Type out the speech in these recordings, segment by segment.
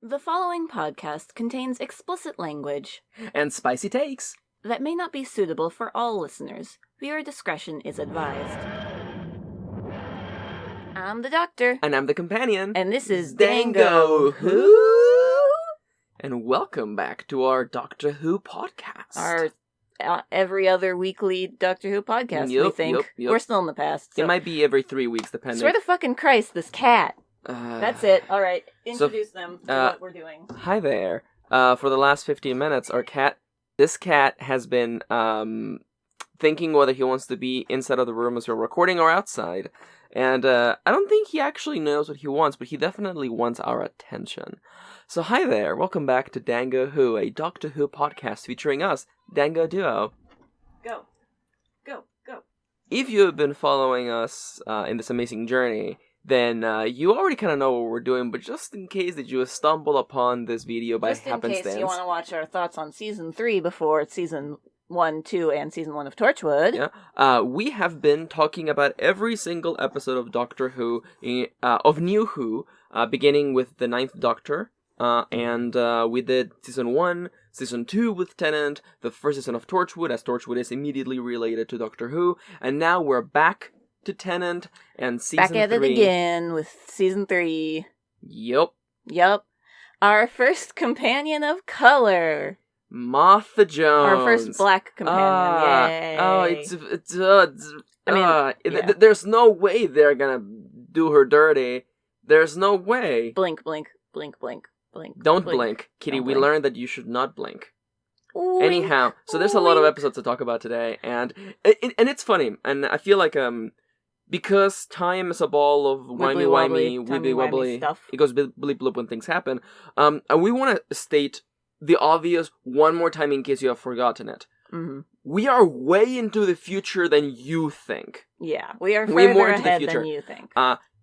The following podcast contains explicit language and spicy takes that may not be suitable for all listeners. Viewer discretion is advised. I'm the Doctor. And I'm the Companion. And this is Dango Who? And welcome back to our Doctor Who podcast. Our every other weekly Doctor Who podcast, we think. Yep. We're still in the past. So. It might be every 3 weeks, depending. Swear to fucking Christ, this cat. That's it. All right. Introduce them to what we're doing. Hi there. For the last 15 minutes, this cat has been thinking whether he wants to be inside of the room as we're recording or outside. And I don't think he actually knows what he wants, but he definitely wants our attention. So hi there. Welcome back to Dango Who, a Doctor Who podcast featuring us, Dango Duo. Go. If you have been following us in this amazing journey, then you already kind of know what we're doing, but just in case that you stumble upon this video by happenstance. Just in case you want to watch our thoughts on Season 3 before Season 1, 2, and Season 1 of Torchwood. Yeah. We have been talking about every single episode of Doctor Who, of NuWho, beginning with the 9th Doctor, and we did Season 1, Season 2 with Tennant, the first season of Torchwood, as Torchwood is immediately related to Doctor Who, and now we're back to Tennant and Season 3. Back at it again with Season 3. Yup. Our first companion of color. Martha Jones. Our first black companion. Yay. Oh, there's no way they're gonna do her dirty. There's no way. Blink. Don't blink. Kitty, we learned that you should not blink. Anyhow, so there's a lot of episodes to talk about today, and it's funny, and I feel like because time is a ball of whiny, wibbly wobbly stuff. It goes bleep bloop when things happen. And we want to state the obvious one more time in case you have forgotten it. Mm-hmm. We are way into the future than you think. Yeah, we are way more into the future than you think.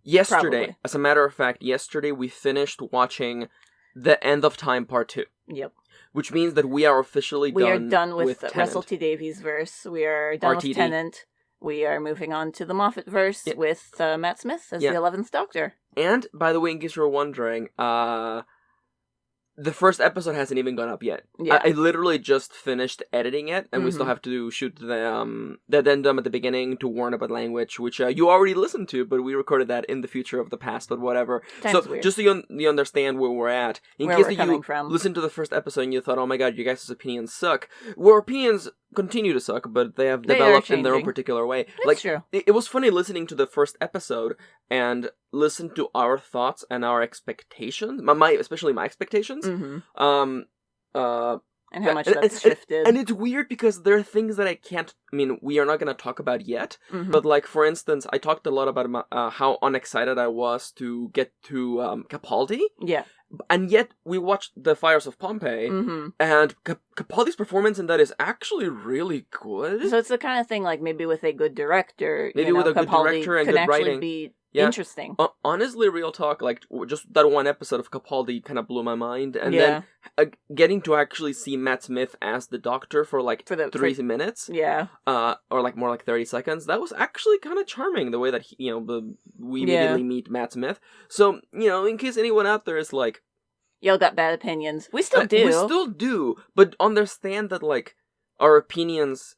Yesterday, Probably. As a matter of fact, we finished watching The End of Time Part 2. Yep. Which means that we are officially done with Tennant. Russell T Davies verse. We are done with Tennant. We are moving on to the Moffat verse with Matt Smith as the 11th Doctor. And, by the way, in case you're wondering, the first episode hasn't even gone up yet. Yeah. I literally just finished editing it, and we still have to shoot the addendum at the beginning to warn about language, which you already listened to, but we recorded that in the future of the past, but whatever. Time's weird. Just so you understand where we're at, in case that you listened to the first episode and you thought, oh my god, you guys' opinions suck. Well, opinions continue to suck, but they have developed in their own particular way. That's true. It was funny listening to the first episode and listen to our thoughts and our expectations, especially my expectations. Mm-hmm. And how much that's shifted. And it's weird because there are things that we are not going to talk about yet, but like, for instance, I talked a lot about how unexcited I was to get to Capaldi. Yeah. And yet, we watched The Fires of Pompeii, and Capaldi's performance in that is actually really good. So it's the kind of thing, like, maybe with a good director, with a good director and good writing, be interesting. Honestly, real talk, like, just that one episode of Capaldi kind of blew my mind, and then getting to actually see Matt Smith as the Doctor for 3 minutes, or like more like 30 seconds, that was actually kind of charming, the way that we immediately meet Matt Smith. So, in case anyone out there is like, y'all got bad opinions. We still do. We still do, but understand that, like, our opinions...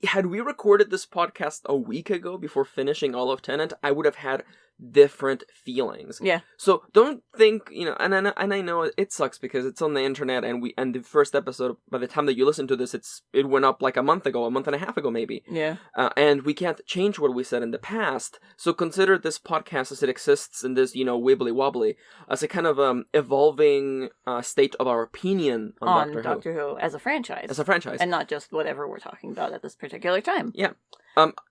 had we recorded this podcast a week ago before finishing all of Tennant, I would have had different feelings. Yeah. So don't think, and I know it sucks because it's on the internet, and the first episode, by the time that you listen to this, it went up like a month and a half ago maybe. Yeah. And we can't change what we said in the past. So consider this podcast as it exists in this, wibbly wobbly, as a kind of evolving state of our opinion on Doctor Who as a franchise. And not just whatever we're talking about at this particular time. Yeah.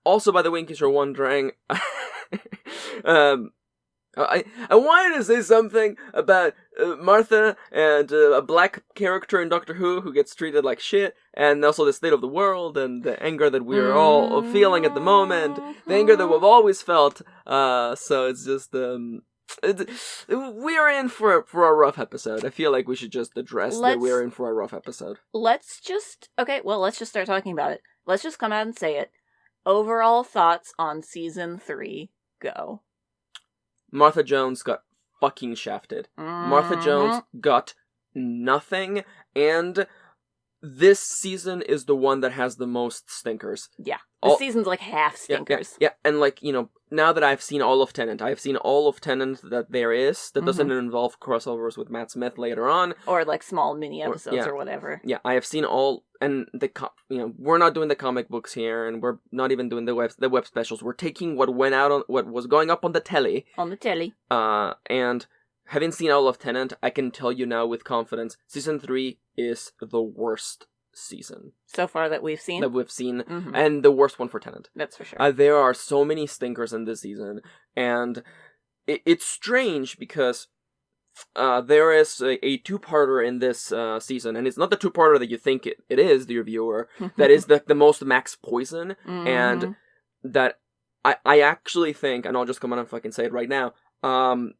Also, by the way, in case you're wondering, I wanted to say something about Martha and a black character in Doctor Who gets treated like shit, and also the state of the world and the anger that we're all feeling at the moment, the anger that we've always felt. So it's just we're in for a rough episode. I feel like we should just address that we're in for a rough episode. Let's just start talking about it. Let's just come out and say it. Overall thoughts on Season 3, go. Martha Jones got fucking shafted. Martha Jones got nothing, and this season is the one that has the most stinkers. Yeah. This season's like half stinkers. Yeah, and like, now that I've seen all of Tennant, that there is, that doesn't involve crossovers with Matt Smith later on. Or like small mini episodes or whatever. Yeah, I have seen all, and we're not doing the comic books here, and we're not even doing the web specials. We're taking what was going up on the telly. On the telly. And having seen all of Tennant, I can tell you now with confidence, season 3 is the worst season so far that we've seen, and the worst one for Tennant. That's for sure. There are so many stinkers in this season, and it's strange because there is a two-parter in this season, and it's not the two-parter that you think it is, dear viewer, that is the most Max Poison, and that I actually think, and I'll just come on and fucking say it right now,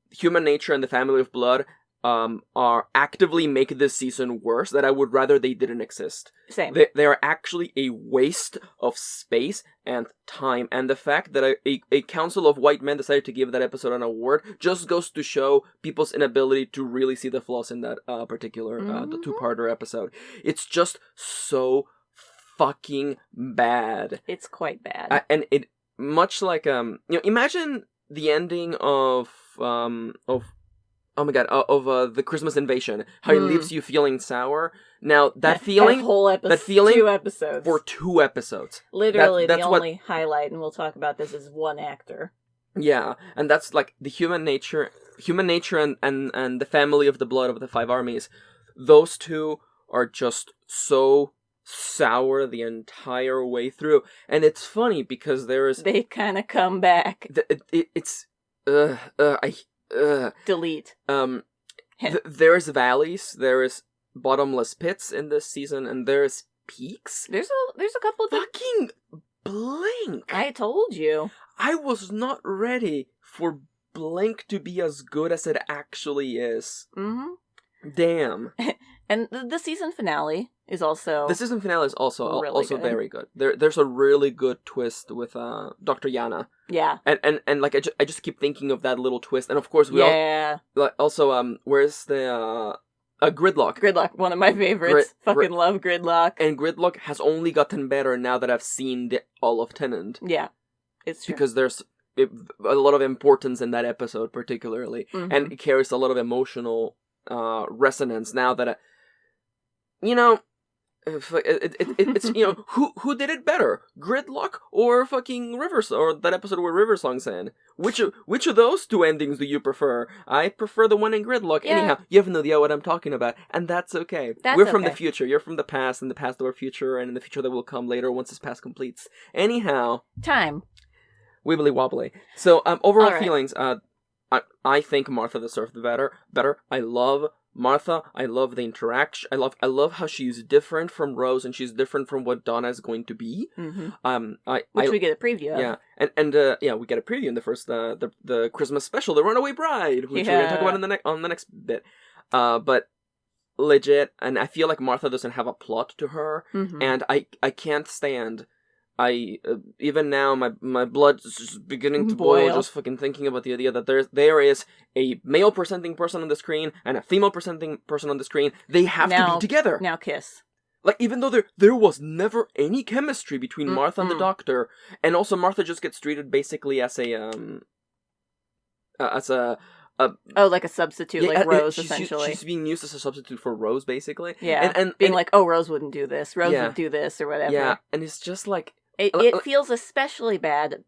Human Nature and the Family of Blood are actively make this season worse, that I would rather they didn't exist. Same. They are actually a waste of space and time, and the fact that a council of white men decided to give that episode an award just goes to show people's inability to really see the flaws in that particular the two-parter episode. It's just so fucking bad. It's quite bad. And it, much like, imagine the ending of the Christmas Invasion, how it leaves you feeling sour. Now, that feeling 2 episodes. For 2 episodes. Literally, the only highlight, and we'll talk about this, is one actor. Yeah, and that's like the Human Nature and the Family of the Blood of the 5 Armies. Those two are just so sour the entire way through. And it's funny because they kind of come back. Delete. There's valleys, there is bottomless pits in this season, and there's peaks. There's a couple of fucking blink. I told you. I was not ready for Blink to be as good as it actually is. Damn. And the season finale is also... The season finale is also good. Very good. There's a really good twist with Dr. Yana. Yeah. And like, I just keep thinking of that little twist. And of course, where's the... Gridlock. Gridlock, one of my favorites. Love Gridlock. And Gridlock has only gotten better now that I've seen all of Tennant. Yeah, it's true. Because there's a lot of importance in that episode, particularly. And it carries a lot of emotional resonance now that it's who did it better, Gridlock or fucking Rivers, or that episode where Riversong's in? Which of those 2 endings do you prefer? I prefer the one in Gridlock. Yeah. Anyhow, you have no idea what I'm talking about, and that's okay. We're from the future. You're from the past, and the past of our future, and in the future that will come later once this past completes. Anyhow, time. Wibbly wobbly. So overall feelings. I think Martha deserved the better. I love Martha. I love the interaction. I love how she's different from Rose, and she's different from what Donna is going to be. Which we get a preview of. Yeah, and we get a preview in the first the Christmas special, The Runaway Bride, which we're gonna talk about on the next bit. But legit, and I feel like Martha doesn't have a plot to her, and I can't stand. Even now, my blood's just beginning to boil just fucking thinking about the idea that there is a male presenting person on the screen and a female presenting person on the screen. They have to be together. Now kiss. Like, even though there was never any chemistry between Martha and the Doctor, and also Martha just gets treated basically as like a substitute, like Rose, essentially. She's being used as a substitute for Rose, basically. Yeah, and being like, oh, Rose wouldn't do this. Rose would do this, or whatever. Yeah, and it's just like... It feels especially bad,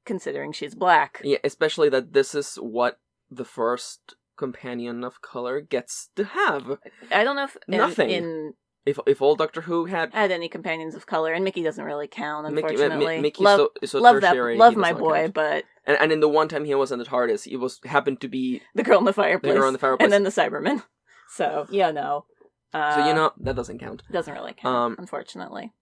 considering she's black. Yeah, especially that this is what the first companion of color gets to have. I don't know if... Nothing. If old Doctor Who had any companions of color, and Mickey doesn't really count, unfortunately. Mickey's love tertiary. Love my boy, count. But... And in the one time he was in the TARDIS, he happened to be... The girl in the fireplace. The girl in the fireplace. And then the Cyberman. So, no. So, that doesn't count. Doesn't really count, unfortunately.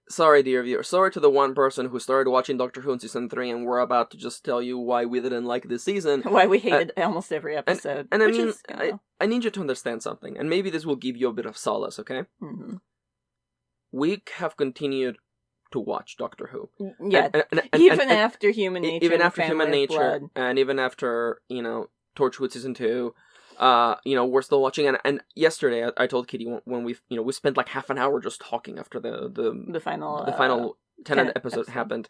Sorry, dear viewer. Sorry to the one person who started watching Doctor Who in season 3 and we're about to just tell you why we didn't like this season. Why we hated almost every episode. And I mean, I need you to understand something, and maybe this will give you a bit of solace, okay? We have continued to watch Doctor Who. Yeah, even after Human Nature. Even after Human Nature, and even after, Torchwood Season 2, we're still watching. And yesterday, I told Kitty when we spent like half an hour just talking after the final Tennant episode happened.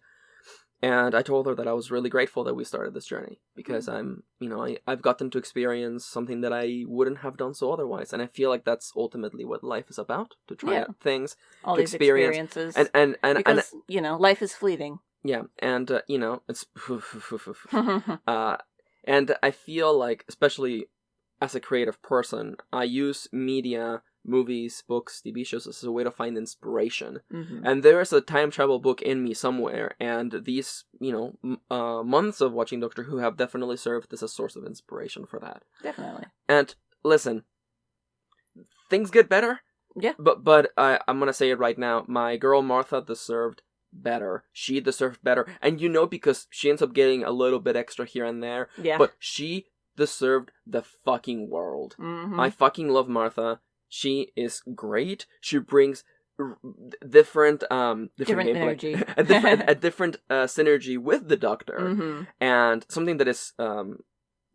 And I told her that I was really grateful that we started this journey because I've gotten to experience something that I wouldn't have done so otherwise. And I feel like that's ultimately what life is about, to try out things, all to these experiences. And because, life is fleeting. Yeah, and, it's... and I feel like, especially as a creative person, I use media, movies, books, TV shows as a way to find inspiration. Mm-hmm. And there is a time travel book in me somewhere, and these, months of watching Doctor Who have definitely served as a source of inspiration for that. Definitely. And listen, things get better. Yeah. But I'm gonna say it right now, my girl Martha deserved better. She deserved better. And because she ends up getting a little bit extra here and there. Yeah. But she deserved the fucking world. Mm-hmm. I fucking love Martha. She is great. She brings different energy, a different synergy with the Doctor, mm-hmm. and something that is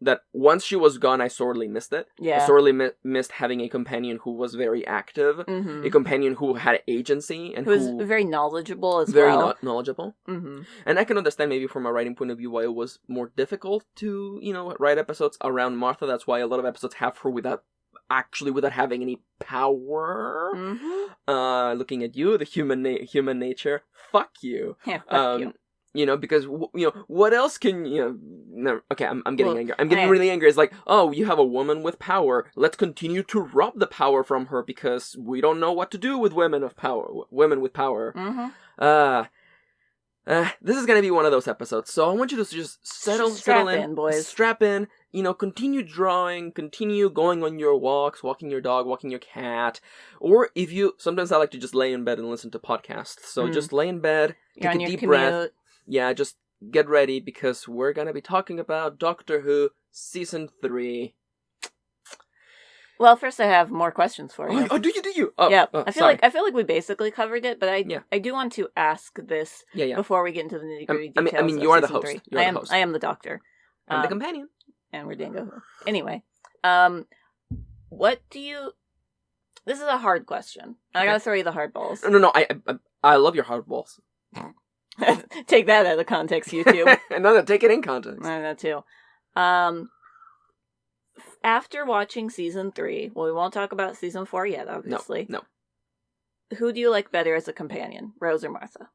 that once she was gone, I sorely missed it. Yeah, I sorely missed having a companion who was very active, mm-hmm. a companion who had agency and who was very knowledgeable as very well. Knowledgeable. Mm-hmm. And I can understand maybe from a writing point of view why it was more difficult to write episodes around Martha. That's why a lot of episodes have her without having any power. Mm-hmm. Looking at you, the human nature. Fuck you. Yeah, fuck you. Because what else can no, okay, I'm getting angry. I'm getting really angry. It's like, oh, you have a woman with power. Let's continue to rob the power from her because we don't know what to do with women with power. Mm-hmm. This is gonna be one of those episodes. So I want you to just settle in, boys. Strap in. Continue drawing, continue going on your walks, walking your dog, walking your cat. Or sometimes I like to just lay in bed and listen to podcasts. So just lay in bed, take a deep breath. Yeah, just get ready because we're going to be talking about Doctor Who Season 3. Well, first I have more questions for you. Oh, do you? Oh, yeah, I feel like we basically covered it, but I do want to ask this before we get into the nitty-gritty details. I mean, you are the host. I am the Doctor. I'm the companion. And we're Dango WHO. Anyway, what do you... This is a hard question. I gotta throw you the hard balls. No, I love your hard balls. Take that out of context, YouTube. No, take it in context. That too. After watching Season 3, we won't talk about Season 4 yet, obviously. No. Who do you like better as a companion, Rose or Martha?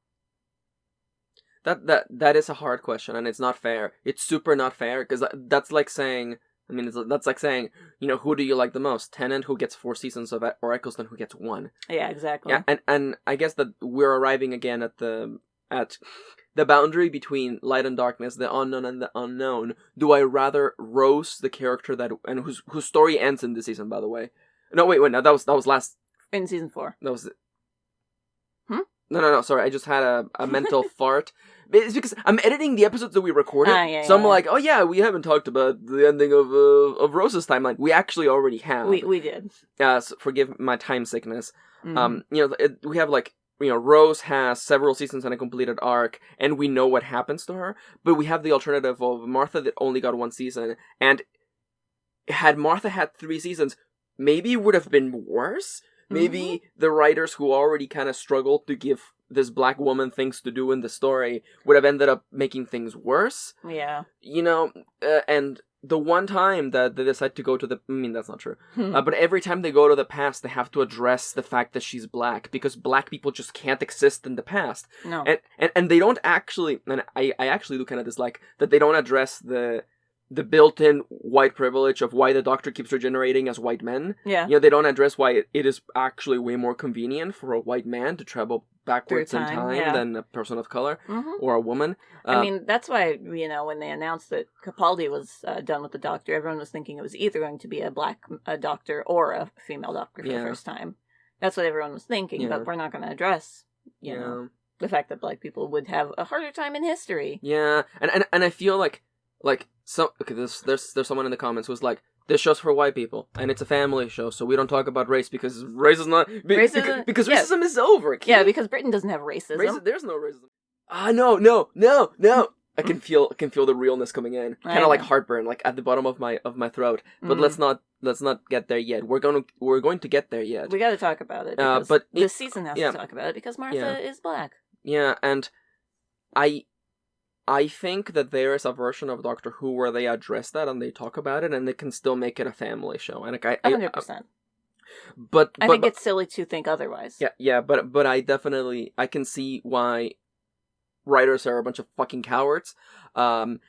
That is a hard question, and it's not fair. It's super not fair, because that's like saying... that's like saying, who do you like the most? Tennant, who gets 4 seasons of it, or Eccleston, who gets 1? Yeah, exactly. Yeah, and I guess that we're arriving again at the boundary between light and darkness, the unknown and the unknown. Do I rather Rose, the character whose story ends in this season, by the way? No, wait, no, that was last... In Season 4. That was it. No, sorry, I just had a mental fart. It's because I'm editing the episodes that we recorded, I'm like, oh yeah, we haven't talked about the ending of Rose's timeline. We actually already have. We did. So forgive my time sickness. Mm-hmm. We have Rose has several seasons and a completed arc, and we know what happens to her, but we have the alternative of Martha that only got 1 season, and had Martha had 3 seasons, maybe it would have been worse. Maybe the writers who already kind of struggled to give this black woman things to do in the story would have ended up making things worse. Yeah. And the one time that they decide to go to that's not true. But every time they go to the past, they have to address the fact that she's black, because black people just can't exist in the past. No. And they don't actually, and I actually do kind of dislike that they don't address the built-in white privilege of why the Doctor keeps regenerating as white men. Yeah. They don't address why it is actually way more convenient for a white man to travel backwards in time than a person of color or a woman. That's why, when they announced that Capaldi was done with the Doctor, everyone was thinking it was either going to be a black Doctor or a female Doctor for the first time. That's what everyone was thinking, but we're not going to address, the fact that black people would have a harder time in history. Yeah, and I feel like so, okay, there's someone in the comments who's like, this show's for white people, and it's a family show, so we don't talk about race because race is not... Racism, because racism is over, Kitty. Yeah, because Britain doesn't have racism. There's no racism. No. I can feel the realness coming in, kind of like heartburn, like at the bottom of my throat. But let's not get there yet. We're going to get there yet. We got to talk about it. But this season has to talk about it because Martha is black. Yeah, and I think that there is a version of Doctor Who where they address that and they talk about it, and they can still make it a family show. And 100%. But I think it's silly to think otherwise. Yeah. But I can see why writers are a bunch of fucking cowards, and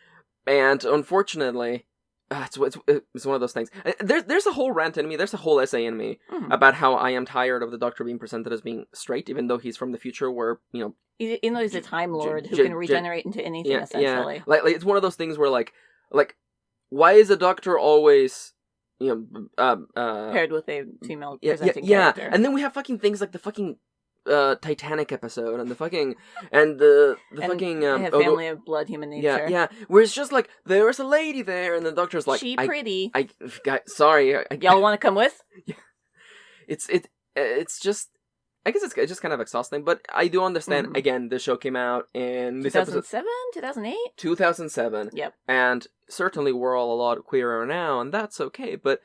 unfortunately, it's one of those things. There's a whole rant in me. There's a whole essay in me about how I am tired of the Doctor being presented as being straight, even though he's from the future, where even though he's a Time Lord who can regenerate into anything, essentially. Yeah. Like it's one of those things where like why is a Doctor always paired with a female presenting character? And then we have fucking things like the fucking Titanic episode and the fucking Family of Blood, Human Nature. Yeah. Where it's just like there's a lady there, and the Doctor's like, she pretty. Sorry, y'all want to come with? Yeah. It's just. I guess it's just kind of exhausting, but I do understand. Again, the show came out in 2007, 2008, 2007. Yep. And certainly we're all a lot queerer now, and that's okay. But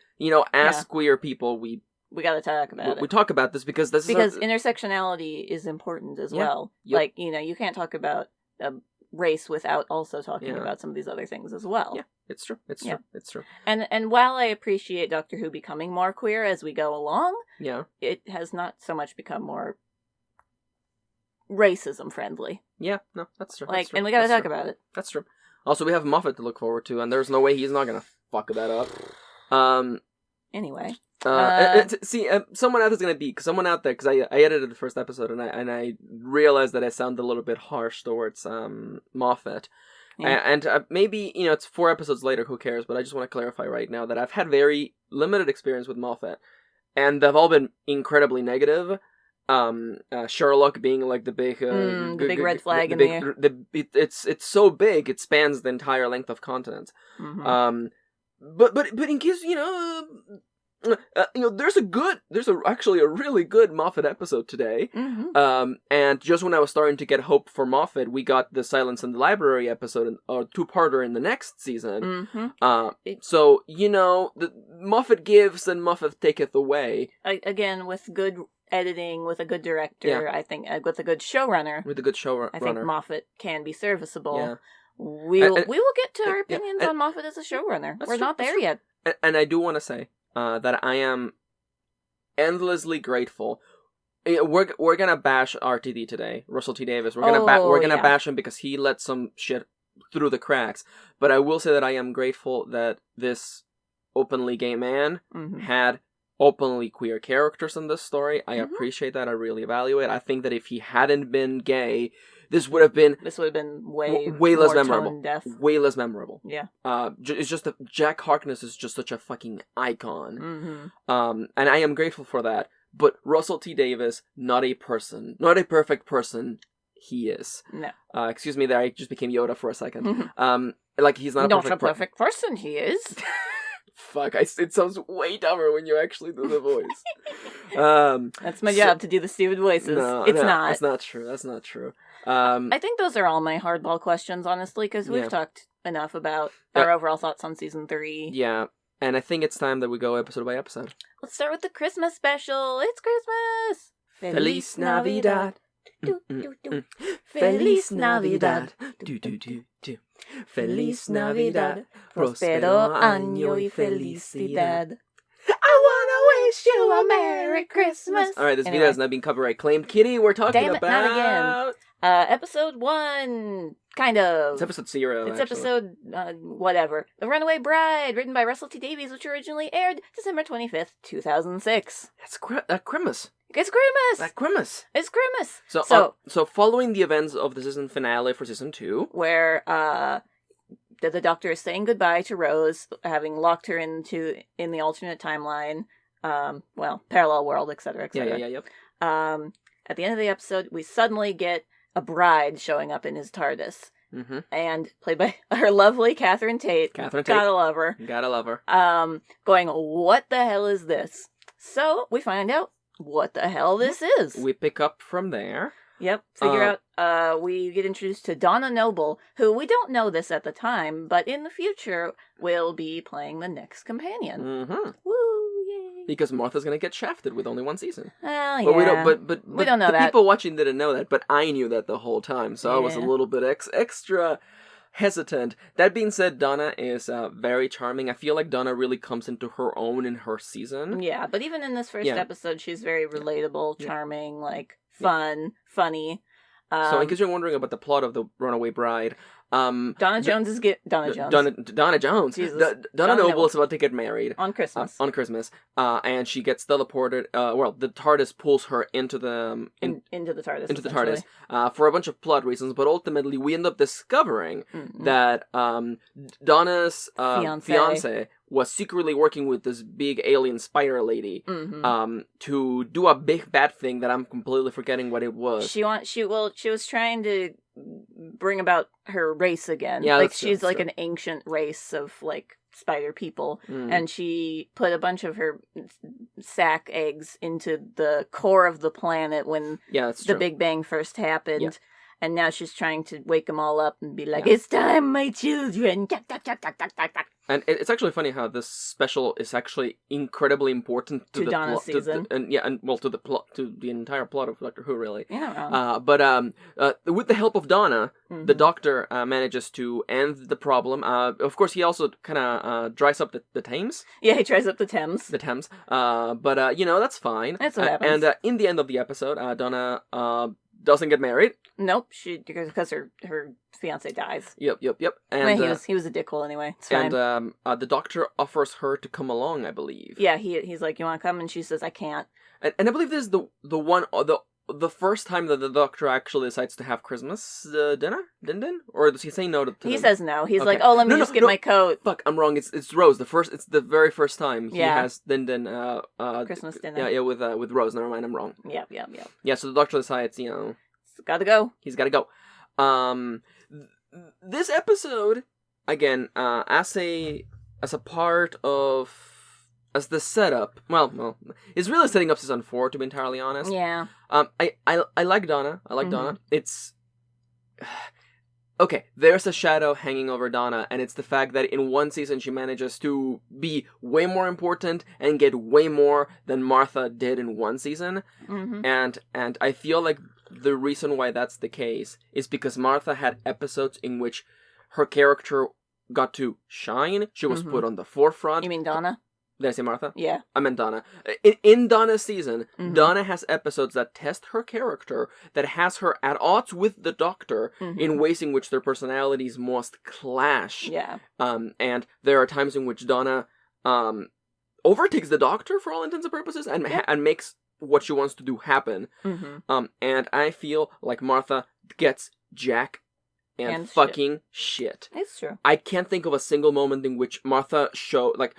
as queer people, we got to talk about it. We talk about this because intersectionality is important as well. Yep. Like you can't talk about race without also talking about some of these other things as well. Yeah, it's true. It's true. And while I appreciate Doctor Who becoming more queer as we go along, it has not so much become more racism friendly. Yeah, no, that's true. And we got to talk about it. That's true. Also, we have Moffat to look forward to, and there's no way he's not gonna fuck that up. Anyway. Someone out there, because I edited the first episode and I realized that I sounded a little bit harsh towards Moffat, and maybe it's 4 episodes later, who cares? But I just want to clarify right now that I've had very limited experience with Moffat, and they've all been incredibly negative. Sherlock being like the big big red flag in there. It's so big it spans the entire length of continents. But in case there's actually a really good Moffat episode today. And just when I was starting to get hope for Moffat, we got the Silence in the Library episode, or 2-parter in the next season. So the Moffat gives and Moffat taketh away. Again, with good editing, with a good director, I think, with a good showrunner. I think Moffat can be serviceable. Yeah. We will get to our opinions on Moffat as a showrunner. We're not there yet. And I do want to say that I am endlessly grateful. We're gonna bash RTD today, Russell T Davies. We're gonna bash him because he let some shit through the cracks. But I will say that I am grateful that this openly gay man had openly queer characters in this story. I appreciate that. I really value it. I think that if he hadn't been gay, this would have been way less memorable. Way less memorable. Yeah. It's just that Jack Harkness is just such a fucking icon. And I am grateful for that. But Russell T Davies, not a perfect person. He is. No. Excuse me, there I just became Yoda for a second. He's not a perfect person. He is. Fuck, it sounds way dumber when you actually do the voice. That's my job, to do the stupid voices. Not. That's not true. That's not true. I think those are all my hardball questions, honestly, because we've talked enough about our overall thoughts on season 3. Yeah, and I think it's time that we go episode by episode. Let's start with the Christmas special. It's Christmas! Feliz Navidad. Feliz Navidad. Feliz Navidad. Prospero año y felicidad. I wanna wish you a Merry Christmas. Alright, this video has not been copyright claimed. Kitty, we're talking about... not again. Episode 1, kind of. It's episode 0, It's episode, whatever. The Runaway Bride, written by Russell T Davies, which originally aired December 25th, 2006. That's Christmas. It's Christmas! That Christmas! It's Christmas! So following the events of the season finale for season 2... Where, the Doctor is saying goodbye to Rose, having locked her in the alternate timeline, parallel world, etc., etc. Yep. At the end of the episode, we suddenly get a bride showing up in his TARDIS. and played by her lovely Catherine Tate. Gotta love her. Gotta love her. Going, what the hell is this? So we find out what the hell this is. We pick up from there. Yep. Figure out, we get introduced to Donna Noble, who we don't know this at the time, but in the future will be playing the next companion. Mm-hmm. Woo, yay. Because Martha's gonna get shafted with only one season. Well, but yeah. we don't know that. People watching didn't know that, but I knew that the whole time, so I was a little bit extra hesitant. That being said, Donna is very charming. I feel like Donna really comes into her own in her season. Yeah, but even in this first episode, she's very relatable, charming, like fun, funny. So in case you're wondering about the plot of The Runaway Bride, Donna Jones. Donna Jones. Donna Noble is about to get married on Christmas. And she gets teleported. The TARDIS pulls her into the into the TARDIS for a bunch of plot reasons. But ultimately, we end up discovering that Donna's fiance was secretly working with this big alien spider lady to do a big bad thing that I'm completely forgetting what it was. She was trying to bring about her race again. Yeah, like she's like an ancient race of like spider people, and she put a bunch of her sac eggs into the core of the planet when the Big Bang first happened. Yeah. And now she's trying to wake them all up and be like, "It's time, my children!" And it's actually funny how this special is actually incredibly important to the Donna's season, to the entire plot of Doctor Who, really. Yeah. But with the help of Donna, the Doctor manages to end the problem. Of course, he also kind of dries up the Thames. Yeah, he dries up the Thames. But that's fine. That's what happens. And in the end of the episode, Donna doesn't get married. Nope, because her fiance dies. Yep. And he was a dickhole anyway. It's fine. And the Doctor offers her to come along, I believe. Yeah, he's like, "You want to come?" And she says, "I can't." And I believe this is the first time that the Doctor actually decides to have Christmas dinner, or does he say no to them? He says no. He's like, "Oh, let me get my coat." Fuck, I'm wrong. It's Rose. It's the very first time he has Christmas dinner. Yeah, with Rose. Never mind, I'm wrong. Yeah. Yeah, so the Doctor decides, gotta go. He's gotta go. This episode, again, as the setup, it's really setting up season 4, to be entirely honest. Yeah. I like Donna. Donna. It's okay. There's a shadow hanging over Donna, and it's the fact that in one season she manages to be way more important and get way more than Martha did in one season. And I feel like the reason why that's the case is because Martha had episodes in which her character got to shine. She was put on the forefront. You mean Donna? Did I say Martha? Yeah. I meant Donna. In Donna's season, Donna has episodes that test her character, that has her at odds with the Doctor in ways in which their personalities must clash. Yeah. And there are times in which Donna overtakes the Doctor for all intents and purposes and makes what she wants to do happen. And I feel like Martha gets Jack and fucking shit. It's true. I can't think of a single moment in which Martha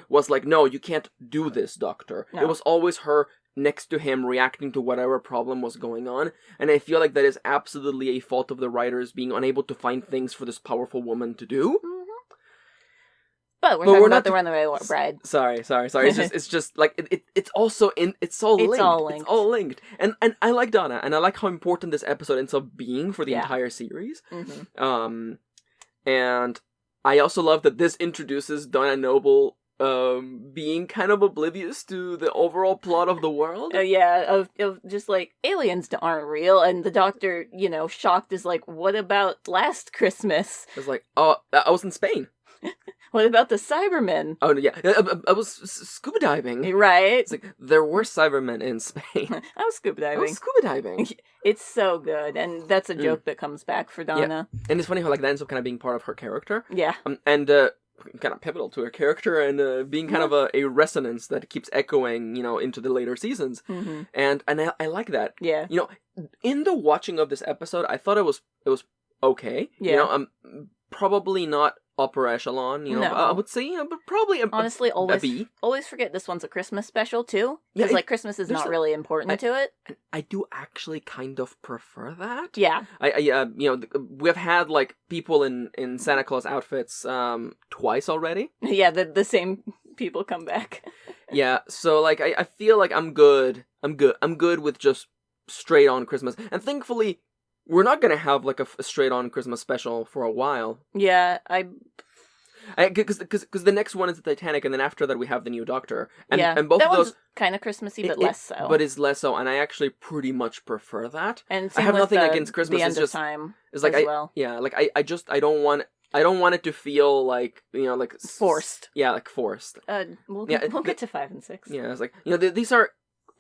was like, "No, you can't do this, Doctor." No. It was always her next to him reacting to whatever problem was going on, and I feel like that is absolutely a fault of the writers being unable to find things for this powerful woman to do. But we're talking about the Runaway Bride. Sorry. It's just like it's also it's all linked. And I like Donna, and I like how important this episode ends up being for the entire series. And I also love that this introduces Donna Noble being kind of oblivious to the overall plot of the world. Of just like, aliens aren't real, and the Doctor, shocked, is like, "What about last Christmas?" It's like, "Oh, I was in Spain." What about the Cybermen? Oh, yeah. I was scuba diving. Right. It's like, there were Cybermen in Spain. I was scuba diving. It's so good. And that's a joke that comes back for Donna. Yeah. And it's funny how that ends up kind of being part of her character. Yeah. And kind of pivotal to her character, and being kind of a resonance that keeps echoing, into the later seasons. And I like that. Yeah. In the watching of this episode, I thought it was okay. Yeah. Probably not upper echelon, you know. No. I would say, you know, but probably honestly, a B. Always forget this one's a Christmas special, too. Because, like, Christmas is not really important to it. I do actually kind of prefer that. Yeah. You know, we have had, like, people in Santa Claus outfits twice already. Yeah, the same people come back. Yeah, so, like, I feel like I'm good. I'm good with just straight-on Christmas. And thankfully, we're not gonna have, like, a straight-on Christmas special for a while. Yeah, Because the next one is the Titanic, and then after that we have the new Doctor. And both that of those... one's kind of Christmassy, but less so. But it's less so, and I actually pretty much prefer that. And I have nothing against Christmas. The end it's just, of time it's like as well. Yeah, like, I don't want it to feel like, you know, like... Forced. Yeah, like forced. We'll get to 5 and 6. Yeah, it's like, you know, these are...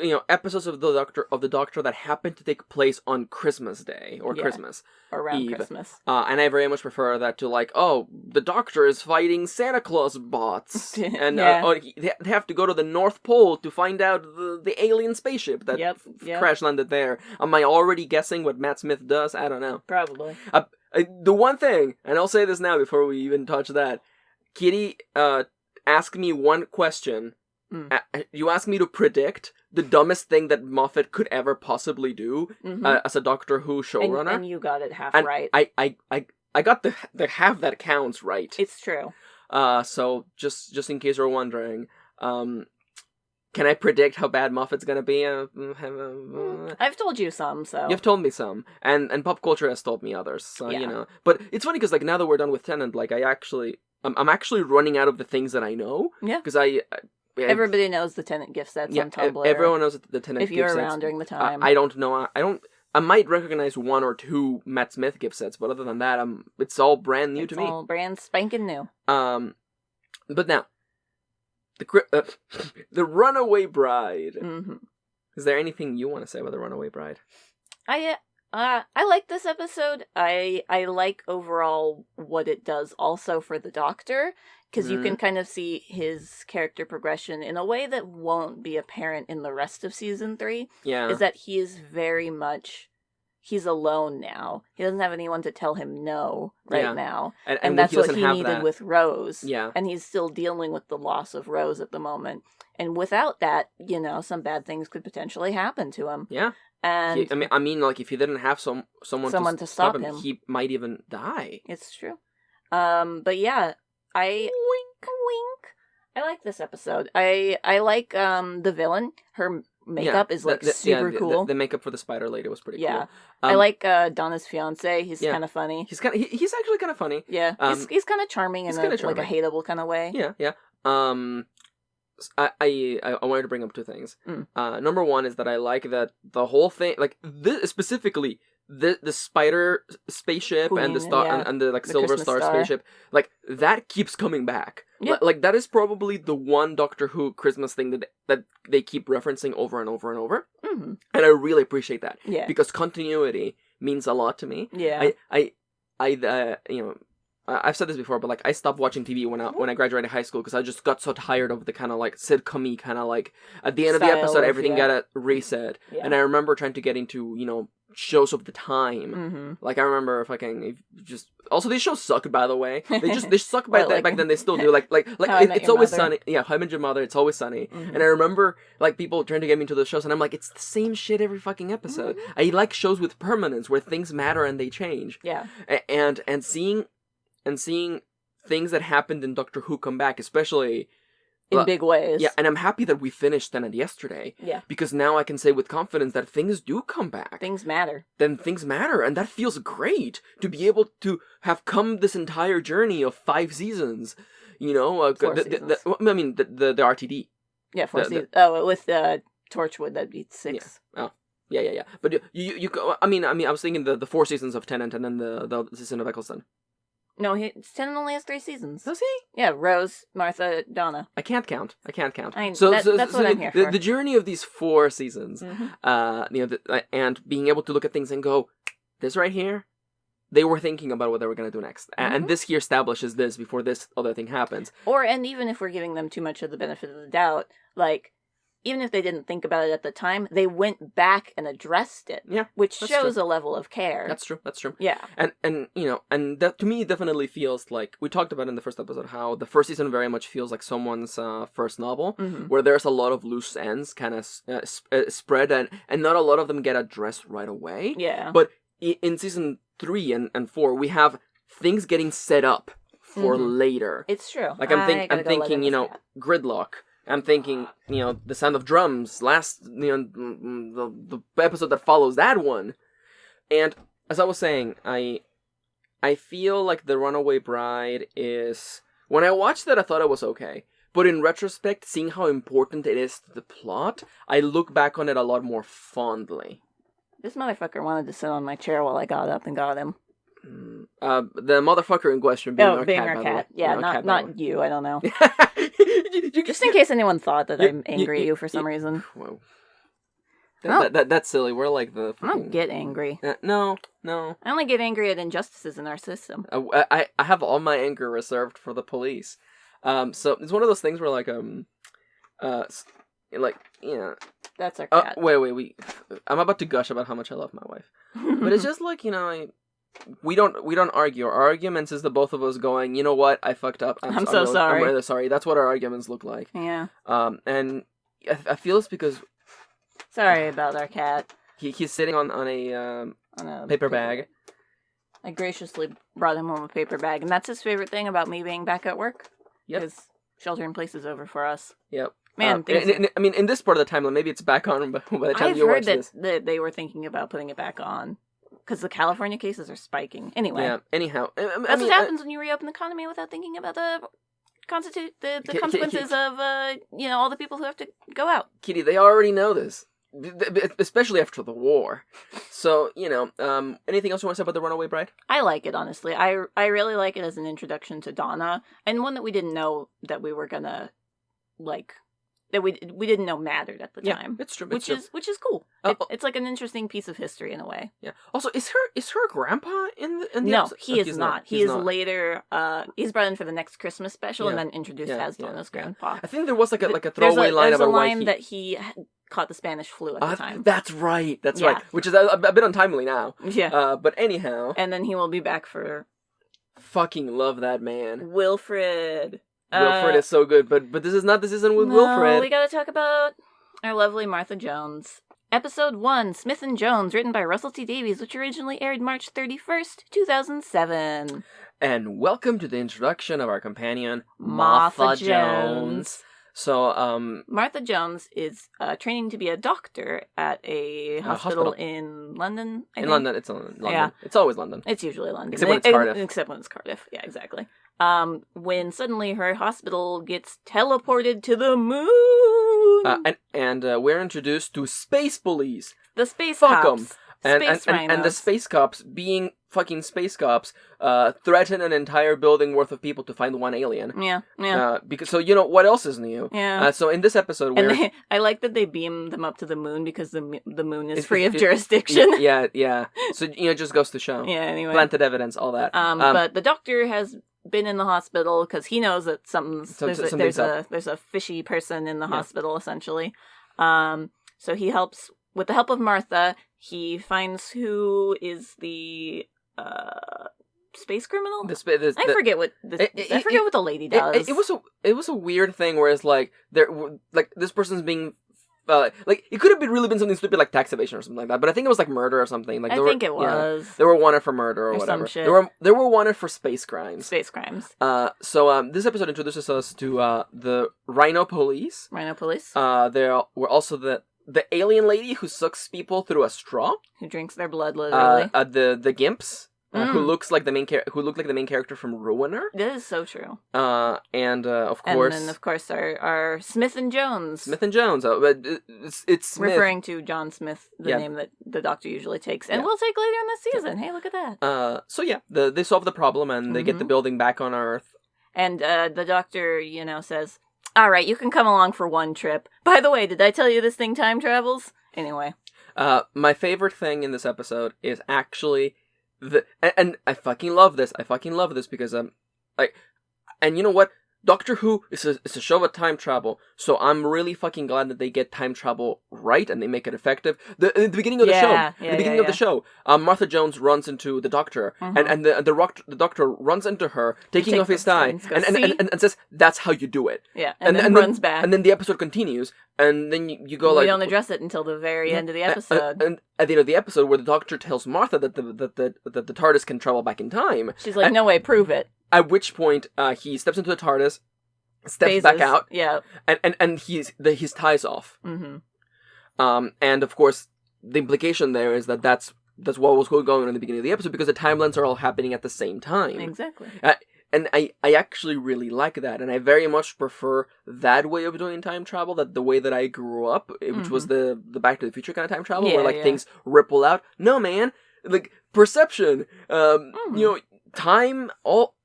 You know, episodes of the Doctor that happen to take place on Christmas Day or Christmas around Eve. Christmas. And I very much prefer that to, like, oh, the Doctor is fighting Santa Claus bots, and they have to go to the North Pole to find out the alien spaceship that crash landed there. Am I already guessing what Matt Smith does? I don't know. Probably. The one thing, and I'll say this now before we even touch that, Kitty asked me one question. You asked me to predict the dumbest thing that Moffat could ever possibly do as a Doctor Who showrunner. And you got it half right. I got the half that counts right. It's true. So just in case you're wondering, can I predict how bad Moffat's gonna be? I've told you some, so... You've told me some, and pop culture has told me others, so, you know. But it's funny, because, like, now that we're done with Tennant, like, I'm actually running out of the things that I know. Yeah. Because everybody knows the Tennant gift sets on Tumblr. Everyone knows the Tennant gift sets. If you're around during the time. I don't know. I might recognize one or two Matt Smith gift sets, but other than that, it's all brand new to me. It's all brand spanking new. But now, the Runaway Bride. Mm-hmm. Is there anything you want to say about the Runaway Bride? I like this episode. I like overall what it does also for the Doctor, because you can kind of see his character progression in a way that won't be apparent in the rest of season 3. Yeah. Is that he is very much, he's alone now. He doesn't have anyone to tell him no now. And that's what he needed with Rose. Yeah. And he's still dealing with the loss of Rose at the moment. And without that, you know, some bad things could potentially happen to him. Yeah. And I mean, like, if he didn't have someone to stop him, he might even die. It's true. But yeah, wink. I like this episode. I like the villain. Her makeup is like super cool. The makeup for the Spider Lady was pretty cool. I like Donna's fiance. He's kind of funny. He's actually kind of funny. Yeah. He's kind of charming in like a hateable kind of way. Yeah. I wanted to bring up two things. Number one is that I like that the whole thing, like this, specifically the spider spaceship and the star and the like the Silver Star spaceship, like that keeps coming back. Yeah. Like that is probably the one Doctor Who Christmas thing that they keep referencing over and over and over. Mm-hmm. And I really appreciate that. Yeah. Because continuity means a lot to me. Yeah. I've said this before, but like I stopped watching TV when I graduated high school because I just got so tired of the kind of like sitcom-y kind of like at the end of the episode everything got a reset, and I remember trying to get into shows of the time. Mm-hmm. Like I remember just also these shows suck, by the way. They suck back then. They still do. Like it's always sunny. Yeah, How I Met Your Mother. It's always sunny. Mm-hmm. And I remember like people trying to get me into those shows, and I'm like, it's the same shit every fucking episode. Mm-hmm. I like shows with permanence where things matter and they change. Yeah, and seeing things that happened in Doctor Who come back, especially in big ways. Yeah, and I'm happy that we finished Tennant yesterday. Yeah. Because now I can say with confidence that things do come back. Things matter. Then things matter, and that feels great to be able to have come this entire journey of 5 seasons. 4 seasons. I mean, the RTD. Yeah, 4 seasons. With Torchwood, that'd be 6. Yeah. Oh. Yeah. But you I mean, I was thinking the 4 seasons of Tennant and then the season of Eccleston. No, Tennant only has 3 seasons. Does he? Yeah, Rose, Martha, Donna. I can't count. That's what I'm here for. The journey of these 4 seasons, and being able to look at things and go, this right here, they were thinking about what they were going to do next. Mm-hmm. And this here establishes this before this other thing happens. And even if we're giving them too much of the benefit of the doubt, like, even if they didn't think about it at the time, they went back and addressed it. Yeah, which shows a level of care. That's true. Yeah. And and that to me definitely feels like, we talked about in the first episode how the first season very much feels like someone's first novel, where there's a lot of loose ends kind of spread, and not a lot of them get addressed right away. Yeah. But in season 3 and 4, we have things getting set up for later. It's true. Like I'm thinking, Gridlock. I'm thinking, The Sound of Drums, the episode that follows that one. And as I was saying, I feel like The Runaway Bride is... When I watched that, I thought it was okay. But in retrospect, seeing how important it is to the plot, I look back on it a lot more fondly. This motherfucker wanted to sit on my chair while I got up and got him. The motherfucker in question being our cat. Yeah, not you. I don't know. Just in case anyone thought that I'm angry at you for some reason. Whoa. That's silly. We're like the... I don't get angry. No. I only get angry at injustices in our system. I have all my anger reserved for the police. So it's one of those things where That's our cat. Wait. I'm about to gush about how much I love my wife. But it's just like, we don't argue. Our arguments is the both of us going, you know what, I fucked up. I'm so sorry. I'm really sorry. That's what our arguments look like. Yeah. And I feel it's because... Sorry about our cat. He's sitting on a paper bag. I graciously brought him home a paper bag, and that's his favorite thing about me being back at work. Yep. Because shelter in place is over for us. Yep. Man, I mean, in this part of the timeline, maybe it's back on by the time you watch this. I've heard that they were thinking about putting it back on. Because the California cases are spiking. Anyway. Yeah, anyhow. That's what happens when you reopen the economy without thinking about the consequences of, all the people who have to go out. Kitty, they already know this. Especially after the war. So, anything else you want to say about The Runaway Bride? I like it, honestly. I really like it as an introduction to Donna, and one that we didn't know that we were gonna, that we didn't know mattered at the time. It's true. Which is cool. It's like an interesting piece of history in a way. Yeah. Also, is her grandpa in the No, episode? he is not. He is later. He's brought in for the next Christmas special and then introduced as Donna's grandpa. I think there was like a throwaway line about why that he caught the Spanish flu at the time. That's right. Right. Which is a bit untimely now. Yeah. But anyhow. And then he will be back for. Fucking love that man. Wilfred. Wilfred is so good, but this is not the season with Wilfred. We gotta talk about our lovely Martha Jones. Episode 1, Smith and Jones, written by Russell T Davies, which originally aired March 31st, 2007. And welcome to the introduction of our companion, Martha Jones. So, Martha Jones is training to be a doctor at a hospital in London. London, it's London. Yeah. It's always London. It's usually London. Except when it's Cardiff. Except when it's Cardiff, yeah, exactly. When suddenly her hospital gets teleported to the moon. And we're introduced to space police. The space Fuck cops. them. And the space cops, being fucking space cops, threaten an entire building worth of people to find one alien. Yeah. Because what else is new? Yeah. So in this episode, I like that they beam them up to the moon because the moon is free of jurisdiction. Yeah. So it just goes to show. Yeah. Anyway, planted evidence, all that. But the doctor has been in the hospital because he knows that there's a fishy person in the hospital essentially. So he helps. With the help of Martha, he finds who is the space criminal. I forget what the lady does. It was a weird thing where it's like this person's being it could have really been something stupid like tax evasion or something like that, but I think it was like murder or something. Like I think it was. Yeah, they were wanted for murder or whatever. Some shit. They were wanted for space crimes. So this episode introduces us to the Rhino Police. They were also the alien lady who sucks people through a straw, who drinks their blood literally. The Gimps. Who looks like the main character from Ruiner. That is so true. And of course, and then of course our Smith and Jones. It's Smith. Referring to John Smith, the name that the Doctor usually takes, and will take later in the season. Hey, look at that. So they solve the problem and they get the building back on Earth. And the Doctor, says, "All right, you can come along for one trip. By the way, did I tell you this thing time travels?" Anyway. My favorite thing in this episode is actually. And I fucking love this. Because and you know what? Doctor Who is a show about time travel, so I'm really fucking glad that they get time travel right and they make it effective. In the beginning of the show, Martha Jones runs into the Doctor, and the Doctor runs into her, taking off his tie, and says, "That's how you do it." Yeah, and then runs back. And then the episode continues, and then you go like... We don't address it until the very end of the episode. And at the end of the episode, where the Doctor tells Martha that the TARDIS can travel back in time. She's like, no way, prove it. At which point, he steps into the TARDIS, steps back out, and his tie's off. Mm-hmm. And of course, the implication there is that's what was going on in the beginning of the episode, because the timelines are all happening at the same time. Exactly. And I actually really like that, and I very much prefer that way of doing time travel, that the way that I grew up, which was the Back to the Future kind of time travel, where things ripple out. No, man, like perception, time,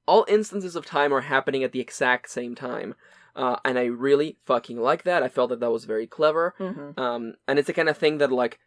all instances of time are happening at the exact same time. And I really fucking like that. I felt that was very clever. Mm-hmm. And it's the kind of thing that, like,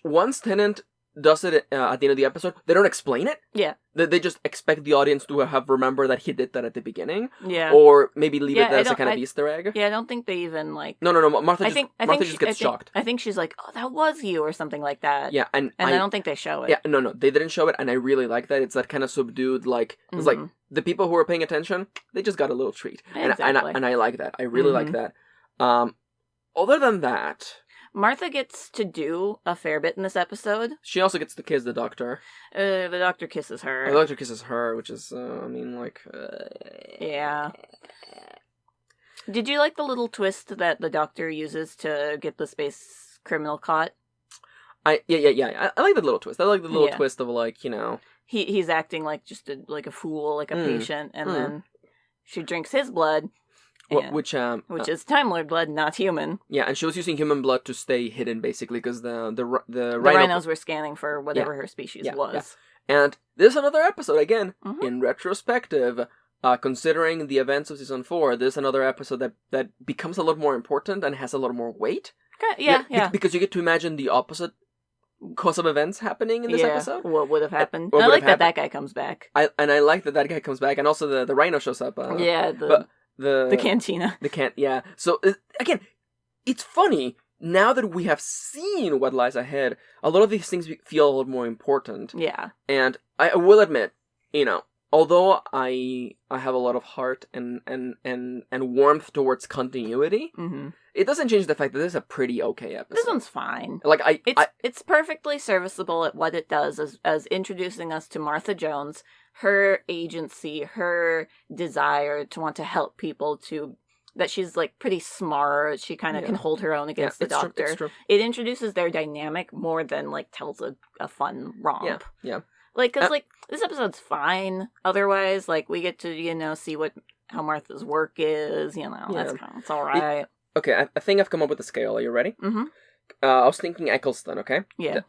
once Tennant does it at the end of the episode, they don't explain it. Yeah. They just expect the audience to have remember that he did that at the beginning. Yeah. Or maybe leave it as a kind of Easter egg. Yeah, I don't think they even, like... No. Martha just gets shocked. I think she's like, oh, that was you, or something like that. Yeah, and I don't think they show it. Yeah, no, they didn't show it, and I really like that. It's that kind of subdued, like... It's like, the people who are paying attention, they just got a little treat. Exactly. And I like that. I really like that. Other than that... Martha gets to do a fair bit in this episode. She also gets to kiss the Doctor. The Doctor kisses her. The Doctor kisses her, which is, Yeah. Did you like the little twist that the Doctor uses to get the space criminal caught? Yeah. I like the little twist. I like the little twist of, like, He's acting like just a fool, like a patient, and then she drinks his blood. Which is Time Lord blood, not human. Yeah, and she was using human blood to stay hidden, basically, because the rhinos were scanning for whatever her species was. Yeah. And there's another episode, again, in retrospective, considering the events of Season 4, there's another episode that becomes a lot more important and has a lot more weight. Yeah. Because you get to imagine the opposite course of events happening in this episode. What would have happened. I like that guy comes back. I like that guy comes back, and also the rhino shows up. The cantina. Yeah. So, again, it's funny, now that we have seen what lies ahead, a lot of these things feel a lot more important. Yeah. And I will admit, although I have a lot of heart and warmth towards continuity, it doesn't change the fact that this is a pretty okay episode. This one's fine. Like, it's perfectly serviceable at what it does as introducing us to Martha Jones, her agency, her desire to want to help people, that she's, like, pretty smart. She kind of can hold her own against the Doctor. It's true. It introduces their dynamic more than, like, tells a fun romp. Yeah. Like, because, this episode's fine. Otherwise, like, we get to, see how Martha's work is, it's all right. Okay, I think I've come up with a scale. Are you ready? Mm-hmm. I was thinking Eccleston, okay? Yeah.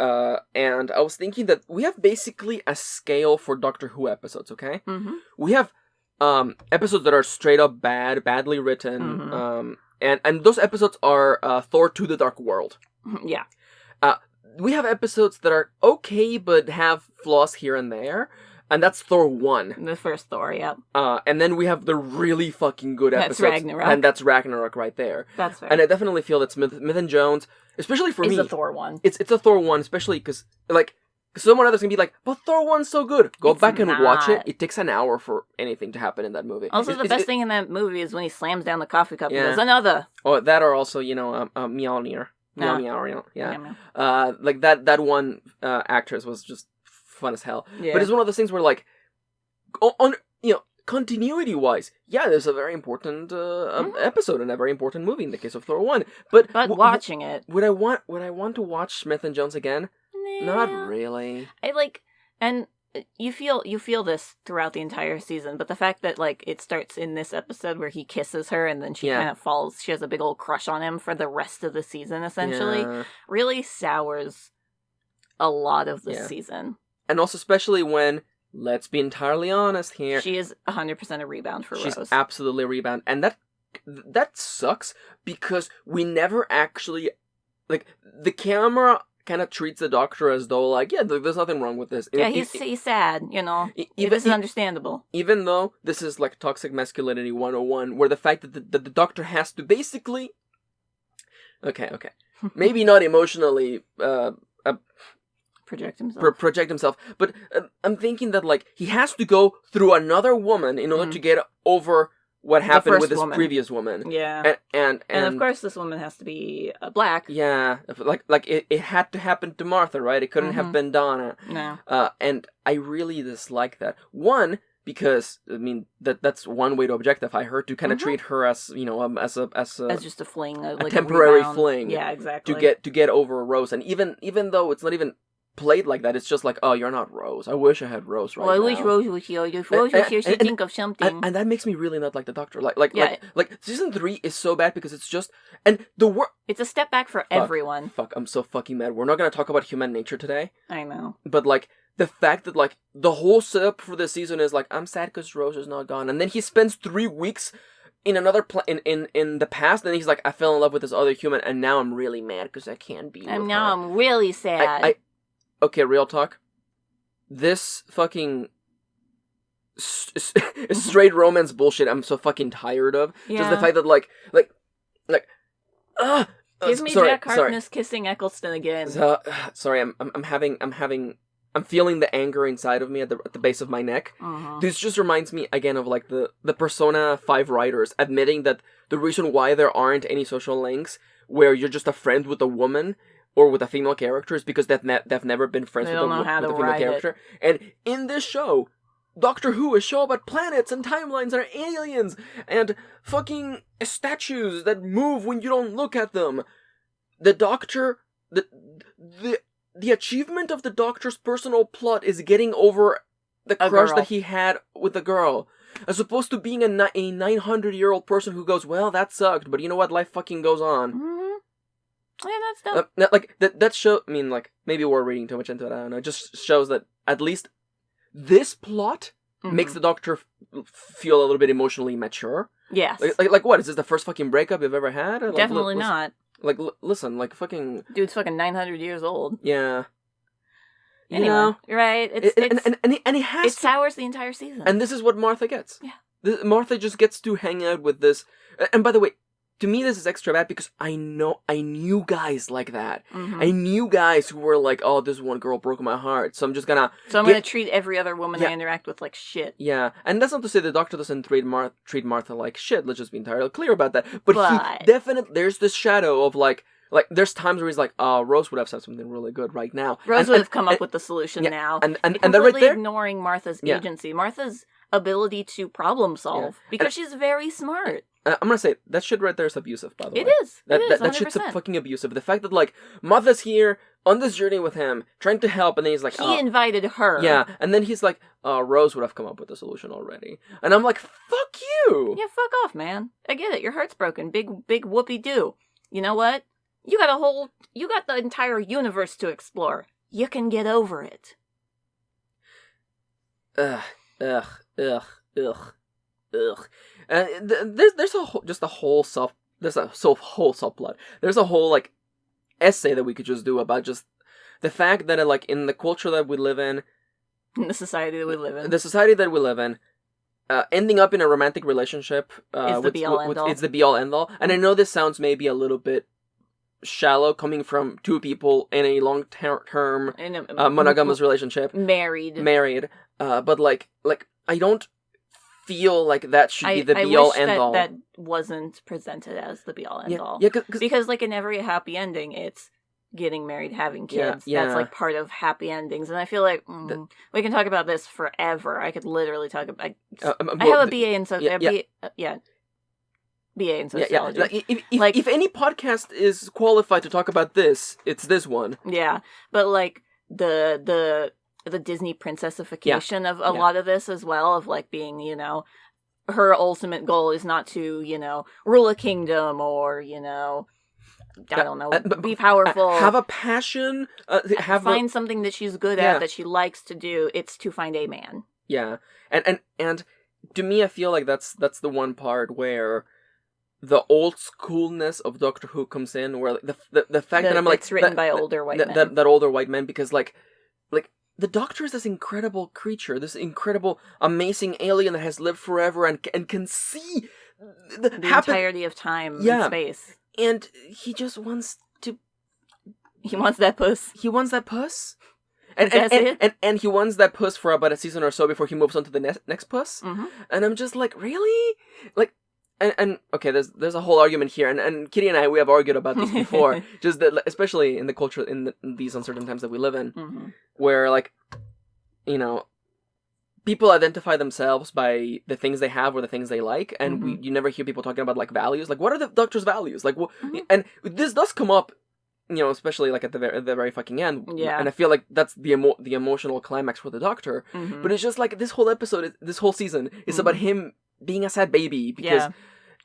And I was thinking that we have basically a scale for Doctor Who episodes, okay? Mm-hmm. We have episodes that are straight up badly written, and those episodes are Thor to the Dark World. Yeah. We have episodes that are okay but have flaws here and there, and that's Thor 1. The first Thor, yeah. And then we have the really fucking good episodes. That's Ragnarok. And that's Ragnarok right there. That's fair. And I definitely feel that Smith and Jones, especially for me... It's a Thor 1. It's a Thor 1, especially because, like, someone else can be like, but Thor 1's so good. Go back and watch it. It takes an hour for anything to happen in that movie. Also, the best thing in that movie is when he slams down the coffee cup and goes, another. Oh, that or also, Mjolnir. Meow. Like that one actress was just fun as hell. Yeah. But it's one of those things where, like, continuity wise, there's a very important episode and a very important movie in the case of Thor 1. But watching it, would I want to watch Smith and Jones again? Not really. And you feel this throughout the entire season, but the fact that, like, it starts in this episode where he kisses her and then she kind of falls, she has a big old crush on him for the rest of the season, essentially, really sours a lot of the season. And also especially when, let's be entirely honest here, she is 100% a rebound for Rose. She's absolutely a rebound, and that sucks because we never actually, like, the camera kind of treats the Doctor as though, like, yeah, there's nothing wrong with this. Yeah, he's sad, you know. This is understandable. Even though this is, like, toxic masculinity 101, where the fact that the Doctor has to basically... Okay. Maybe not emotionally... project himself. But I'm thinking that, like, he has to go through another woman in order to get over what happened with his previous woman. Yeah. And of course this woman has to be black. Yeah. Like it had to happen to Martha, right? It couldn't have been Donna. No. And I really dislike that. One, because, I mean, that's one way to objectify her, to kind of treat her as, you know, as just a fling. Like a temporary fling. Yeah, exactly. To get over Rose. And even though it's not even played like that, it's just like, oh, you're not Rose. I wish I had Rose right now. I wish Rose was here. If Rose was here, she'd think of something. And that makes me really not like the Doctor. Like season 3 is so bad because it's just, and it's a step back for everyone. Fuck, I'm so fucking mad. We're not gonna talk about human nature today. I know. But, like, the fact that, like, the whole setup for this season is like, I'm sad because Rose is not gone, and then he spends 3 weeks in another in the past, and he's like, I fell in love with this other human, and now I'm really mad because I can't be with her. Now I'm really sad. Okay, real talk. This fucking straight romance bullshit I'm so fucking tired of. Yeah. Just the fact that like give me Jack Harkness kissing Eccleston again. Sorry, I'm feeling the anger inside of me at the base of my neck. This just reminds me again of like the Persona 5 writers admitting that the reason why there aren't any social links where you're just a friend with a woman or with a female character is because they've never been friends with a female character. And in this show, Doctor Who, a show about planets and timelines and aliens and fucking statues that move when you don't look at them. The Doctor, the achievement of the Doctor's personal plot is getting over the crush that he had with the girl. As opposed to being a 900-year-old person who goes, well, that sucked, but you know what? Life fucking goes on. Yeah, that's dope. Like, that show, I mean, like, maybe we're reading too much into it, I don't know. It just shows that at least this plot makes the Doctor feel a little bit emotionally mature. Yes. Like what? Is this the first fucking breakup you've ever had? Or, like, definitely not. Like, listen, like, fucking... Dude's fucking 900 years old. Yeah. Anyway, you know? Right? And he has it sours the entire season. And this is what Martha gets. Yeah. Martha just gets to hang out with this... And by the way, to me this is extra bad because I knew guys like that. I knew guys who were like, oh, this one girl broke my heart, so I'm gonna treat every other woman I interact with like shit. Yeah, and that's not to say the Doctor doesn't treat Martha like shit, let's just be entirely clear about that. But he definitely, there's this shadow of like there's times where he's like, oh, Rose would have said something really good right now. Rose would have come up with the solution now. And they're right there. Ignoring Martha's agency. Martha's ability to problem solve because she's very smart. I'm gonna say, that shit right there is abusive, by the way. It is. That shit's fucking abusive. The fact that, like, Martha's here, on this journey with him, trying to help, and then he's like, he invited her. Yeah, and then he's like, Rose would have come up with a solution already. And I'm like, fuck you! Yeah, fuck off, man. I get it, your heart's broken. Big whoopee-doo. You know what? You got the entire universe to explore. You can get over it. Ugh. There's a whole subplot. There's a whole like essay that we could just do about just the fact that like in the culture that we live in the society that we live in, ending up in a romantic relationship is the be-all end-all. It's the be-all end-all. And I know this sounds maybe a little bit shallow coming from two people in a long-term monogamous relationship, married, but like I don't feel like that should be the be-all end-all. That wasn't presented as the be-all end-all. Yeah, because like in every happy ending, it's getting married, having kids. Yeah. That's like part of happy endings. And I feel like we can talk about this forever. I could literally talk about... I have a BA in sociology. BA in sociology. Yeah. If any podcast is qualified to talk about this, it's this one. Yeah, but like the Disney princessification of a lot of this as well, of like being, you know, her ultimate goal is not to, you know, rule a kingdom or, you know, I don't know, be powerful, have a passion, find something that she's good at, that she likes to do. It's to find a man. Yeah, and to me, I feel like that's the one part where the old schoolness of Doctor Who comes in, where the fact that I'm like it's written by older white men. That older white men, because like the Doctor is this incredible creature, this incredible, amazing alien that has lived forever and can see the entirety of time and space. And he just wants to... He wants that puss. He wants that puss. And he wants that puss for about a season or so before he moves on to the next puss. Mm-hmm. And I'm just like, really? Like... And okay, there's a whole argument here, and Kitty and I, we have argued about this before, just that, especially in the culture, in these uncertain times that we live in, where, like, you know, people identify themselves by the things they have or the things they like, and you never hear people talking about, like, values. Like, what are the Doctor's values? Like, and this does come up, you know, especially, like, at the very fucking end. Yeah. And I feel like that's the emotional climax for the Doctor. But it's just, like, this whole episode, this whole season, is about him being a sad baby, because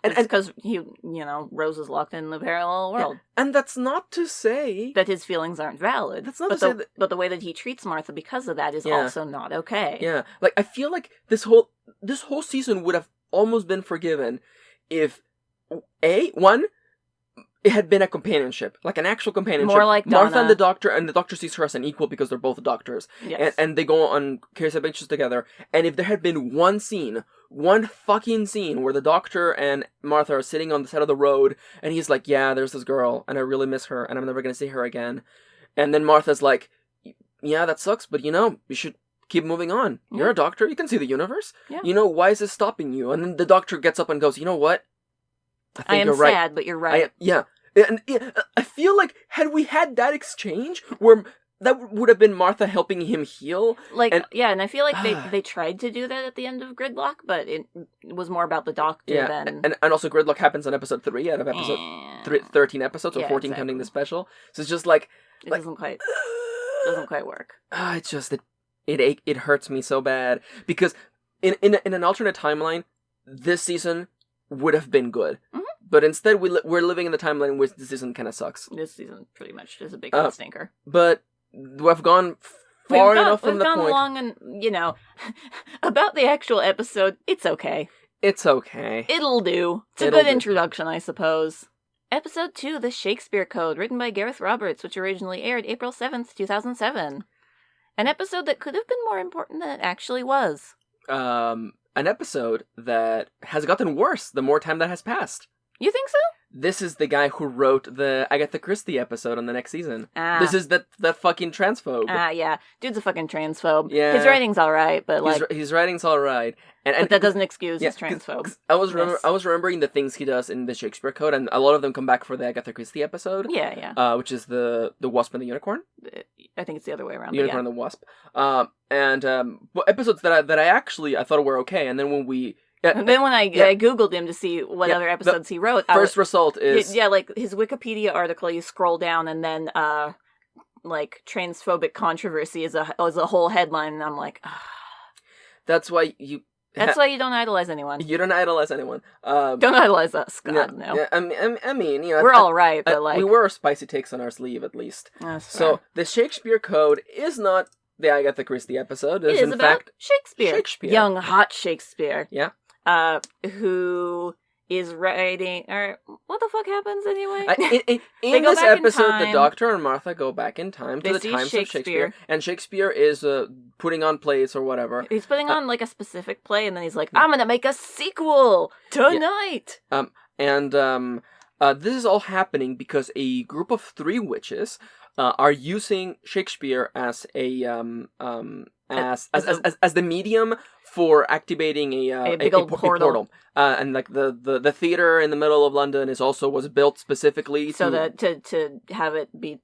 and because Rose is locked in the parallel world, and that's not to say that his feelings aren't valid. That's not to say that, but the way that he treats Martha because of that is also not okay. Yeah, like I feel like this whole season would have almost been forgiven if it had been a companionship, like an actual companionship. More like Donna. Martha and the Doctor sees her as an equal because they're both doctors. Yes. And they go on curious adventures together. And if there had been one fucking scene where the Doctor and Martha are sitting on the side of the road, and he's like, yeah, there's this girl, and I really miss her, and I'm never gonna see her again. And then Martha's like, yeah, that sucks, but you should keep moving on. You're a doctor, you can see the universe. Yeah. Why is this stopping you? And then the Doctor gets up and goes, you know what? I am sad, but you're right. I feel like had we had that exchange where that would have been Martha helping him heal. And I feel like they tried to do that at the end of Gridlock, but it was more about the Doctor than... And also Gridlock happens on episode 3 out of episode 13 episodes, or 14 counting the special. So it's just like... It doesn't quite work. It's just, it hurts me so bad. Because in an alternate timeline, this season would have been good. But instead, we're living in the timeline in which this season kind of sucks. This season pretty much is a big stinker. But we've gone far enough from the point. We've gone long and, about the actual episode, it's okay. It's okay. It'll do. It's a good introduction, I suppose. Episode 2, The Shakespeare Code, written by Gareth Roberts, which originally aired April 7th, 2007. An episode that could have been more important than it actually was. An episode that has gotten worse the more time that has passed. You think so? This is the guy who wrote the Agatha Christie episode on the next season. This is that fucking transphobe. Yeah. Dude's a fucking transphobe. Yeah. His writing's alright, but his writing's alright. But that doesn't excuse his transphobe. I was remembering the things he does in the Shakespeare Code, and a lot of them come back for the Agatha Christie episode. Yeah. Which is the Wasp and the Unicorn. I think it's the other way around. The Unicorn and the Wasp. Episodes that I thought were okay, and then when we... And then when I Googled him to see what other episodes he wrote... result is... like his Wikipedia article, you scroll down and then, transphobic controversy is a whole headline, and I'm like... That's why you... That's why you don't idolize anyone. You don't idolize anyone. Don't idolize us, God, no. Yeah, I mean, we're all right, but we wear spicy takes on our sleeve, at least. So, the Shakespeare Code is not the Agatha Christie episode. It is in fact Shakespeare. Young, hot Shakespeare. Yeah. Who is writing... Or what the fuck happens anyway? In this episode, the Doctor and Martha go back in time to the times of Shakespeare. And Shakespeare is putting on plays or whatever. He's putting on a specific play, and then he's like, I'm gonna make a sequel tonight! Yeah. This is all happening because a group of 3 witches are using Shakespeare as a as the medium for activating a big old portal. And the theater in the middle of London was built specifically so that to have it be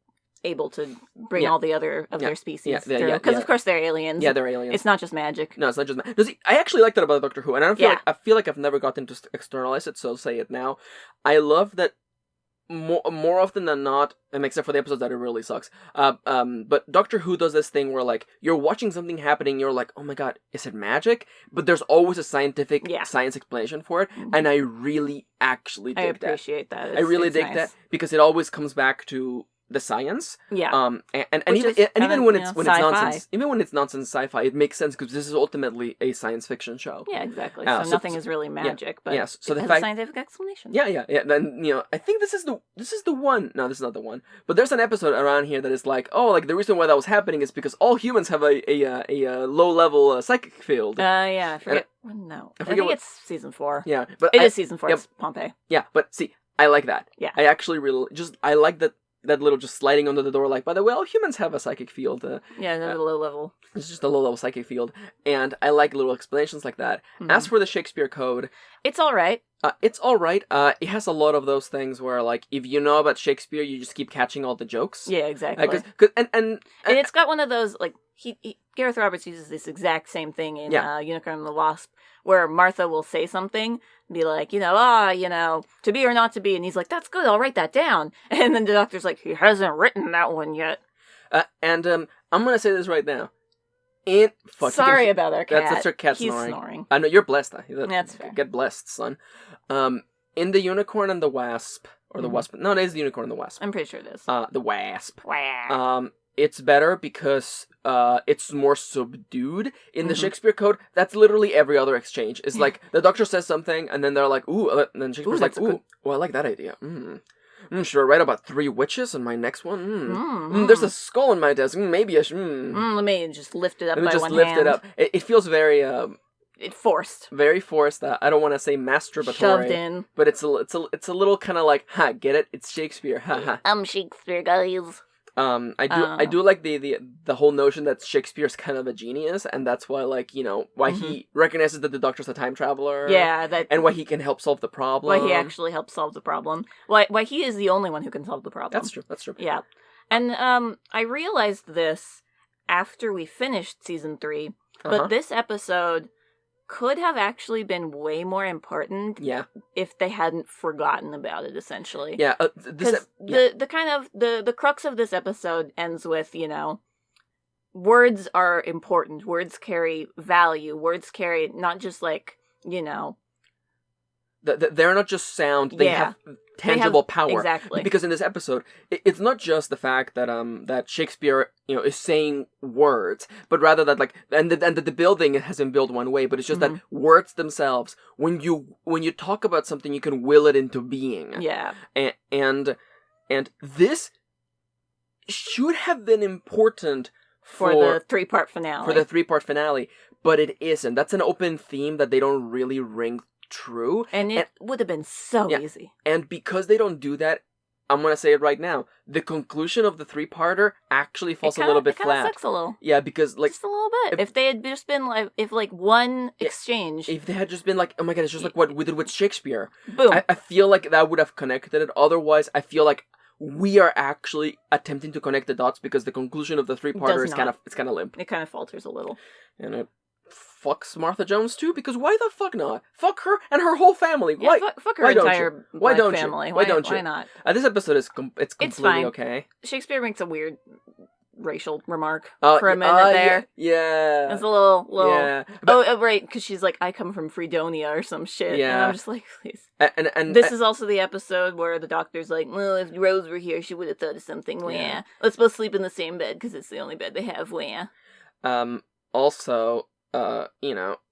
able to bring all the other of their species through. Because of course they're aliens. Yeah, they're aliens. It's not just magic. No, it's not just magic. I actually like that about Doctor Who, and I feel like I've never gotten to externalize it, so I'll say it now. I love that more often than not, except for the episodes that it really sucks. But Doctor Who does this thing where you're watching something happening, you're like, oh my god, is it magic? But there's always a science explanation for it, and I really actually dig that. I appreciate that. I really dig that because it always comes back to the science. Yeah. And even when it's nonsense, even when it's nonsense sci-fi, it makes sense because this is ultimately a science fiction show. Yeah, exactly. So nothing is really magic, but so it has a scientific explanation. Yeah. Then I think this is the one. No, this is not the one. But there's an episode around here that is like, oh, like the reason why that was happening is because all humans have a low level psychic field. Yeah, I forget. I think it's season 4. Yeah, but it is season 4. It's Pompeii. Yeah, but see, I like that. Yeah, I actually I like that little just sliding under the door. Like, by the way, all humans have a psychic field. The low level. It's just a low level psychic field, and I like little explanations like that. Mm-hmm. As for the Shakespeare Code, it's all right. It's all right. It has a lot of those things where, like, if you know about Shakespeare, you just keep catching all the jokes. Yeah, exactly. And it's got one of those, like, Gareth Roberts uses this exact same thing in Unicorn and the Wasp, where Martha will say something, be like, to be or not to be, and he's like, that's good, I'll write that down. And then the doctor's like, he hasn't written that one yet. I'm gonna say this right now. Sorry about our cat. That's our cat He's snoring. I know, you're blessed. That's fair. Get blessed, son. In the Unicorn and the Wasp, or the Wasp, no, it is the Unicorn and the Wasp. I'm pretty sure it is. The Wasp. It's better because it's more subdued. In the Shakespeare Code, that's literally every other exchange. It's like, the doctor says something, and then they're like, ooh, and then Shakespeare's like, ooh, well, I like that idea. Should I write about 3 witches in my next one? There's a skull in my desk. Maybe I should. Let me just lift it up by one hand. Let me just lift it up. It feels very... It's forced. Very forced. I don't want to say masturbatory. Shoved in. But it's a little kind of like, get it? It's Shakespeare. I'm Shakespeare, guys. I do like the whole notion that Shakespeare's kind of a genius, and that's why, like, why he recognizes that the doctor's a time traveler. Yeah, and why he can help solve the problem. Why he actually helps solve the problem. Why he is the only one who can solve the problem. That's true. Yeah. And I realized this after we finished season 3, but this episode could have actually been way more important if they hadn't forgotten about it, essentially. Yeah. The kind of the crux of this episode ends with, words are important. Words carry value. Words carry not just like, they're not just sound, they have tangible power. Exactly. Because in this episode, it's not just the fact that that Shakespeare, is saying words, but rather that, like, and that the building has been built one way, but it's just that words themselves, when you talk about something, you can will it into being. Yeah. And this should have been important for the 3-part finale. But it isn't. That's an open theme that they don't really ring true. And it would have been so easy. And because they don't do that, I'm going to say it right now, the conclusion of the 3-parter actually falls a little bit flat. It kind of sucks a little. Yeah, because, like... Just a little bit. If they had just been, like, one exchange... If they had just been like, oh my god, it's just like what we did with Shakespeare. Boom. I feel like that would have connected it. Otherwise, I feel like we are actually attempting to connect the dots because the conclusion of the 3-parter is kind of limp. It kind of falters a little. And it fucks Martha Jones too, because why the fuck not? Fuck her and her whole family. Why? Fuck her entire family. Why don't you? Why not? This episode is completely okay. Shakespeare makes a weird racial remark for a minute there. Yeah. It's a little. Yeah. Right, because she's like, I come from Fredonia or some shit. Yeah. And I'm just like, please. And this is also the episode where the doctor's like, well, if Rose were here, she would have thought of something. Yeah. Let's both sleep in the same bed because it's the only bed they have. Also,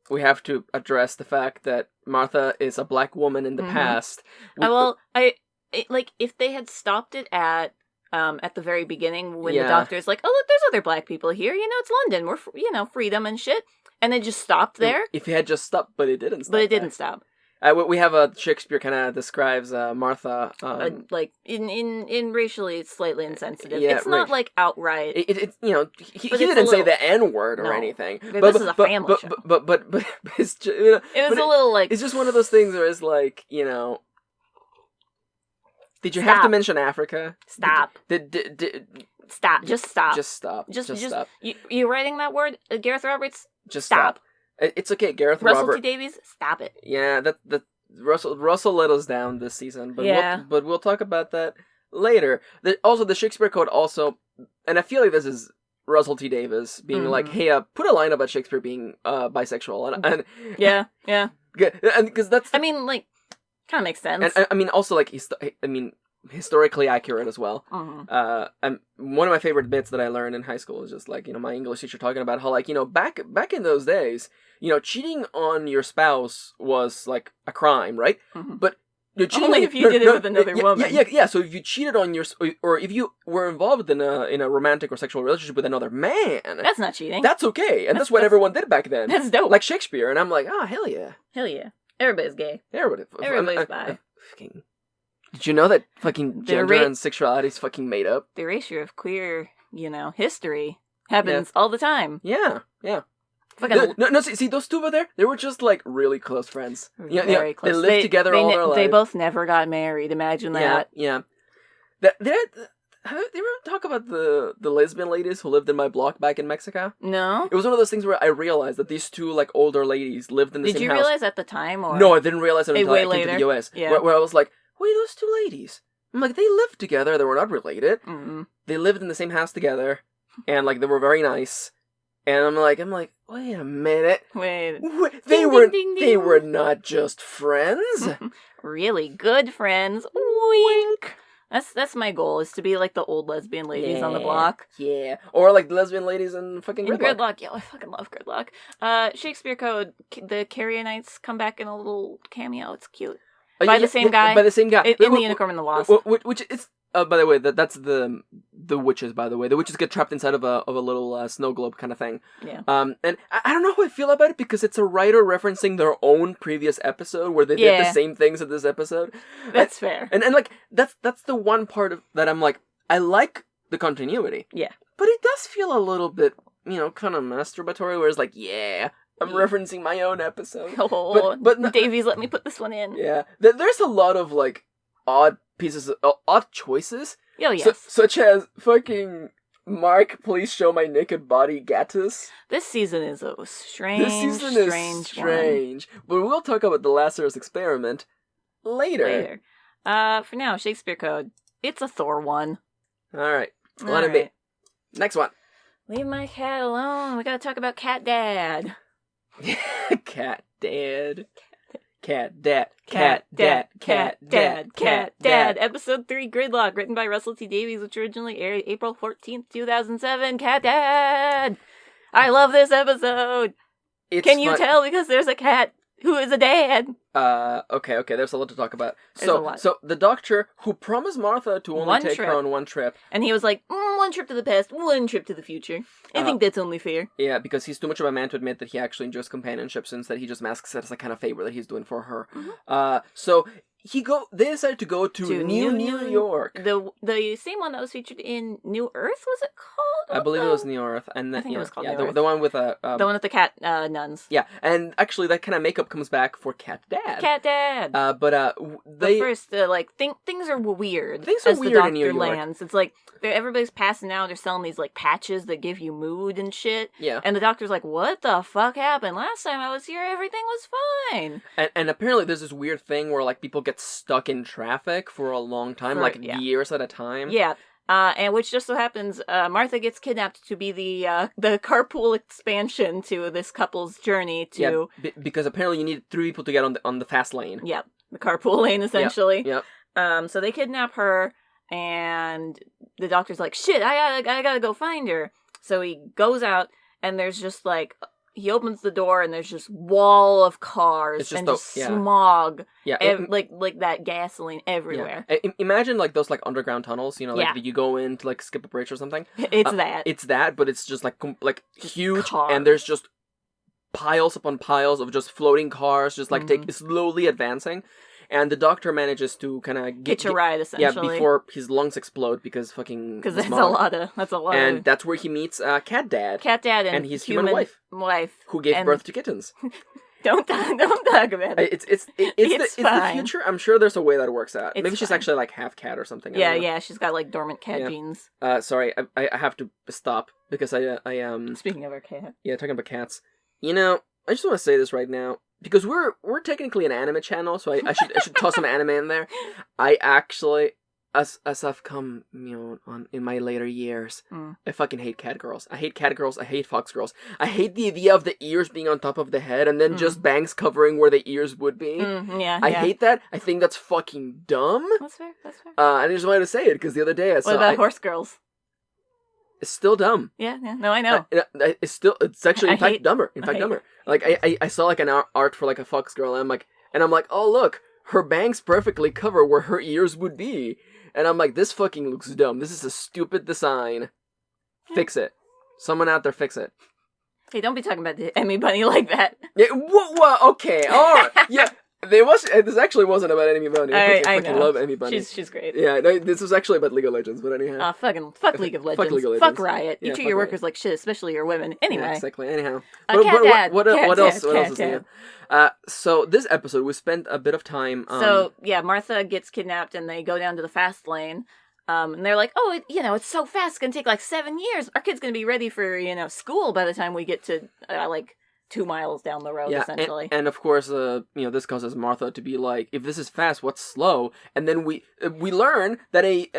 we have to address the fact that Martha is a black woman in the past. If they had stopped it at the very beginning when the doctor's like, oh, look, there's other black people here. It's London. We're, freedom and shit. And they just stopped there. If it had just stopped, but it didn't stop. But it didn't stop. We have Shakespeare kind of describes Martha like in racially sit's slightly insensitive. Yeah, it's not like outright. He didn't say the N-word or anything. But this is a family show. But it's just, it was a little like it's just one of those things where it's like did you have to mention Africa? Stop. Stop. Just stop. Just stop. Just stop. You writing that word, Gareth Roberts? Just stop. It's okay, Gareth Russell T Davies, stop it. Yeah, that Russell let us down this season, but we'll talk about that later. Also, the Shakespeare Code and I feel like this is Russell T Davies being like, hey, put a line about Shakespeare being bisexual, and yeah, and because that's kind of makes sense. And I mean, also like historically accurate as well. Mm-hmm. And one of my favorite bits that I learned in high school is just like, my English teacher talking about how, like, back in those days, cheating on your spouse was like a crime, right? Mm-hmm. But only if you did it with another woman. Yeah. So if you cheated on or if you were involved in a romantic or sexual relationship with another man, that's not cheating. That's okay, and that's what everyone did back then. That's dope. Like Shakespeare, and I'm like, hell yeah, everybody's gay. Everybody's bi. Did you know that fucking gender and sexuality is fucking made up? The erasure of queer, history happens all the time. Yeah. No, see, those two over there, they were just, like, really close friends. Very close. They lived together all their lives. They both never got married, imagine that. Yeah. Have they ever talk about the lesbian ladies who lived in my block back in Mexico? No. It was one of those things where I realized that these two, like, older ladies lived in the same house. Did you realize at the time, or...? No, I didn't realize it until I came later? to the U.S. Yeah. Where I was like, wait, those two ladies? I'm like, they lived together, they were not related. Mm-hmm. They lived in the same house together, and, like, they were very nice. And I'm like, wait a minute. They were not just friends. Really good friends. Wink. That's my goal, is to be like the old lesbian ladies on the block. Yeah. Or like the lesbian ladies in fucking Gridlock. Yeah, I fucking love Gridlock. Shakespeare Code, the Carrionites come back in a little cameo. It's cute. By the same guy. By the same guy. In The Unicorn and the Wasp. Which is... by the way, that's the witches, by the way. The witches get trapped inside of a little snow globe kind of thing. Yeah. And I don't know how I feel about it, because it's a writer referencing their own previous episode where they did the same things in this episode. That's fair. And like, that's the one part of that I'm like, I like the continuity. Yeah. But it does feel a little bit, kind of masturbatory, where it's like, I'm referencing my own episode. Oh, but Davies let me put this one in. Yeah. There's a lot of, like, odd choices. Oh, yes. Such as fucking Mark, please show my naked body, Gatus. This season is a strange one. But we'll talk about the Lazarus experiment later. For now, Shakespeare Code. It's a Thor one. Alright. Let it be. Next one. Leave my cat alone. We gotta talk about Cat Dad. Cat Dad. Cat Dad. Episode 3, Gridlock, written by Russell T Davies, which originally aired April 14th, 2007. Cat Dad. I love this episode. Can you tell? Because there's a cat who is a dad. Okay, there's a lot to talk about. So the doctor who promised Martha to only take her on one trip. And he was like, one trip to the past, one trip to the future. I think that's only fair. Yeah, because he's too much of a man to admit that he actually enjoys companionship, since that he just masks it as a kind of favor that he's doing for her. Mm-hmm. So they decided to go to New York. The same one that was featured in New Earth, was it called? I believe it was New Earth. And I think it was called New Earth. The one with the one with the cat nuns. Yeah, and actually that kind of makeup comes back for Cat Dad. Cat Dad. They first things are weird. Things are weird in New York. Lands. It's like everybody's passing out. They're selling these like patches that give you mood and shit. Yeah. And the doctor's like, "What the fuck happened? Last time I was here, everything was fine." And apparently there's this weird thing where like people get stuck in traffic for a long time, years at a time. Yeah. And which just so happens, Martha gets kidnapped to be the carpool expansion to this couple's journey to... Yeah, because apparently you need 3 people to get on the fast lane. Yep, the carpool lane, essentially. Yep. So they kidnap her, and the doctor's like, shit, I gotta go find her. So he goes out, and there's just like... He opens the door, and there's just wall of cars and smog. Yeah, like that gasoline everywhere. Yeah. Imagine like those like underground tunnels, you go in to like skip a bridge or something. It's that, but it's just like huge, cars. And there's just piles upon piles of just floating cars, just like slowly advancing. And the doctor manages to kind of hitch a ride, essentially. Yeah, before his lungs explode because that's a lot. And that's where he meets Cat Dad. Cat Dad and his human wife. Who gave birth to kittens. Don't talk about it. It's the future. I'm sure there's a way that works out. Maybe she's actually like half cat or something. Yeah, she's got like dormant cat genes. Sorry, I have to stop because I Speaking of our cat. Yeah, talking about cats. I just want to say this right now. Because we're technically an anime channel, so I should toss some anime in there. I as I've come, in my later years, I fucking hate cat girls. I hate cat girls. I hate fox girls. I hate the idea of the ears being on top of the head and then just bangs covering where the ears would be. I hate that. I think that's fucking dumb. That's fair. I just wanted to say it because the other day I saw. What about horse girls? It's still dumb. Yeah. No, I know. It's actually in fact dumber. Like I saw like an art for like a fox girl, and I'm like, oh look, her bangs perfectly cover where her ears would be, and I'm like, this fucking looks dumb. This is a stupid design. Fix it. Someone out there, fix it. Hey, don't be talking about the Emmy Bunny like that. Yeah. Well, okay. All right. Yeah. This actually wasn't about Emmy Bunny. I fucking love Emmy Bunny. She's great. Yeah, no, this was actually about League of Legends, but anyhow. Fuck League of Legends. Fuck League of Legends. Fuck Riot. You treat your workers like shit, especially your women. Anyway. Yeah, exactly. Anyhow. What else is new? So this episode, we spent a bit of time... Martha gets kidnapped and they go down to the fast lane. And they're like, oh, it's so fast. It's going to take like 7 years. Our kid's going to be ready for, school by the time we get to, 2 miles down the road, essentially. And of course, this causes Martha to be like, if this is fast, what's slow? And then we learn that a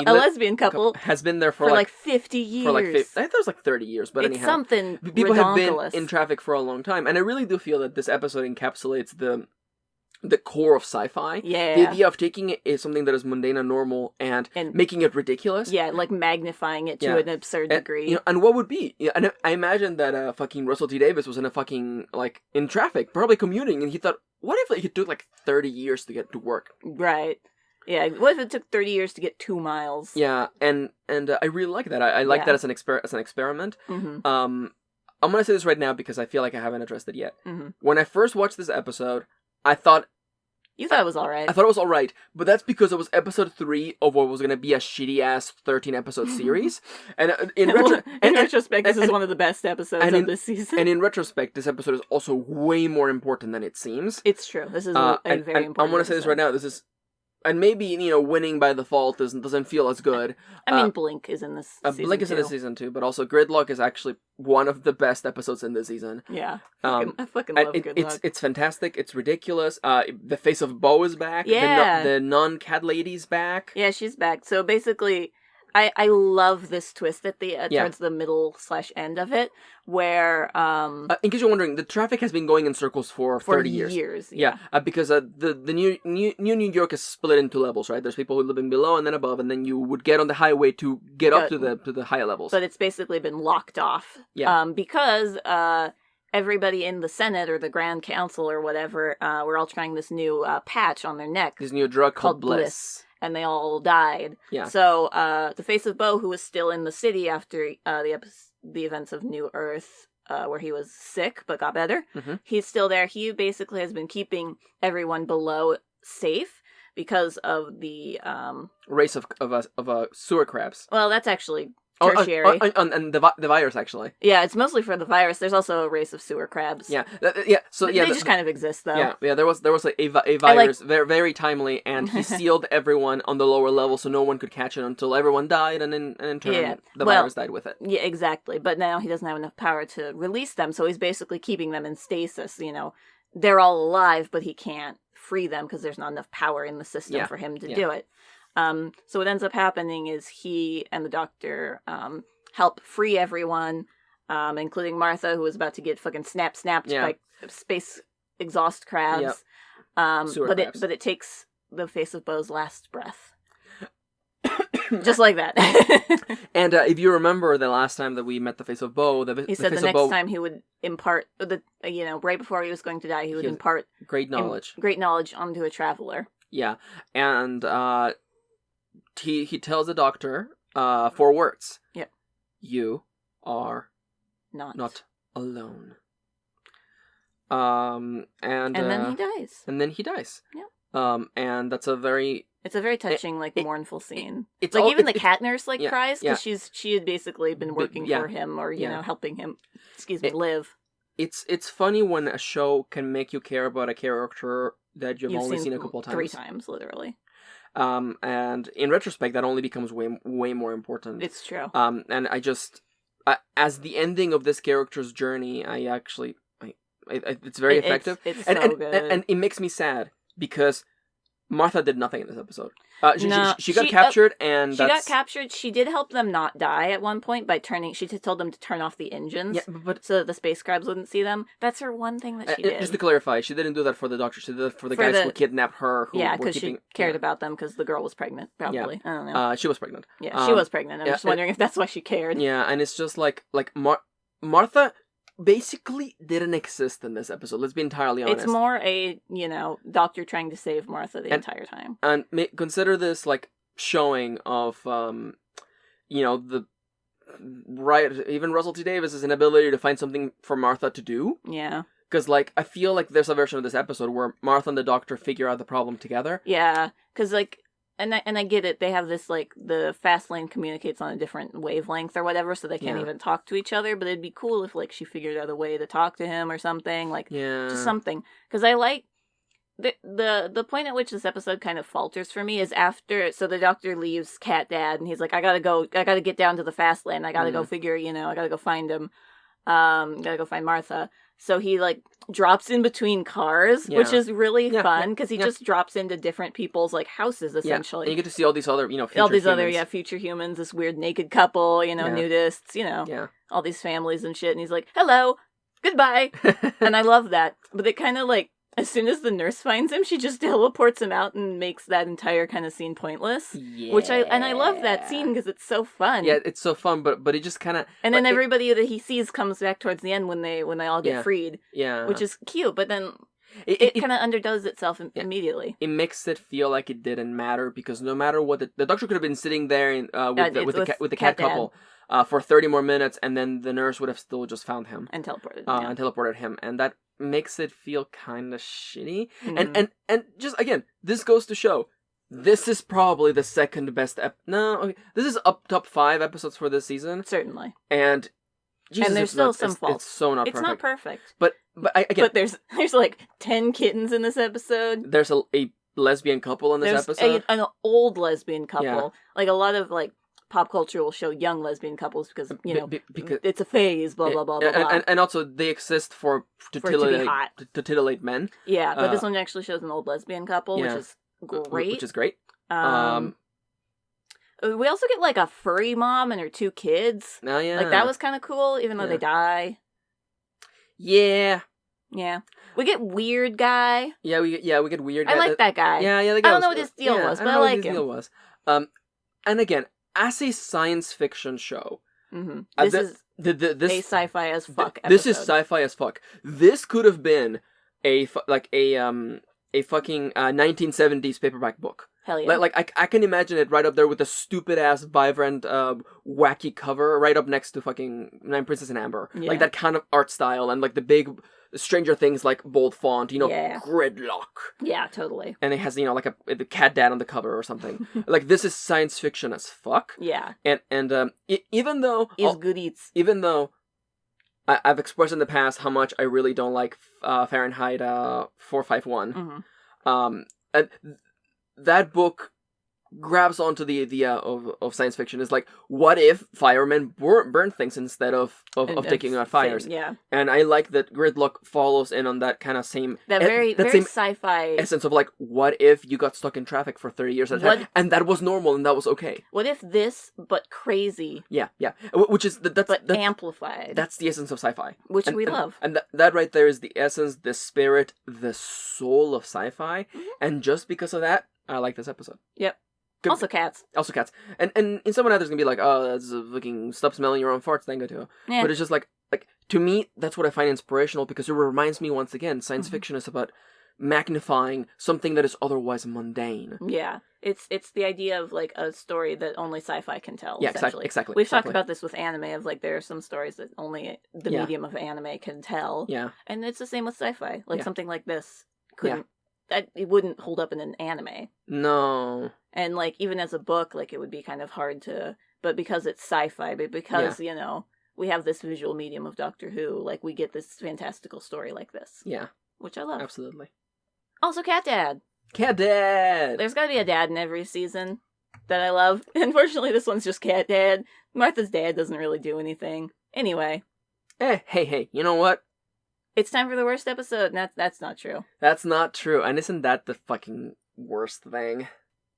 lesbian couple has been there for like 50 years. I thought it was like 30 years, but it's anyhow. Something people have been in traffic for a long time. And I really do feel that this episode encapsulates the core of sci-fi. Yeah. The idea of taking something that is mundane and normal and making it ridiculous. Yeah, like magnifying it to an absurd degree. And what would be? And I imagine that fucking Russell T Davies was in a fucking, in traffic, probably commuting, and he thought, what if it took 30 years to get to work? Right. Yeah, what if it took 30 years to get 2 miles? Yeah, and I really like that. I like that as an experiment. Mm-hmm. I'm gonna say this right now because I feel like I haven't addressed it yet. Mm-hmm. When I first watched this episode, I thought... You thought it was alright. I thought it was alright, but that's because it was episode 3 of what was going to be a shitty-ass 13-episode series. And in retrospect, this is one of the best episodes of this season. And in retrospect, this episode is also way more important than it seems. It's true. This is a very important I'm going to say this right now. This is... And maybe, winning by default doesn't feel as good. I mean, Blink is in this season, Blink is in this season, too. But also, Gridlock is actually one of the best episodes in this season. Yeah. I fucking love Gridlock. It's fantastic. It's ridiculous. The face of Bo is back. Yeah. The non-cat lady's back. Yeah, she's back. So, basically... I love this twist at the towards the middle/end of it, where in case you're wondering, the traffic has been going in circles for 30 years. Yeah, because the New York is split into levels, right? There's people who live in below and then above, and then you would get on the highway to get up to the higher levels. But it's basically been locked off. Yeah. Because everybody in the Senate or the Grand Council or whatever, we're all trying this new patch on their neck. This new drug called Bliss. And they all died. Yeah. So the face of Bo, who was still in the city after the events of New Earth, where he was sick but got better, he's still there. He basically has been keeping everyone below safe because of the race of sewer crabs. Well, that's actually tertiary. And the virus, actually. Yeah, it's mostly for the virus. There's also a race of sewer crabs. Yeah. So they just kind of exist, though. Yeah. There was a virus, very very timely, and he sealed everyone on the lower level, so no one could catch it until everyone died, and in turn the virus died with it. Yeah, exactly. But now he doesn't have enough power to release them, so he's basically keeping them in stasis. They're all alive, but he can't free them because there's not enough power in the system for him to do it. So what ends up happening is he and the doctor help free everyone, including Martha, who was about to get fucking snapped by space exhaust crabs. Crabs. But it takes the face of Bo's last breath. Just like that. And if you remember the last time that we met the face of Bo, he said the next time he would impart right before he was going to die, he would impart great knowledge onto a traveler. Yeah, and he tells the doctor 4 words. Yep. You are not alone. And then he dies. Yeah. And that's a very... It's a very touching, mournful scene. It's even the cat nurse cries because she had basically been working for him or helping him, live. It's funny when a show can make you care about a character that you've only seen a couple times. 3 times, literally. And in retrospect, that only becomes way more important. It's true. And I just, as the ending of this character's journey, it's very effective. It's so good. And it makes me sad because Martha did nothing in this episode. She got captured, and she got captured. She did help them not die at one point by turning. She told them to turn off the engines, so that the space crabs wouldn't see them. That's her one thing that she did. Just to clarify, she didn't do that for the doctor. She did that for the guys who kidnapped her. Because she cared about them because the girl was pregnant. Probably, I don't know. She was pregnant. Yeah, she was pregnant. I'm just wondering if that's why she cared. Yeah, and it's just like Martha basically didn't exist in this episode. Let's be entirely honest. It's more a, doctor trying to save Martha the entire time. And consider this like showing of, the even Russell T. Davis's inability to find something for Martha to do. Yeah. Because, I feel like there's a version of this episode where Martha and the doctor figure out the problem together. Yeah, because, And I get it, they have this, the fast lane communicates on a different wavelength or whatever, so they can't even talk to each other, but it'd be cool if, she figured out a way to talk to him or something, just something. Because I like, the point at which this episode kind of falters for me is after, so the doctor leaves Cat Dad, and he's like, I gotta get down to the fast lane, I gotta go figure, I gotta go find him, gotta go find Martha. So he, drops in between cars, which is really fun, because he just drops into different people's, houses, essentially. And you get to see all these other, future all these humans. other, future humans, this weird naked couple, nudists, all these families and shit. And he's like, hello, goodbye. And I love that. But it kind of, as soon as the nurse finds him, she just teleports him out and makes that entire kind of scene pointless. Yeah. I love that scene because it's so fun. Yeah, it's so fun, but it just kind of... And then everybody that he sees comes back towards the end when they all get freed. Yeah. Which is cute, but then it kind of underdoes itself immediately. It makes it feel like it didn't matter because no matter what... The doctor could have been sitting there with the cat couple for 30 more minutes, and then the nurse would have still just found him. And teleported. And teleported him. And that makes it feel kind of shitty. Mm-hmm. And just, again, this goes to show, this is probably the second best this is top 5 episodes for this season. Certainly. And Jesus, and there's still some faults. It's so not perfect. It's not perfect. But there's 10 kittens in this episode. There's a lesbian couple in this episode. An old lesbian couple. Yeah. A lot of, pop culture will show young lesbian couples because, because it's a phase, blah, blah, blah, blah, blah. And also, they exist to titillate men. Yeah, but this one actually shows an old lesbian couple, which is great. Which is great. We also get, a furry mom and her 2 kids. Oh, yeah. That was kind of cool, even though they die. Yeah. Yeah. We get weird guy. Yeah, we get weird guy. I like that guy. Yeah, the guy I don't know what his deal was, but I like him. And again, as a science fiction show, this is a sci-fi as fuck episode. This is sci-fi as fuck. This could have been a fucking 1970s paperback book. Hell yeah. I can imagine it right up there with the stupid ass vibrant wacky cover right up next to fucking Nine Princess and Amber. Yeah. That kind of art style and the big Stranger Things bold font, Gridlock. Yeah, totally. And it has the cat dad on the cover or something. This is science fiction as fuck. Yeah. And even though is good eats. Even though I've expressed in the past how much I really don't like Fahrenheit 451. And that book grabs onto the idea of science fiction. Is what if firemen burn things instead of taking out fires? Yeah. And I like that Gridlock follows in on that kind of same... very sci-fi... essence of what if you got stuck in traffic for 30 years at a time, and that was normal and that was okay? What if this, but crazy? Yeah. Which is... That's amplified. That's the essence of sci-fi. Which we love. And that right there is the essence, the spirit, the soul of sci-fi. Mm-hmm. And just because of that, I like this episode. Yep. Also cats. And in someone out there's gonna be that's fucking stop smelling your own farts, then go to. Yeah. But it's just to me, that's what I find inspirational because it reminds me once again, science fiction is about magnifying something that is otherwise mundane. Yeah. It's the idea of a story that only sci-fi can tell. Yeah, exactly. We've talked about this with anime of there are some stories that only the medium of anime can tell. Yeah. And it's the same with sci-fi. Something like this couldn't it wouldn't hold up in an anime. No. And even as a book, it would be kind of hard to, but because it's sci-fi, but because, we have this visual medium of Doctor Who, we get this fantastical story like this. Yeah. Which I love. Absolutely. Also, Cat Dad. Cat Dad! There's gotta be a dad in every season that I love. Unfortunately, this one's just Cat Dad. Martha's dad doesn't really do anything. Anyway. Hey, you know what? It's time for the worst episode, and that's not true. That's not true, and isn't that the fucking worst thing.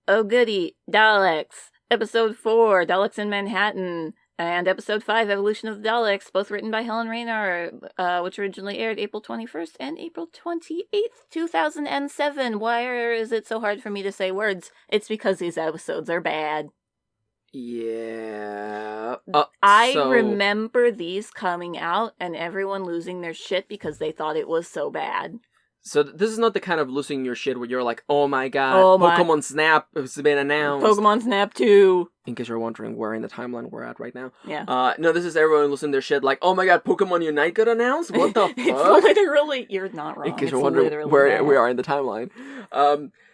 Oh goody, Daleks. Episode 4, Daleks in Manhattan. And Episode 5, Evolution of the Daleks, both written by Helen Rayner, which originally aired April 21st and April 28th, 2007. Why is it so hard for me to say words? It's because these episodes are bad. Yeah. I remember these coming out and everyone losing their shit because they thought it was so bad. So this is not the kind of losing your shit where you're like, oh my god, Pokemon Snap has been announced. Pokemon Snap 2. In case you're wondering where in the timeline we're at right now. Yeah. No, this is everyone losing their shit like, oh my god, Pokemon Unite got announced? What the fuck? It's literally, you're not wrong. In case you're wondering where we are in the timeline.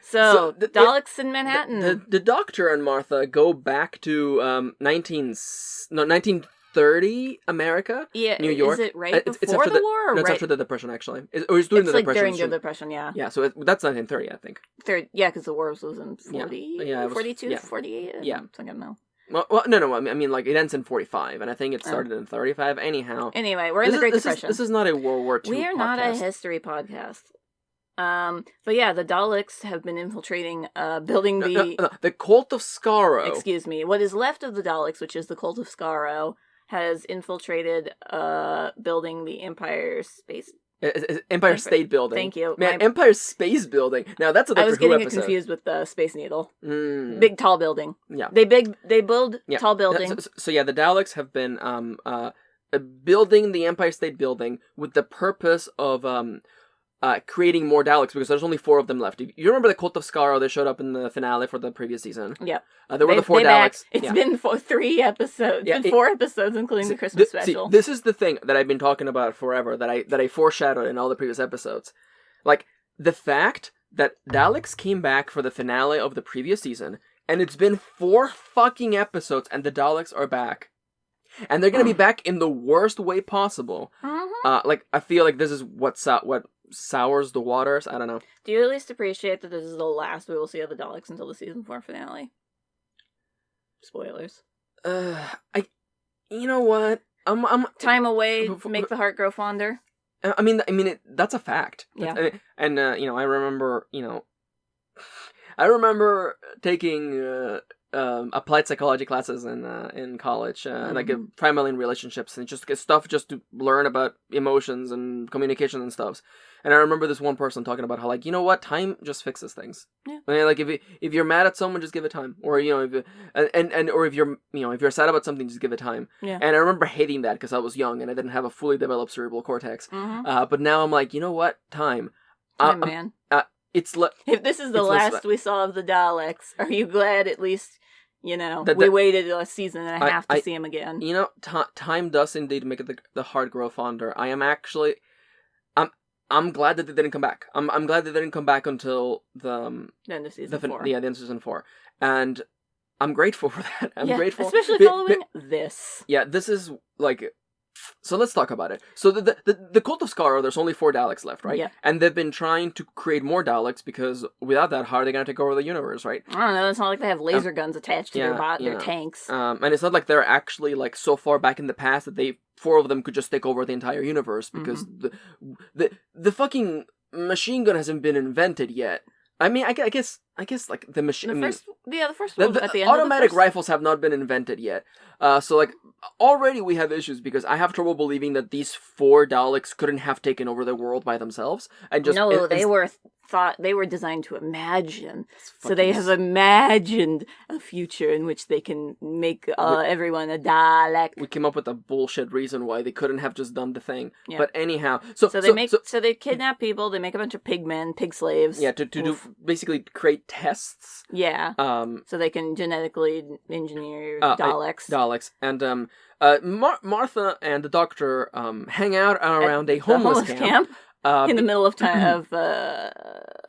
So Daleks in Manhattan. The Doctor and Martha go back to 1930 America, New York. Is it right before the war? Or no, it's right? After the Depression, actually. It's during the Depression. During the Depression, yeah. Yeah, so that's 1930, I think. Because the war was in 40, yeah, 42, 48? Yeah. I don't know. Well, no, I mean, like, it ends in 45, and I think it started in 35. Anyhow. Anyway, we're in the Great Depression. This is not a World War II We are podcast. not a history podcast. But yeah, the Daleks have been infiltrating, building the Cult of Skaro. Excuse me. What is left of the Daleks, which is the Cult of Skaro, has infiltrated, building the Empire State Building. Thank you. Man, Empire Space Building. Now that's a Doctor Who episode. I was getting it confused with the Space Needle. Mm. Big tall building. Yeah. They build tall buildings. So the Daleks have been building the Empire State Building with the purpose of creating more Daleks, because there's only 4 of them left. You remember the Cult of Skaro? They showed up in the finale for the previous season. Yeah. There were the 4 Daleks. It's been 3 episodes. Yeah, 4 episodes, including the Christmas special. This is the thing that I've been talking about forever, that I foreshadowed in all the previous episodes. Like, the fact that Daleks came back for the finale of the previous season, and it's been 4 fucking episodes, and the Daleks are back. And they're gonna be back in the worst way possible. Mm-hmm. Like, I feel like this is what sours the waters. I don't know. Do you at least appreciate that this is the last we will see of the Daleks until the season 4 finale? Spoilers. You know what? I'm time away to make the heart grow fonder. I mean, that's a fact. Yeah. And I remember taking applied psychology classes in college, like primarily in relationships, and just stuff just to learn about emotions and communication and stuff. And I remember this one person talking about how, like, you know what, time just fixes things. Yeah. I mean, like, if you're mad at someone, just give it time, or if you're sad about something, just give it time. Yeah. And I remember hating that because I was young and I didn't have a fully developed cerebral cortex. Mm-hmm. But now I'm like, you know what, time, man. If this is the last we saw of the Daleks, are you glad at least? We waited a season and a half to see him again. Time does indeed make the heart grow fonder. I am actually, I'm glad that they didn't come back. I'm glad they didn't come back until the end of season 4. Yeah, the end of season 4, and I'm grateful for that. I'm grateful, especially following this. Yeah, this is like. So let's talk about it. So the Cult of Skaro, there's only 4 Daleks left, right? Yeah. And they've been trying to create more Daleks because without that, how are they going to take over the universe, right? I don't know. It's not like they have laser guns attached to their tanks. And it's not like they're actually like so far back in the past that 4 of them could just take over the entire universe, because the fucking machine gun hasn't been invented yet. I mean, I guess like the machine. The first one at the end. Automatic rifles have not been invented yet. So like already we have issues because I have trouble believing that these 4 Daleks couldn't have taken over the world by themselves and just. No, they were designed to imagine. So they have imagined a future in which they can make everyone a Dalek. We came up with a bullshit reason why they couldn't have just done the thing. Yeah. But anyhow, so they kidnap people. They make a bunch of pig slaves. Yeah, to do basically create tests. Yeah. So they can genetically engineer Daleks. Daleks and Martha and the Doctor hang out around a homeless camp. In the middle of time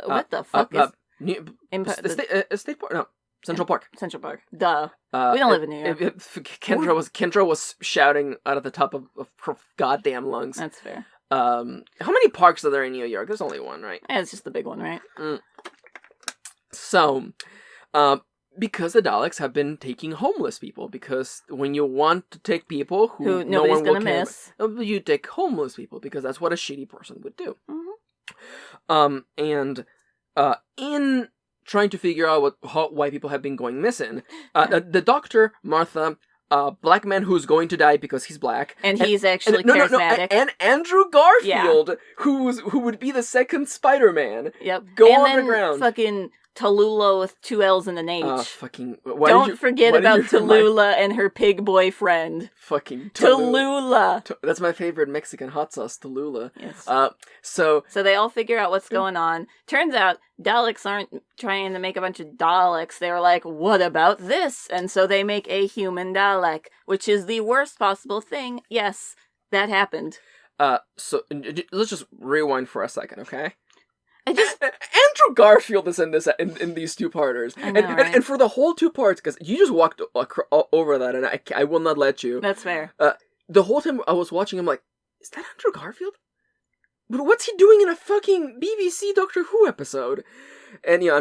what the fuck is State Park? No, Central Park. Central Park. Duh. We don't live in New York. Kendra was shouting out of the top of her goddamn lungs. That's fair. How many parks are there in New York? There's only one, right? Yeah, it's just the big one, right? So, because the Daleks have been taking homeless people, because when you want to take people who no one will care about, you take homeless people, because that's what a shitty person would do. Mm-hmm. And in trying to figure out why people have been going missing. The doctor, Martha, black man who's going to die because he's black, and he's actually charismatic, and Andrew Garfield, who would be the second Spider-Man. Yep, go on the ground. Fucking Tallulah with 2 L's and an H. Don't forget about Tallulah and her pig boyfriend. Fucking Tallulah. That's my favorite Mexican hot sauce, Tallulah. Yes. So they all figure out what's going on. Turns out Daleks aren't trying to make a bunch of Daleks. They're like, what about this? And so they make a human Dalek, which is the worst possible thing. Yes, that happened. So let's just rewind for a second, okay? Andrew Garfield is in these 2-parters, right? and for the whole 2 parts, because you just walked over that, and I will not let you. That's fair. The whole time I was watching, I'm like, is that Andrew Garfield? But what's he doing in a fucking BBC Doctor Who episode? And I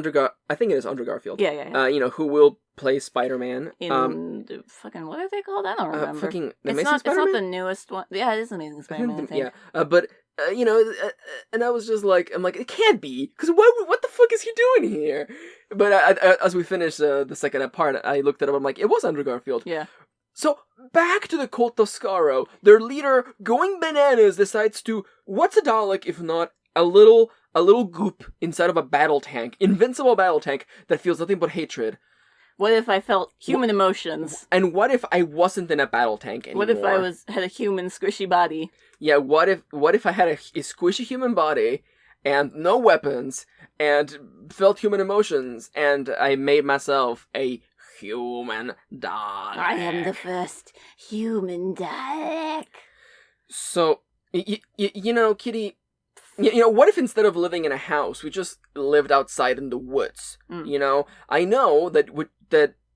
think it is Andrew Garfield. Yeah. Who will play Spider-Man in fucking, what are they called? I don't remember. It's not the newest one. Yeah, it is Amazing Spider-Man. I think. Yeah, but. And I was just like, it can't be, because what the fuck is he doing here? But as we finished the second part, I looked it up, I'm like, it was Andrew Garfield. Yeah. So, back to the Cult of Skaro. Their leader, going bananas, decides to, what's a Dalek if not a little goop inside of a battle tank, invincible battle tank, that feels nothing but hatred. What if I felt human emotions? And what if I wasn't in a battle tank anymore? What if I had a human squishy body? Yeah, what if I had a squishy human body and no weapons and felt human emotions and I made myself a human Dalek? I am the first human Dalek. So, Kitty, what if instead of living in a house, we just lived outside in the woods? I know that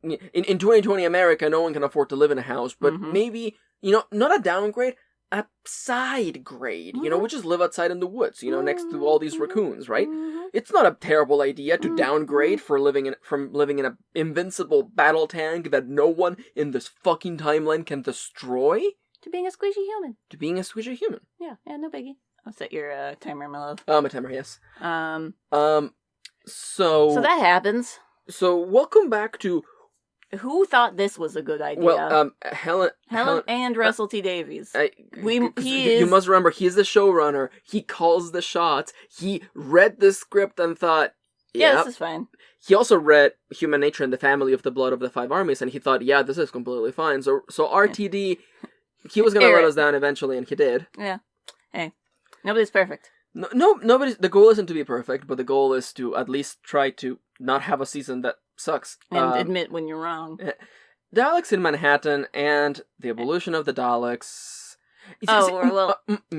in 2020 America, no one can afford to live in a house, but maybe, not a downgrade, a side grade. We just live outside in the woods, next to all these raccoons, right? It's not a terrible idea to downgrade from living in an invincible battle tank that no one in this fucking timeline can destroy. To being a squishy human. Yeah, no biggie. I'll set your timer, my love. My timer, yes. So that happens. So welcome back to. Who thought this was a good idea? Well, Helen and Russell T Davies. You must remember, he's the showrunner. He calls the shots. He read the script and thought, yeah, this is fine. He also read Human Nature and the Family of the Blood of the 5 Armies, and he thought, yeah, this is completely fine. So RTD, he was going to let us down eventually, and he did. Yeah. Hey, nobody's perfect. No, nobody's. The goal isn't to be perfect, but the goal is to at least try to not have a season that sucks. And admit when you're wrong. Daleks in Manhattan and the evolution of the Daleks. You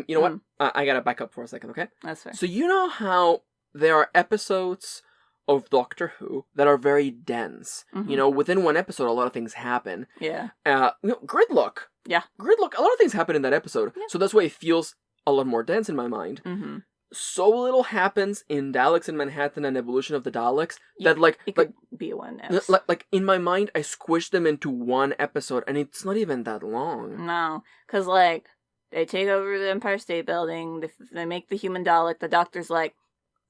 know what? I gotta back up for a second, okay? That's fair. So you know how there are episodes of Doctor Who that are very dense. Within one episode, a lot of things happen. Yeah. Gridlock. Yeah. Gridlock, a lot of things happen in that episode. Yeah. So that's why it feels a lot more dense in my mind. So little happens in Daleks in Manhattan and Evolution of the Daleks that it could be one episode. Like in my mind, I squished them into one episode, and it's not even that long. No, because they take over the Empire State Building, they make the human Dalek. The Doctor's like,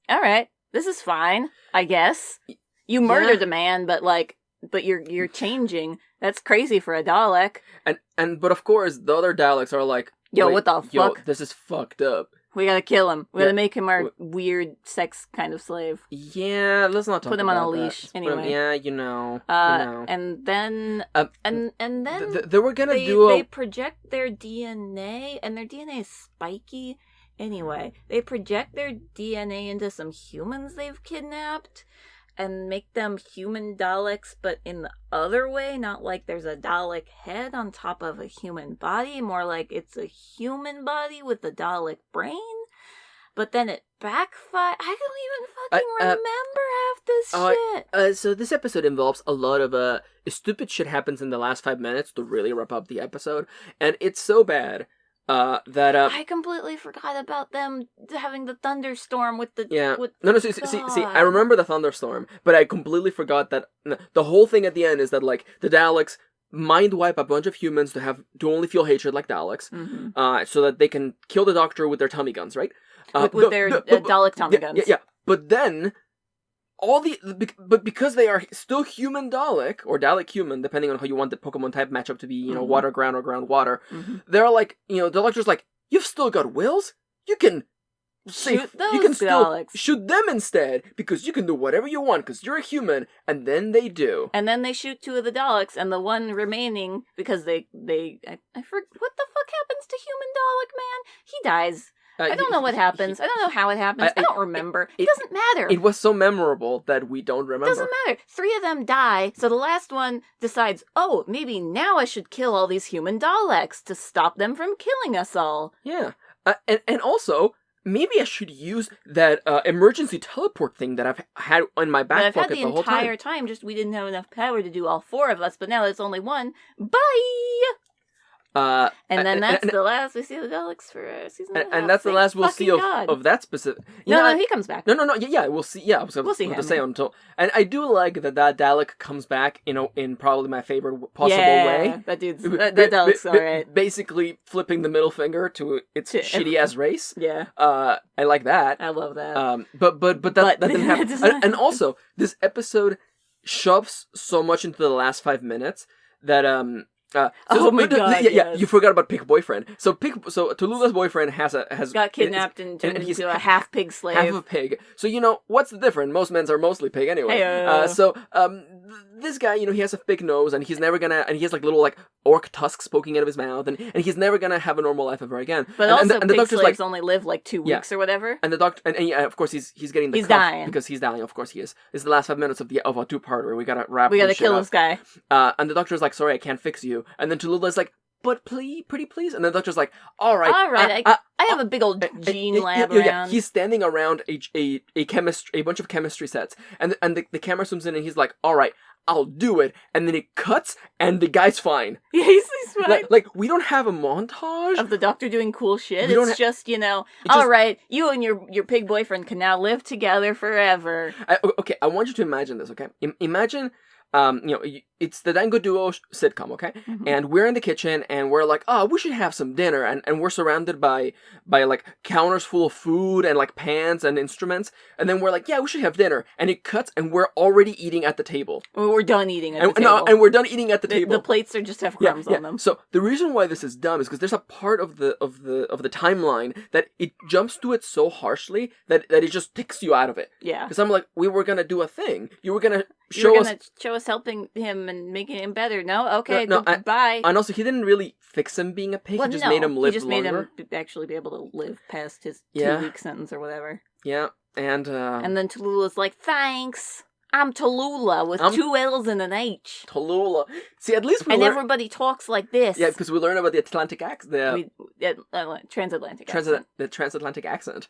all right, this is fine, I guess. You murdered a man, but you're changing. That's crazy for a Dalek. But of course, the other Daleks are like, yo, what the fuck? Yo, this is fucked up. We gotta kill him. We gotta make him our weird sex kind of slave. Yeah, let's not talk about that. Put him on a leash. Anyway. And then... and then... They were gonna They project their DNA, and their DNA is spiky. Anyway, they project their DNA into some humans they've kidnapped, and make them human Daleks, but in the other way, not like there's a Dalek head on top of a human body, more like it's a human body with a Dalek brain. But then it backfired. I don't even fucking remember half this shit. So this episode involves a lot of stupid shit happens in the last 5 minutes to really wrap up the episode, and it's so bad. I completely forgot about them having the thunderstorm with the... Yeah. See, I remember the thunderstorm, but I completely forgot that the whole thing at the end is that, the Daleks mind wipe a bunch of humans to only feel hatred like Daleks, so that they can kill the Doctor with their tummy guns, right? With their Dalek tummy guns. Yeah. But then, but because they are still human Dalek, or Dalek human, depending on how you want the Pokemon type matchup to be, water, ground, or ground, water, they're like, the Doctor's like, you've still got wills? You can shoot those Daleks. Shoot them instead, because you can do whatever you want, because you're a human, and then they do. And then they shoot 2 of the Daleks, and the one remaining, because I forget, what the fuck happens to human Dalek, man? He dies. I don't know what happens. I don't know how it happens. I don't remember. It doesn't matter. It was so memorable that we don't remember. It doesn't matter. 3 of them die, so the last one decides, oh, maybe now I should kill all these human Daleks to stop them from killing us all. Yeah. And also, maybe I should use that emergency teleport thing that I've had in my back pocket the whole time. The entire time, just we didn't have enough power to do all 4 of us, but now there's only 1. Bye! And then that's the last we see the Daleks for season. And that's the last we'll see of that specific. No, he comes back. No. Yeah, we'll see. Yeah, we'll see him. To say until. And I do like that Dalek comes back. In probably my favorite possible way. That dude's that Dalek's alright. Basically flipping the middle finger to its shitty ass race. Yeah. I like that. I love that. But that didn't happen. And also, this episode shoves so much into the last 5 minutes that oh my god! Yeah, you forgot about Pig Boyfriend. So Tallulah's boyfriend has got kidnapped and turned into a half pig slave. Half a pig. So what's the difference? Most men are mostly pig anyway. This guy, he has a big nose, and he's never gonna, and he has little orc tusks poking out of his mouth, and he's never gonna have a normal life ever again. But the pig slaves only live 2 weeks or whatever. And the doctor, and of course he's getting the he's dying because he's dying. Of course he is. This is the last 5 minutes of a 2-parter. We gotta kill this guy. And the doctor's like, sorry, I can't fix you. And then Tallulah's like, but pretty please. And the doctor's like, all right. I have a big old gene lab around. Yeah. He's standing around a bunch of chemistry sets, and the camera zooms in, and he's like, all right, I'll do it. And then it cuts, and the guy's fine. Yeah, he's fine. We don't have a montage of the doctor doing cool shit. It's just, all right, you and your pig boyfriend can now live together forever. Okay, I want you to imagine this, okay? Imagine... it's the Dango Duo sitcom, okay? Mm-hmm. And we're in the kitchen, and we're like, oh, we should have some dinner, and we're surrounded by counters full of food and pans and instruments, and then we're like, yeah, we should have dinner, and it cuts, and we're already eating at the table. We're done eating at the table. And we're done eating at the table. The plates just have crumbs on them. So the reason why this is dumb is because there's a part of the timeline that it jumps to it so harshly that it just takes you out of it. Yeah. Because I'm like, we were gonna do a thing. You were gonna show us helping him and making him better. No? Okay, goodbye. And also, he didn't really fix him being a pig. He just made him live longer. Made him actually be able to live past his 2-week sentence or whatever. Yeah, and then Tallulah's like, thanks. I'm Tallulah with 2 L's and an H. Tallulah. See, at least everybody talks like this. Yeah, because we learn about the Atlantic accent. Transatlantic accent. The transatlantic accent.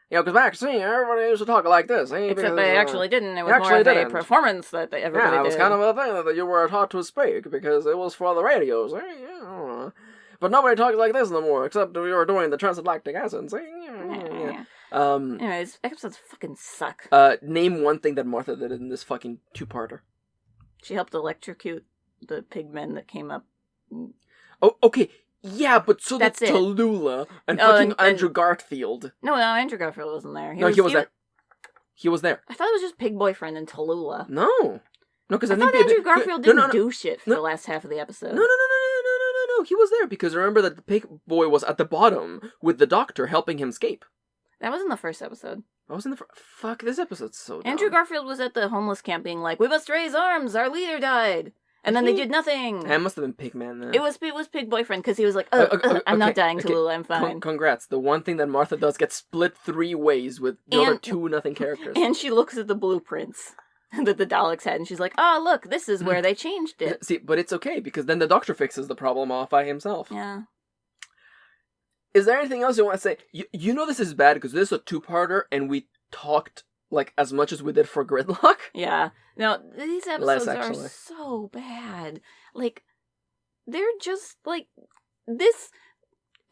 Because back everybody used to talk like this. Except they actually didn't. It was more of a performance that everybody did. Yeah, it was kind of a thing that you were taught to speak because it was for the radios. But nobody talks like this no more, except we were doing the transatlantic accents. Anyways, episodes fucking suck. Name one thing that Martha did in this fucking 2-parter. She helped electrocute the pigmen that came up. Oh, okay. Yeah, but so that's Tallulah and fucking Andrew Garfield. No, Andrew Garfield wasn't there. He was there. He was there. I thought it was just Pig Boyfriend and Tallulah. No, because I thought Andrew Garfield didn't do shit for the last half of the episode. No. He was there because remember that the pig boy was at the bottom with the doctor helping him escape. That was in the first episode. I was in the fuck. This episode's so dumb. Andrew Garfield was at the homeless camp being like, "We must raise arms. Our leader died." And then they did nothing. It must have been Pigman then. It was Pig Boyfriend because he was like, I'm not dying, Tallulah, I'm fine. Congrats. The one thing that Martha does gets split 3 ways with the other 2 nothing characters. And she looks at the blueprints that the Daleks had, and she's like, oh, look, this is where they changed it. See, but it's okay, because then the doctor fixes the problem off by himself. Yeah. Is there anything else you want to say? You know this is bad, because this is a 2-parter, and we talked as much as we did for Gridlock. Yeah. No, these episodes are so bad. They're just, this...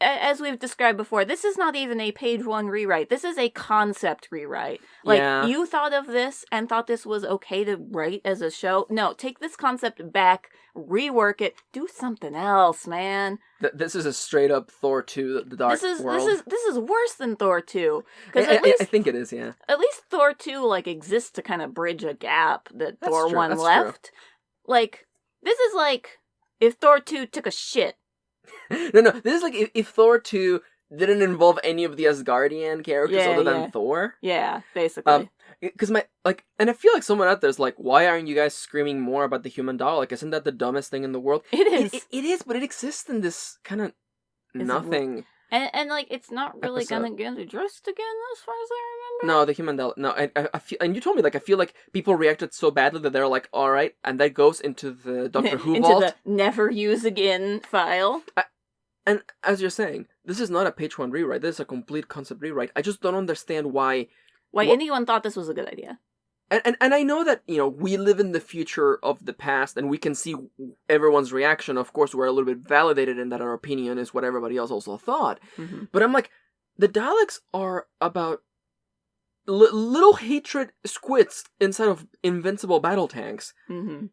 as we've described before, this is not even a page 1 rewrite. This is a concept rewrite. Like, you thought of this and thought this was okay to write as a show. No, take this concept back, rework it, do something else, man. This is a straight up Thor 2, the Dark World. This is worse than Thor 2. Because I think it is, yeah. At least Thor 2, like, exists to kind of bridge a gap that Thor 1 left. True. Like, this is like if Thor 2 took a shit. No, this is like if Thor 2 didn't involve any of the Asgardian characters other than Thor. Yeah, basically. Because and I feel like someone out there's like, why aren't you guys screaming more about the human Dalek? Isn't that the dumbest thing in the world? It is. It is, but it exists in this kind of nothing. And like, it's not really gonna get addressed again, as far as I remember. No, the human Dalek. No, I feel, and you told me, like, I feel like people reacted so badly that they're like, all right, and that goes into the Doctor Who vault. Into the never use again file. And as you're saying, this is not a page 1 rewrite. This is a complete concept rewrite. I just don't understand why anyone thought this was a good idea. And I know that, we live in the future of the past and we can see everyone's reaction. Of course, we're a little bit validated in that our opinion is what everybody else also thought. Mm-hmm. But I'm like, the Daleks are about little hatred squids inside of invincible battle tanks. Mm-hmm.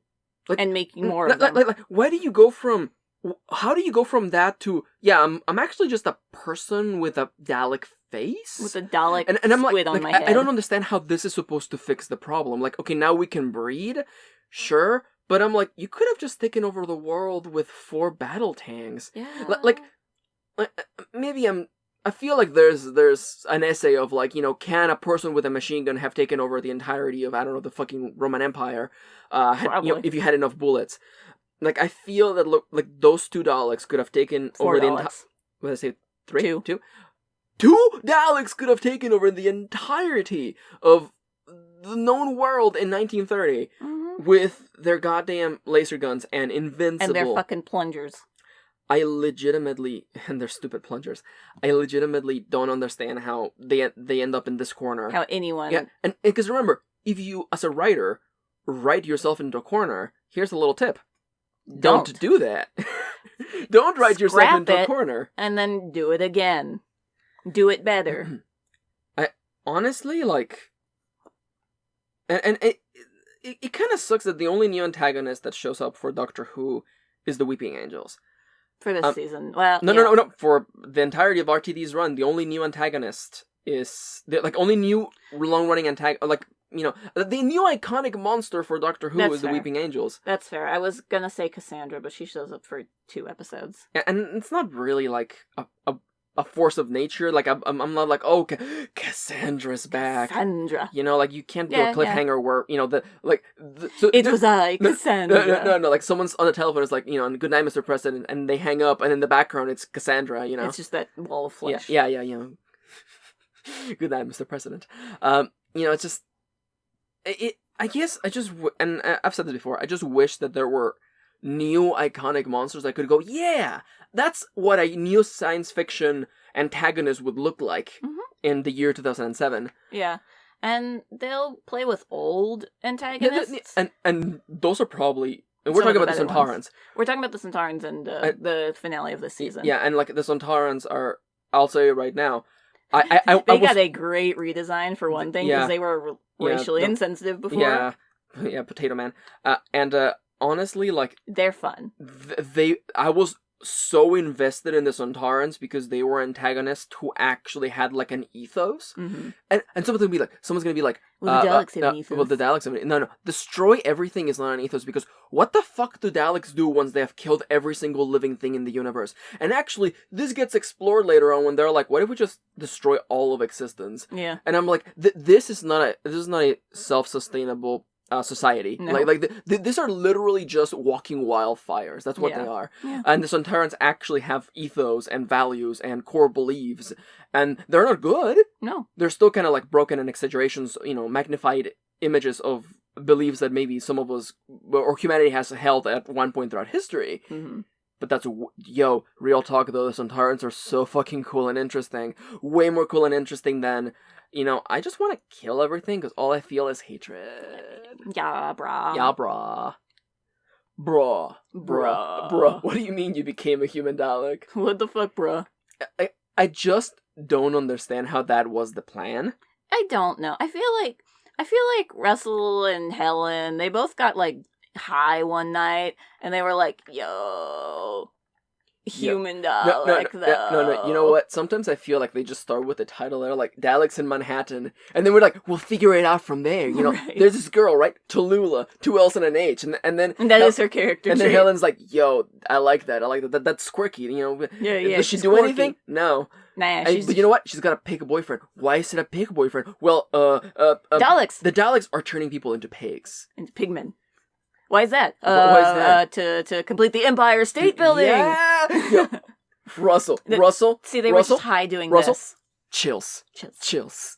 Like, and making more of them. Like, why do you go from... How do you go from that to, I'm actually just a person with a Dalek face? With a Dalek and I'm squid on my head. I don't understand how this is supposed to fix the problem. Like, okay, now we can breed, sure, but I'm like, you could have just taken over the world with 4 battle tanks. Yeah. Like maybe I feel like there's an essay of like, can a person with a machine gun have taken over the entirety of, I don't know, the fucking Roman Empire, if you had enough bullets. Like, I feel that, those 2 Daleks could have taken 4 over the entire... What did I say? 3? 2? 2 Daleks could have taken over the entirety of the known world in 1930 with their goddamn laser guns and invincible... And their fucking plungers. I legitimately... And their stupid plungers. I legitimately don't understand how they end up in this corner. How anyone... Yeah, and because remember, if you, as a writer, write yourself into a corner, here's a little tip. Don't do that. Don't write yourself into a corner. And then do it again. Do it better. I honestly, like... And it kind of sucks that the only new antagonist that shows up for Doctor Who is the Weeping Angels. For this season. Well, No. For the entirety of RTD's run, the only new antagonist is... only new long-running antagonist... the new iconic monster for Doctor Who is the Weeping Angels. That's fair. I was gonna say Cassandra, but she shows up for 2 episodes. Yeah, and it's not really like a force of nature. Like I'm not like, oh, Cassandra's back. Cassandra. Like you can't do a cliffhanger where it was I, Cassandra. No. Like someone's on the telephone. It's like and good night, Mr. President, and they hang up, and in the background it's Cassandra. It's just that wall of flesh. Yeah. Good night, Mr. President. It's just. I guess and I've said this before, I just wish that there were new iconic monsters I could go, yeah, that's what a new science fiction antagonist would look like in the year 2007. Yeah, and they'll play with old antagonists. And those are probably... And we're talking about the Sontarans. We're talking about the Sontarans and the finale of this season. Yeah, and the Sontarans are, I'll say right now, they got a great redesign for one thing, because they were racially insensitive before. Yeah, Potato Man. And honestly, they're fun. I was so invested in the Sontarans because they were antagonists who actually had an ethos. Mm-hmm. And someone's gonna be like, well, the Daleks have an ethos. Well, the Daleks have no. Destroy everything is not an ethos, because what the fuck do Daleks do once they have killed every single living thing in the universe? And actually, this gets explored later on when they're like, what if we just destroy all of existence? Yeah. And I'm like, this is not a self-sustainable society. No. These are literally just walking wildfires. That's what they are. Yeah. And the Sontarans actually have ethos and values and core beliefs, and they're not good. No, they're still kind of broken and exaggerations, magnified images of beliefs that maybe some of us or humanity has held at one point throughout history. Mm-hmm. But that's real talk though. The Sontarans are so fucking cool and interesting. Way more cool and interesting than. I just want to kill everything because all I feel is hatred. Yeah, brah. Yeah, brah. Bruh. What do you mean you became a human Dalek? What the fuck, bruh? I just don't understand how that was the plan. I don't know. I feel like Russell and Helen, they both got like high one night, and they were like, "Yo, human Dalek, though." No. You know what? Sometimes I feel like they just start with the title. They're like Daleks in Manhattan, and then we're like, we'll figure it out from there. You know, right. There's this girl, right? Tallulah, 2 L's and an H, and then that is her character. And then Helen's like, "Yo, I like that. That's quirky." You know, yeah. Does she do quirky. Anything? No. Nah, but you know what? She's got to pick a boyfriend. Why should I pick a boyfriend? Well, Daleks. The Daleks are turning people into pigs. Into pigmen. Why is that? Why is that? To complete the Empire State Building. Yeah. Russell. See, they Russell, were just high doing Russell, this. Chills.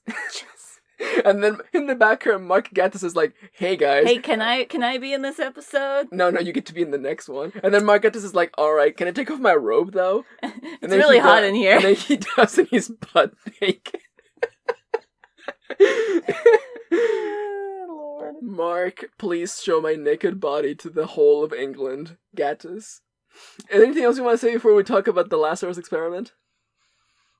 And then in the background, Mark Gatiss is like, "Hey guys, hey, can I be in this episode?" No, you get to be in the next one. And then Mark Gatiss is like, "All right, can I take off my robe though?" It's really hot in here. And then he does, and he's butt naked. Lord. Mark, please show my naked body to the whole of England, Gatiss. Anything else you want to say before we talk about the Lazarus experiment?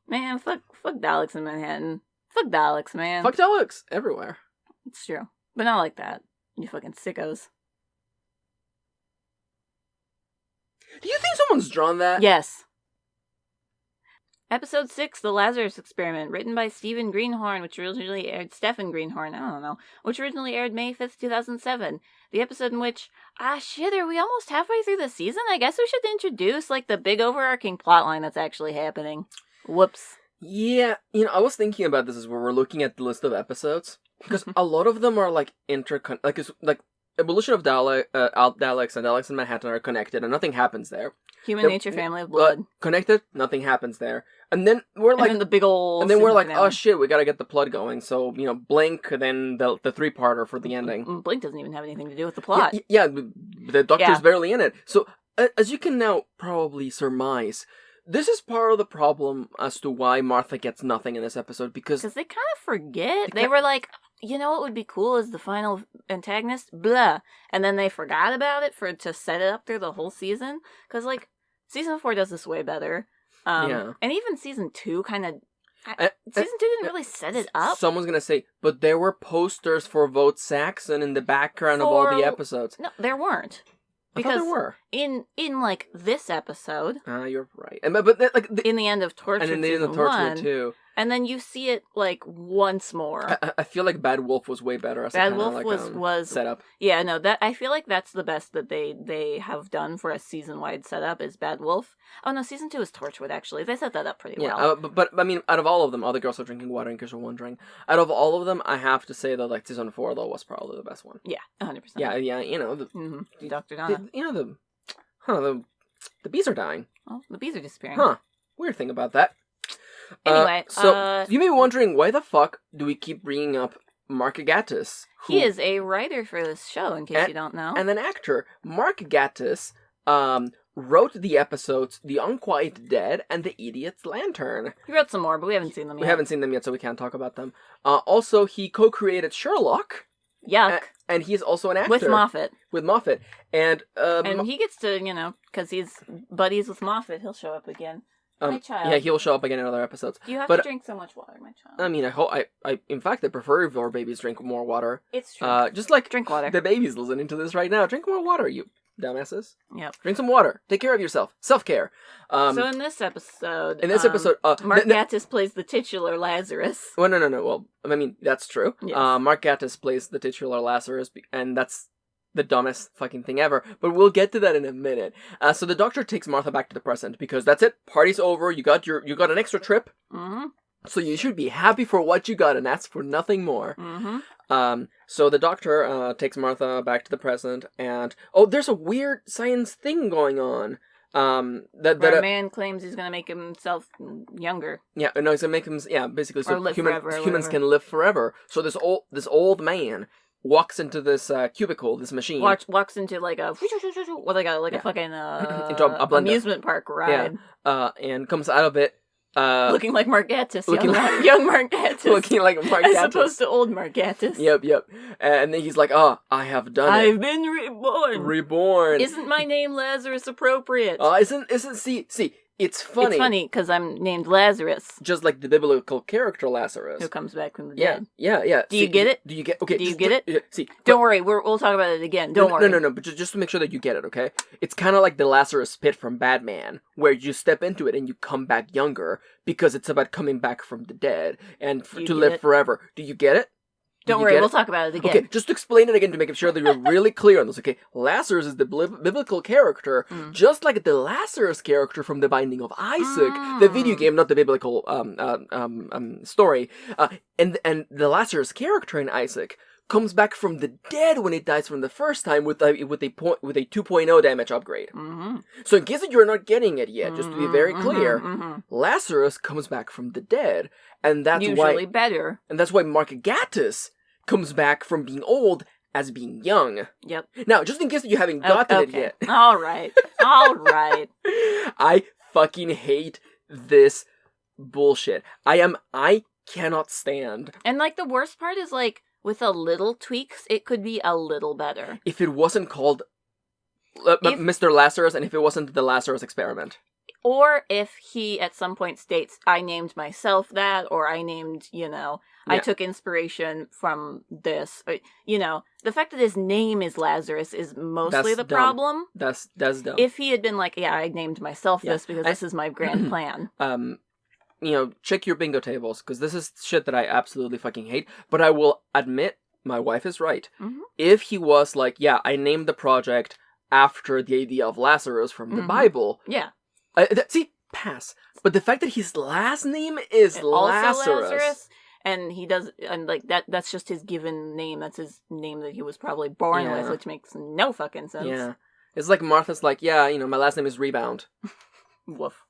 Man, fuck Daleks in Manhattan. Fuck Daleks, man. Fuck Daleks everywhere. It's true. But not like that. You fucking sickos. Do you think someone's drawn that? Yes. Episode 6, The Lazarus Experiment, written by Stephen Greenhorn, which originally aired... Stephen Greenhorn, I don't know. Which originally aired May 5th, 2007. The episode in which... are we almost halfway through the season? I guess we should introduce, like, the big overarching plotline that's actually happening. Whoops. Yeah, I was thinking about this as we were looking at the list of episodes, because a lot of them are, like, Evolution of Daleks and Daleks in Manhattan are connected, and nothing happens there. Human Nature, Family of Blood. Connected, nothing happens there. And then we're like... And then the big old... And then we're like, finale. Oh shit, we gotta get the plot going, so, blink, then the 3-parter for the ending. Blink doesn't even have anything to do with the plot. Yeah, the Doctor's barely in it. So, as you can now probably surmise... This is part of the problem as to why Martha gets nothing in this episode, because they kind of forget. They were like, you know what would be cool is the final antagonist? Blah. And then they forgot about it to set it up through the whole season. Because, like, season 4 does this way better. And even season 2 kind of... season 2 didn't really set it up. Someone's going to say, but there were posters for Vote Saxon in the background of all the episodes. No, there weren't. Because I thought there were. In like this episode, you're right, but in the end of Torture, and in the end of Torture too, and then you see it like once more. I feel like Bad Wolf was way better as Bad Wolf was setup. Yeah, no, that I feel like that's the best that they have done for a season wide setup is Bad Wolf. Oh no, season 2 is Torchwood. Actually, they set that up pretty well. But I mean, out of all of them, other girls are drinking water. In case you're wondering, out of all of them, I have to say that like season 4 though was probably the best one. Yeah, 100%. Yeah, Dr. Donna. The bees are dying. Oh, the bees are disappearing. Huh. Weird thing about that. Anyway, so you may be wondering why the fuck do we keep bringing up Mark Gatiss? He is a writer for this show, in case you don't know, and an actor. Mark Gatiss wrote the episodes "The Unquiet Dead" and "The Idiot's Lantern." He wrote some more, but we haven't seen them yet. So we can't talk about them. Also, he co-created Sherlock. Yuck. And he's also an actor. With Moffat. And he gets to, because he's buddies with Moffat, he'll show up again. My child. Yeah, he'll show up again in other episodes. You have to drink so much water, my child. I mean, in fact, I prefer if our babies drink more water. It's true. Just like drink water. The babies listening to this right now. Drink more water, you dumbasses. Yep. Drink some water. Take care of yourself. Self-care. So in this episode... Mark Gatiss plays the titular Lazarus. Well, no. Well, I mean, that's true. Yes. Mark Gatiss plays the titular Lazarus, and that's the dumbest fucking thing ever. But we'll get to that in a minute. So the Doctor takes Martha back to the present, because that's it. Party's over. You got an extra trip. Mm-hmm. So you should be happy for what you got and ask for nothing more. Mm-hmm. So the Doctor takes Martha back to the present, and there's a weird science thing going on. That a man claims he's gonna make himself younger. Yeah, no, he's gonna make him. Yeah, basically, so humans can live forever. So this old man walks into this cubicle, this machine. Walks into like a fucking into a amusement park ride. Yeah, and comes out of it. Looking like Mark Gatiss, young Mark Gatiss. Looking like Mark Gatiss. As opposed to old Mark Gatiss. Yep. And then he's like, I have done it. I've been reborn. Reborn. Isn't my name Lazarus appropriate? See, It's funny. It's funny because I'm named Lazarus. Just like the biblical character Lazarus. Who comes back from the dead. Yeah. Do you get it? Do you get... Okay. Do you get it? See. Don't worry. We'll talk about it again. Don't worry. No. But just to make sure that you get it, okay? It's kind of like the Lazarus pit from Batman, where you step into it and you come back younger because it's about coming back from the dead and to live forever. Do you get it? Don't worry, we'll talk about it again. Okay, just to explain it again to make sure that you're really clear on this, okay? Lazarus is the biblical character, just like the Lazarus character from The Binding of Isaac, the video game, not the biblical story. And the Lazarus character in Isaac comes back from the dead when it dies from the first time with a 2.0 damage upgrade. Mm-hmm. So in case that you're not getting it yet, just to be very clear, Lazarus comes back from the dead, and that's usually better. And that's why Mark Gatiss comes back from being old as being young. Yep. Now, just in case that you haven't gotten it yet. All right. I fucking hate this bullshit. I cannot stand. And like the worst part is like, with a little tweaks, it could be a little better. If it wasn't called Mr. Lazarus, and if it wasn't the Lazarus experiment. Or if he at some point states, I named myself that, or I named, I took inspiration from this. Or, the fact that his name is Lazarus is mostly the problem. That's dumb. If he had been like, I named myself this because this is my grand plan. Check your bingo tables, because this is shit that I absolutely fucking hate. But I will admit, my wife is right. Mm-hmm. If he was like, I named the project after the idea of Lazarus from the Bible. Yeah. Pass. But the fact that his last name is Lazarus. And he does, and like that's just his given name. That's his name that he was probably born with, which makes no fucking sense. Yeah. It's like Martha's like, my last name is Rebound. Woof.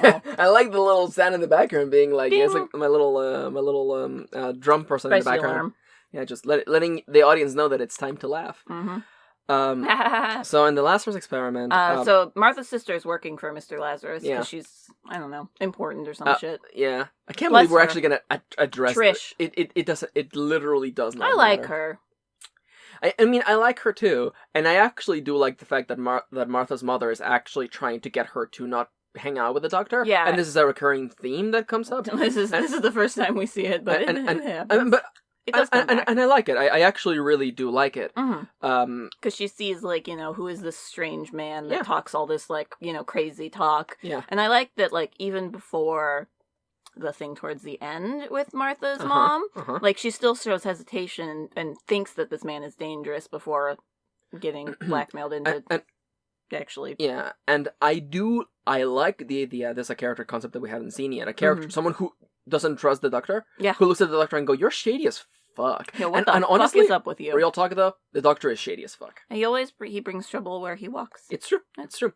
Oh. I like the little sound in the background being like, it's like my little drum person in the background. Alarm. Yeah, just letting the audience know that it's time to laugh. Mm-hmm. So in the Lazarus experiment... so Martha's sister is working for Mr. Lazarus because she's, I don't know, important or some shit. Yeah. I can't believe we're actually going to address Trish. It literally does not matter. Like her. I mean, I like her too. And I actually do like the fact that Martha's mother is actually trying to get her to not hang out with the doctor. Yeah. And this is a recurring theme that comes up. This is the first time we see it, but it happens. It does come back. And I like it. I actually really do like it. Because she sees, like, who is this strange man that talks all this, like, crazy talk. Yeah. And I like that, like, even before the thing towards the end with Martha's mom, like, she still shows hesitation and thinks that this man is dangerous before getting blackmailed into actually. Yeah, and I like the idea, there's a character concept that we haven't seen yet. A character, someone who doesn't trust the doctor, who looks at the doctor and go, you're shady as fuck. Yeah, what the fuck is up with you? Real talk though, the doctor is shady as fuck. And he brings trouble where he walks. It's true. It's true.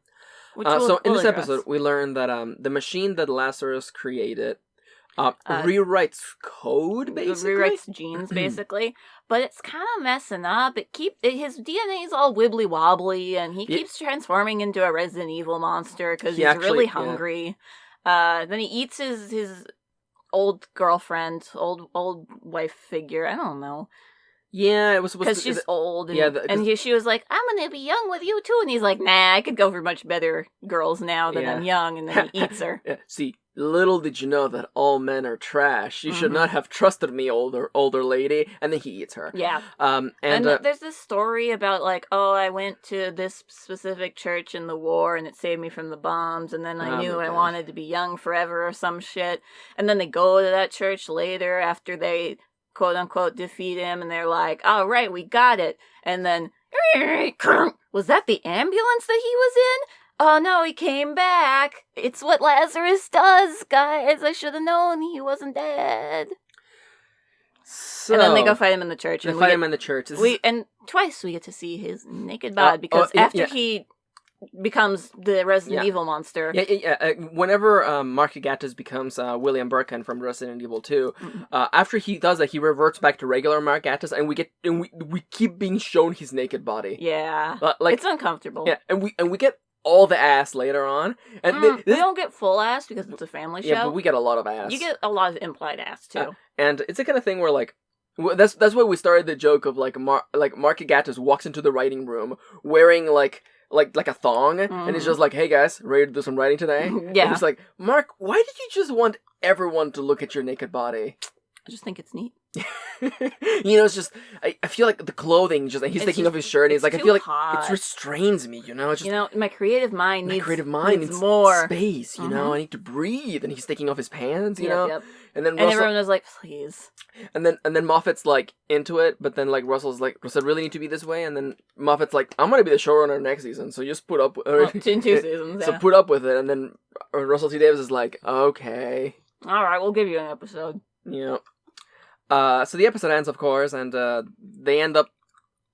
So in this episode, we learn that the machine that Lazarus created rewrites code, basically. Rewrites genes, basically. But it's kind of messing up. His DNA is all wibbly wobbly, and he keeps transforming into a Resident Evil monster because he's really hungry. Yeah. Then he eats his old girlfriend, old wife figure. I don't know. Yeah, it was supposed to... Because she's old, and she was like, I'm gonna be young with you too, and he's like, nah, I could go for much better girls now that I'm young, and then he eats her. See, little did you know that all men are trash. You should not have trusted me, older lady, and then he eats her. Yeah. And there's this story about, like, I went to this specific church in the war, and it saved me from the bombs, and then I knew I wanted to be young forever or some shit, and then they go to that church later after they... quote-unquote defeat him, and they're like, all right, we got it. And then, was that the ambulance that he was in? Oh no, he came back. It's what Lazarus does, guys. I should have known he wasn't dead. So, and then they go fight him in the church. And fight him in the church. And twice we get to see his naked body, because after he becomes the Resident Evil monster. Yeah. Whenever Mark Gatiss becomes William Birkin from Resident Evil 2, after he does that, he reverts back to regular Mark Gatiss, and we keep being shown his naked body. Yeah, it's uncomfortable. Yeah, and we get all the ass later on, and we don't get full ass because it's a family show. Yeah, but we get a lot of ass. You get a lot of implied ass too, and it's the kind of thing where like. That's why we started the joke of like Mark Gatiss walks into the writing room wearing like like a thong, and he's just like, "Hey guys, ready to do some writing today?" Yeah. And he's like, "Mark, why did you just want everyone to look at your naked body?" I just think it's neat. It's just I feel like the clothing he's taking off his shirt and he's like, I feel like it restrains me, It's just, my creative mind needs more space, I need to breathe, and he's taking off his pants, Yep. And then everyone was like, please. And then Moffat's like into it, but then like Russell's like, does it really need to be this way? And then Moffat's like, I'm gonna be the showrunner next season, so just put up in 2 seasons. So put up with it. And then Russell T Davies is like, okay, all right, we'll give you an episode. Yeah. So the episode ends, of course, and they end up...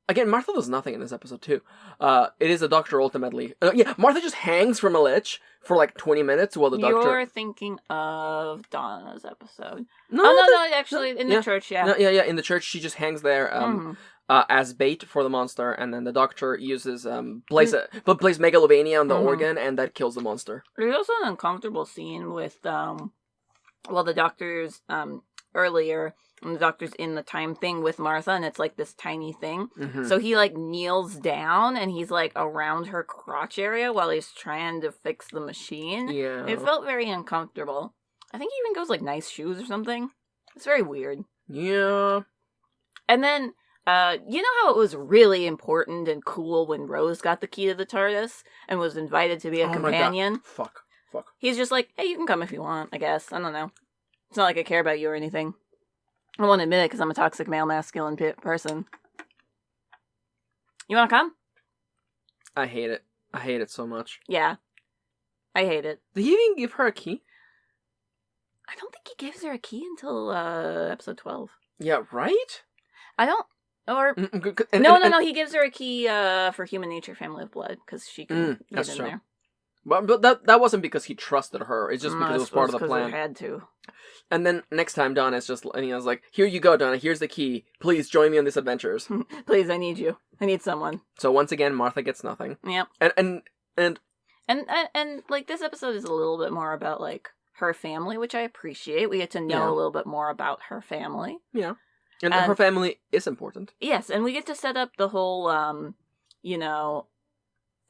Again, Martha does nothing in this episode, too. It is a doctor, ultimately. Martha just hangs from a lich for, like, 20 minutes while the doctor... You're thinking of Donna's episode. No, actually, in the church, yeah. Yeah, in the church, she just hangs there as bait for the monster, and then the doctor uses... plays Megalovania on the organ, and that kills the monster. There's also an uncomfortable scene with, the doctor's, earlier... And the doctor's in the time thing with Martha, and it's like this tiny thing. So he like kneels down, and he's like around her crotch area while he's trying to fix the machine. Yeah. It felt very uncomfortable. I think he even goes like nice shoes or something. It's very weird. Yeah. And then, you know how it was really important and cool when Rose got the key to the TARDIS and was invited to be a companion? My God. Fuck. He's just like, hey, you can come if you want, I guess. I don't know. It's not like I care about you or anything. I won't admit it because I'm a toxic male masculine person. You want to come? I hate it. I hate it so much. Yeah. I hate it. Did he even give her a key? I don't think he gives her a key until episode 12. Yeah, right? I don't... Or... No. He gives her a key for Human Nature, Family of Blood because she can get in there. But that wasn't because he trusted her. It's just because it was part of the plan. He had to. And then next time Donna's just, and he was like, here you go, Donna, here's the key. Please join me on these adventures. Please, I need you. I need someone. So once again, Martha gets nothing. Yep. And like this episode is a little bit more about like her family, which I appreciate. We get to know a little bit more about her family. Yeah. And her family is important. Yes, and we get to set up the whole,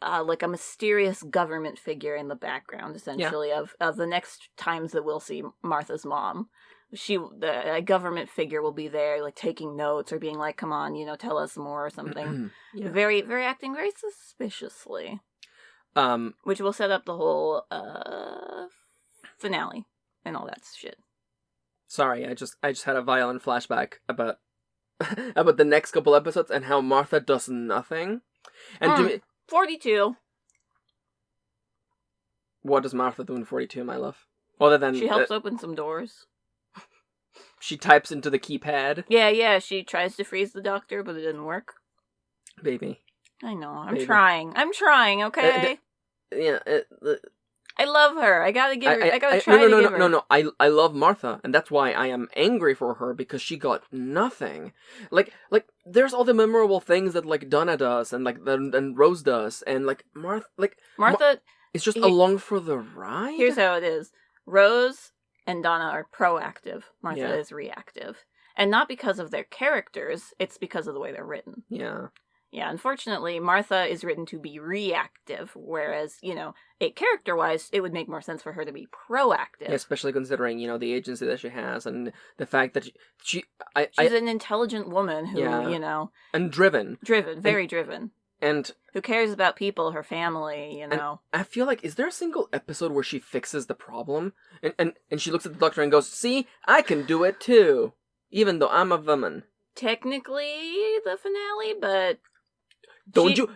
like a mysterious government figure in the background, essentially, of the next times that we'll see Martha's mom. A government figure will be there, like, taking notes or being like, come on, tell us more or something. Yeah. Acting very suspiciously. Which will set up the whole, finale and all that shit. Sorry, I just had a violent flashback about the next couple episodes and how Martha does nothing. And to me... 42. What does Martha do in 42, my love? Other than... She helps open some doors. She types into the keypad. Yeah, she tries to freeze the doctor, but it didn't work. Baby. I know, I'm trying, okay? I love her. I gotta give her. I gotta try to give her. No. I love Martha, and that's why I am angry for her because she got nothing. Like there's all the memorable things that like Donna does and like and Rose does, and like Martha is just along for the ride. Here's how it is: Rose and Donna are proactive. Martha is reactive, and not because of their characters. It's because of the way they're written. Yeah. Yeah, unfortunately, Martha is written to be reactive, whereas, character-wise, it would make more sense for her to be proactive. Yeah, especially considering, the agency that she has and the fact that she's an intelligent woman who, And driven. Very driven. And... who cares about people, her family, And I feel like, is there a single episode where she fixes the problem? And she looks at the doctor and goes, see, I can do it too, even though I'm a woman. Technically, the finale, but... Okay.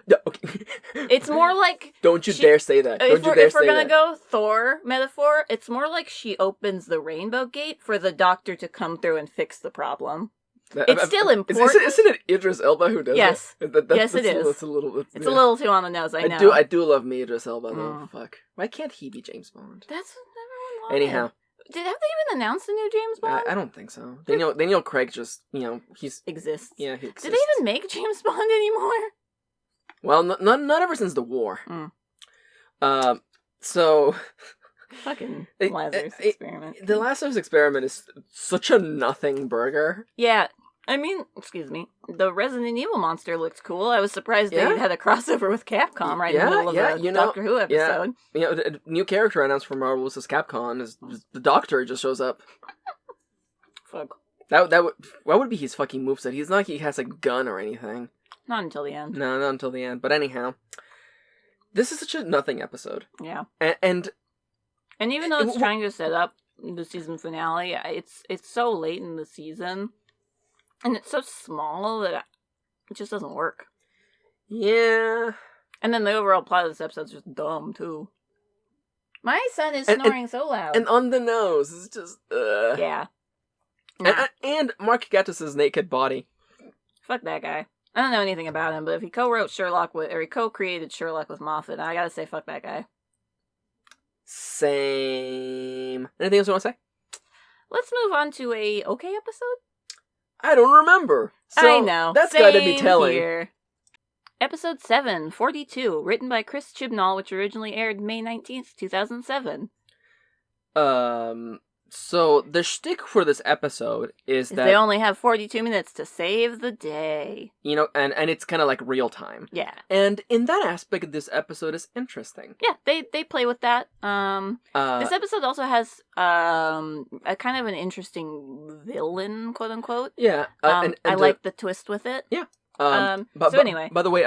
It's more like... Don't you dare say that. If we're gonna go Thor metaphor, it's more like she opens the rainbow gate for the doctor to come through and fix the problem. It's still important. Isn't it Idris Elba who does yes. it? Yes, it is. It's a little too on the nose, I know. I do love me Idris Elba, though. Fuck. Why can't he be James Bond? That's what everyone wanted. Anyhow. Have they even announced a new James Bond? I don't think so. Daniel Craig just, he's... exists. Yeah, he exists. Do they even make James Bond anymore? Well, not ever since the war. So... Fucking Lazarus experiment. The Lazarus experiment is such a nothing burger. Yeah. I mean, excuse me, the Resident Evil monster looked cool. I was surprised they had a crossover with Capcom right in the middle of a Doctor Who episode. Yeah, a new character announced from Marvel vs. Capcom is the Doctor just shows up. Fuck. What would be his fucking moveset? He's not like he has a gun or anything. Not until the end. No, not until the end. But anyhow, this is such a nothing episode. Yeah. And even though it's trying to set up the season finale, it's so late in the season, and it's so small that it just doesn't work. Yeah. And then the overall plot of this episode's just dumb, too. My son is snoring so loud. And on the nose. It's just, Yeah. Nah. And Mark Gatiss' naked body. Fuck that guy. I don't know anything about him, but if he co-wrote Sherlock or he co-created Sherlock with Moffat, I gotta say fuck that guy. Same. Anything else you want to say? Let's move on to a okay episode? I don't remember. So I know. That's gotta be telling. Here. Episode 7, 42, written by Chris Chibnall, which originally aired May 19th, 2007. So the shtick for this episode is that they only have 42 minutes to save the day. You know, and it's kind of like real time. Yeah. And in that aspect, this episode is interesting. Yeah, they play with that. This episode also has a kind of an interesting villain, quote unquote. Yeah. And I like the twist with it. Yeah. Anyway. By the way,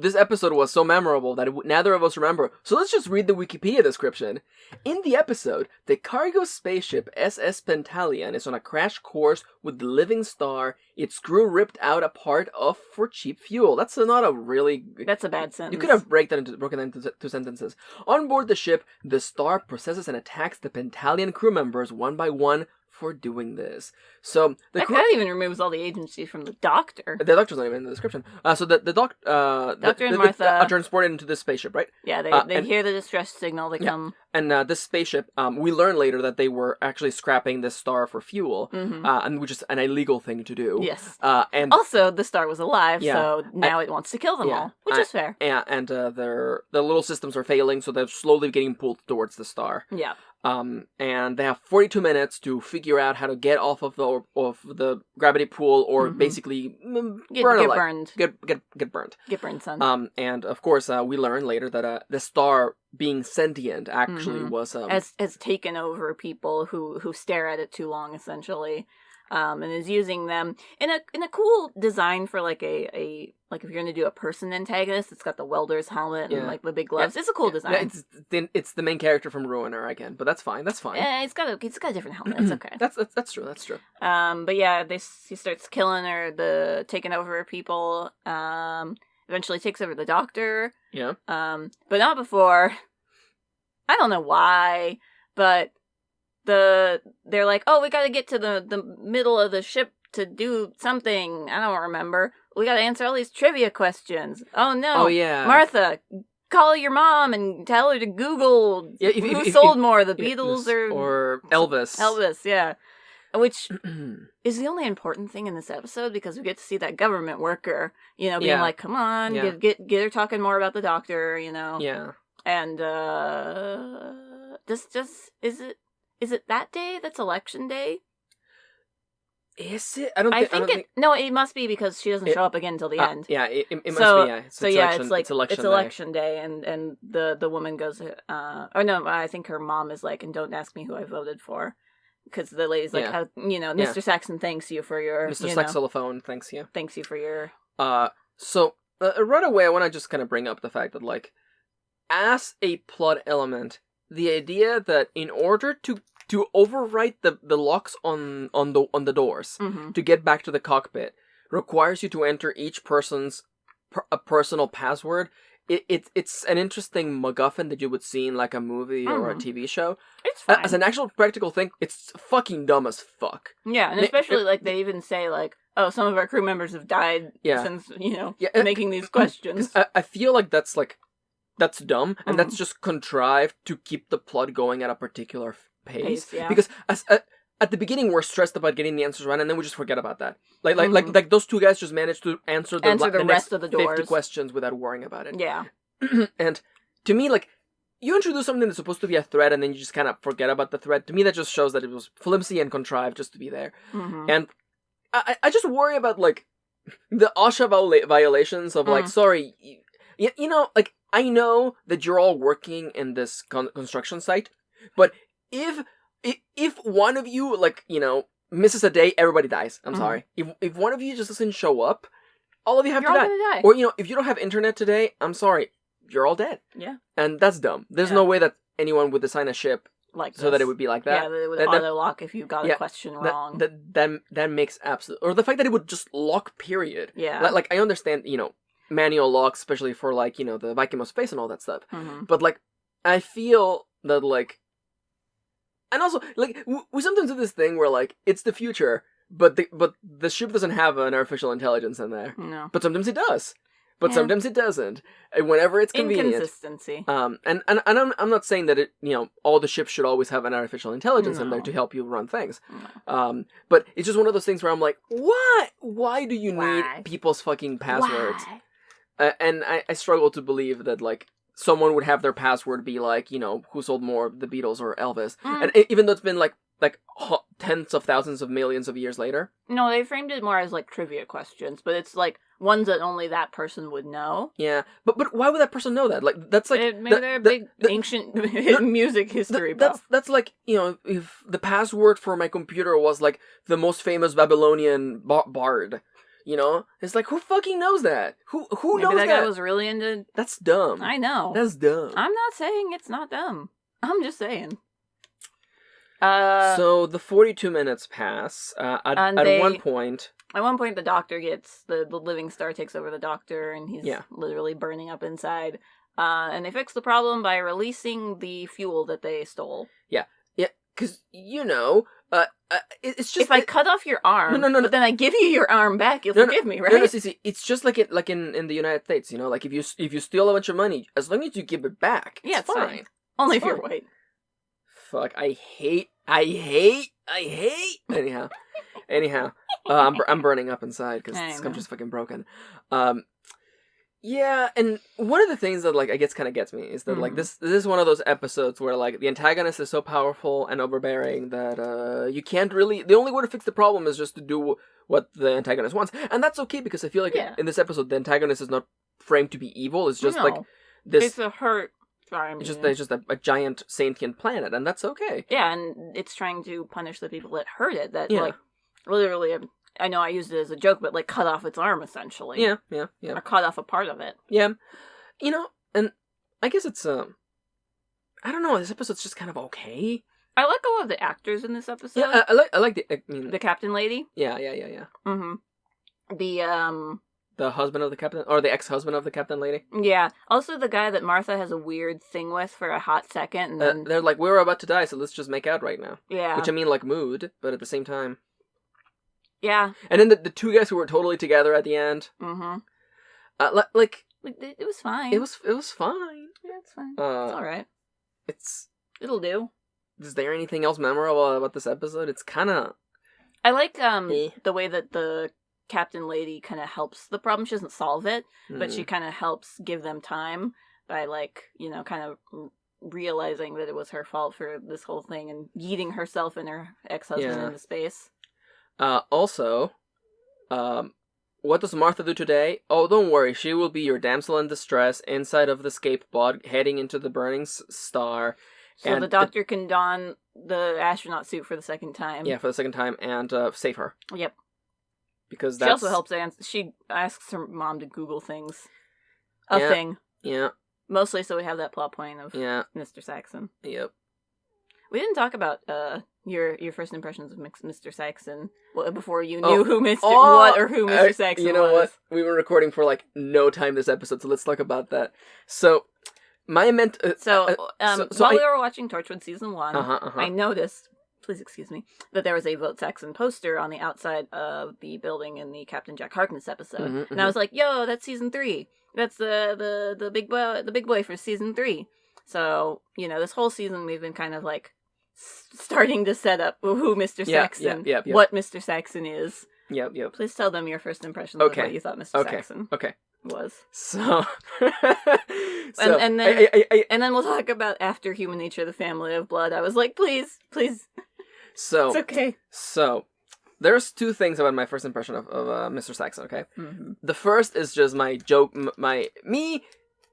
this episode was so memorable that neither of us remember. So let's just read the Wikipedia description. In the episode, the cargo spaceship SS Pentalion is on a crash course with the living star, its crew ripped out a part of for cheap fuel. That's not a really... That's a bad sentence. You could have broken that into two sentences. On board the ship, the star processes and attacks the Pentalion crew members one by one for doing this. So that even removes all the agency from the Doctor. The Doctor's not even in the description. So the Doctor and Martha are transported into this spaceship, right? Yeah, they hear the distress signal. They come. And this spaceship, we learn later that they were actually scrapping this star for fuel, and which is an illegal thing to do. Yes. And also, the star was alive, so now it wants to kill them all, which is fair. Yeah, and their little systems are failing, so they're slowly getting pulled towards the star. Yeah. And they have 42 minutes to figure out how to get off of the gravity pool, or basically get burned. Get burned. Get burned, son. And of course, we learn later that the star being sentient actually was has taken over people who stare at it too long, essentially. And is using them in a cool design for like a if you're gonna do a person antagonist. It's got the welder's helmet and like the big gloves. It's a cool design. It's the main character from Ruiner again, but that's fine. Yeah, it's got a different helmet. It's okay. That's true. But yeah, he starts killing taking over people. Eventually takes over the Doctor. Yeah. But not before. I don't know why, but. They're like, oh, we gotta get to the middle of the ship to do something. I don't remember. We gotta answer all these trivia questions. Oh, no. Oh, yeah. Martha, call your mom and tell her to Google who sold more, the Beatles or Elvis. Elvis, yeah. Which is the only important thing in this episode, because we get to see that government worker, being like, come on, get her talking more about the Doctor, Yeah. And, is it that day that's election day? Is it? I don't think... No, it must be, because she doesn't show up again until the end. Yeah, it must be, yeah. It's election day, and the woman goes, I think her mom is like, and don't ask me who I voted for. Because the lady's like, how, Mr. Saxon thanks you for your... Mr. Saxophone thanks you. Thanks you for your... So, right away, I want to just kind of bring up the fact that, like, as a plot element... The idea that in order to overwrite the locks on the doors to get back to the cockpit requires you to enter each person's a personal password. It's an interesting MacGuffin that you would see in like a movie or a TV show. It's fine. As an actual practical thing, it's fucking dumb as fuck. Yeah, and especially like they even say like, oh, some of our crew members have died since making these questions. I feel like that's dumb, and that's just contrived to keep the plot going at a particular pace. Because at the beginning, we're stressed about getting the answers right, and then we just forget about that. Like those two guys just managed to answer the rest next of the doors. 50 questions without worrying about it. Yeah. And to me, like, you introduce something that's supposed to be a threat, and then you just kind of forget about the threat. To me, that just shows that it was flimsy and contrived just to be there. And I just worry about, like, the OSHA violations of, like, sorry, you know, like, I know that you're all working in this construction site, but if one of you, like, you know, misses a day, everybody dies. I'm sorry. If one of you just doesn't show up, all of you have to die. Or, you know, if you don't have internet today, I'm sorry, you're all dead. Yeah. And that's dumb. There's no way that anyone would design a ship like so that it would be like that. Yeah, that it would auto-lock if you got a question wrong. That makes absolute... Or the fact that it would just lock, period. Yeah. Like, I understand, you know, manual locks, especially for, like, you know, the Viking of Space and all that stuff. But, like, I feel that, like... And also, like, we sometimes do this thing where, like, it's the future, but the ship doesn't have an artificial intelligence in there. No. But sometimes it does. But sometimes it doesn't. And whenever it's convenient. Inconsistency. And I'm not saying that it, you know, all the ships should always have an artificial intelligence in there to help you run things. No. But it's just one of those things where I'm like, why do you need people's fucking passwords? And I struggle to believe that, like, someone would have their password be like, you know, who sold more, the Beatles or Elvis. And even though it's been like tens of thousands of millions of years later. No, they framed it more as like trivia questions, but it's like ones that only that person would know. Yeah, but why would that person know that? Like, that's like maybe they're a big ancient music history buff. That's like, you know, if the password for my computer was like the most famous Babylonian bard. You know? It's like, who fucking knows that? Who knows that? Maybe that guy was really into... That's dumb. I know. That's dumb. I'm not saying it's not dumb. I'm just saying. So, the 42 minutes pass. At one point... At one point, the doctor gets... The living star takes over the doctor, and he's literally burning up inside. And they fix the problem by releasing the fuel that they stole. Yeah. Yeah, because, you know... it's just if I cut off your arm, no. But then I give you your arm back, you'll forgive me, right? No, see, it's just like in the United States, you know, like if you steal a bunch of money, as long as you give it back, it's fine. Only if you're white. Fuck, I hate. Anyhow, I'm burning up inside because I'm just fucking broken. Yeah, and one of the things that, like, I guess kind of gets me is that, like, this is one of those episodes where, like, the antagonist is so powerful and overbearing that you can't really... The only way to fix the problem is just to do what the antagonist wants. And that's okay, because I feel like in this episode, the antagonist is not framed to be evil. It's just, like, this... It's a hurt... It's just a giant sentient planet, and that's okay. Yeah, and it's trying to punish the people that hurt it, that, like, literally... I know I used it as a joke, but, like, cut off its arm, essentially. Yeah. Or cut off a part of it. Yeah. You know, and I guess it's, I don't know, this episode's just kind of okay. I like a lot of the actors in this episode. Yeah, I like the captain lady. Yeah. Mm-hmm. The husband of the captain, or the ex-husband of the captain lady. Yeah. Also the guy that Martha has a weird thing with for a hot second, and then... They're like, we're about to die, so let's just make out right now. Yeah. Which I mean, like, mood, but at the same time... Yeah. And then the two guys who were totally together at the end. Mm-hmm. It was fine. It was fine. Yeah, it's fine. It's alright. It'll do. Is there anything else memorable about this episode? It's kind of... I like the way that the captain lady kind of helps the problem. She doesn't solve it, but she kind of helps give them time by, like, you know, kind of realizing that it was her fault for this whole thing and yeeting herself and her ex-husband into space. Also, what does Martha do today? Oh, don't worry, she will be your damsel in distress inside of the scape pod, heading into the burning star. So the doctor can don the astronaut suit for the second time. Yeah, for the second time, and save her. Yep. Because she also helps she asks her mom to Google things. Thing. Yeah. Mostly so we have that plot point of Mr. Saxon. Yep. We didn't talk about your first impressions of Mr. Saxon before you knew who Mr. Saxon was. You know what? We were recording for, like, no time this episode, so let's talk about that. So, while we were watching Torchwood Season 1, I noticed, please excuse me, that there was a Vote Saxon poster on the outside of the building in the Captain Jack Harkness episode. And I was like, yo, that's Season 3. That's the big boy for Season 3. So, you know, this whole season we've been kind of, like, starting to set up who Mr. Saxon, what Mr. Saxon is. Yep. Please tell them your first impressions of what you thought Mr. Saxon was. So, and then we'll talk about after Human Nature, the Family of Blood. I was like, please. So it's okay. So, there's two things about my first impression of Mr. Saxon, okay? Mm-hmm. The first is just my joke, me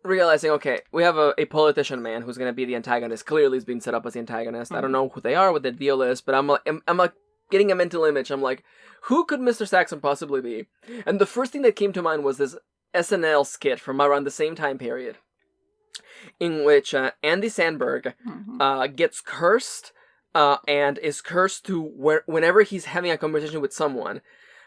realizing, okay, we have a politician man who's going to be the antagonist. Clearly he's being set up as the antagonist. Mm-hmm. I don't know who they are, what the deal is, but I'm like getting a mental image. I'm like, who could Mr. Saxon possibly be? And the first thing that came to mind was this SNL skit from around the same time period, in which Andy Samberg gets cursed, and is cursed to whenever he's having a conversation with someone,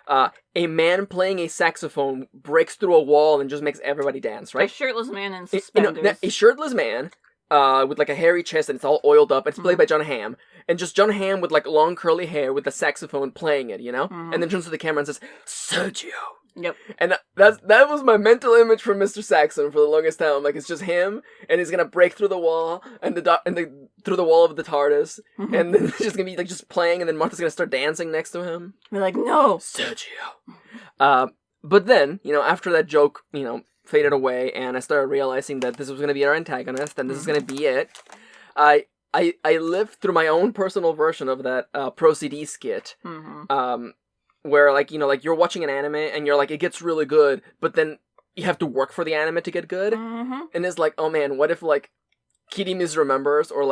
a man playing a saxophone breaks through a wall and just makes everybody dance, right? A shirtless man in suspenders. A shirtless man with like a hairy chest and it's all oiled up. It's played by John Hamm. And just John Hamm with like long curly hair with a saxophone playing it, you know? Mm-hmm. And then turns to the camera and says, Sergio. Yep. And that was my mental image for Mr. Saxon for the longest time. Like, it's just him, and he's gonna break through the wall, through the wall of the TARDIS, and then it's just gonna be like just playing, and then Martha's gonna start dancing next to him. We're like, no, Sergio. But then, after that joke, faded away, and I started realizing that this was gonna be our antagonist, and this is gonna be it. I lived through my own personal version of that Pro CD skit. Mm-hmm. Where, you're watching an anime, and you're like, it gets really good, but then you have to work for the anime to get good. Mm-hmm. And it's like, oh man, what if, Kitty misremembers, or,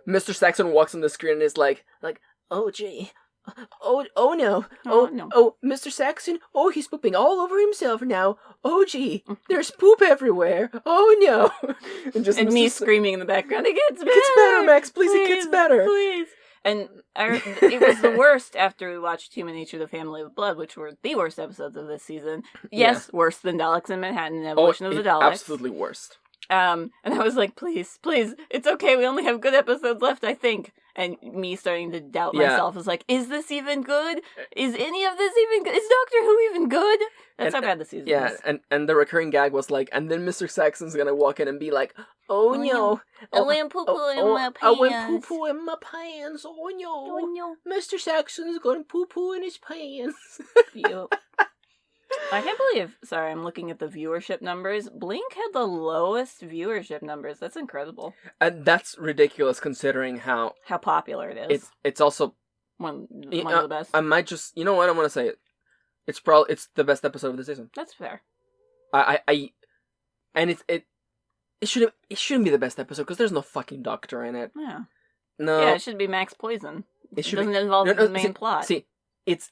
Mr. Saxon walks on the screen and is like, oh gee, oh no, oh, Mr. Saxon, oh, he's pooping all over himself now, oh gee, there's poop everywhere, oh no. And me screaming in the background, it gets better! It gets better, Max, please, it gets better! Please! And it was the worst after we watched Human Nature, The Family of Blood, which were the worst episodes of this season. Yes, worse than Daleks in Manhattan, Evolution of the Daleks. Absolutely worst. And I was like, please, it's okay, we only have good episodes left, I think. And me starting to doubt myself was like, is this even good? Is any of this even good? Is Doctor Who even good? That's how bad the season is. Yeah, and the recurring gag was like, and then Mr. Saxon's gonna walk in and be like, oh no. I went poo-poo in my pants. I went poo-poo in my pants. Oh no. Mr. Saxon's gonna poo-poo in his pants. Yep. I can't believe, sorry, I'm looking at the viewership numbers. Blink had the lowest viewership numbers. That's incredible. And that's ridiculous considering how popular it is. It's also one of the best. I might just, you know what, I want to say it. It's the best episode of the season. That's fair. And it shouldn't be the best episode because there's no fucking doctor in it. Yeah. No. Yeah, it should be Max Poison. It doesn't involve the main plot. See, it's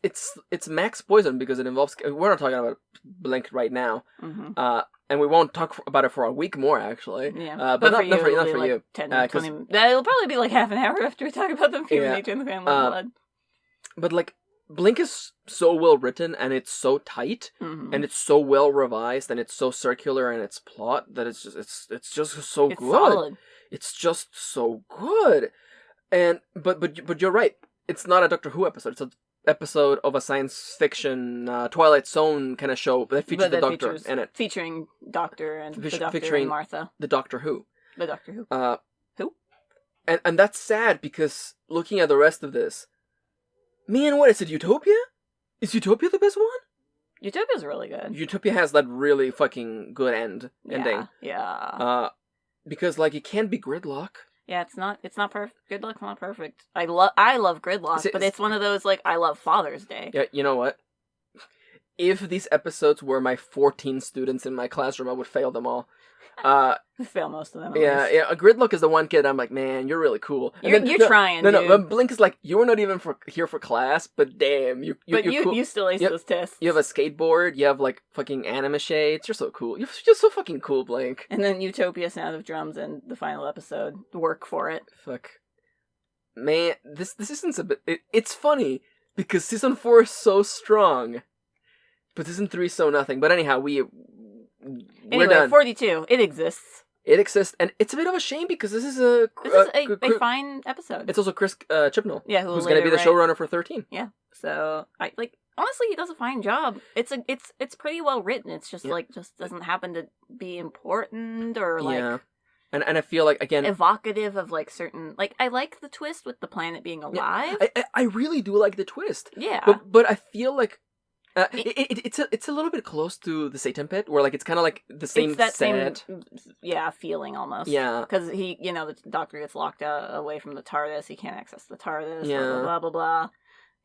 Max Poison because it involves. We're not talking about Blink right now, and we won't talk about it for a week more actually. Yeah, but not for you. 10, 20. It'll probably be like half an hour after we talk about the Human Nature and the Family of Blood. But Blink is so well written and it's so tight and it's so well revised and it's so circular in its plot that it's just so good. Solid. It's just so good. And but you're right. It's not a Doctor Who episode. It's an episode of a science fiction Twilight Zone kind of show that features the Doctor in it. Featuring Doctor and the Doctor and Martha. The Doctor Who. The Doctor Who. Who? And that's sad because looking at the rest of this, man, what is it? Utopia? Is Utopia the best one? Utopia's really good. Utopia has that really fucking good ending. Yeah. Because it can't be Gridlock. Yeah, it's not perfect. Gridlock's not perfect. I love Gridlock, but it's one of those, I love Father's Day. Yeah, you know what? If these episodes were my 14 students in my classroom, I would fail them all. Fail most of them. Yeah. Gridlock is the one kid I'm like, man, you're really cool. And you're trying. No. Blink is like, you were not even here for class, but damn, you're cool. You still ace those tests. You have a skateboard. You have fucking anime shades. You're so cool. You're just so fucking cool, Blink. And then Utopia, Sound of Drums, and the final episode work for it. Fuck, man, this season's a bit. It's funny because season 4 is so strong, but season 3 is so nothing. But anyhow, we're done. 42. It exists. It exists, and it's a bit of a shame because this is a fine episode. It's also Chris Chibnall, who's going to be the showrunner for 13. Yeah, so honestly, he does a fine job. It's pretty well written. It's just just doesn't happen to be important or And I feel again evocative of certain I like the twist with the planet being alive. I really do like the twist. Yeah, but I feel it's a little bit close to the Satan Pit, where it's kind of the same it's that set. Same feeling almost. Yeah, because he, the Doctor gets locked away from the TARDIS. He can't access the TARDIS. Yeah, blah blah blah blah.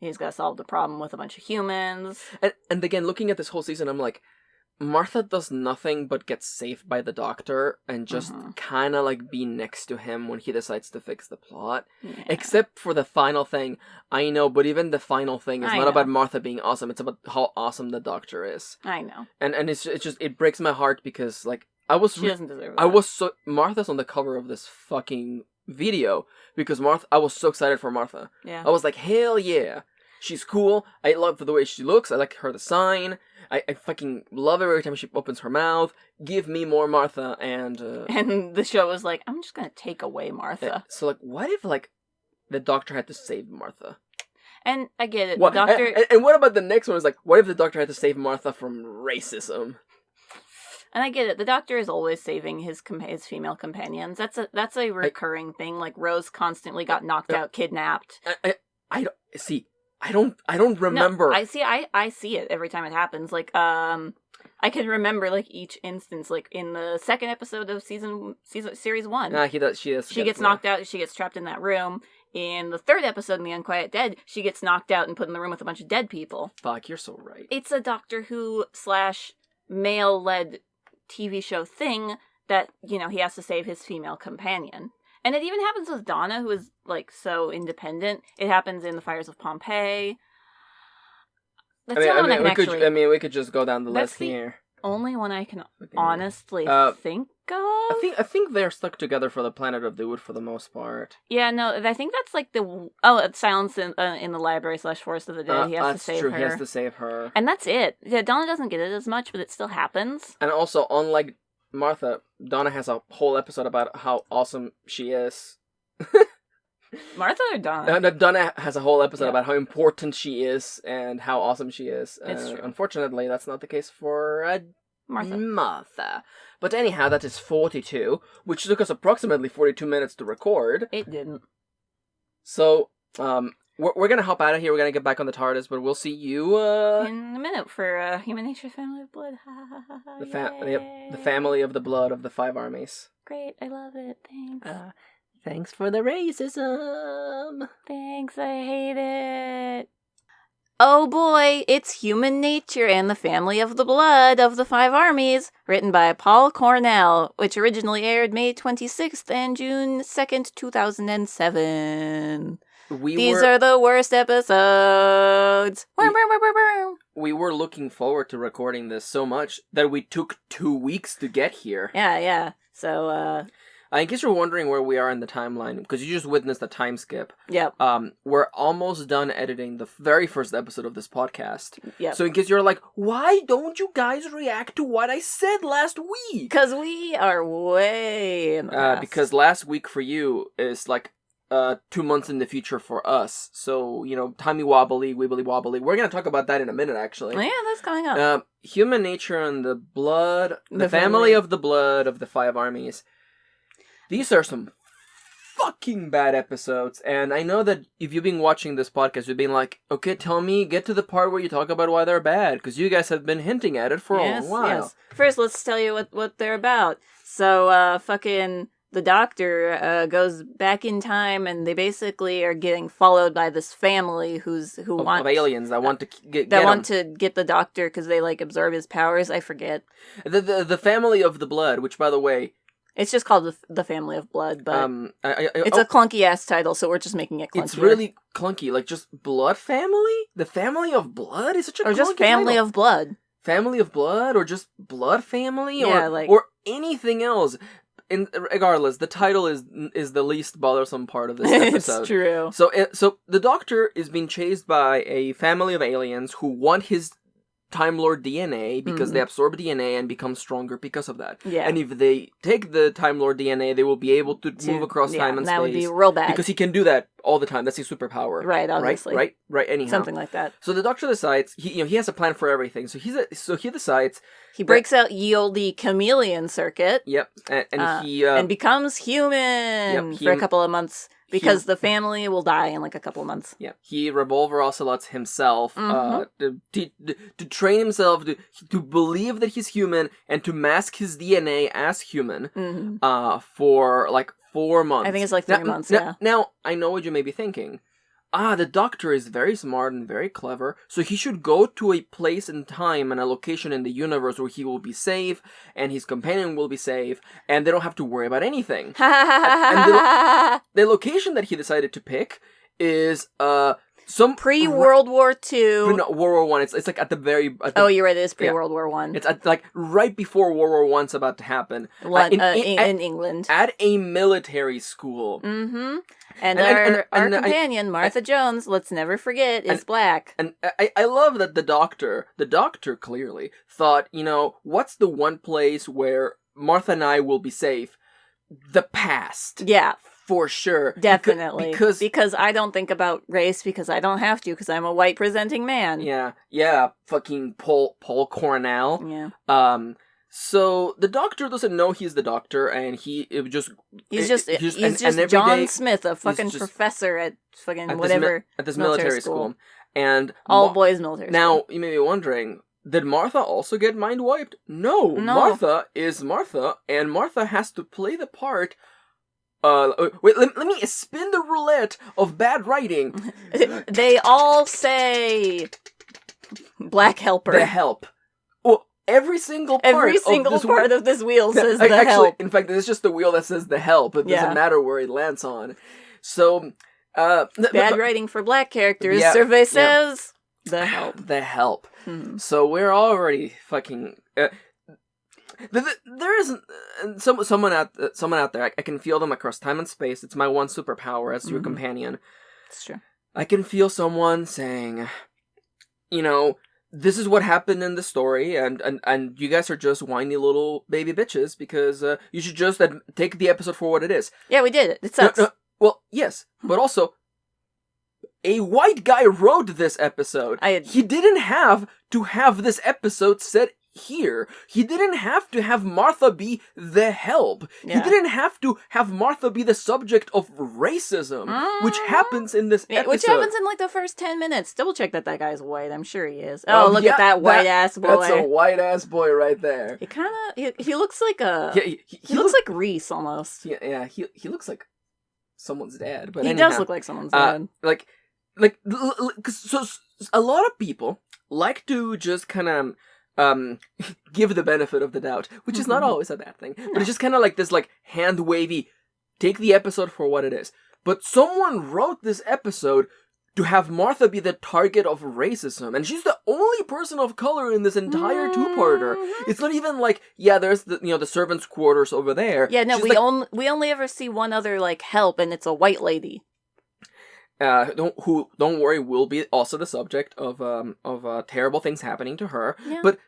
He's got to solve the problem with a bunch of humans. And again, looking at this whole season, I'm like, Martha does nothing but get saved by the Doctor and just kind of like be next to him when he decides to fix the plot. Yeah. Except for the final thing. I know, but even the final thing is not about Martha being awesome. It's about how awesome the Doctor is. I know. And it's just, it breaks my heart because like, she doesn't deserve that. Martha's on the cover of this fucking video because I was so excited for Martha. Yeah. I was like, hell yeah. She's cool. I love the way she looks. I like her design. I fucking love her every time she opens her mouth. Give me more Martha. And the show was like, I'm just gonna take away Martha. So like, what if like the Doctor had to save Martha? And I get it. What, the Doctor. And what about the next one? Is like, what if the Doctor had to save Martha from racism? And I get it. The Doctor is always saving his female companions. That's a recurring thing. Like Rose constantly got knocked out, kidnapped. I don't see. I don't remember. No, I see it every time it happens. Like, I can remember like each instance. Like in the second episode of series 1. She gets knocked out. She gets trapped in that room. In the third episode, in The Unquiet Dead, she gets knocked out and put in the room with a bunch of dead people. Fuck, you're so right. It's a Doctor Who / male-led TV show thing that, you know, he has to save his female companion. And it even happens with Donna, who is, like, so independent. It happens in The Fires of Pompeii. That's the only one I can actually... we could just go down the list here. Only one I can honestly think of. I think they're stuck together for the Planet of the Wood for the most part. Yeah, no, I think that's like it's Silence in the Library / Forest of the Dead. He has to save her. That's true, he has to save her. And that's it. Yeah, Donna doesn't get it as much, but it still happens. And also, unlike Martha, Donna has a whole episode about how awesome she is. Martha or Donna? Donna has a whole episode about how important she is and how awesome she is. It's true. Unfortunately, that's not the case for Martha. But anyhow, that is 42, which took us approximately 42 minutes to record. It didn't. So, we're gonna hop out of here. We're gonna get back on the TARDIS, but we'll see you in a minute for Human Nature, Family of Blood. The family of the blood of the 5 armies. Great, I love it. Thanks. Thanks for the racism. Thanks, I hate it. Oh boy, it's Human Nature and the Family of the Blood of the 5 Armies, written by Paul Cornell, which originally aired May 26th and June 2nd, 2007. These are the worst episodes. We were looking forward to recording this so much that we took 2 weeks to get here. Yeah. So, in case you're wondering where we are in the timeline, because you just witnessed a time skip. Yep. We're almost done editing the very first episode of this podcast. Yep. So in case you're like, why don't you guys react to what I said last week? Because we are way in the past. Because last week for you is like 2 months in the future for us. So, you know, timey wobbly, wibbly wobbly. We're going to talk about that in a minute, actually. Oh, yeah, that's coming up. Human Nature and the Blood, the family of the Blood of the 5 Armies. These are some fucking bad episodes, and I know that if you've been watching this podcast, you've been like, okay, get to the part where you talk about why they're bad, because you guys have been hinting at it for a while. Yes. First, let's tell you what they're about. So, fucking the Doctor goes back in time, and they basically are getting followed by this family of aliens that want to get to get the Doctor because they like absorb his powers. I forget the family of the Blood, which by the way. It's just called the Family of Blood, but it's a clunky-ass title, so we're just making it clunky. It's really clunky, like just Blood Family? The Family of Blood is such a clunky title. Or just Family of Blood. Family of Blood, or just Blood Family, yeah, or anything else. Regardless, the title is the least bothersome part of this episode. It's true. So the Doctor is being chased by a family of aliens who want his Time Lord DNA because they absorb DNA and become stronger because of that. Yeah. And if they take the Time Lord DNA, they will be able to move across time and space. That would be real bad. Because he can do that all the time. That's his superpower. Right, obviously. Right, anyhow. Something like that. So the Doctor decides, he has a plan for everything. So he decides... He breaks out ye olde chameleon circuit. Yep. And he... and becomes human for a couple of months. Because the family will die in like a couple of months. Yeah, he revolver ocelots himself to train himself to believe that he's human and to mask his DNA as human for like 4 months. I think it's like 3 months. Yeah. Now I know what you may be thinking. the Doctor is very smart and very clever, so he should go to a place and time and a location in the universe where he will be safe, and his companion will be safe, and they don't have to worry about anything. And the location that he decided to pick is, some pre-World War II. No, World War One. It's like at the very. You're right. It is pre-World War One. It's like right before World War One's about to happen. In England, at a military school. Mm-hmm. And our companion Martha Jones, let's never forget, is black. And I love that the Doctor clearly thought, what's the one place where Martha and I will be safe? The past. Yeah. For sure. Definitely. Because I don't think about race because I don't have to because I'm a white presenting man. Yeah. Fucking Paul Cornell. Yeah. So the Doctor doesn't know he's the Doctor, and he's just John Smith, a fucking professor at fucking at this military school. And all boys military school. Now, you may be wondering, did Martha also get mind wiped? No. Martha is Martha, and Martha has to play the part. Wait, let me spin the roulette of bad writing. They all say black helper. The help. Well, every single part of this wheel says the actually, help. In fact, it's just the wheel that says the help. It doesn't matter where it lands on. So, bad writing for black characters. Survey says the help. The help. Hmm. So we're already fucking. There is someone out there. I can feel them across time and space. It's my one superpower as your companion. It's true. I can feel someone saying, this is what happened in the story, and you guys are just whiny little baby bitches because you should just take the episode for what it is. Yeah, we did it. It sucks. Well, yes, but also, a white guy wrote this episode. He didn't have to have this episode set here. He didn't have to have Martha be the help. Yeah. He didn't have to have Martha be the subject of racism, which happens in this episode. Which happens in like the first 10 minutes. Double check that guy's white. I'm sure he is. Oh, look at that white ass boy. That's a white ass boy right there. He kind of he looks like a he looks like Reese almost. Yeah. He looks like someone's dad. But he does look like someone's dad. So a lot of people like to just kind of give the benefit of the doubt, which is not always a bad thing, but it's just kind of like this hand wavy, take the episode for what it is. But someone wrote this episode to have Martha be the target of racism, and she's the only person of color in this entire two-parter. It's not even there's the servants' quarters over there. Yeah, no, we only ever see one other help, and it's a white lady. Don't worry, will be also the subject of terrible things happening to her. Yeah. But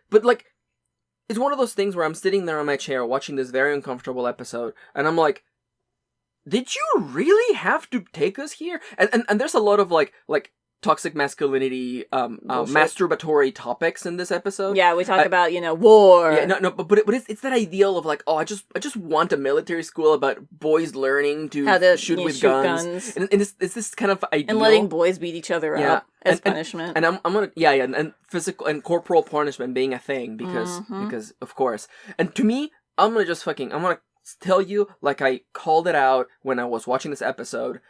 it's one of those things where I'm sitting there on my chair watching this very uncomfortable episode, and I'm like, did you really have to take us here? And there's a lot of toxic masculinity, masturbatory topics in this episode. Yeah, we talk about war. Yeah, no, but it's that ideal of I just want a military school about boys learning to shoot with guns. And it's this kind of ideal, and letting boys beat each other up as punishment. And I'm gonna and physical and corporal punishment being a thing because of course. And to me, I'm gonna tell you I called it out when I was watching this episode.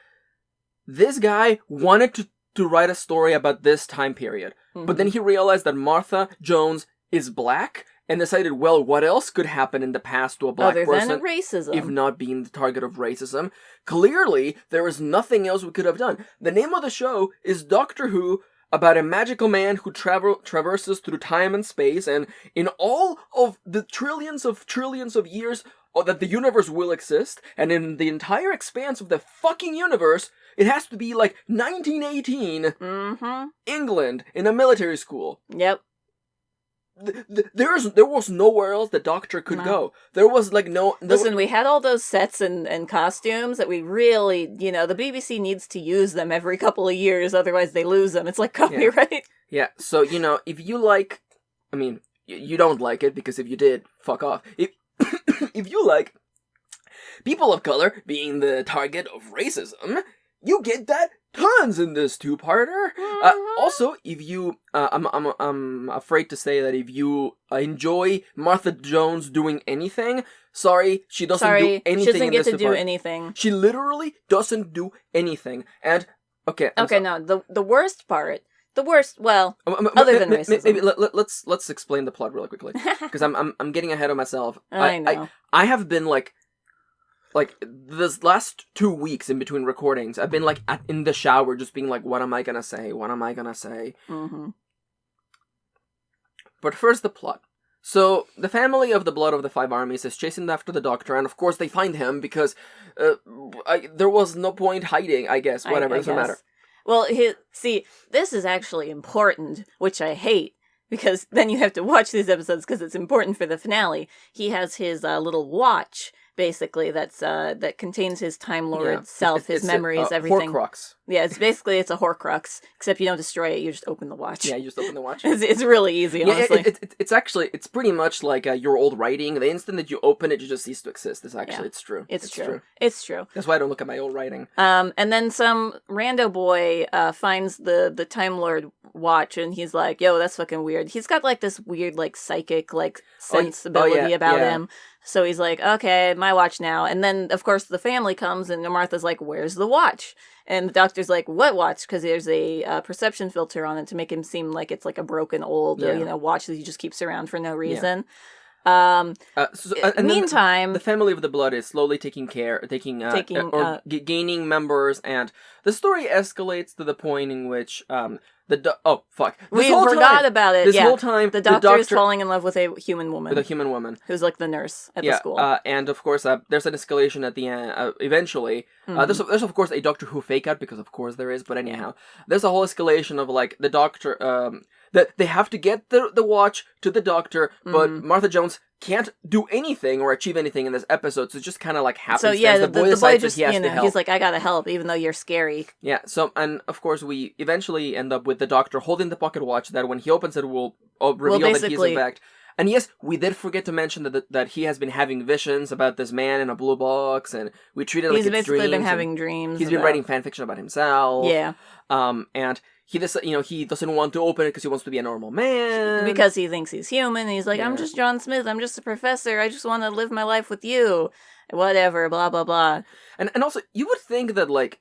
This guy wanted to write a story about this time period. But then he realized that Martha Jones is black and decided, well, what else could happen in the past to a black person than racism, if not being the target of racism? Clearly, there is nothing else we could have done. The name of the show is Doctor Who, about a magical man who traverses through time and space, and in all of the trillions of years that the universe will exist, and in the entire expanse of the fucking universe, it has to be 1918 England in a military school. Yep. There was nowhere else the Doctor could go. There was no... Listen, we had all those sets and costumes that we really, the BBC needs to use them every couple of years, otherwise they lose them. It's like copyright. Yeah, so, if you you don't like it, because if you did, fuck off. If you like people of color being the target of racism, you get that tons in this two-parter. Also, if you, I'm afraid to say that if you enjoy Martha Jones doing anything, she doesn't do anything. She doesn't get to do anything. She literally doesn't do anything. And Okay. No, the worst part. The worst, well, other than racism. Maybe let's explain the plot really quickly, because I'm getting ahead of myself. I know. I have been like this last 2 weeks in between recordings, I've been like in the shower, just being like, what am I gonna say? What am I gonna say? Mm-hmm. But first, the plot. So the family of the Blood of the Five Armies is chasing after the Doctor, and of course they find him because there was no point hiding. I guess whatever, doesn't matter. Well, see, this is actually important, which I hate, because then you have to watch these episodes because it's important for the finale. He has his little watch, basically, that contains his Time Lord self, his memories, everything. Horcrux. Yeah, it's a Horcrux, except you don't destroy it, you just open the watch. Yeah, you just open the watch. It's really easy, honestly. It's pretty much like your old writing. The instant that you open it, you just cease to exist. It's true. It's true. It's true. That's why I don't look at my old writing. And then some rando boy finds the Time Lord watch, and he's like, yo, that's fucking weird. He's got like this weird like psychic like sensibility about him. So he's like, okay, my watch now. And then, of course, the family comes, and Martha's like, where's the watch? And the Doctor's like, what watch? Because there's a perception filter on it to make him seem like it's like a broken old watch that he just keeps around for no reason. Yeah. Meantime, the family of the Blood is slowly gaining members, and the story escalates to the point in which we forgot about it. This whole time, the doctor is falling in love with a human woman. With a human woman who's like the nurse at the school. And of course, there's an escalation at the end. Eventually, there's of course a Doctor Who fake out, because of course there is. But anyhow, there's a whole escalation of like the Doctor. That they have to get the watch to the Doctor, but Martha Jones can't do anything or achieve anything in this episode, so it just kind of like happens. So yeah, the boy just, he's like, I gotta help, even though you're scary. Yeah, so, and of course we eventually end up with the Doctor holding the pocket watch that when he opens it will reveal that he's in fact... And yes, we did forget to mention that he has been having visions about this man in a blue box, and we treated it like it's dreams. He's basically been having dreams. He's been writing fan fiction about himself. Yeah. And he doesn't want to open it because he wants to be a normal man. Because he thinks he's human, and he's like, I'm just John Smith, I'm just a professor, I just want to live my life with you. Whatever, blah, blah, blah. And also, you would think that, like,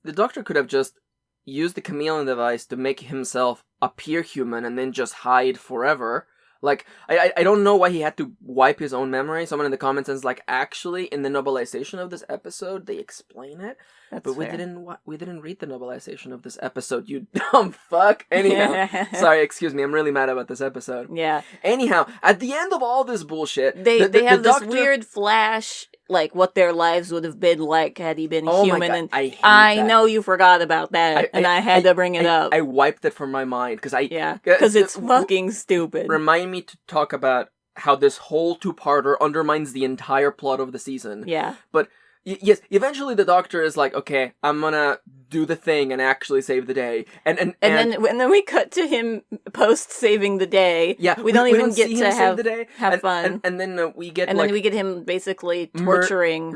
the Doctor could have just used the chameleon device to make himself appear human and then just hide forever. Like, I don't know why he had to wipe his own memory. Someone in the comments is like, actually, in the novelization of this episode, they explain it. That's but fair. we didn't read the novelization of this episode, you dumb fuck. Anyhow, sorry, excuse me, I'm really mad about this episode. Yeah. Anyhow, at the end of all this bullshit, they have this weird flash, like what their lives would have been like had he been human. My God, and I know you forgot about that, I had to bring it up. I wiped it from my mind because it's fucking stupid. Remind me to talk about how this whole two-parter undermines the entire plot of the season. Yeah. But yes, eventually the Doctor is like, okay, I'm gonna do the thing and actually save the day. And then we cut to him post saving the day. Yeah, we don't even get to have fun. And then we get we get him basically torturing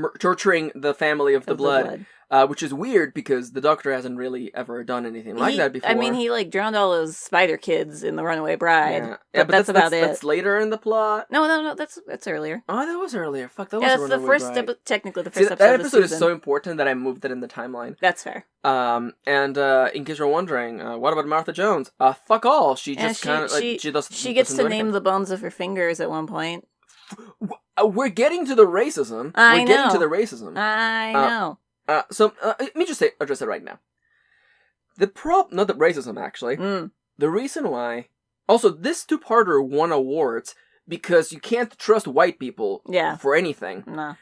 the family of the Blood. Which is weird because the Doctor hasn't really ever done anything like that before. I mean, he like drowned all those spider kids in the Runaway Bride. Yeah, but that's about it. That's later in the plot. No, that's earlier. Oh, that was earlier. Fuck, that was the Runaway Bride. Technically the first episode. That episode is so important that I moved it in the timeline. That's fair. And in case you're wondering, what about Martha Jones? Fuck all. She just kind of she gets to name the bones of her fingers at one point. We're getting to the racism. I know. So let me just address it right now. Not the racism, actually. The reason why... Also, this two-parter won awards because you can't trust white people for anything. No.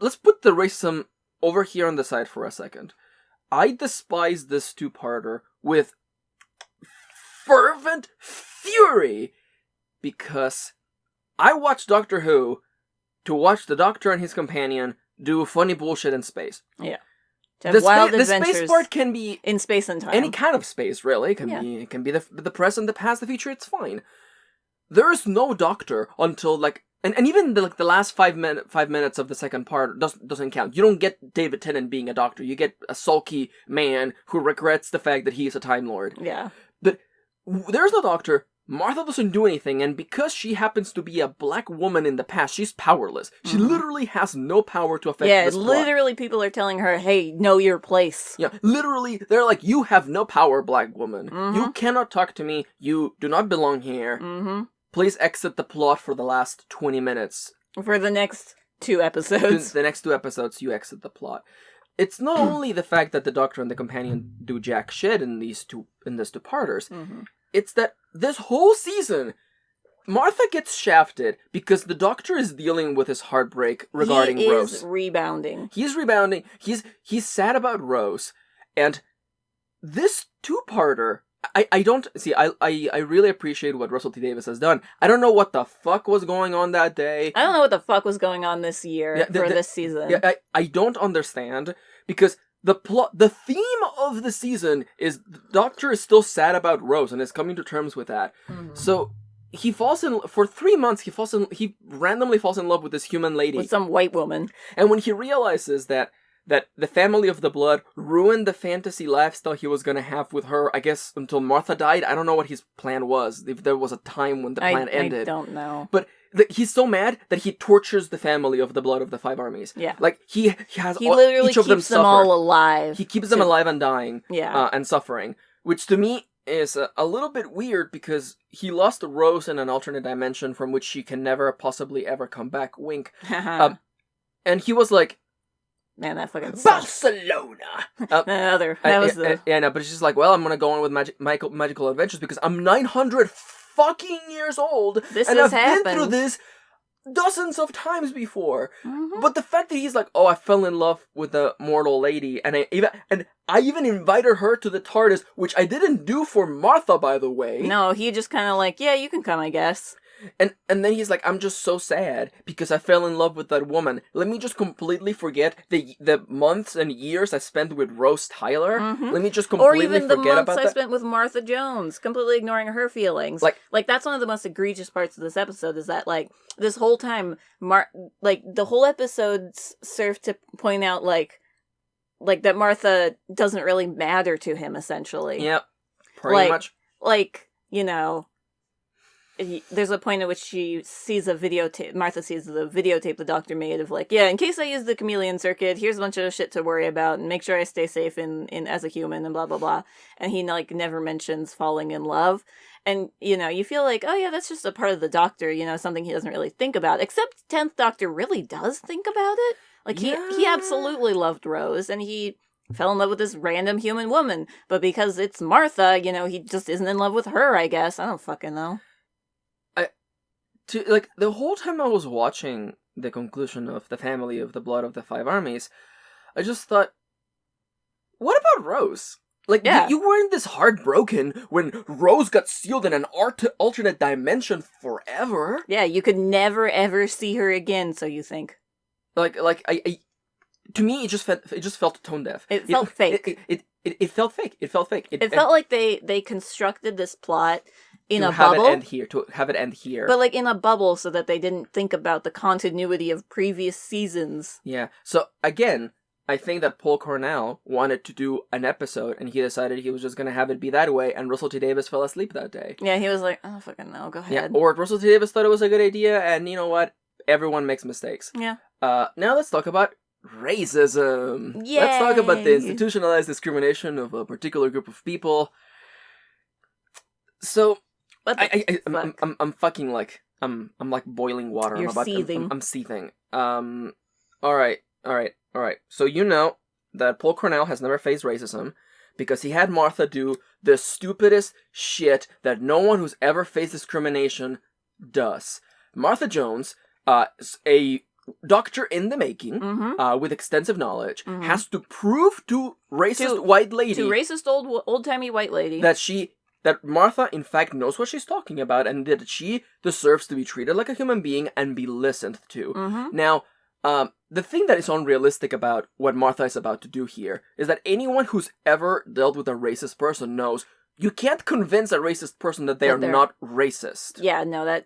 Let's put the racism over here on the side for a second. I despise this two-parter with fervent fury because I watched Doctor Who to watch the Doctor and his companion do funny bullshit in space. Yeah. The space part can be in space and time. Any kind of space, really. It can be the present, the past, the future. It's fine. There is no Doctor until like, and even the last 5 minutes of the second part doesn't count. You don't get David Tennant being a Doctor. You get a sulky man who regrets the fact that he is a Time Lord. Yeah. But there's no Doctor Martha doesn't do anything, and because she happens to be a black woman in the past, she's powerless. She literally has no power to affect this plot. Literally people are telling her, hey, know your place. Yeah, literally, they're like, you have no power, black woman. You cannot talk to me. You do not belong here. Please exit the plot for the last 20 minutes. For the next 2 episodes. The next 2 episodes, you exit the plot. It's not only the fact that the Doctor and the Companion do jack shit in this two-parters. It's that this whole season, Martha gets shafted because the Doctor is dealing with his heartbreak regarding Rose. He is rebounding. He's rebounding. He's sad about Rose. And this two-parter, I don't... See, I really appreciate what Russell T. Davies has done. I don't know what the fuck was going on that day. I don't know what the fuck was going on this year this season. Yeah, I don't understand, because... The theme of the season is the Doctor is still sad about Rose and is coming to terms with that. So he falls in for 3 months. He randomly falls in love with this human lady, with some white woman. And when he realizes that the family of the blood ruined the fantasy lifestyle he was gonna have with her, I guess until Martha died. I don't know what his plan was. If there was a time when the plan ended, I don't know. But he's so mad that he tortures the family of the blood of the 5 armies. Yeah, like he literally each of them keeps them all alive. He keeps them alive and dying. Yeah, and suffering, which to me is a little bit weird because he lost Rose in an alternate dimension from which she can never possibly ever come back. Wink. And he was like, man, that fucking sucks. Barcelona! But it's just like, well, I'm gonna go on with magical adventures because I'm 900 fucking years old, and I've been through this dozens of times before. But the fact that he's like, oh, I fell in love with a mortal lady, and I even invited her to the TARDIS, which I didn't do for Martha, by the way. No, he just kind of like, yeah, you can come, I guess. And then he's like, I'm just so sad because I fell in love with that woman. Let me just completely forget the months and years I spent with Rose Tyler. Let me just completely forget about that. Or even the months I spent with Martha Jones, completely ignoring her feelings. Like that's one of the most egregious parts of this episode is that, like, this whole time, the whole episode served to point out, like that Martha doesn't really matter to him, essentially. Yep, pretty much. Like, you know... There's a point at which she sees a videotape. Martha sees the videotape the Doctor made of, like, yeah, in case I use the chameleon circuit, here's a bunch of shit to worry about and make sure I stay safe in as a human and blah blah blah. And he like never mentions falling in love. And you know, you feel like, oh yeah, that's just a part of the Doctor. You know, something he doesn't really think about. Except 10th Doctor really does think about it. Like he absolutely loved Rose, and he fell in love with this random human woman. But because it's Martha, you know, he just isn't in love with her. I guess I don't fucking know. The whole time I was watching the conclusion of the family of the blood of the 5 armies, I just thought, what about Rose? Like, you weren't this heartbroken when Rose got sealed in an alternate dimension forever. Yeah, you could never ever see her again, so you think. To me, it just felt tone deaf. It felt fake. It felt fake. It felt fake. It felt like they constructed this plot in a To bubble. have it end here. But, like, in a bubble so that they didn't think about the continuity of previous seasons. Yeah. So, again, I think that Paul Cornell wanted to do an episode, and he decided he was just going to have it be that way, and Russell T. Davies fell asleep that day. Yeah, he was like, oh, fucking no, go ahead. Yeah, or Russell T. Davies thought it was a good idea, and you know what? Everyone makes mistakes. Yeah. Now let's talk about racism. Yay! Let's talk about the institutionalized discrimination of a particular group of people. So... I'm fucking like I'm like boiling water. You're seething. I'm seething. All right. So you know that Paul Cornell has never faced racism because he had Martha do the stupidest shit that no one who's ever faced discrimination does. Martha Jones, a doctor in the making, with extensive knowledge, has to prove to racist white lady, to racist old-timey white lady, that Martha, in fact, knows what she's talking about and that she deserves to be treated like a human being and be listened to. Now, the thing that is unrealistic about what Martha is about to do here is that anyone who's ever dealt with a racist person knows you can't convince a racist person that they're not racist. Yeah, no,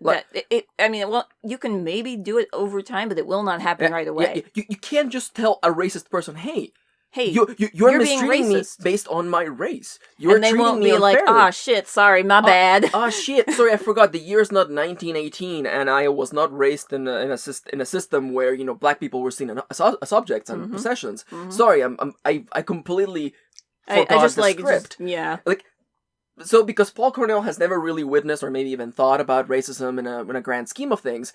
you can maybe do it over time, but it will not happen right away. You can't just tell a racist person, hey, hey, you're mistreating me based on my race. You're and they treating won't me be unfairly. like, oh shit, sorry, my bad. Oh shit, sorry, I forgot. The year's not 1918, and I was not raised in a system where black people were seen as objects and possessions. Sorry, I completely forgot the script. So because Paul Cornell has never really witnessed or maybe even thought about racism in a grand scheme of things.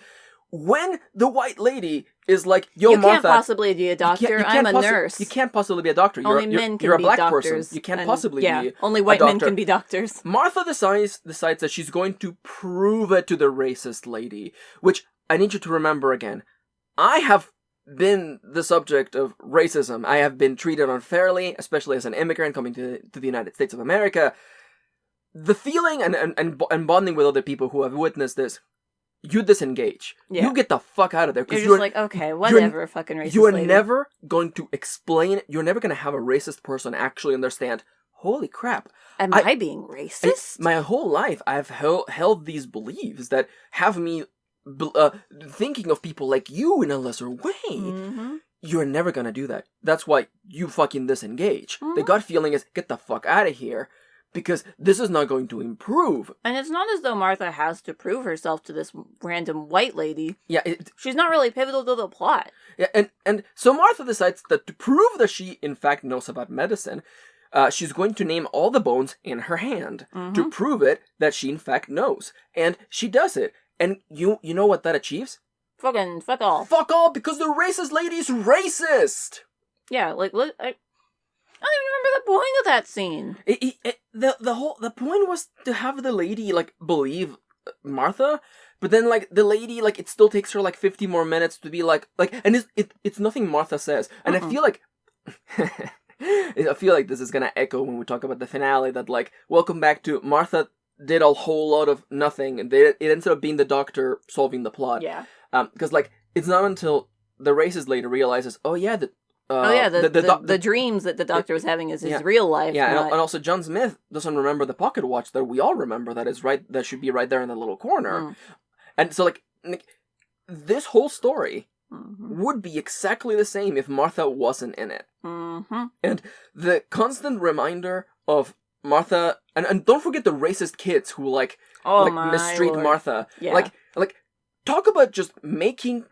When the white lady is like, yo, Martha... You can't possibly be a doctor. I'm a nurse. You can't possibly be a doctor. Only men can you're a be black doctors. Person. You can't possibly be only white men can be doctors. Martha decides that she's going to prove it to the racist lady. Which, I need you to remember again. I have been the subject of racism. I have been treated unfairly, especially as an immigrant coming to the United States of America. The feeling and bonding with other people who have witnessed this... You disengage. Yeah. You get the fuck out of there. You're just like, okay, whatever, fucking racist You are lady. never going to explain... You're never going to have a racist person actually understand, holy crap. Am I being racist? My whole life, I've held these beliefs that have me thinking of people like you in a lesser way. Mm-hmm. You're never going to do that. That's why you fucking disengage. Mm-hmm. The gut feeling is, get the fuck out of here. Because this is not going to improve. And it's not as though Martha has to prove herself to this random white lady. Yeah. She's not really pivotal to the plot. Yeah, and so Martha decides that to prove that she, in fact, knows about medicine, she's going to name all the bones in her hand to prove it that she, in fact, knows. And she does it. And you know what that achieves? Fuck all. Fuck all, because the racist lady's racist! Yeah, like, I don't even remember the point of that scene. The point was to have the lady believe Martha, but then the lady it still takes her 50 more minutes to be and it's nothing Martha says, and I feel like this is gonna echo when we talk about the finale that welcome back to Martha did a whole lot of nothing, and it ended up being the doctor solving the plot. Yeah. Because it's not until the racist lady realizes, oh yeah, the dreams that the doctor was having is his real life. Yeah, and also John Smith doesn't remember the pocket watch that we all remember that should be right there in the little corner. Mm. And so, this whole story would be exactly the same if Martha wasn't in it. Mm-hmm. And the constant reminder of Martha, and don't forget the racist kids who, mistreat Lord. Martha. Yeah. Talk about just making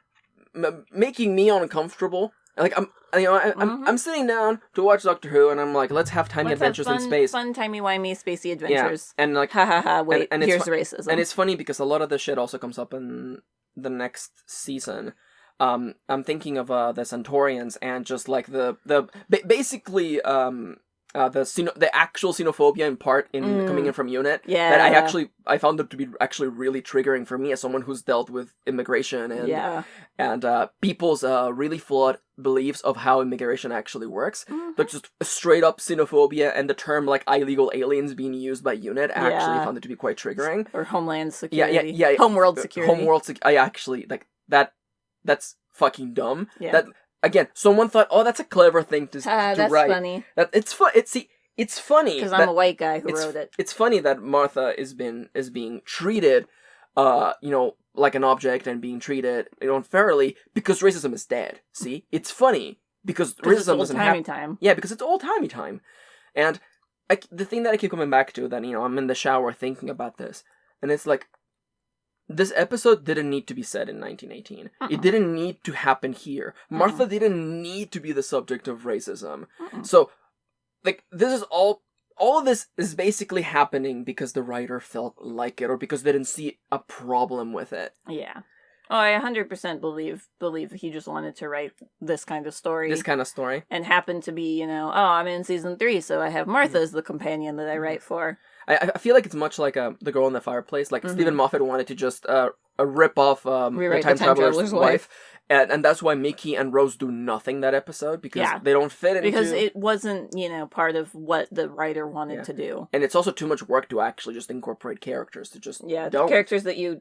me uncomfortable. I'm sitting down to watch Doctor Who, and I'm like, let's have tiny adventures in space. Fun, timey-wimey, spacey adventures. Yeah, and ha ha ha, wait, and here's racism. And it's funny because a lot of the shit also comes up in the next season. I'm thinking of the Centaurians and just basically the actual xenophobia in part coming in from UNIT. Yeah. That I found it to be actually really triggering for me as someone who's dealt with immigration and people's really flawed beliefs of how immigration actually works. Mm-hmm. But just straight up xenophobia and the term illegal aliens being used by UNIT, I actually found it to be quite triggering. Or Homeland Security. Yeah. Homeworld Security. I actually that's fucking dumb. Yeah. That again, someone thought, oh, that's a clever thing to that's write. Funny. It's funny because I'm a white guy who wrote it. It's funny that Martha is being treated, like an object and being treated unfairly because racism is dead. See, it's funny because racism doesn't have time. Yeah, because it's old-timey time, and the thing that I keep coming back to that I'm in the shower thinking about this, and it's this episode didn't need to be said in 1918. It didn't need to happen here. Martha didn't need to be the subject of racism. So, this is all of this is basically happening because the writer felt like it, or because they didn't see a problem with it. Yeah. Oh, I 100% believe he just wanted to write this kind of story. And happened to be, I'm in season 3, so I have Martha as the companion that I write for. I feel like it's much like The Girl in the Fireplace. Stephen Moffat wanted to just rip off the Time Traveler's wife. And that's why Mickey and Rose do nothing that episode, because they don't fit into... Because it wasn't, part of what the writer wanted to do. And it's also too much work to actually just incorporate characters to just the characters that you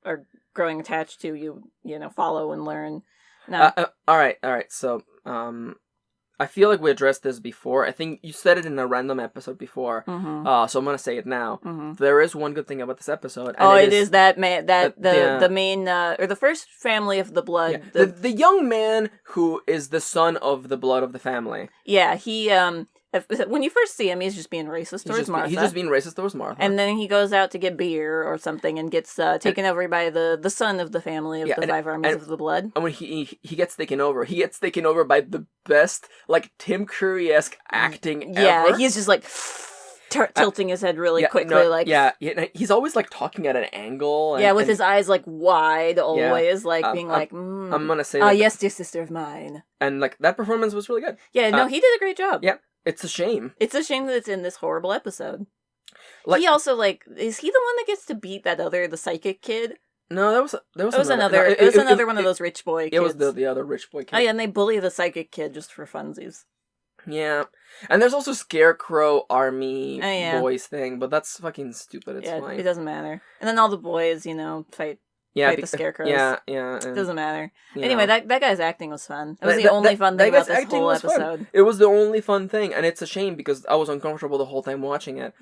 are growing attached to, you follow and learn. No. All right. So, I feel like we addressed this before. I think you said it in a random episode before. So I'm gonna say it now. There is one good thing about this episode. And it is that man, the main or the first family of the blood. Yeah. The young man who is the son of the blood of the family. Yeah, he when you first see him, he's just being racist towards Martha. He's just being racist towards Martha. And then he goes out to get beer or something and gets taken over by the son of the family of the five armies of the blood. And when he gets taken over, by the best, like, Tim Curry-esque acting ever. Yeah, he's just like tilting his head really quickly. He's always, like, talking at an angle. And, with his eyes, like, wide always, being I'm gonna say yes, dear sister of mine. And, like, that performance was really good. Yeah, no, he did a great job. Yeah. It's a shame. It's a shame that it's in this horrible episode. Like, he also, like, is he the one that gets to beat the psychic kid? No, that was another. It was another one of those rich boy kids. It was the other rich boy kid. Oh yeah, and they bully the psychic kid just for funsies. Yeah, and there's also Scarecrow army boys thing, but that's fucking stupid. It's fine. It doesn't matter. And then all the boys, fight. Fight the scarecrows. Yeah. It doesn't matter. Anyway, that guy's acting was fun. It was the only fun thing about this whole episode. Fun. It was the only fun thing, and it's a shame because I was uncomfortable the whole time watching it.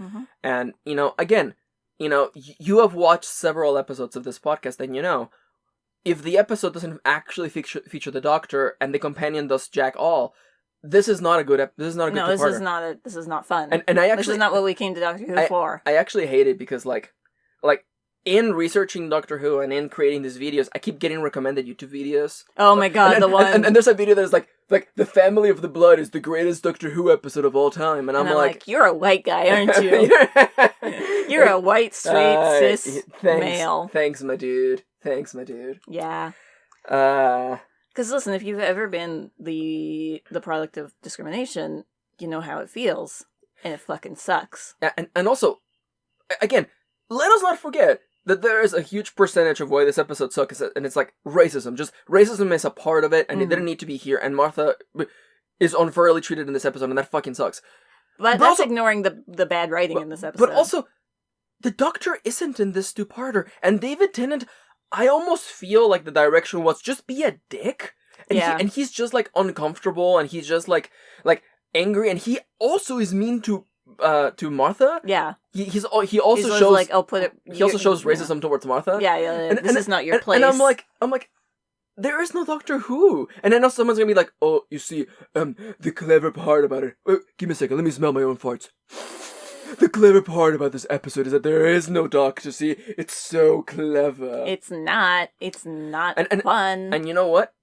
And, again, you have watched several episodes of this podcast, and if the episode doesn't actually feature the Doctor and the companion does jack all, this is not a good episode. This is not a good two-parter. This is not fun. And I actually, this is not what we came to Doctor Who for. I actually hate it because, like, in researching Doctor Who and in creating these videos, I keep getting recommended YouTube videos. Oh my god, the one... And there's a video that's like, the family of the blood is the greatest Doctor Who episode of all time. And I'm like... You're a white guy, aren't you? You're a white, straight, cis male. Thanks, my dude. Yeah. Because listen, if you've ever been the product of discrimination, you know how it feels. And it fucking sucks. And also, again, let us not forget that there is a huge percentage of why this episode sucks, and it's like racism. Just racism is a part of it, and it didn't need to be here. And Martha is unfairly treated in this episode, and that fucking sucks. But that's also, ignoring the bad writing in this episode. But also, the Doctor isn't in this two-parter, and David Tennant, I almost feel like the direction was just be a dick, and he's just like uncomfortable, and he's just like angry, and he also is mean to Martha. Yeah. He also shows like, he also shows racism towards Martha. Yeah. And this is not your place. And I'm like, there is no Doctor Who. And I know someone's gonna be like, oh, you see, the clever part about it. Give me a second, let me smell my own farts. The clever part about this episode is that there is no Doctor. See, it's so clever. It's not fun. And you know what?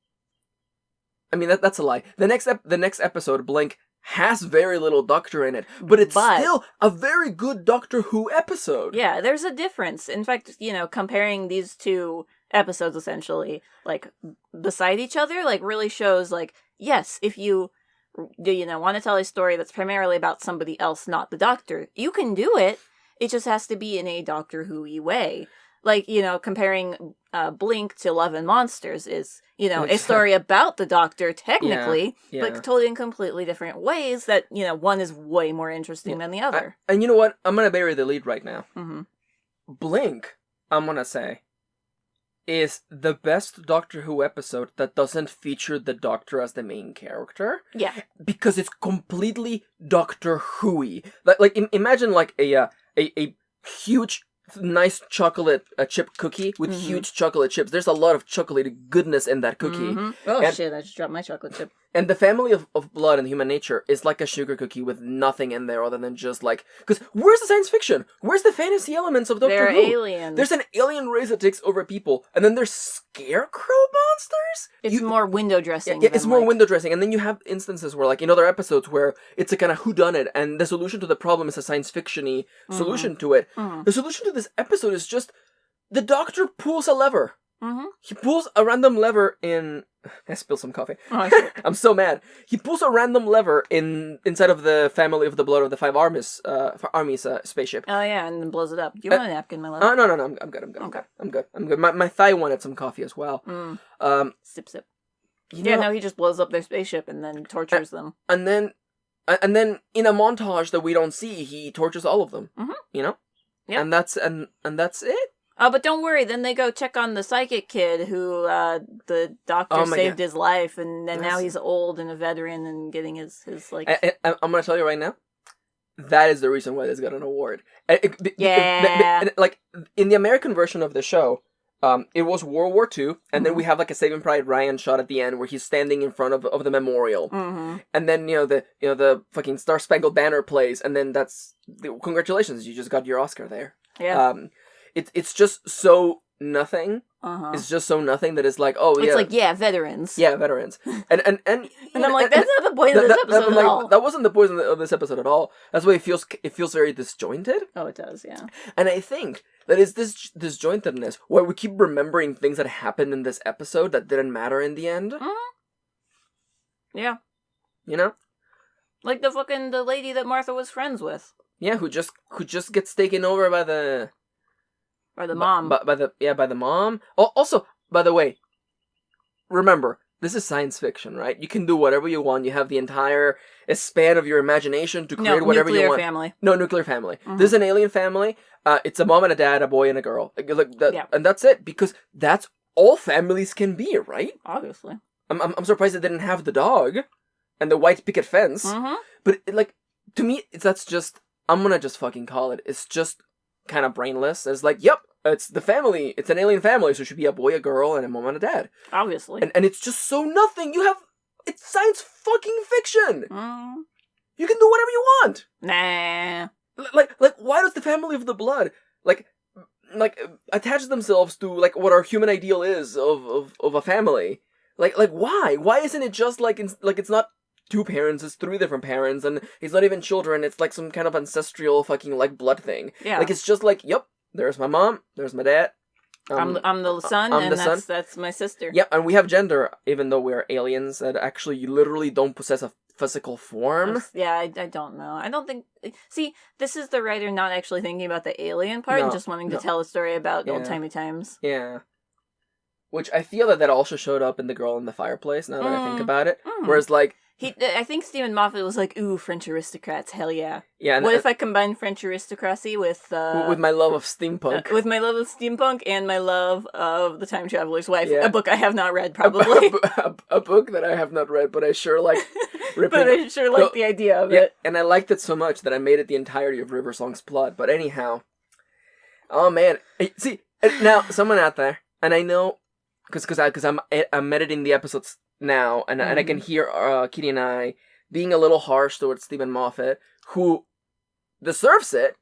I mean, that's a lie. The next episode, Blink, has very little Doctor in it, but it's still a very good Doctor Who episode. Yeah, there's a difference. In fact, comparing these two episodes essentially, like, beside each other, like, really shows, like, yes, if you want to tell a story that's primarily about somebody else, not the Doctor, you can do it. It just has to be in a Doctor Who-y way. Like, comparing Blink to Love and Monsters is, a story about the Doctor, technically, but totally in completely different ways that, one is way more interesting than the other. And you know what? I'm going to bury the lead right now. Mm-hmm. Blink, I'm going to say, is the best Doctor Who episode that doesn't feature the Doctor as the main character. Yeah. Because it's completely Doctor Who-y. Like imagine, like, a huge... nice chocolate chip cookie with huge chocolate chips. There's a lot of chocolatey goodness in that cookie. Oh, shit, I just dropped my chocolate chip. And the family of blood and human nature is like a sugar cookie with nothing in there other than just like... Because where's the science fiction? Where's the fantasy elements of Doctor Who? They're aliens. There's an alien race that takes over people, and then there's scarecrow monsters? It's more window dressing. Yeah, it's more window dressing. And then you have instances where, like, in other episodes where it's a kind of whodunit, and the solution to the problem is a science fiction-y solution to it. The solution to this episode is just the Doctor pulls a lever. He pulls a random lever in... I spilled some coffee. Oh, sure. I'm so mad. He pulls a random lever inside of the family of the blood of the five armies spaceship. Oh yeah, and then blows it up. Do you want a napkin, my love? No. I'm good. Okay. I'm good. My thigh wanted some coffee as well. Sip. No, he just blows up their spaceship and then tortures them. And then in a montage that we don't see, he tortures all of them. Yeah. And that's it. Oh, but don't worry. Then they go check on the psychic kid who the doctor saved his life, and then now he's old and a veteran and getting his like. I'm gonna tell you right now, that is the reason why this got an award. Like in the American version of the show, it was World War II, and then we have like a Saving Private Ryan shot at the end where he's standing in front of the memorial, and then the fucking Star Spangled Banner plays, and then congratulations, you just got your Oscar there. Yeah. It's just so nothing. It's just so nothing that it's like, oh yeah. It's like, yeah, veterans. Yeah, veterans. And I'm like, that's not the point of this episode at all. That wasn't the point of this episode at all. That's why it feels very disjointed. Oh, it does, yeah. And I think that is this disjointedness where we keep remembering things that happened in this episode that didn't matter in the end. Yeah. You know? Like the lady that Martha was friends with. Yeah, who just gets taken over by the... By the mom. By the mom. Oh, also, by the way, remember, this is science fiction, right? You can do whatever you want. You have the entire span of your imagination to create whatever you want. Family. No, nuclear family. This is an alien family. It's a mom and a dad, a boy and a girl. And that's it, because that's all families can be, right? Obviously. I'm surprised they didn't have the dog and the white picket fence. But, to me, that's just... I'm gonna just fucking call it. It's just... kind of brainless. It's like, yep, it's the family. It's an alien family, so it should be a boy, a girl, and a mom and a dad. Obviously. And it's just so nothing. It's science fucking fiction. You can do whatever you want. Nah. Like, why does the family of the blood, like attach themselves to, like, what our human ideal is of a family? Like, why? Why isn't it just, it's not two parents, it's three different parents, and it's not even children, it's like some kind of ancestral fucking, like, blood thing. Yeah. Like, it's just like, yep, there's my mom, there's my dad. I'm the son, that's my sister. Yeah, and we have gender, even though we're aliens that actually you literally don't possess a physical form. Yeah, I don't know. I don't think... See, this is the writer not actually thinking about the alien part and just wanting to tell a story about old-timey times. Yeah. Which I feel that also showed up in The Girl in the Fireplace, now that I think about it. Whereas, like... I think Stephen Moffat was like, ooh, French aristocrats, hell yeah. Yeah. What if I combine French aristocracy with my love of steampunk. With my love of steampunk and my love of The Time Traveler's Wife, a book I have not read, probably. A book that I have not read, but I sure like ripping... But I sure like the idea of it. And I liked it so much that I made it the entirety of River Song's plot. But anyhow... Oh, man. See, now, someone out there, and I know... Because I'm editing the episodes now, and I can hear Kitty and I being a little harsh towards Stephen Moffat, who deserves it,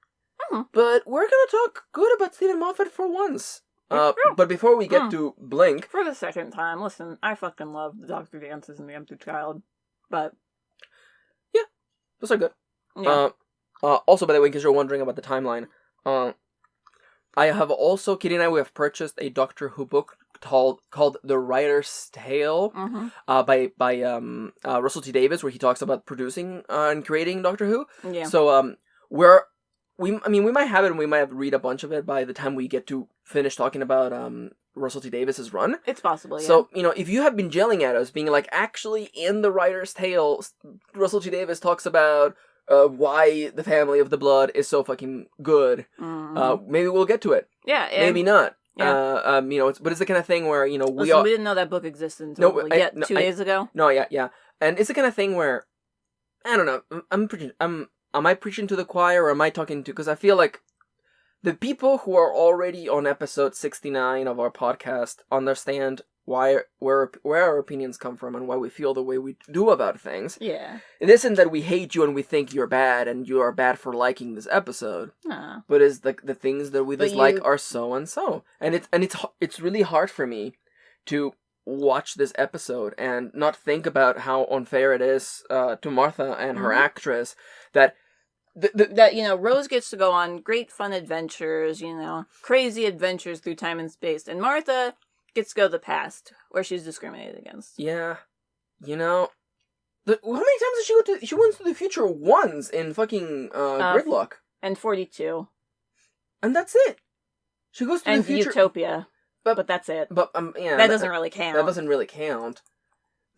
but we're gonna talk good about Stephen Moffat for once. But before we get to Blink... For the second time, listen, I fucking love the Dr. Dances and the Empty Child, but... Yeah, those are good. Yeah. Also, by the way, in case you're wondering about the timeline, I have also, Kitty and I, we have purchased a Doctor Who book called The Writer's Tale by Russell T Davies, where he talks about producing and creating Doctor Who. Yeah. So we might have it and we might read a bunch of it by the time we get to finish talking about Russell T Davies' run. It's possible, yeah. So, if you have been yelling at us, being like, actually, in The Writer's Tale, Russell T Davies talks about why the family of the blood is so fucking good. Maybe we'll get to it. Yeah. Maybe not. Yeah. But it's the kind of thing where, we didn't know that book existed until 2 days ago. No, yeah. And it's the kind of thing where, I don't know, am I preaching to the choir, or am I talking to, because I feel like the people who are already on episode 69 of our podcast understand where our opinions come from and why we feel the way we do about things. Yeah. It isn't that we hate you and we think you're bad and you are bad for liking this episode. Nah. But it's the things that we dislike are so and so. And it's really hard for me to watch this episode and not think about how unfair it is to Martha and her actress that Rose gets to go on great fun adventures, crazy adventures through time and space, and Martha gets to go to the past, where she's discriminated against. Yeah. How many times does she go to... She went to the future once in fucking Gridlock. And 42. And that's it. She goes to the future... And Utopia. But that's it. But, yeah... That doesn't really count. That doesn't really count.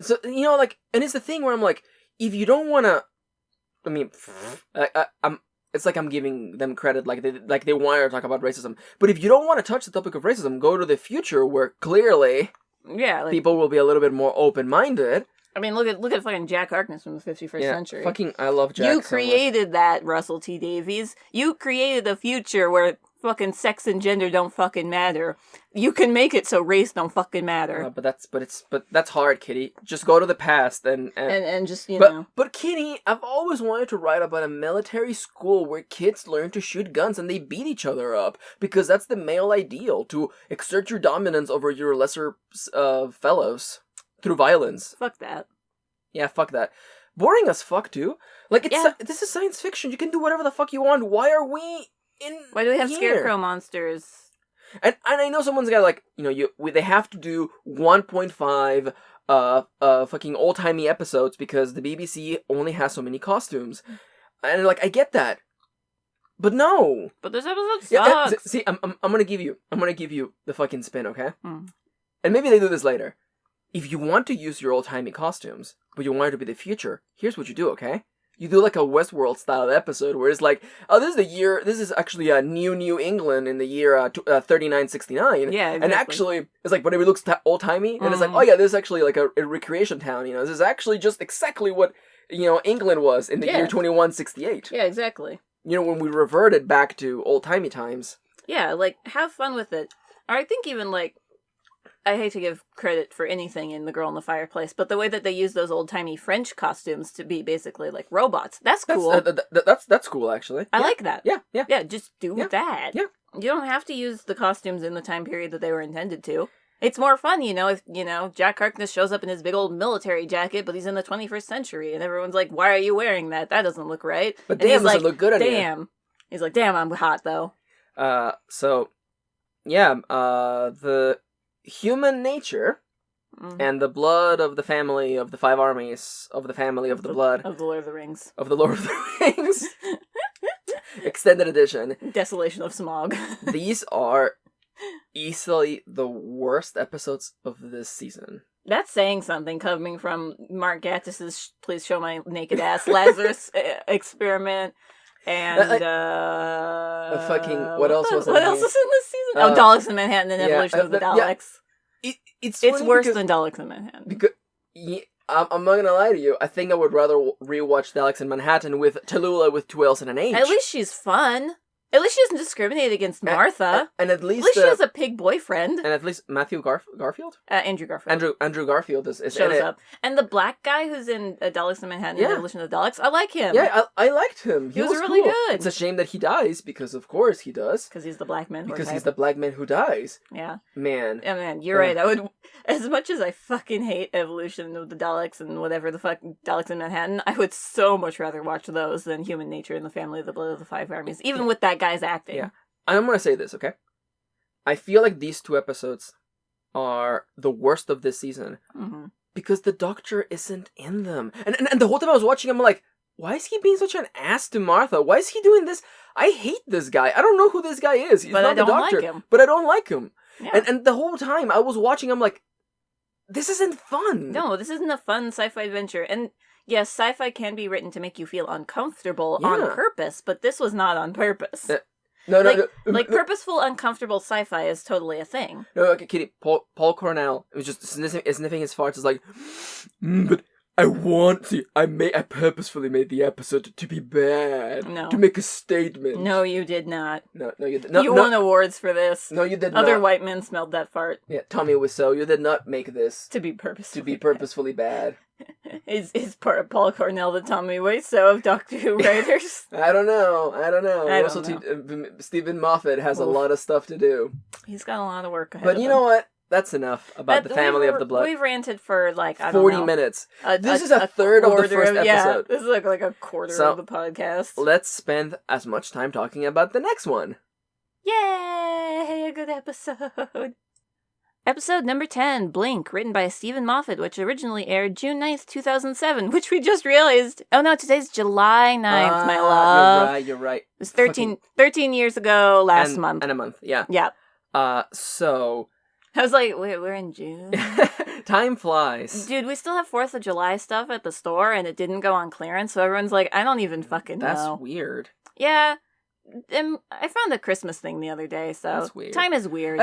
So, and it's the thing where I'm like, if you don't want to... I mean, it's like I'm giving them credit, like they want to talk about racism. But if you don't want to touch the topic of racism, go to the future where clearly, people will be a little bit more open-minded. I mean, look at fucking Jack Harkness from the 51st century. Fucking, I love Jack. You created that, Russell T Davies. You created a future where fucking sex and gender don't fucking matter. You can make it so race don't fucking matter. But that's hard, Kitty. Just go to the past and just know. But Kitty, I've always wanted to write about a military school where kids learn to shoot guns and they beat each other up, because that's the male ideal, to exert your dominance over your lesser fellows through violence. Fuck that. Yeah, fuck that. Boring as fuck too. Like this is science fiction. You can do whatever the fuck you want. Why are we in? Why do we have scarecrow monsters? And I know someone's got like, they have to do 1.5 fucking old-timey episodes because the BBC only has so many costumes. And like, I get that. But no. But this episode sucks. See, I'm gonna give you the fucking spin, okay? And maybe they do this later. If you want to use your old-timey costumes, but you want it to be the future, here's what you do, okay? You do like a Westworld style episode where it's like, oh, this is actually a New England in the year 3969. Yeah, exactly. And actually, it's like, whenever it looks old-timey, and it's like, oh yeah, this is actually like a recreation town, This is actually just exactly what, England was in the year 2168. Yeah, exactly. When we reverted back to old-timey times. Yeah, like, have fun with it. Or I think even, like, I hate to give credit for anything in The Girl in the Fireplace, but the way that they use those old-timey French costumes to be basically like robots, that's cool. That's cool, actually. I like that. Yeah. Yeah, just do that. Yeah. You don't have to use the costumes in the time period that they were intended to. It's more fun, if, Jack Harkness shows up in his big old military jacket, but he's in the 21st century, and everyone's like, why are you wearing that? That doesn't look right. But damn, does it look good on you? Damn. He's like, damn, I'm hot, though. The human nature and the blood of the family of the 5 armies of the family of the blood of the Lord of the Rings extended edition, Desolation of Smog. These are easily the worst episodes of this season. That's saying something, coming from Mark Gatiss's Please Show My Naked Ass Lazarus experiment. And what else was in this season? Daleks in Manhattan and Evolution of the Daleks. It's worse than Daleks in Manhattan. Because I'm not gonna lie to you. I think I would rather rewatch Daleks in Manhattan with Tallulah with 2 L's and an H. At least she's fun. At least she doesn't discriminate against Martha. And at least she has a pig boyfriend. And at least Matthew Garfield? Andrew Garfield. Andrew Garfield is shows up. And the black guy who's in Daleks in Manhattan and Evolution of the Daleks, I like him. Yeah, I liked him. He was really cool. good. It's a shame that he dies, because of course he does. Because he's the black man. He's the black man who dies. Yeah. Man. Yeah, man, you're right. I would, as much as I fucking hate Evolution of the Daleks and whatever the fuck Daleks in Manhattan, I would so much rather watch those than Human Nature and the Family of the Blood of the 5 Armies, even with that guy's acting. Yeah. I'm going to say this, okay? I feel like these 2 episodes are the worst of this season because the Doctor isn't in them. And the whole time I was watching him, I'm like, why is he being such an ass to Martha? Why is he doing this? I hate this guy. I don't know who this guy is. He's not the Doctor. Like him. But I don't like him. Yeah. And the whole time I was watching him like, this isn't fun. No, this isn't a fun sci-fi adventure. And yes, sci-fi can be written to make you feel uncomfortable on purpose, but this was not on purpose. No. Purposeful, uncomfortable sci-fi is totally a thing. No, okay, Kitty. Paul Cornell was just sniffing his farts. Is like, but I want to. I purposefully made the episode to be bad. No. To make a statement. No, you did not. No, you did not. You won awards for this. No, you did not. Other white men smelled that fart. Yeah, Tommy Wiseau, you did not make this to be purposefully bad. Is part of Paul Cornell the Tommy Wiseau of Doctor Who writers? I don't know. Stephen Moffat has a lot of stuff to do. He's got a lot of work ahead. But you know what? That's enough about the family of the blood. We've ranted for 40 minutes. This is a third of the first episode. Yeah, this is like a quarter of the podcast. Let's spend as much time talking about the next one. Yay! A good episode. Episode number 10, Blink, written by Stephen Moffat, which originally aired June 9th, 2007, which we just realized. Oh no, today's July 9th, my love. You're right. It was 13 years ago last month. And a month, yeah. Yeah. So... I was like, wait, we're in June? Time flies. Dude, we still have 4th of July stuff at the store, and it didn't go on clearance, so everyone's like, I don't even fucking know. That's weird. Yeah. I found a Christmas thing the other day, so that's weird. Time is weird.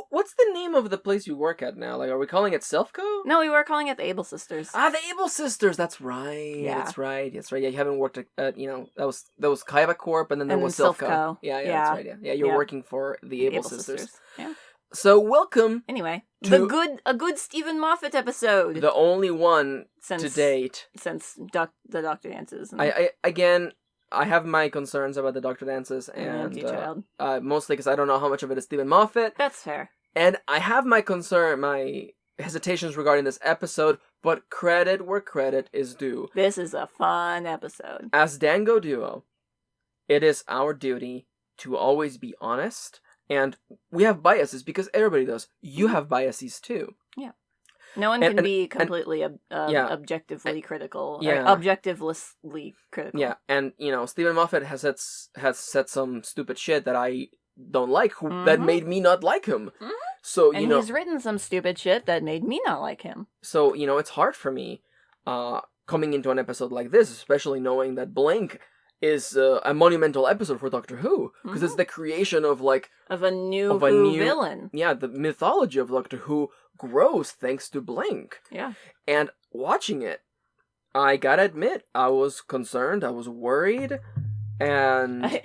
What's the name of the place you work at now? Like, are we calling it Selfco? No, we were calling it the Able Sisters. The Able Sisters. That's right. Yeah. That's right. Yeah, you haven't worked at that was Kaiba Corp, and then there was Selfco. Yeah, that's right. Yeah, you're working for the Able Sisters. Yeah. So welcome. Anyway, a good Stephen Moffat episode. The only one to date since the Doctor Dances. I have my concerns about the Doctor Dances, and mostly because I don't know how much of it is Stephen Moffat. That's fair. And I have my hesitations regarding this episode, but credit where credit is due. This is a fun episode. As Dango Duo, it is our duty to always be honest, and we have biases because everybody does. You have biases too. Yeah. No one can be completely objectively critical. Yeah. Or objectivelessly critical. Yeah, and, Stephen Moffat has said some stupid shit that I don't like, that made me not like him. Mm-hmm. So, he's written some stupid shit that made me not like him. So, it's hard for me, coming into an episode like this, especially knowing that Blink is a monumental episode for Doctor Who, because it's the creation of a new villain. Yeah, the mythology of Doctor Who grows thanks to Blink. Yeah. And watching it, I gotta admit, I was concerned, I was worried, and...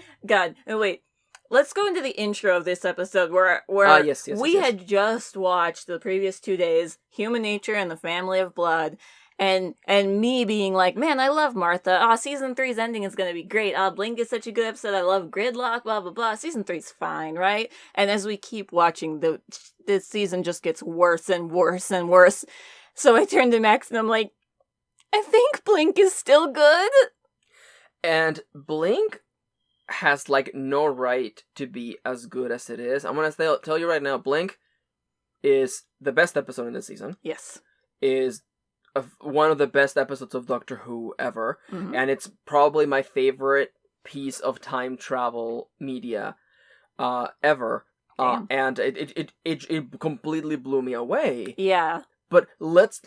wait. Let's go into the intro of this episode where we had just watched the previous 2 days, Human Nature and the Family of Blood, and me being like, man, I love Martha. Season 3's ending is going to be great. Blink is such a good episode. I love Gridlock, blah, blah, blah. Season 3's fine, right? And as we keep watching, this season just gets worse and worse and worse. So I turned to Max and I'm like, I think Blink is still good. And Blink has, no right to be as good as it is. I'm going to tell you right now, Blink is the best episode in this season. Yes. Is one of the best episodes of Doctor Who ever, and it's probably my favorite piece of time travel media ever. And it completely blew me away. Yeah. But let's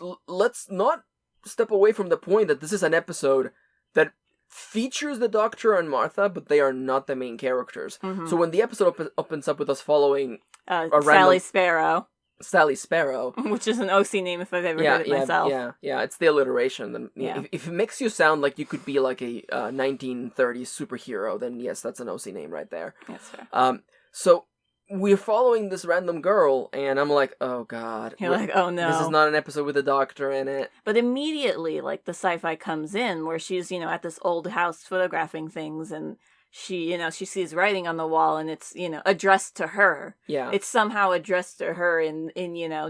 not step away from the point that this is an episode that features the Doctor and Martha, but they are not the main characters. So when the episode opens up with us following Sally Sparrow. Which is an OC name if I've ever heard it myself. Yeah, it's the alliteration. If it makes you sound like you could be like a 1930s superhero, then yes, that's an OC name right there. That's fair. So we're following this random girl, and I'm like, oh god. You're like, oh no. This is not an episode with a doctor in it. But immediately, the sci-fi comes in, where she's, at this old house photographing things, and she sees writing on the wall, and it's, addressed to her. Yeah. It's somehow addressed to her in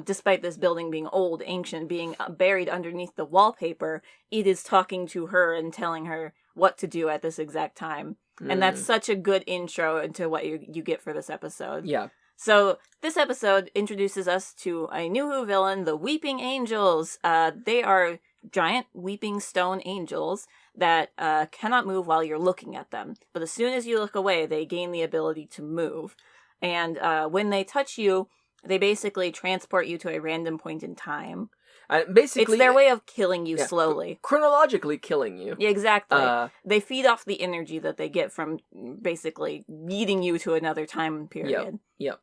despite this building being old, ancient, being buried underneath the wallpaper, it is talking to her and telling her what to do at this exact time. And that's such a good intro into what you get for this episode. Yeah. So this episode introduces us to a NuWho villain, the Weeping Angels. They are giant weeping stone angels that cannot move while you're looking at them. But as soon as you look away, they gain the ability to move. And when they touch you, they basically transport you to a random point in time. Basically, it's their way of killing you slowly. Chronologically killing you. Yeah, exactly. They feed off the energy that they get from basically leading you to another time period. Yep.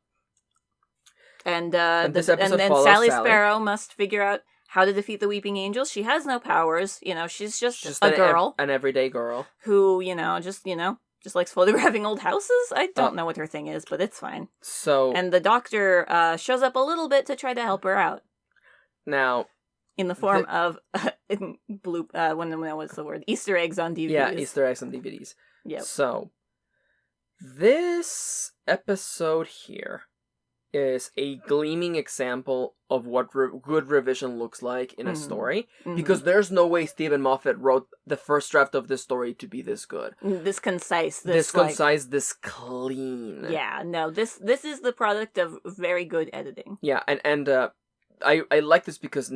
And then Sally Sparrow must figure out how to defeat the Weeping Angels. She has no powers. She's just a girl. An everyday girl. Who, just likes photographing old houses. I don't know what her thing is, but it's fine. And the Doctor shows up a little bit to try to help her out. Now... in the form of what's the word? Easter eggs on DVDs. Yeah, Easter eggs on DVDs. Yep. So, this episode here is a gleaming example of what good revision looks like in a story. Because there's no way Stephen Moffat wrote the first draft of this story to be this good. This concise. This clean. Yeah, no, this is the product of very good editing. Yeah, and I like this because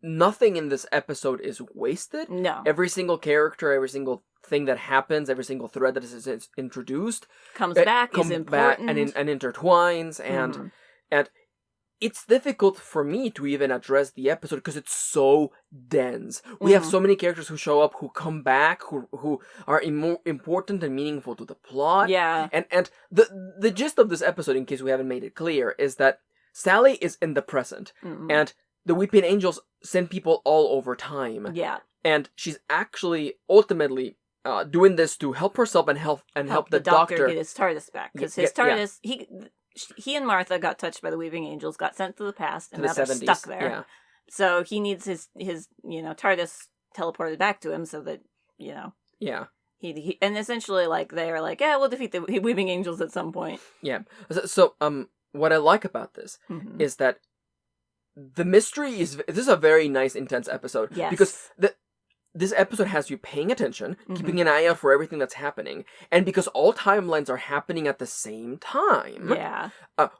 nothing in this episode is wasted. No. Every single character, every single thing that happens, every single thread that is introduced comes back, is important. And intertwines, and it's difficult for me to even address the episode because it's so dense. We have so many characters who show up, who come back, who are important and meaningful to the plot. Yeah. And the gist of this episode, in case we haven't made it clear, is that Sally is in the present, and the Weeping Angels send people all over time. Yeah. And she's actually ultimately doing this to help herself and help the doctor get his TARDIS back, because his TARDIS he and Martha got touched by the Weeping Angels, got sent to the past, and now they're stuck there. Yeah. So he needs his TARDIS teleported back to him so that Yeah. He and essentially they're like, yeah, we'll defeat the Weeping Angels at some point. Yeah. So what I like about this is that the mystery this is a very nice, intense episode. Yes. Because this episode has you paying attention, keeping an eye out for everything that's happening, and because all timelines are happening at the same time,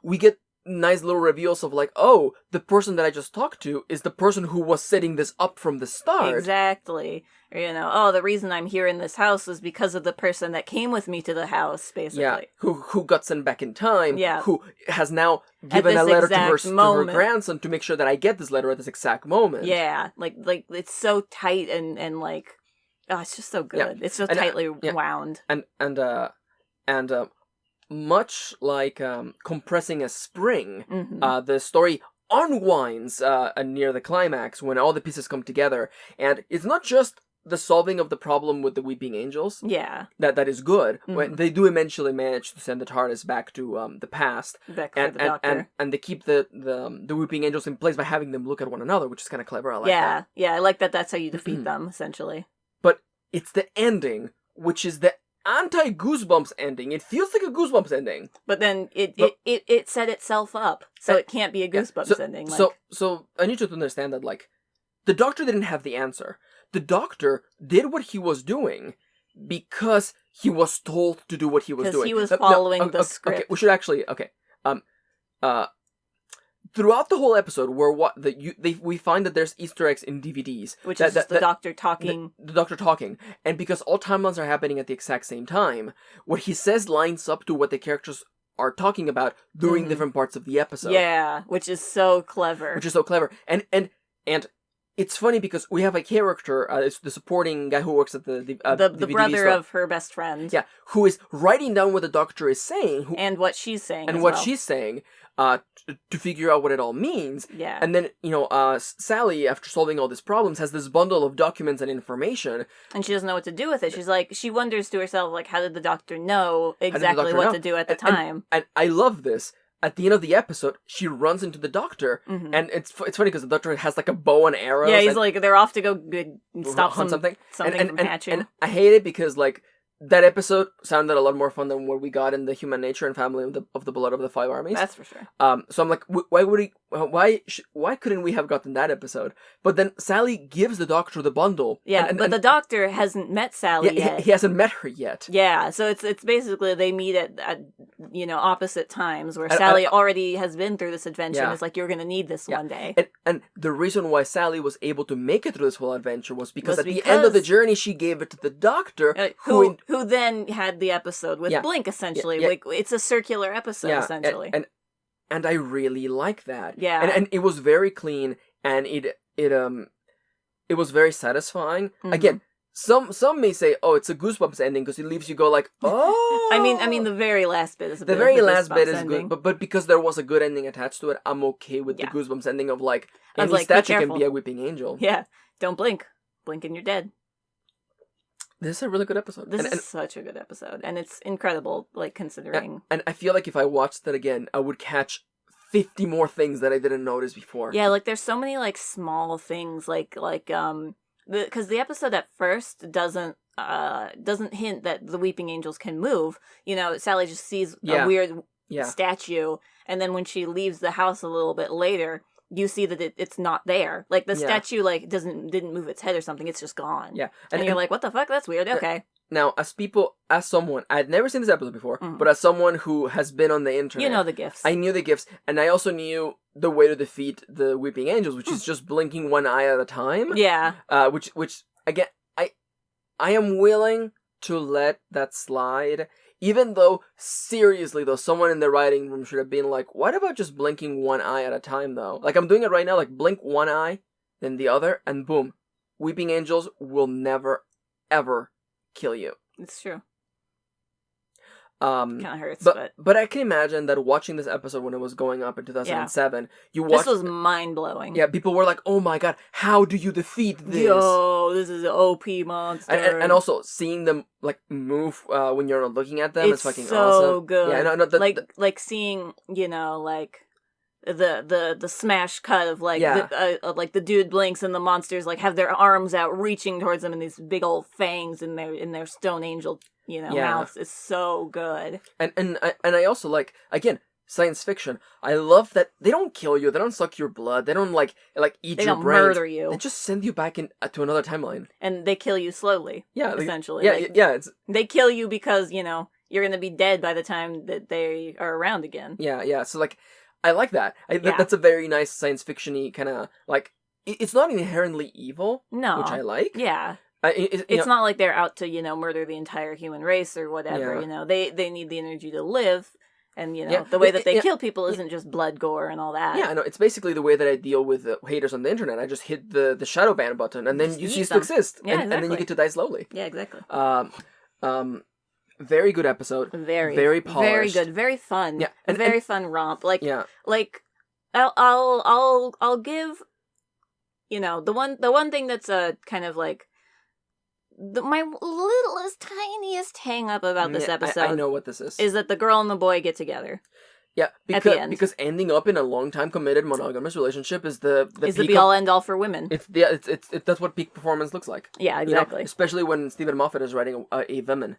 we get nice little reveals of like, oh, the person that I just talked to is the person who was setting this up from the start. Exactly. Or, the reason I'm here in this house was because of the person that came with me to the house, basically. Yeah, who got sent back in time, yeah. who has now given a letter to her grandson to make sure that I get this letter at this exact moment. Yeah, like it's so tight and like, oh, it's just so good. Yeah. It's so tightly wound. And much like compressing a spring, the story unwinds near the climax when all the pieces come together, and it's not just the solving of the problem with the Weeping Angels. Yeah, that is good. When they do eventually manage to send the TARDIS back to the past, back for the Doctor, and they keep the Weeping Angels in place by having them look at one another, which is kind of clever. I like that. Yeah, I like that. That's how you defeat them, essentially. But it's the ending, which is the anti-Goosebumps ending. It feels like a Goosebumps ending. But then it set itself up, so it can't be a Goosebumps ending. So I need you to understand that, like, the Doctor didn't have the answer. The Doctor did what he was doing because he was told to do what he was doing. Because he was following the script. Okay, we should actually, throughout the whole episode, we find that there's Easter eggs in DVDs, which is the Doctor talking. The Doctor talking, and because all timelines are happening at the exact same time, what he says lines up to what the characters are talking about during different parts of the episode. Yeah, which is so clever. And it's funny because we have a character, it's the supporting guy who works at the brother store, of her best friend. Yeah, who is writing down what the Doctor is saying. And what she's saying she's saying, to figure out what it all means. Yeah. And then, Sally, after solving all these problems, has this bundle of documents and information. And she doesn't know what to do with it. She's like, she wonders to herself, like, how did the Doctor know exactly what to do at the time? And I love this. At the end of the episode, she runs into the Doctor, and it's funny because the Doctor has like a bow and arrows. Yeah, he's like, they're off to go stop something from hatching. And I hate it because, like, that episode sounded a lot more fun than what we got in the Human Nature and Family of the Blood of the Five Armies. That's for sure. So I'm like, why couldn't we have gotten that episode? But then Sally gives the Doctor the bundle. Yeah, but the Doctor hasn't met Sally yet. He hasn't met her yet. Yeah, so it's basically they meet at opposite times where Sally already has been through this adventure and is like, you're going to need this one day. And the reason why Sally was able to make it through this whole adventure was because the end of the journey she gave it to the Doctor, who then had the episode with Blink, essentially. Like, it's a circular episode, essentially. And I really like that. Yeah. And it was very clean, and it was very satisfying. Again, some may say, oh, it's a Goosebumps ending because it leaves you go like, oh. I mean, the very last bit is the very last bit is good, but because there was a good ending attached to it, I'm okay with the Goosebumps ending of like, any statue can be a Weeping Angel. Yeah. Don't blink. Blink and you're dead. This is a really good episode. This is such a good episode, and it's incredible, like, considering. And I feel like if I watched it again, I would catch 50 more things that I didn't notice before. Yeah, like, there's so many, like, small things, because the episode at first doesn't hint that the Weeping Angels can move. Sally just sees a weird statue, and then when she leaves the house a little bit later, you see that it's not there. Like, the statue, like, didn't move its head or something. It's just gone. Yeah. And you're like, what the fuck? That's weird. Okay. Now, as someone, I had never seen this episode before, but as someone who has been on the internet. You know the gifts. I knew the gifts, and I also knew the way to defeat the Weeping Angels, which is just blinking one eye at a time. Yeah. Which again, I am willing to let that slide Even though, seriously though, someone in the writing room should have been like, what about just blinking one eye at a time though? Like, I'm doing it right now, like, blink one eye, then the other, and boom. Weeping angels will never, ever kill you. It's true. Kind of hurts, but I can imagine that watching this episode when it was going up in 2007, you watched... This was mind-blowing. Yeah, people were like, oh my god, how do you defeat this? Yo, this is an OP monster. And also, seeing them, like, move when you're looking at them is fucking so awesome. So good. Yeah, like seeing, you know, like... The smash cut of like like the dude blinks and the monsters like have their arms out reaching towards them and these big old fangs in their stone angel mouths is so good. And I also like, again, science fiction. I love that they don't kill you, they don't suck your blood, they don't like eat your brains. They don't murder you. They just send you back to another timeline. And they kill you slowly. Yeah, essentially. They kill you because you're gonna be dead by the time that they are around again. Yeah. So like. I like that. That's a very nice science fiction-y kind of, like, it's not inherently evil, which I like. Yeah. It's not like they're out to, murder the entire human race or whatever, They need the energy to live, and, the way that they kill people isn't just blood, gore, and all that. Yeah, no, it's basically the way that I deal with haters on the internet. I just hit the shadow ban button, and then you cease to exist. Yeah, exactly. And then you get to die slowly. Yeah, exactly. Very good episode. Very polished. Very good. Very fun. Yeah, very fun romp. Like I'll give the one thing that's a kind of like my littlest tiniest hang up about this episode. I know what this is that the girl and the boy get together. Yeah, because ending up in a long time committed monogamous relationship is the be all end all for women. It's that's what peak performance looks like. Yeah, exactly. Especially when Stephen Moffat is writing a woman.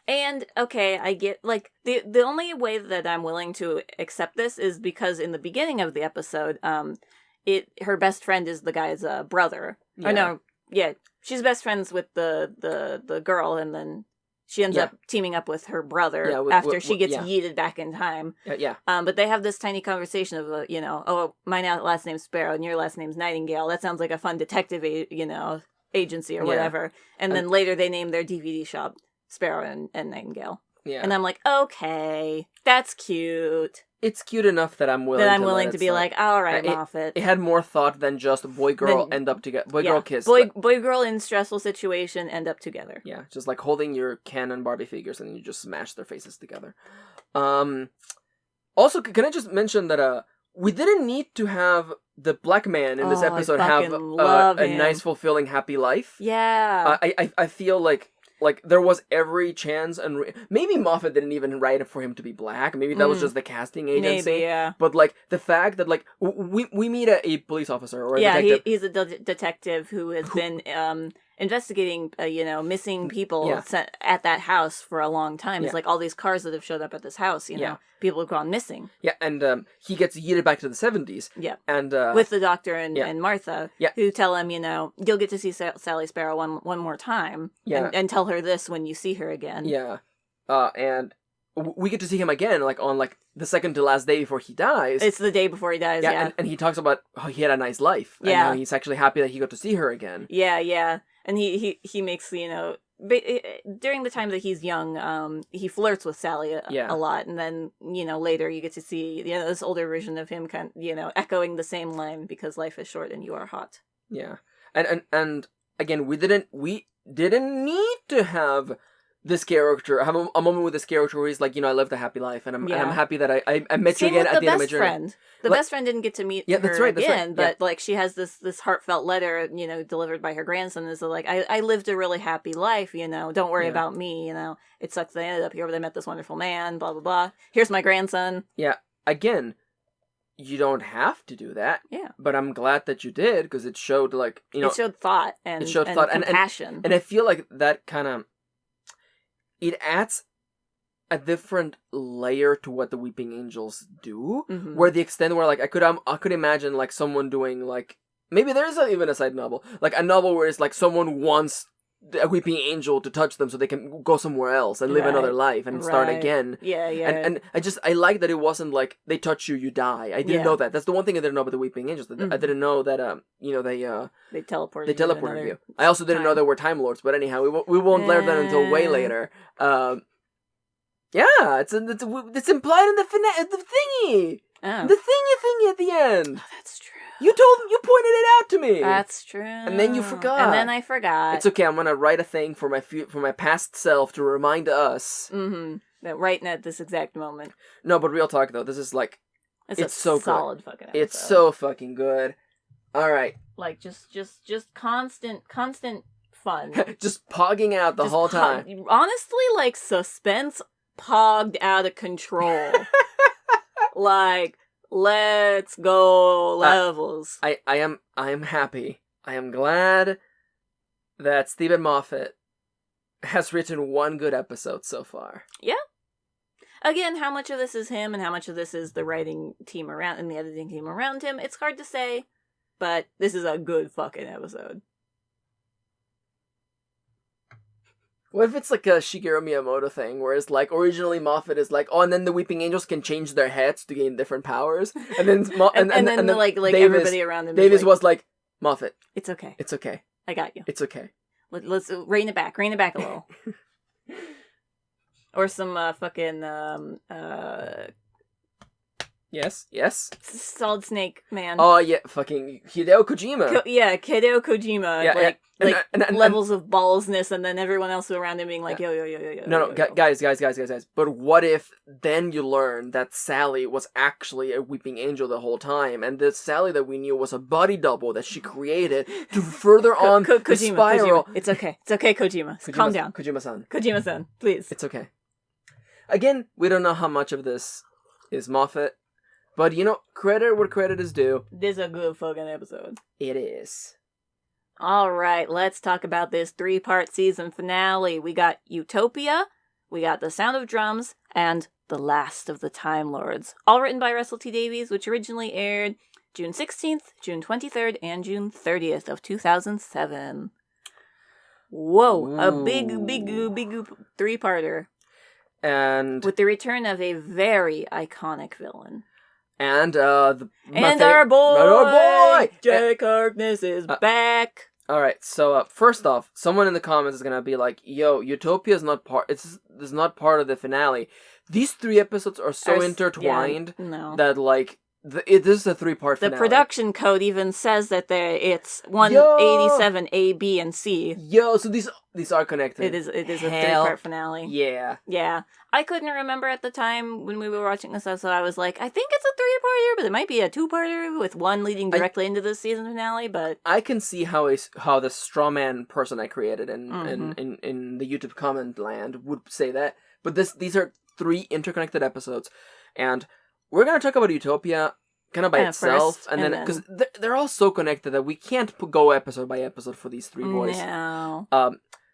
And, okay, I get, like, the only way that I'm willing to accept this is because in the beginning of the episode, her best friend is the guy's brother. Yeah. Or no, yeah, she's best friends with the girl, and then she ends up teaming up with her brother after she gets yeeted back in time. Yeah. But they have this tiny conversation of, oh, my last name's Sparrow and your last name's Nightingale. That sounds like a fun detective, agency or whatever. And then later they name their DVD shop Sparrow and Nightingale. Yeah. And I'm like, okay, that's cute. It's cute enough that I'm willing to be like, all right, Moffat. It had more thought than just boy-girl end up together. Boy-girl kiss. Boy-girl in stressful situation end up together. Yeah, just like holding your Canon Barbie figures and you just smash their faces together. Also, can I just mention that we didn't need to have the black man in this episode have a nice, fulfilling, happy life. Yeah. I feel like there was every chance, and maybe Moffat didn't even write it for him to be black. Maybe that was just the casting agency. Maybe, yeah. But like the fact that like we meet a police officer or a detective. He's a detective who has been investigating missing people at that house for a long time. It's like all these cars that have showed up at this house. People have gone missing. Yeah, and he gets yeeted back to the 70s. Yeah, and with the doctor and Martha, who tell him, you'll get to see Sally Sparrow one more time. Yeah, and tell her this when you see her again. Yeah, and we get to see him again, like on like the second to last day before he dies. It's the day before he dies. Yeah, and he talks about how he had a nice life. Yeah, and how he's actually happy that he got to see her again. Yeah. And he makes, during the time that he's young, he flirts with Sally a lot. And then, later you get to see, this older version of him kind of, echoing the same line, because life is short and you are hot. Yeah. And again, we didn't need to have this character, have a moment with this character where he's like, I lived a happy life, and I'm happy that I met you again at the end of my journey. Friend. The best friend didn't get to meet her again, but like she has this heartfelt letter, delivered by her grandson. Is like, I lived a really happy life, don't worry about me, it sucks that I ended up here, but I met this wonderful man, blah, blah, blah. Here's my grandson. Yeah, again, you don't have to do that. Yeah. But I'm glad that you did, because it showed like, it showed thought and compassion. And I feel like that kind of, it adds a different layer to what the Weeping Angels do, where the extent where like I could imagine like someone doing like, maybe there's even a side novel, like a novel where it's like someone wants a weeping angel to touch them so they can go somewhere else and live another life and start again. Yeah. And I like that it wasn't like they touch you, you die. I didn't know that. That's the one thing I didn't know about the Weeping Angels. I didn't know that they teleported you. I also didn't know there were Time Lords, but anyhow, we won't learn that until way later. Yeah, it's implied in the thingy. Oh. The thingy at the end. Oh, that's true. You pointed it out to me. That's true. And then you forgot. And then I forgot. It's okay. I'm gonna write a thing for my past self to remind us. That right at this exact moment. No, but real talk though, this is like, it's so solid good. Fucking episode. It's so fucking good. All right. Like just constant fun. Just pogging out the whole time. Honestly, like suspense pogged out of control. Like, let's go levels. I am happy. I am glad that Stephen Moffat has written one good episode so far. Yeah. Again, how much of this is him and how much of this is the writing team around and the editing team around him, it's hard to say, but this is a good fucking episode. What if it's like a Shigeru Miyamoto thing, where it's like, originally Moffat is like, oh, and then the Weeping Angels can change their heads to gain different powers, and then and then like Davis, everybody around him Davis was like, Moffat, it's okay. It's okay. I got you. It's okay. Let's rein it back a little. Or some fucking Yes. Solid Snake man. Oh yeah, fucking Hideo Kojima. Hideo Kojima. Yeah, and levels of ballsness, and then everyone else around him being like, yo. No, guys. But what if then you learn that Sally was actually a weeping angel the whole time, and this Sally that we knew was a body double that she created to further on the spiral. Kojima. It's okay, Kojima. Calm down. Kojima-san, please. It's okay. Again, we don't know how much of this is Moffat, but credit where credit is due. This is a good fucking episode. It is. All right, let's talk about this 3-part season finale. We got Utopia, we got The Sound of Drums, and The Last of the Time Lords. All written by Russell T Davies, which originally aired June 16th, June 23rd, and June 30th of 2007. Whoa, ooh. A big 3-parter. And with the return of a very iconic villain. And our boy Jack Harkness is back. All right, so first off, someone in the comments is gonna be like, "Yo, Utopia is not part. It's not part of the finale." These 3 episodes are so intertwined that like this is a 3-part finale. The production code even says that it's 187 A, B, and C. Yo, so these are connected. It is a 3-part finale. Yeah. I couldn't remember at the time when we were watching this episode. I was like, I think it's a 3-parter, but it might be a 2-parter with one leading directly into the season finale. But I can see how the straw man person I created in the YouTube comment land would say that. But these are 3 interconnected episodes, and we're gonna talk about Utopia kind of by itself, first, and then because they're all so connected that we can't go episode by episode for these 3 boys. No.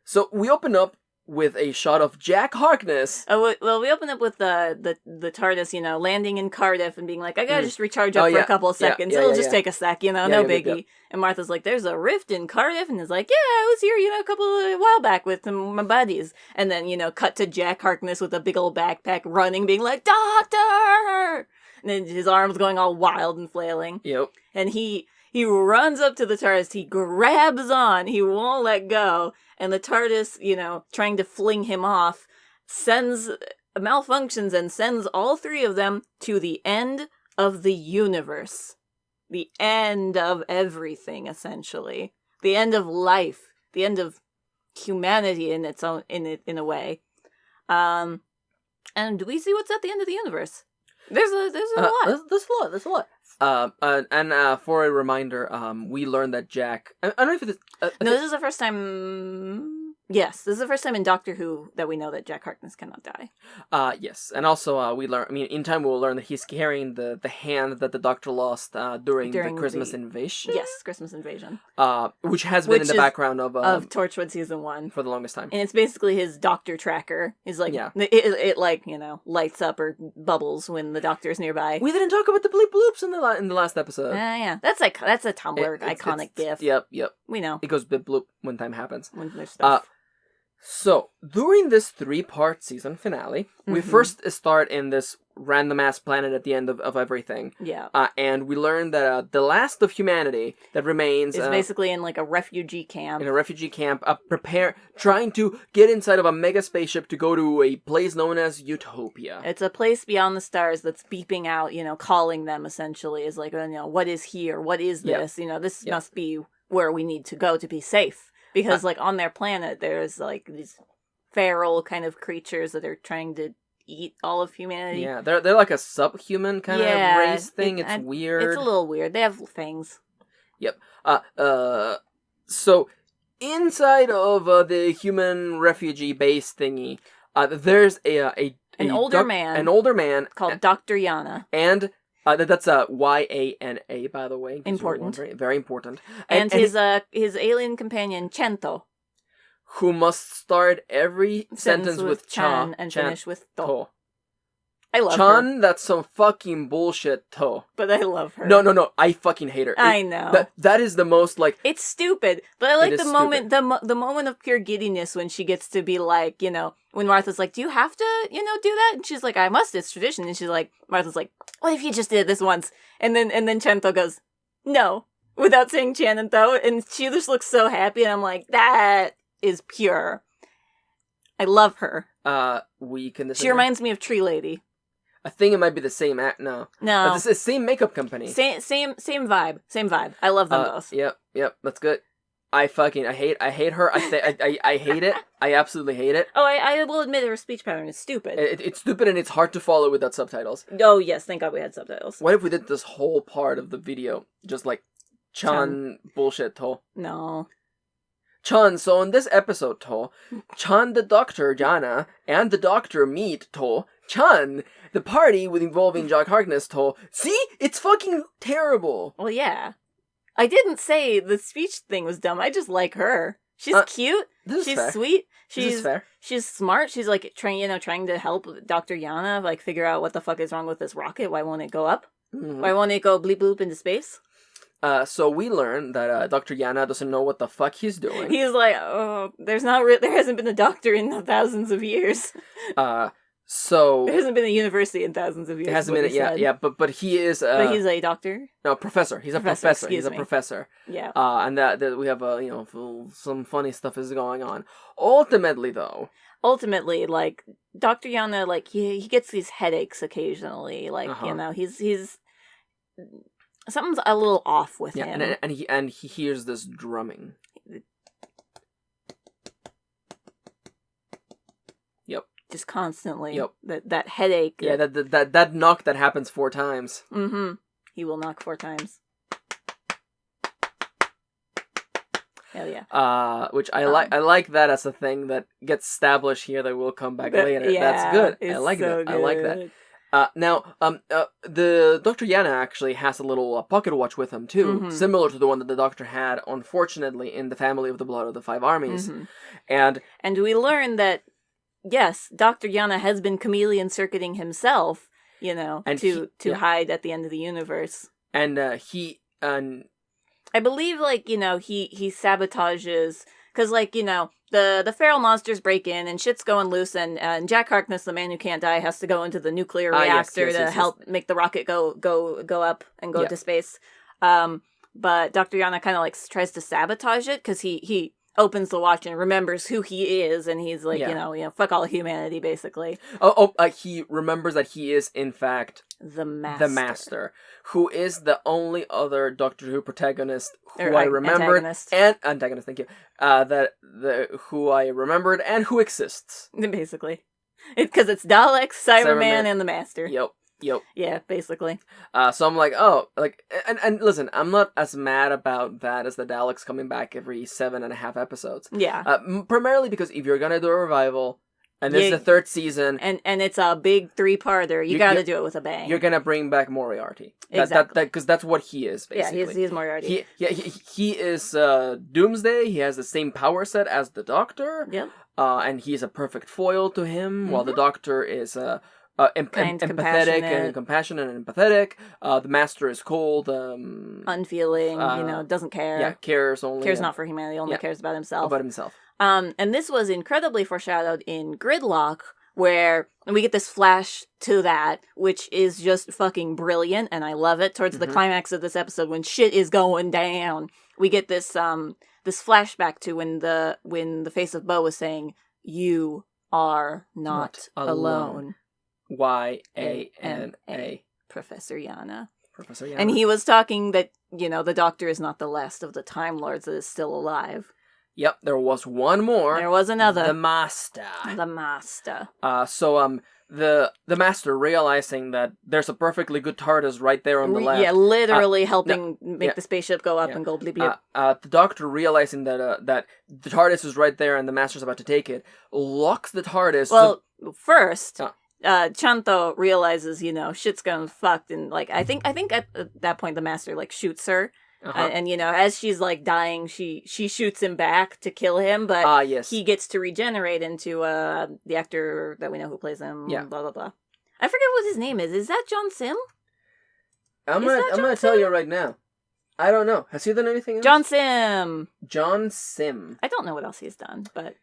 So we open up with a shot of Jack Harkness. Oh well, we open up with the TARDIS, landing in Cardiff and being like, I gotta just recharge up for a couple of seconds. It'll just take a sec, no biggie. Yep. And Martha's like, there's a rift in Cardiff, and is like, yeah, I was here, a while back with my buddies. And then cut to Jack Harkness with a big old backpack running, being like, Doctor. And then his arms going all wild and flailing. Yep. And he runs up to the TARDIS. He grabs on. He won't let go. And the TARDIS, trying to fling him off, malfunctions and sends all 3 of them to the end of the universe. The end of everything, essentially. The end of life. The end of humanity in its own, in a way. And we see what's at the end of the universe. There's a lot. There's a lot. And for a reminder, we learned that Jack. I don't know if it's. This is the first time. Yes, this is the first time in Doctor Who that we know that Jack Harkness cannot die. Yes, and also we learn. I mean, in time we'll learn that he's carrying the hand that the Doctor lost during the Christmas invasion. Yes, Christmas invasion. Which has been in the background of Torchwood season 1 for the longest time, and it's basically his Doctor tracker. He's like, it lights up or bubbles when the Doctor is nearby. We didn't talk about the bleep bloops in the last episode. Yeah, that's a Tumblr iconic gif. Yep. We know it goes blip bloop when time happens. When there's stuff. So, during this 3-part season finale, we first start in this random ass planet at the end of everything. Yeah. And we learn that the last of humanity that remains is basically in like a refugee camp. In a refugee camp, trying to get inside of a mega spaceship to go to a place known as Utopia. It's a place beyond the stars that's beeping out, calling them essentially is like, what is here? What is this? Yep. This must be where we need to go to be safe. Because like on their planet, there's like these feral kind of creatures that are trying to eat all of humanity. Yeah, they're like a subhuman kind of race thing. It's weird. It's a little weird. They have fangs. Yep. So inside of the human refugee base thingy, there's an older man called Dr. Yana, and that's Yana, by the way. Important, very important. And his alien companion Chento, who must start every sentence with Chan and finish with To. I love Chan, her. that's some fucking bullshit, To. But I love her. No, I fucking hate her. I know. That is the most, like... It's stupid, but I like the moment, the moment of pure giddiness when she gets to be like, when Martha's like, do you have to, do that? And she's like, I must, it's tradition. And she's like, Martha's like, what if you just did this once? And then Chento goes, no, without saying Chan and To, and she just looks so happy, and I'm like, that is pure. I love her. She reminds me of Tree Lady. I think it might be the same act. No. It's the same makeup company. Same vibe. I love them both. Yep. That's good. I hate her. I hate it. I absolutely hate it. Oh, I will admit her speech pattern is stupid. It's stupid and it's hard to follow without subtitles. Oh yes, thank God we had subtitles. What if we did this whole part of the video just like Chan bullshit To? No. Chan, so in this episode, To, Chan the Doctor, Yana, and the Doctor meet To, Chan, the party with involving Jock Harkness, To. See? It's fucking terrible. Well, yeah. I didn't say the speech thing was dumb. I just like her. She's cute. She's fair. Sweet. She's smart. She's like trying to help Dr. Yana like figure out what the fuck is wrong with this rocket. Why won't it go up? Mm-hmm. Why won't it go bleep bloop into space? So we learn that Dr. Yana doesn't know what the fuck he's doing. He's like, oh, there hasn't been a doctor in thousands of years. So there hasn't been a university in thousands of years. It hasn't been, yeah, but he is. But he's a doctor. No, professor. He's a professor. He's a professor. Yeah. And that we have some funny stuff is going on. Ultimately, like Dr. Yana, like he gets these headaches occasionally. Like he's. Something's a little off with him. And he hears this drumming. Yep. Just constantly. Yep. That headache. Yeah, that knock that happens 4 times. Mm-hmm. He will knock 4 times. Hell yeah. Which I like that as a thing that gets established here that will come back later. Yeah, that's good. I like so that. Good. I like that. The Dr. Yana actually has a little pocket watch with him too, similar to the one that the Doctor had, unfortunately, in the family of the Blood of the 5 Armies. Mm-hmm. And we learn that, yes, Dr. Yana has been chameleon circuiting himself, to hide at the end of the universe. And I believe, like, he sabotages, because, like, the feral monsters break in and shit's going loose, and Jack Harkness, the man who can't die, has to go into the nuclear reactor to help make the rocket go up and go to space. But Dr. Yana kind of like tries to sabotage it because he opens the watch and remembers who he is, and he's like, fuck all humanity, basically. He remembers that he is, in fact, the Master, who is the only other Doctor Who protagonist who I remembered, antagonist, thank you, who I remembered and who exists. Basically. Because it's Daleks, Cyberman, and the Master. Yep. Yeah, basically. So I'm like, and listen, I'm not as mad about that as the Daleks coming back every 7.5 episodes. Yeah. Primarily because if you're gonna do a revival, and this is the 3rd season, and it's a big 3-parter, you gotta do it with a bang. You're gonna bring back Moriarty. Exactly. Because that's what he is, basically. Yeah, he's Moriarty. He is Doomsday. He has the same power set as the Doctor. Yep. And he's a perfect foil to him, while the Doctor is empathetic and compassionate and empathetic. The Master is cold, unfeeling. Doesn't care. Yeah, cares not for humanity. Only cares about himself. And this was incredibly foreshadowed in Gridlock, where we get this flash to that, which is just fucking brilliant, and I love it. Towards the climax of this episode, when shit is going down, we get this this flashback to when the face of Bo was saying, "You are not alone." Y-A-N-A. Professor Yana. And he was talking that, the Doctor is not the last of the Time Lords that is still alive. Yep, there was one more. There was another. The Master. So, the Master, realizing that there's a perfectly good TARDIS right there on the left. Yeah, literally helping make the spaceship go up and go bleep bleep. The Doctor, realizing that the TARDIS is right there and the Master's about to take it, locks the TARDIS. Well, first... Chanto realizes, shit's gonna fucked, and I think at that point the Master shoots her, and as she's dying, she shoots him back to kill him, but yes. He gets to regenerate into the actor that we know who plays him. Yeah. Blah blah blah. I forget what his name is. Is that John Sim? I'm gonna tell you right now. I don't know. Has he done anything else? John Sim. I don't know what else he's done, but.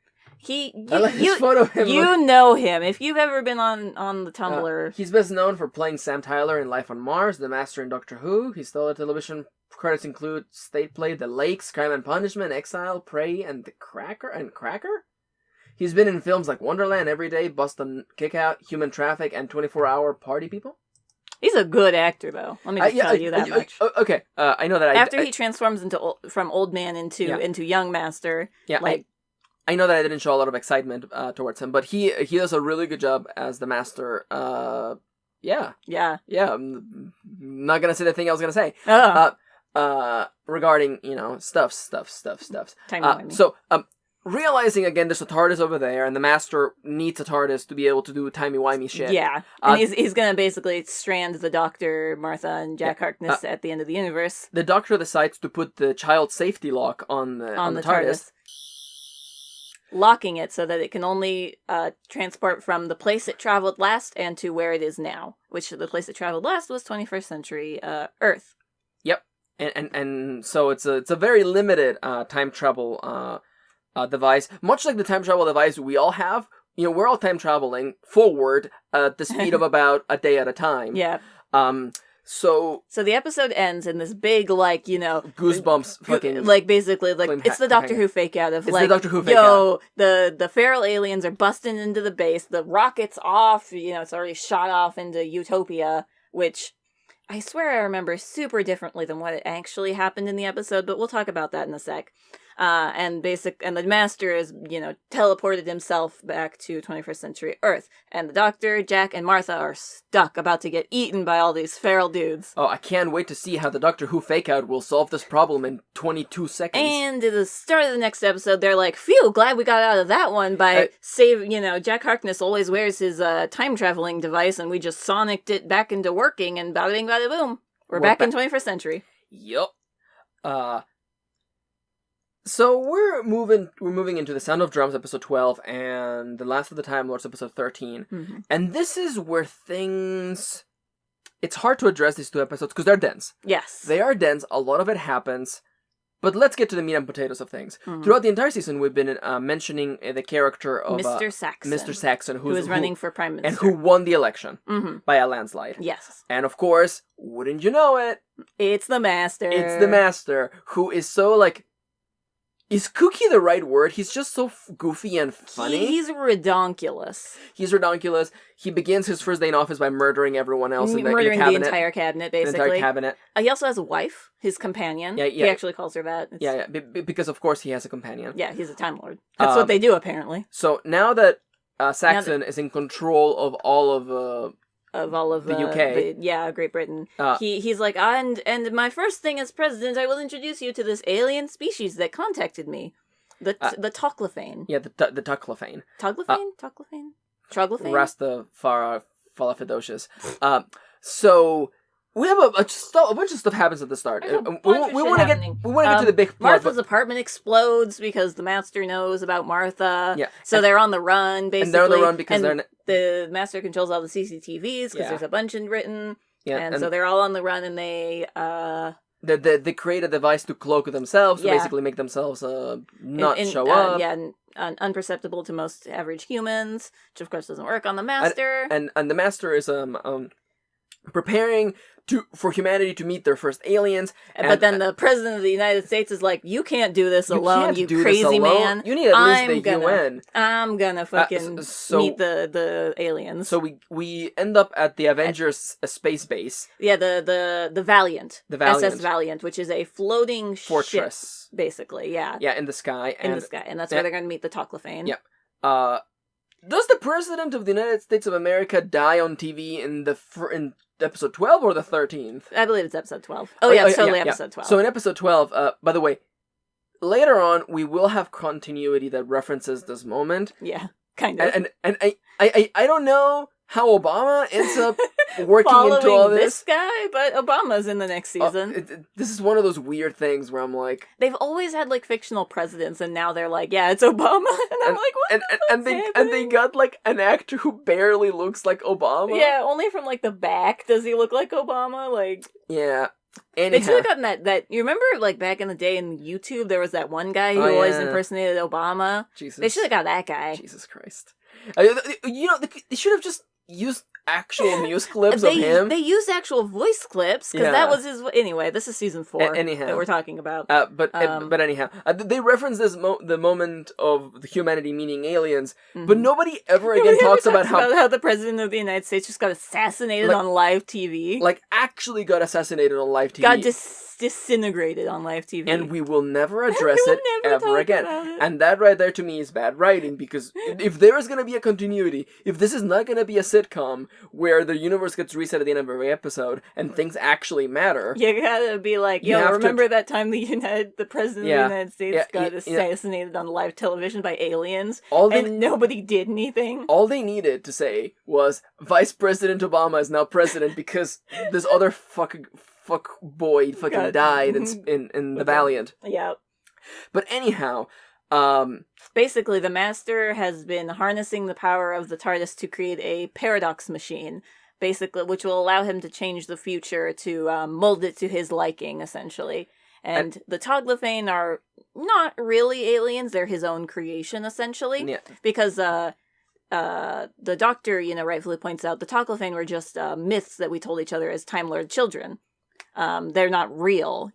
I like this photo of him. You know him. If you've ever been on the Tumblr. He's best known for playing Sam Tyler in Life on Mars, the Master in Doctor Who. His stellar television credits include state play The Lakes, Crime and Punishment, Exile, Prey, and Cracker? He's been in films like Wonderland, Everyday, Boston Kickout, Human Traffic, and 24-Hour Party People. He's a good actor, though. Let me just tell you that much. Okay, I know that. After he transforms from old man into young Master, I know that I didn't show a lot of excitement towards him, but he does a really good job as the Master. Yeah. I'm not gonna say the thing I was gonna say. Regarding stuff. So realizing again, there's a TARDIS over there, and the Master needs a TARDIS to be able to do timey-wimey shit. Yeah, and he's gonna basically strand the Doctor, Martha, and Jack Harkness at the end of the universe. The Doctor decides to put the child safety lock on the TARDIS. Locking it so that it can only transport from the place it traveled last and to where it is now, which the place it traveled last was 21st century Earth. Yep, and so it's a very limited time travel device, much like the time travel device we all have. We're all time traveling forward at the speed of about a day at a time. Yeah. So the episode ends in this big, goosebumps fucking... basically, it's the Doctor Who fake out of, the Doctor Who fake out. The feral aliens are busting into the base, the rocket's off, it's already shot off into Utopia, which I swear I remember super differently than what actually happened in the episode, but we'll talk about that in a sec. And the Master is, teleported himself back to 21st century Earth. And the Doctor, Jack, and Martha are stuck, about to get eaten by all these feral dudes. Oh, I can't wait to see how the Doctor Who fake-out will solve this problem in 22 seconds. And at the start of the next episode, they're like, phew, glad we got out of that one by Jack Harkness always wears his time-traveling device, and we just sonicked it back into working, and bada bing, bada boom. We're back in 21st century. Yup. So we're moving into The Sound of Drums, episode 12, and The Last of the Time Lords, episode 13. Mm-hmm. And this is where things... It's hard to address these two episodes, because they're dense. Yes. They are dense, a lot of it happens, but let's get to the meat and potatoes of things. Mm-hmm. Throughout the entire season, we've been mentioning the character of... Mr. Saxon. Mr. Saxon, who is running for Prime Minister. And who won the election by a landslide. Yes. And of course, wouldn't you know it? It's the Master. It's the Master, who is so, Is kooky the right word? He's just so goofy and funny. He's redonkulous. He begins his first day in office by murdering everyone else in the cabinet. Murdering the entire cabinet, basically. The entire cabinet. He also has a wife, his companion. Yeah. He actually calls her that. Because of course he has a companion. Yeah, he's a Time Lord. That's what they do, apparently. So now that Saxon is in control of all of the UK. Great Britain. He's like, and my first thing as president, I will introduce you to this alien species that contacted me. The Toclophane. Yeah, the Toclophane. Toclophane? Rasta Falafidocious. So we have a bunch of stuff happens at the start. We want to get to the big plot. Martha's apartment explodes because the Master knows about Martha. Yeah. So they're on the run, basically. And they're on the run because the Master controls all the CCTVs because there's a bunch in Britain. Yeah. And so they're all on the run, and they They create a device to cloak themselves, to basically make themselves not show up. Unperceptible to most average humans, which of course doesn't work on the Master. And the Master is preparing for humanity to meet their first aliens. But then the President of the United States is like, you can't do this alone, you crazy man. You need at least the UN. I'm gonna fucking meet the aliens. So we end up at the Avengers space base. Yeah, the Valiant. The Valiant. SS Valiant, which is a floating fortress. Ship, basically, yeah. Yeah, in the sky. And that's where they're gonna meet the Toclafane. Yeah. Does the President of the United States of America die on TV in episode 12 or the 13th? I believe it's episode 12. Oh yeah, it's totally episode 12. So in episode 12, by the way, later on, we will have continuity that references this moment. Yeah, kind of. And I don't know how Obama ends up working into all this guy, but Obama's in the next season. This is one of those weird things where I'm like, they've always had like fictional presidents, and now they're like, yeah, it's Obama, and I'm like, what? And they got like an actor who barely looks like Obama. Yeah, only from like the back does he look like Obama. Like, yeah. Anyhow. They should have gotten that. You remember, like back in the day in YouTube, there was that one guy who always impersonated Obama. Jesus. They should have got that guy. Jesus Christ. You know, they should have just used actual news clips of him. They used actual voice clips because that was his. Anyway, this is season 4 that we're talking about. But anyhow, they reference the moment of the humanity meeting aliens, but nobody ever again talks about how the President of the United States just got assassinated on live TV. Like actually got assassinated on live TV. Got disintegrated on live TV. And we will never address it ever again. And that right there to me is bad writing, because if there is going to be a continuity, if this is not going to be a sitcom where the universe gets reset at the end of every episode and things actually matter, you gotta be like, remember that time the President of the United States got assassinated on live television by aliens and nobody did anything? All they needed to say was Vice President Obama is now president because this other fuck boy died in the Valiant. Yeah. But anyhow, basically the Master has been harnessing the power of the TARDIS to create a paradox machine, basically, which will allow him to change the future to mold it to his liking, essentially. And the Toclafane are not really aliens; they're his own creation, essentially. Yeah. Because the Doctor, rightfully points out the Toclafane were just myths that we told each other as Time Lord children. They're not real,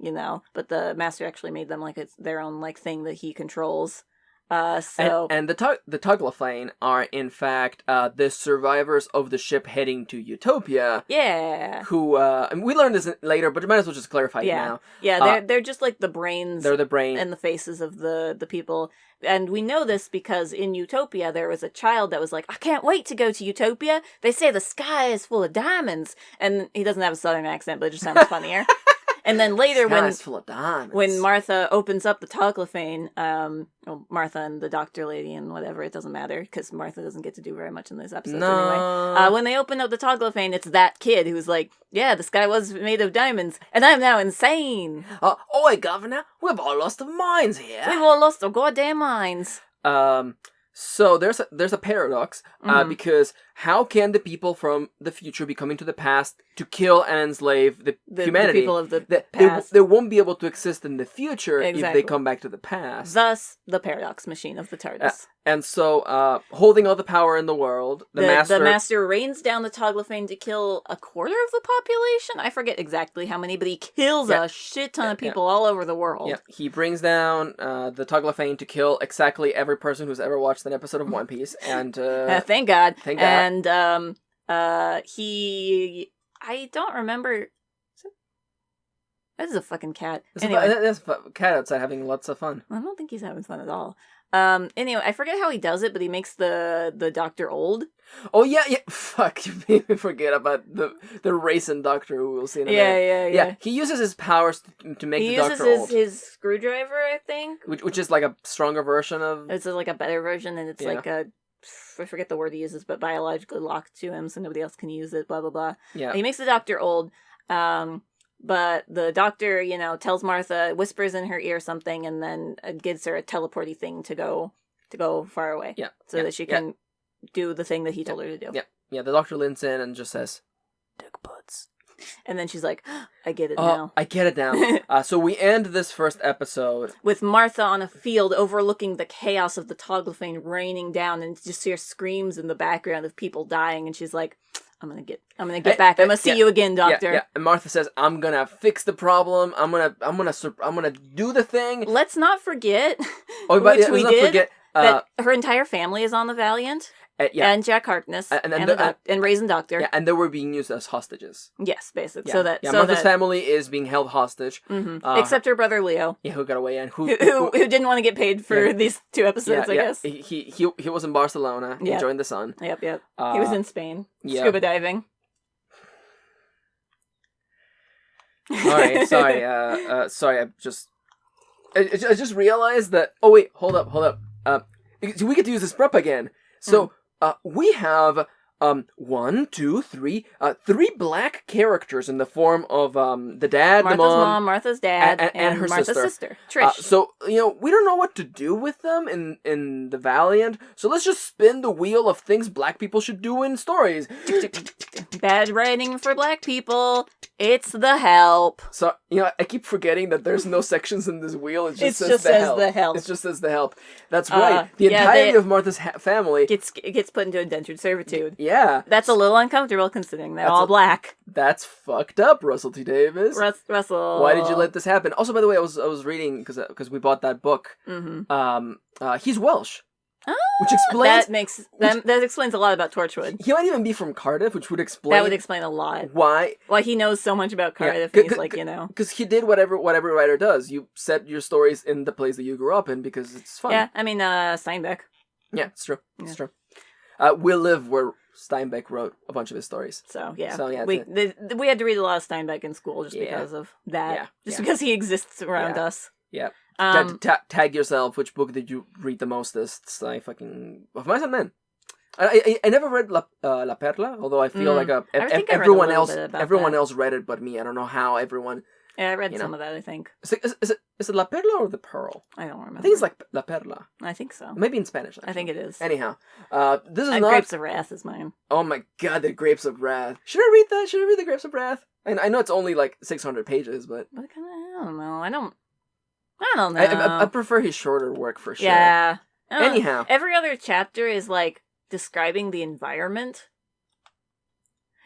but the Master actually made them like it's their own like thing that he controls. And the Toclafane are in fact the survivors of the ship heading to Utopia. Yeah. Who and we learned this later, but you might as well just clarify it now. Yeah, they're just like the brains. They're the brain and the faces of the people. And we know this because in Utopia there was a child that was like, I can't wait to go to Utopia. They say the sky is full of diamonds. And he doesn't have a southern accent, but it just sounds funnier. And then later when Martha opens up the Toclafane, Martha and the doctor lady and whatever, it doesn't matter because Martha doesn't get to do very much in these episodes anyway. When they open up the Toclafane, it's that kid who's like, yeah, the sky was made of diamonds and I'm now insane. Oi, Governor, we've all lost our minds here. We've all lost our goddamn minds. So there's a paradox, because how can the people from the future be coming to the past to kill and enslave the humanity? The people of the past. They won't be able to exist in the future if they come back to the past. Thus, the paradox machine of the TARDIS. And so, holding all the power in the world, the Master rains down the Toclafane to kill a quarter of the population? I forget exactly how many, but he kills a shit ton of people all over the world. Yeah, he brings down the Toclafane to kill exactly every person who's ever watched an episode of One Piece. And thank God. Thank God. And I don't remember. That is a fucking cat. There's a cat outside having lots of fun. I don't think he's having fun at all. Anyway, I forget how he does it, but he makes the Doctor old. Oh yeah. Fuck, you made me forget about the racing Doctor who we'll see in a minute. Yeah. He uses his powers to make the Doctor old. He uses his screwdriver, I think. Which is like a stronger version of. It's like a better version, and it's like a. I forget the word he uses, but biologically locked to him, so nobody else can use it. Blah blah blah. Yeah. He makes the Doctor old. But the Doctor, tells Martha, whispers in her ear something, and then gives her a teleporty thing to go far away. Yeah. So that she can do the thing that he told her to do. Yeah. Yeah. The Doctor leans in and just says, "Dick butts." And then she's like, I get it now. I get it now. So we end this first episode with Martha on a field overlooking the chaos of the Togglefane raining down, and just hear screams in the background of people dying, and she's like, I'm gonna get back. I'm gonna see you again, Doctor. Yeah. And Martha says, I'm gonna fix the problem. I'm gonna do the thing. Let's not forget, that her entire family is on the Valiant. And Jack Harkness and Raisin Doctor. Yeah, and they were being used as hostages. Yes, basically. Yeah. Martha's family is being held hostage. Mm-hmm. Except her brother Leo. Yeah, who got away and who didn't want to get paid for these 2 episodes, I guess. He was in Barcelona, enjoying the sun. Yep. He was in Spain, scuba diving. Alright, sorry, I just realized that, oh wait, hold up. We get to use this prep again. So, we have, 3 black characters in the form of, the dad, Martha's the mom, Martha's dad, and her Martha's sister, Trish. So, we don't know what to do with them in the Valiant, so let's just spin the wheel of things black people should do in stories. Bad writing for black people. It's the Help. So, I keep forgetting that there's no sections in this wheel. It just says the Help. It just says the Help. That's right. The entirety of Martha's family gets put into indentured servitude. Yeah. That's a little uncomfortable considering they're all black. That's fucked up, Russell T. Davis. Russell. Why did you let this happen? Also, by the way, I was reading, because we bought that book. Mm-hmm. He's Welsh. Which explains that explains a lot about Torchwood. He might even be from Cardiff, which would explain that would explain a lot why he knows so much about Cardiff. And he's because he did what every writer does. You set your stories in the place that you grew up in because it's fun. Yeah, I mean Steinbeck. Yeah, it's true. It's true. We'll live where Steinbeck wrote a bunch of his stories. So yeah, we had to read a lot of Steinbeck in school just because of that. Because he exists around us. Yeah. Tag yourself. Which book did you read the mostest? I fucking of Mice and Men. I never read La Perla, although I feel like everyone else read it but me. I don't know how everyone. Yeah, I read some of that. I think. Is it La Perla or the Pearl? I don't remember. I think it's like La Perla. I think so. Maybe in Spanish. Actually. I think it is. Anyhow, this is not Grapes of Wrath is mine. Oh my god, the Grapes of Wrath. Should I read that? Should I read the Grapes of Wrath? I know it's only like 600 pages, but I don't know. I don't know. I prefer his shorter work for sure. Yeah. Anyhow. Every other chapter is like describing the environment.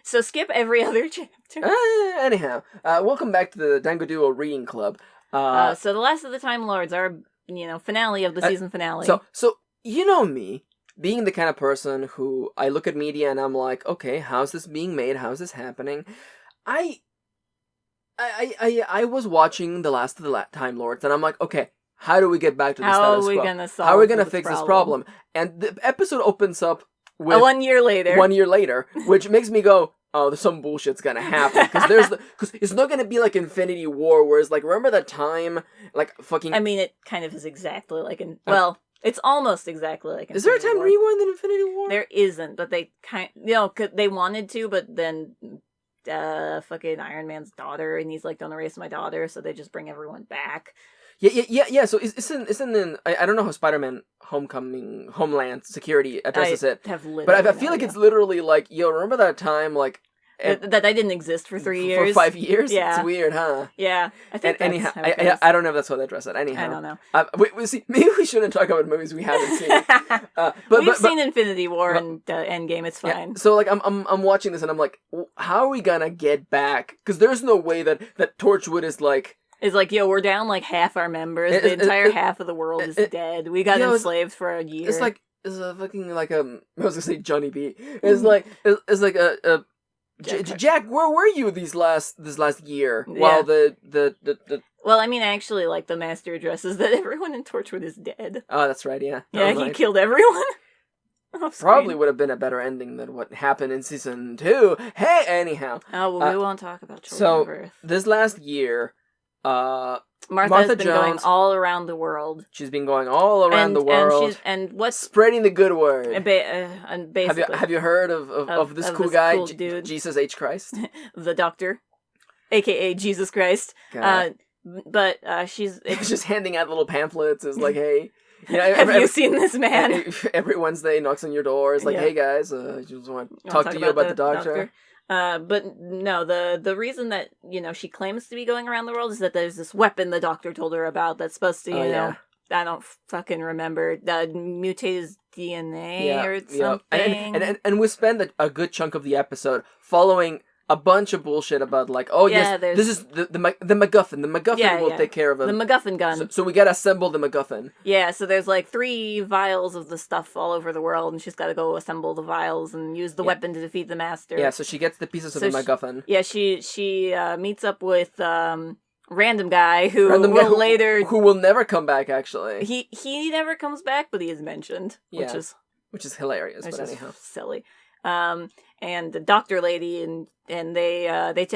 So skip every other chapter. Anyhow. Welcome back to the Dango Duo Reading Club. So The Last of the Time Lords, our finale of the season finale. So you know me, being the kind of person who I look at media and I'm like, okay, how's this being made? How's this happening? I was watching The Last of the Time Lords, and I'm like, okay, how do we get back to the status quo? How are we going to fix this problem? And the episode opens up with 1 year later. 1 year later, which makes me go, oh, there's some bullshit's gonna happen. Because it's not gonna be like Infinity War, where it's like, remember that time, like fucking. I mean, it kind of is exactly like it's almost exactly like. Is there a time rewind in Infinity War? There isn't, but they they wanted to, but then. Fucking Iron Man's daughter, and he's like, don't erase my daughter, so they just bring everyone back. Yeah. So isn't I don't know how Spider-Man Homeland Security addresses it, but I feel like it's literally like, yo, remember that time, like that I didn't exist for 3 years, for 5 years. Yeah, it's weird, huh? Yeah, I think. Anyhow, I don't know if that's how they address it. Anyhow, I don't know. We see. Maybe we shouldn't talk about movies we haven't seen. We've seen Infinity War and Endgame. It's fine. Yeah, so like I'm watching this and I'm like, how are we gonna get back? Because there's no way that Torchwood is like, yo, we're down like half our members. The entire half of the world is dead. We got enslaved for a year. It's a fucking like I was gonna say Johnny B. It's like a Jack, where were you this last year? Yeah. While the Well, I mean, actually, like, the Master addresses that everyone in Torchwood is dead. Oh, that's right, yeah. Yeah, he killed everyone. Probably would have been a better ending than what happened in season 2. Hey, anyhow. Oh, well, we won't talk about Children of Earth. This last year, Martha's been going all around the world. She's been going all around the world. And what's spreading the good word. And basically, have you heard of this cool guy, dude. Jesus H. Christ? The Doctor, a.k.a. Jesus Christ. But she's just handing out little pamphlets. Is like, hey, have you seen this man? Every Wednesday knocks on your door. It's like, hey guys, I just want to talk to you about the Doctor. But no, the reason that, she claims to be going around the world is that there's this weapon the doctor told her about that's supposed to, I don't fucking remember, mutate his DNA or something. And we spend a good chunk of the episode following a bunch of bullshit about this is the MacGuffin. The MacGuffin will take care of him. The MacGuffin gun. So we gotta assemble the MacGuffin. Yeah, so there's 3 vials of the stuff all over the world, and she's got to go assemble the vials and use the weapon to defeat the Master. Yeah, so she gets the pieces of the MacGuffin. She meets up with random guy who will never come back. Actually, he never comes back, but he is mentioned, which is hilarious. But anyhow, silly. And the doctor lady and they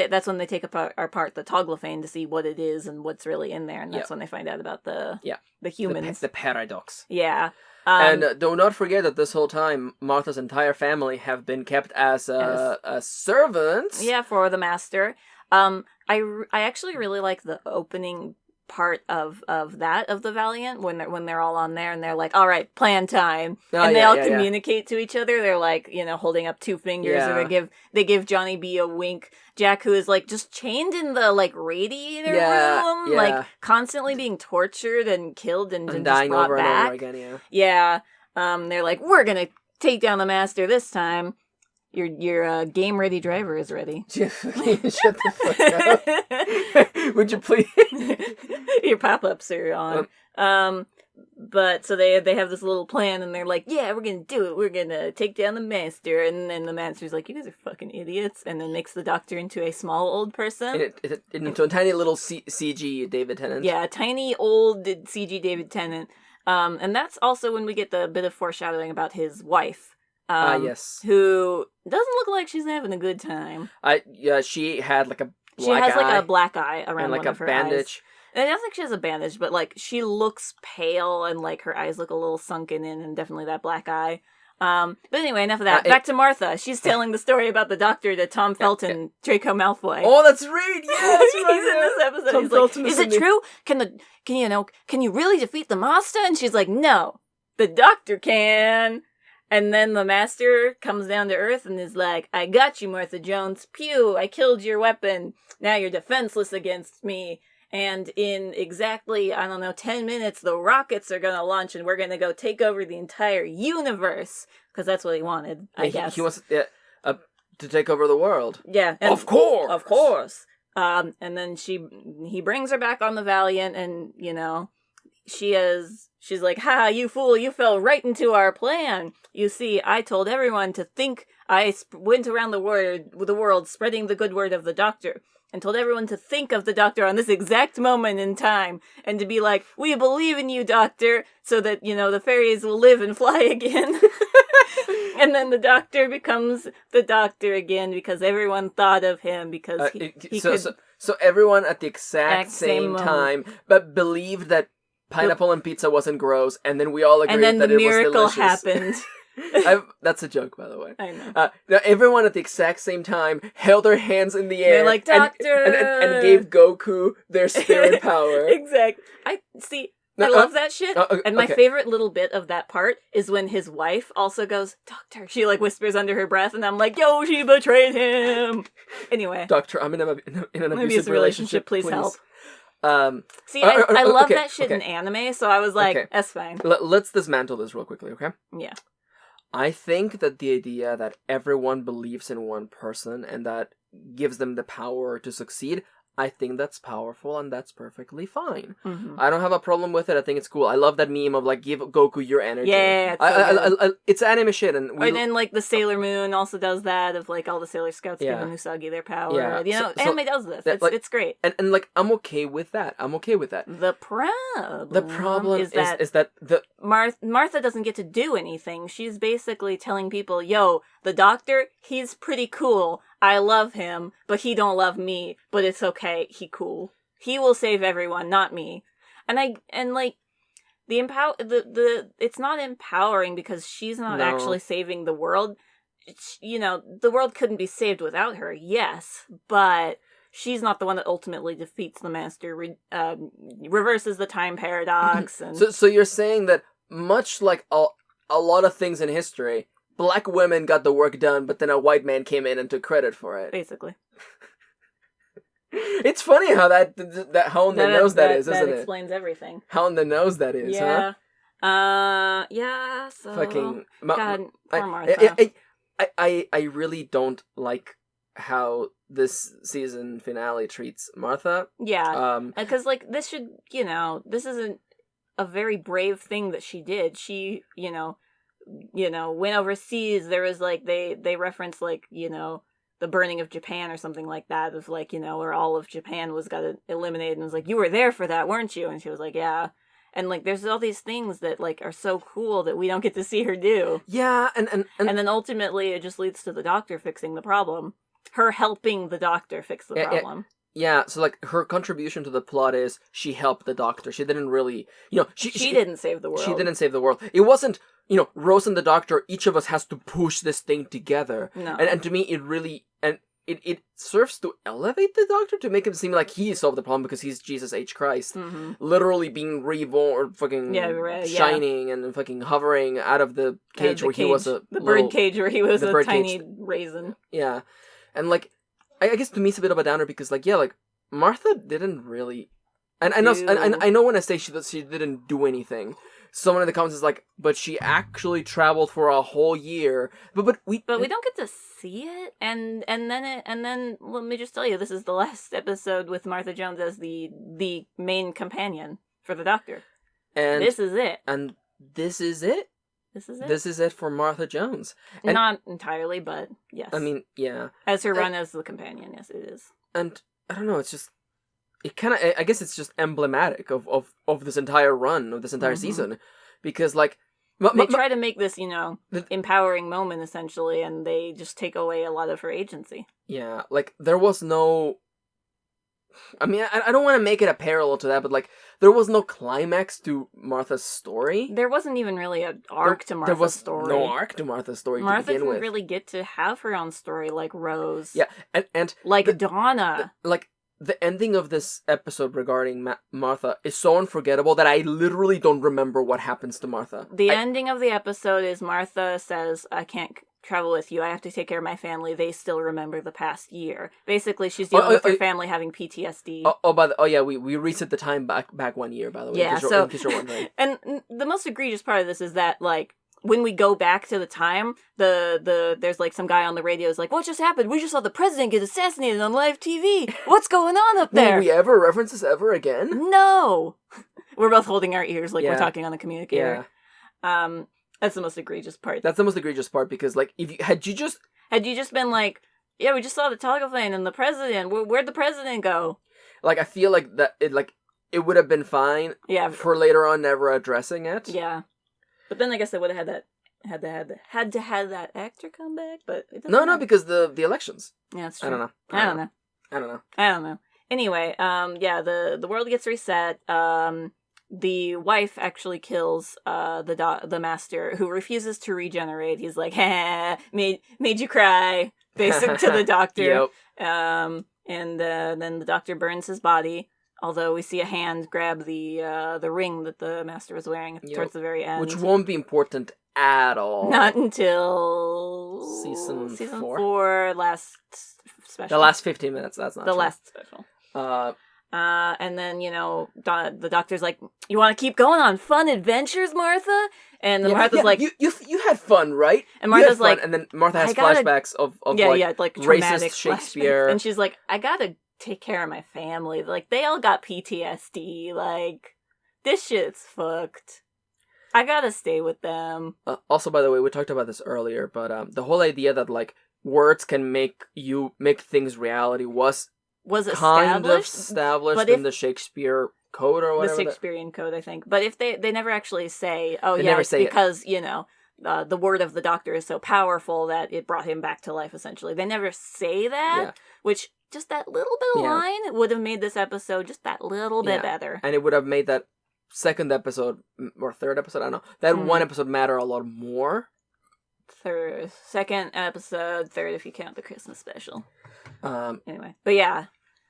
that's when they take apart the Toglophane to see what it is and what's really in there, and that's when they find out about the humans, the paradox. Yeah. And do not forget that this whole time, Martha's entire family have been kept as servants. Yeah, for the Master. I actually really like the opening part of the Valiant when they're all on there and they're like, all right, plan time, and they all communicate to each other. They're like, holding up 2 fingers, or they give Johnny B a wink. Jack, who is just chained in the radiator room, constantly being tortured and killed and dying just over back. and over again. Yeah. They're like, we're gonna take down the Master this time. Your game ready driver is ready. Shut the fuck up. Would you please? Your pop-ups are on. But so they have this little plan, and they're like, yeah, we're gonna do it. We're gonna take down the Master. And then the Master's like, you guys are fucking idiots. And then makes the Doctor into a small old person. Into a tiny little CG David Tennant. Yeah, tiny old CG David Tennant. And that's also when we get the bit of foreshadowing about his wife. Yes. Who doesn't look like she's having a good time. She had a black eye. She has a black eye around and one of her bandage. Eyes. And I don't think she has a bandage, but she looks pale and her eyes look a little sunken in, and definitely that black eye. But anyway, enough of that. Back to Martha. She's telling the story about the Doctor to Tom Felton, Draco Malfoy. Oh, that's right. Yeah, that's right. He's in this episode. Tom He's Felton like, is it true? Can you really defeat the Master? And she's like, no, the Doctor can. And then the Master comes down to Earth and is like, I got you, Martha Jones. Pew, I killed your weapon. Now you're defenseless against me. And in exactly, 10 minutes, the rockets are going to launch and we're going to go take over the entire universe. Because that's what he wanted, I guess. He wants to take over the world. Yeah. Of course. Of course. And then he brings her back on the Valiant and, she's like, ha, you fool, you fell right into our plan. You see, I told everyone to think. I went around the world spreading the good word of the Doctor and told everyone to think of the Doctor on this exact moment in time and to be like, we believe in you, Doctor, so that, the fairies will live and fly again. And then the Doctor becomes the Doctor again because everyone thought of him because he could... So everyone at the exact same time but believed that pineapple and pizza wasn't gross, and then we all agreed that it was delicious. And then the miracle happened. That's a joke, by the way. I know. Now everyone at the exact same time held their hands in the air. They're like, Doctor! And gave Goku their spirit power. Exactly. I love that shit. And my favorite little bit of that part is when his wife also goes, Doctor. She whispers under her breath, and I'm like, yo, she betrayed him. Anyway. Doctor, I'm in an abusive relationship. Please help. I love that shit in anime, so I was like, that's fine. Let's dismantle this real quickly, okay? Yeah. I think that the idea that everyone believes in one person and that gives them the power to succeed, I think that's powerful and that's perfectly fine. Mm-hmm. I don't have a problem with it. I think it's cool. I love that meme of give Goku your energy. Yeah, it's anime shit, and then the Sailor Moon also does that of all the Sailor Scouts giving Usagi their power. Yeah. Anime does this. It's great. And I'm okay with that. The problem is that Martha doesn't get to do anything. She's basically telling people, yo, the Doctor, he's pretty cool. I love him, but he don't love me. But it's okay. He cool. He will save everyone, not me. It's not empowering because she's not actually saving the world. The world couldn't be saved without her. Yes, but she's not the one that ultimately defeats the Master. Reverses the time paradox. And so you're saying that much like a lot of things in history, black women got the work done, but then a white man came in and took credit for it. Basically. It's funny how that how on the nose that is, isn't it? That explains everything. How on the nose that is, yeah. huh? Yeah, so... Fucking... God, poor Martha. I really don't like how this season finale treats Martha. Yeah, because, like, this should, this isn't a very brave thing that she did. She, went overseas. There was, like, they reference, like, the burning of Japan or something like that, of, like, where all of Japan got eliminated, and was like, you were there for that, weren't you? And she was like, yeah. And, like, there's all these things that, like, are so cool that we don't get to see her do. Yeah, and then ultimately it just leads to the Doctor fixing the problem. Her helping the Doctor fix the problem. Yeah, so, like, her contribution to the plot is she helped the Doctor. She didn't really, she didn't save the world. She didn't save the world. It wasn't, Rose and the Doctor, each of us has to push this thing together. No. And to me, it really, and it serves to elevate the Doctor, to make him seem like he solved the problem because he's Jesus H. Christ. Mm-hmm. Literally being reborn, fucking shining and fucking hovering out of the cage where he was the bird cage where he was a tiny raisin. Yeah. And, like, I guess to me it's a bit of a downer because, like, yeah, like, Martha didn't really... And I know when I say she didn't do anything, someone in the comments is like, but she actually traveled for a whole year. But we don't get to see it. And then let me just tell you, this is the last episode with Martha Jones as the main companion for the Doctor. And this is it. And this is it? This is it? This is it for Martha Jones. And, not entirely, but yes. I mean, yeah. As her run as the companion, yes, it is. And, I don't know, it's just... It kind of... I guess it's just emblematic of this entire run, of this entire season. Because, like... They try to make this, empowering moment, essentially, and they just take away a lot of her agency. Yeah, like, there was no... I mean, I don't want to make it a parallel to that, but, like, there was no climax to Martha's story. There wasn't even really an arc to Martha's story. There was no arc to Martha's story to begin with. Martha didn't really get to have her own story like Rose. Yeah, and like Donna. The ending of this episode regarding Martha is so unforgettable that I literally don't remember what happens to Martha. The ending of the episode is Martha says, I can't travel with you. I have to take care of my family. They still remember the past year. Basically, she's dealing with her family having PTSD. We reset the time back 1 year, by the way. Yeah, in case you're wondering. And the most egregious part of this is that, like, when we go back to the time, there's, like, some guy on the radio is like, what just happened? We just saw the president get assassinated on live TV. What's going on up there? Will we ever reference this ever again? No! We're both holding our ears like we're talking on the communicator. Yeah. That's the most egregious part. That's the most egregious part because, like, had you just been like, yeah, we just saw the telephone and the president. Where'd the president go? Like, I feel like that it would have been fine. Yeah. For later on never addressing it. Yeah. But then I guess they would have had to have that actor come back. But it doesn't no, because the elections. Yeah, that's true. I don't know. Anyway, the world gets reset. The wife actually kills the master, who refuses to regenerate. He's like, made you cry, basic to the Doctor. Yep. And then the Doctor burns his body. Although we see a hand grab the ring that the master was wearing towards the very end, which won't be important at all. Not until season 4, last special. The last 15 minutes. That's not the true. Last special. And then, the Doctor's like, you want to keep going on fun adventures, Martha? And then Martha's like... You had fun, right? And Martha's like... And then Martha has flashbacks of racist Shakespeare. And she's like, I gotta take care of my family. Like, they all got PTSD. Like, this shit's fucked. I gotta stay with them. Also, by the way, we talked about this earlier, but the whole idea that, like, words can make things reality was kind of established in the Shakespeare code or whatever. The Shakespearean code, I think. But if they never actually say, it's because, the word of the Doctor is so powerful that it brought him back to life, essentially. They never say that, which just that little bit of line would have made this episode just that little bit better. And it would have made that second episode, or third episode, I don't know, that one episode matter a lot more. Second episode, third if you count the Christmas special. Anyway, but yeah.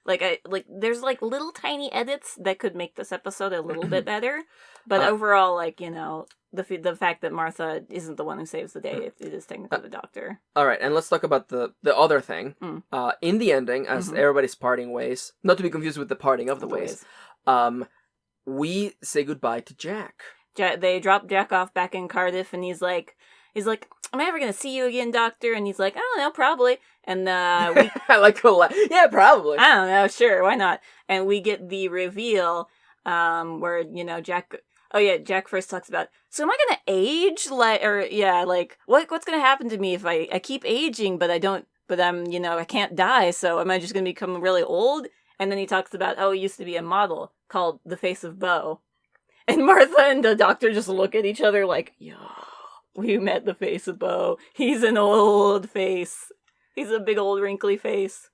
There's like little tiny edits that could make this episode a little bit better, but overall, like, you know, the fact that Martha isn't the one who saves the day, it is technically the Doctor. All right, and let's talk about the other thing. In the ending, as everybody's parting ways, not to be confused with the parting of the ways, we say goodbye to Jack. They drop Jack off back in Cardiff, and he's like, am I ever going to see you again, Doctor? And he's like, I don't know, probably. And we... I like to laugh. Yeah, probably. I don't know, sure, why not? And we get the reveal where, you know, Jack first talks about, so am I going to age? What's going to happen to me if I keep aging, but I'm, you know, I can't die, so am I just going to become really old? And then he talks about, he used to be a model called The Face of Beau. And Martha and the Doctor just look at each other like, yo, we met the Face of Beau. He's an old face. He's a big old wrinkly face.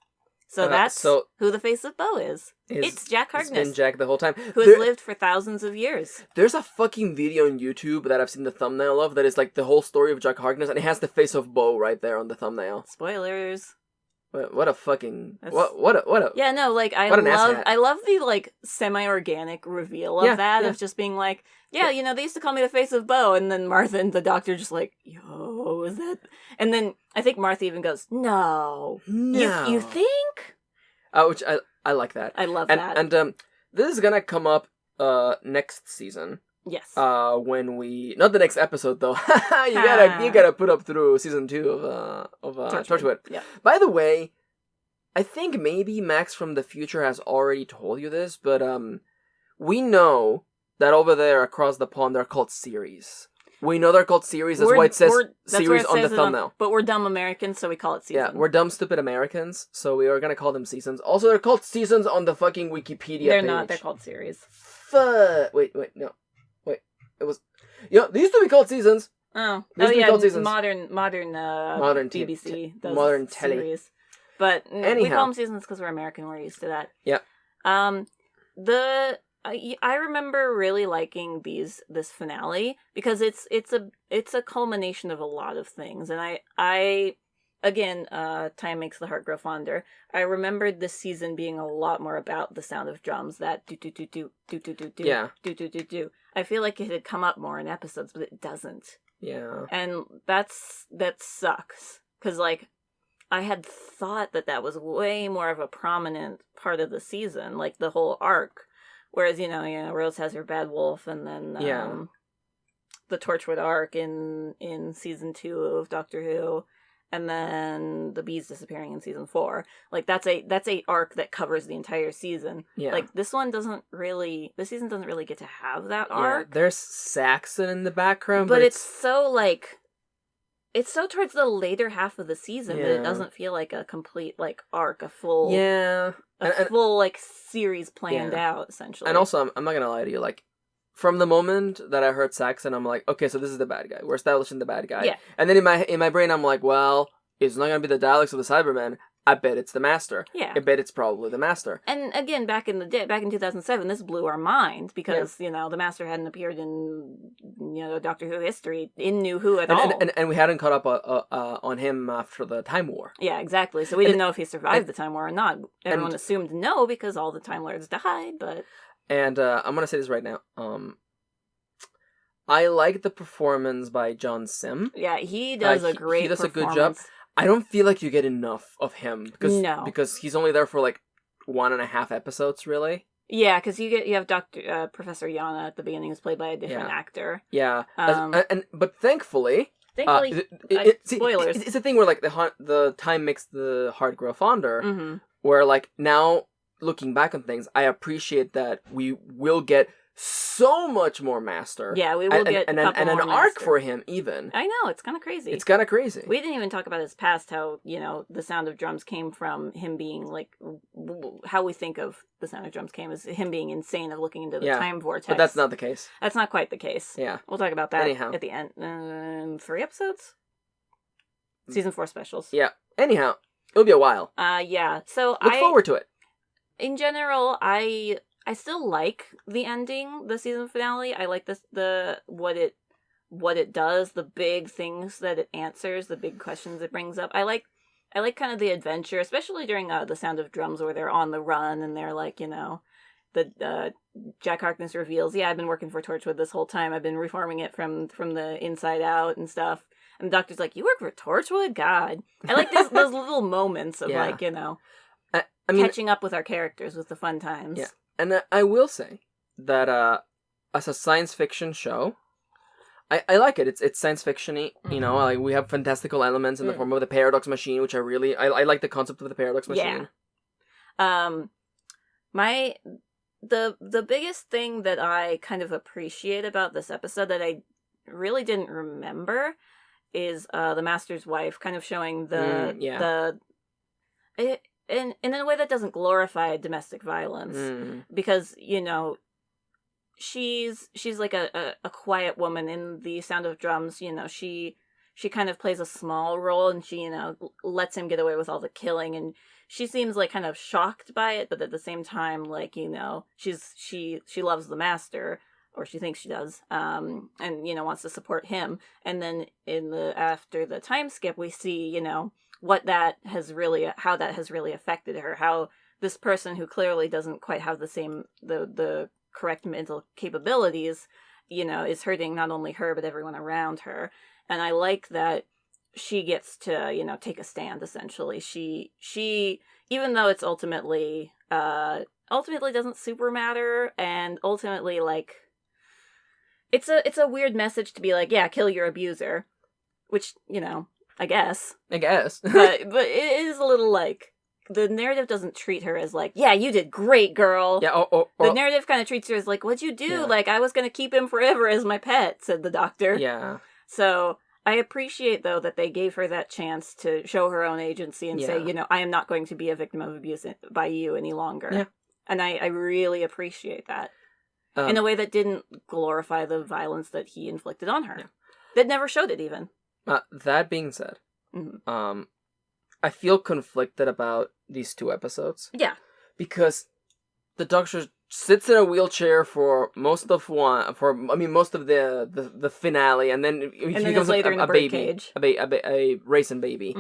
So that's who the Face of Beau is. It's Jack Harkness. It's been Jack the whole time. Who has lived for thousands of years. There's a fucking video on YouTube that I've seen the thumbnail of that is like the whole story of Jack Harkness, and it has the Face of Beau right there on the thumbnail. Spoilers. What a fucking what a yeah, no, like I love the like semi-organic reveal of of just being like, you know, they used to call me the Face of Beau, and then Martha and the Doctor just like, yo, is that? And then I think Martha even goes, no. You think? Which I like that. I love that. And this is gonna come up next season. Yes. When we not the next episode though. you gotta put up through season 2 of Torchwood. Yeah. By the way, I think maybe Max from the future has already told you this, but we know that over there across the pond they're called series. We know they're called series. That's why it says series on the thumbnail. But we're dumb Americans, so we call it season. Yeah, we're dumb, stupid Americans, so we are gonna call them seasons. Also, they're called seasons on the fucking Wikipedia They're page. not. They're called series. Wait, no. It was, they used to be called seasons. Oh, called seasons. Modern BBC does modern series. But anyhow, we call them seasons because we're American. We're used to that. Yeah. I remember really liking this finale because it's a culmination of a lot of things, and I again, time makes the heart grow fonder. I remembered this season being a lot more about the sound of drums, that do do do do do do do do do do do do. I feel like it had come up more in episodes, but it doesn't. Yeah. And that sucks. Because, like, I had thought that was way more of a prominent part of the season, like the whole arc. Whereas, you know, Rose has her bad wolf, and then the Torchwood arc in season 2 of Doctor Who. And then the bees disappearing in season 4. Like, that's a arc that covers the entire season. Yeah. Like, this season doesn't really get to have that arc. Yeah, there's Saxon in the background. But it's so, like, it's so towards the later half of the season that it doesn't feel like a complete, like, arc, a full... Yeah. full, like, series planned out, essentially. And also, I'm not gonna lie to you, like, from the moment that I heard Saxon, I'm like, okay, so this is the bad guy. We're establishing the bad guy. Yeah. And then in my brain, I'm like, well, it's not gonna be the Daleks or the Cybermen. I bet it's the Master. Yeah. I bet it's probably the Master. And again, back in 2007, this blew our mind because, you know, the Master hadn't appeared in, you know, Doctor Who history, in NuWho at all. And we hadn't caught up on him after the Time War. Yeah, exactly. So we didn't know if he survived the Time War or not. Everyone assumed no because all the Time Lords died, but... And I'm going to say this right now. I like the performance by John Sim. Yeah, he does a great performance. He does a good job. I don't feel like you get enough of him. Because he's only there for like 1.5 episodes, really. Yeah, because you have Professor Yana at the beginning, who's played by a different actor. Yeah. But thankfully... spoilers. It's a thing where like the time makes the heart grow fonder. Mm-hmm. Where like now... Looking back on things, I appreciate that we will get so much more Master. Yeah, we will get an arc for him even. I know, it's kind of crazy. We didn't even talk about his past, how, you know, the sound of drums came from him being like, how we think of the sound of drums came as him being insane of looking into the time vortex. But that's not the case. That's not quite the case. Yeah. We'll talk about that at the end. 3 episodes? Season 4 specials. Yeah. Anyhow, it'll be a while. Yeah. So Look forward to it. In general, I still like the ending, the season finale. I like what it does, the big things that it answers, the big questions it brings up. I kind of the adventure, especially during The Sound of Drums, where they're on the run and they're like, Jack Harkness reveals, I've been working for Torchwood this whole time. I've been reforming it from the inside out and stuff. And the Doctor's like, you work for Torchwood? God. I like those little moments of catching up with our characters with the fun times. Yeah. And I will say that as a science fiction show, I like it. It's science fiction-y, like we have fantastical elements in the form of the paradox machine, which I like the concept of the paradox machine. Yeah. The biggest thing that I kind of appreciate about this episode that I really didn't remember is the Master's wife kind of showing in a way that doesn't glorify domestic violence because she's like a quiet woman in The Sound of Drums. She kind of plays a small role, and she lets him get away with all the killing, and she seems like kind of shocked by it, but at the same time, like she loves the Master, or she thinks she does, and wants to support him. And then after the time skip, we see how that has really affected her, how this person who clearly doesn't quite have the same the correct mental capabilities, is hurting not only her but everyone around her. And I like that she gets to take a stand. Essentially, she even though it's ultimately doesn't super matter, and ultimately like it's a weird message to be like, yeah, kill your abuser, which I guess but it is a little like the narrative doesn't treat her as like, yeah, you did great, girl. Yeah. The narrative kind of treats her as like, what'd you do? Yeah. Like, I was going to keep him forever as my pet, said the Doctor. Yeah. So I appreciate, though, that they gave her that chance to show her own agency and say, I am not going to be a victim of abuse by you any longer. Yeah. And I really appreciate that. In a way that didn't glorify the violence that he inflicted on her. Yeah. That never showed it, even. That being said, I feel conflicted about these two episodes. Yeah. Because the Doctor sits in a wheelchair for most of the finale, and then he becomes a baby, a raisin baby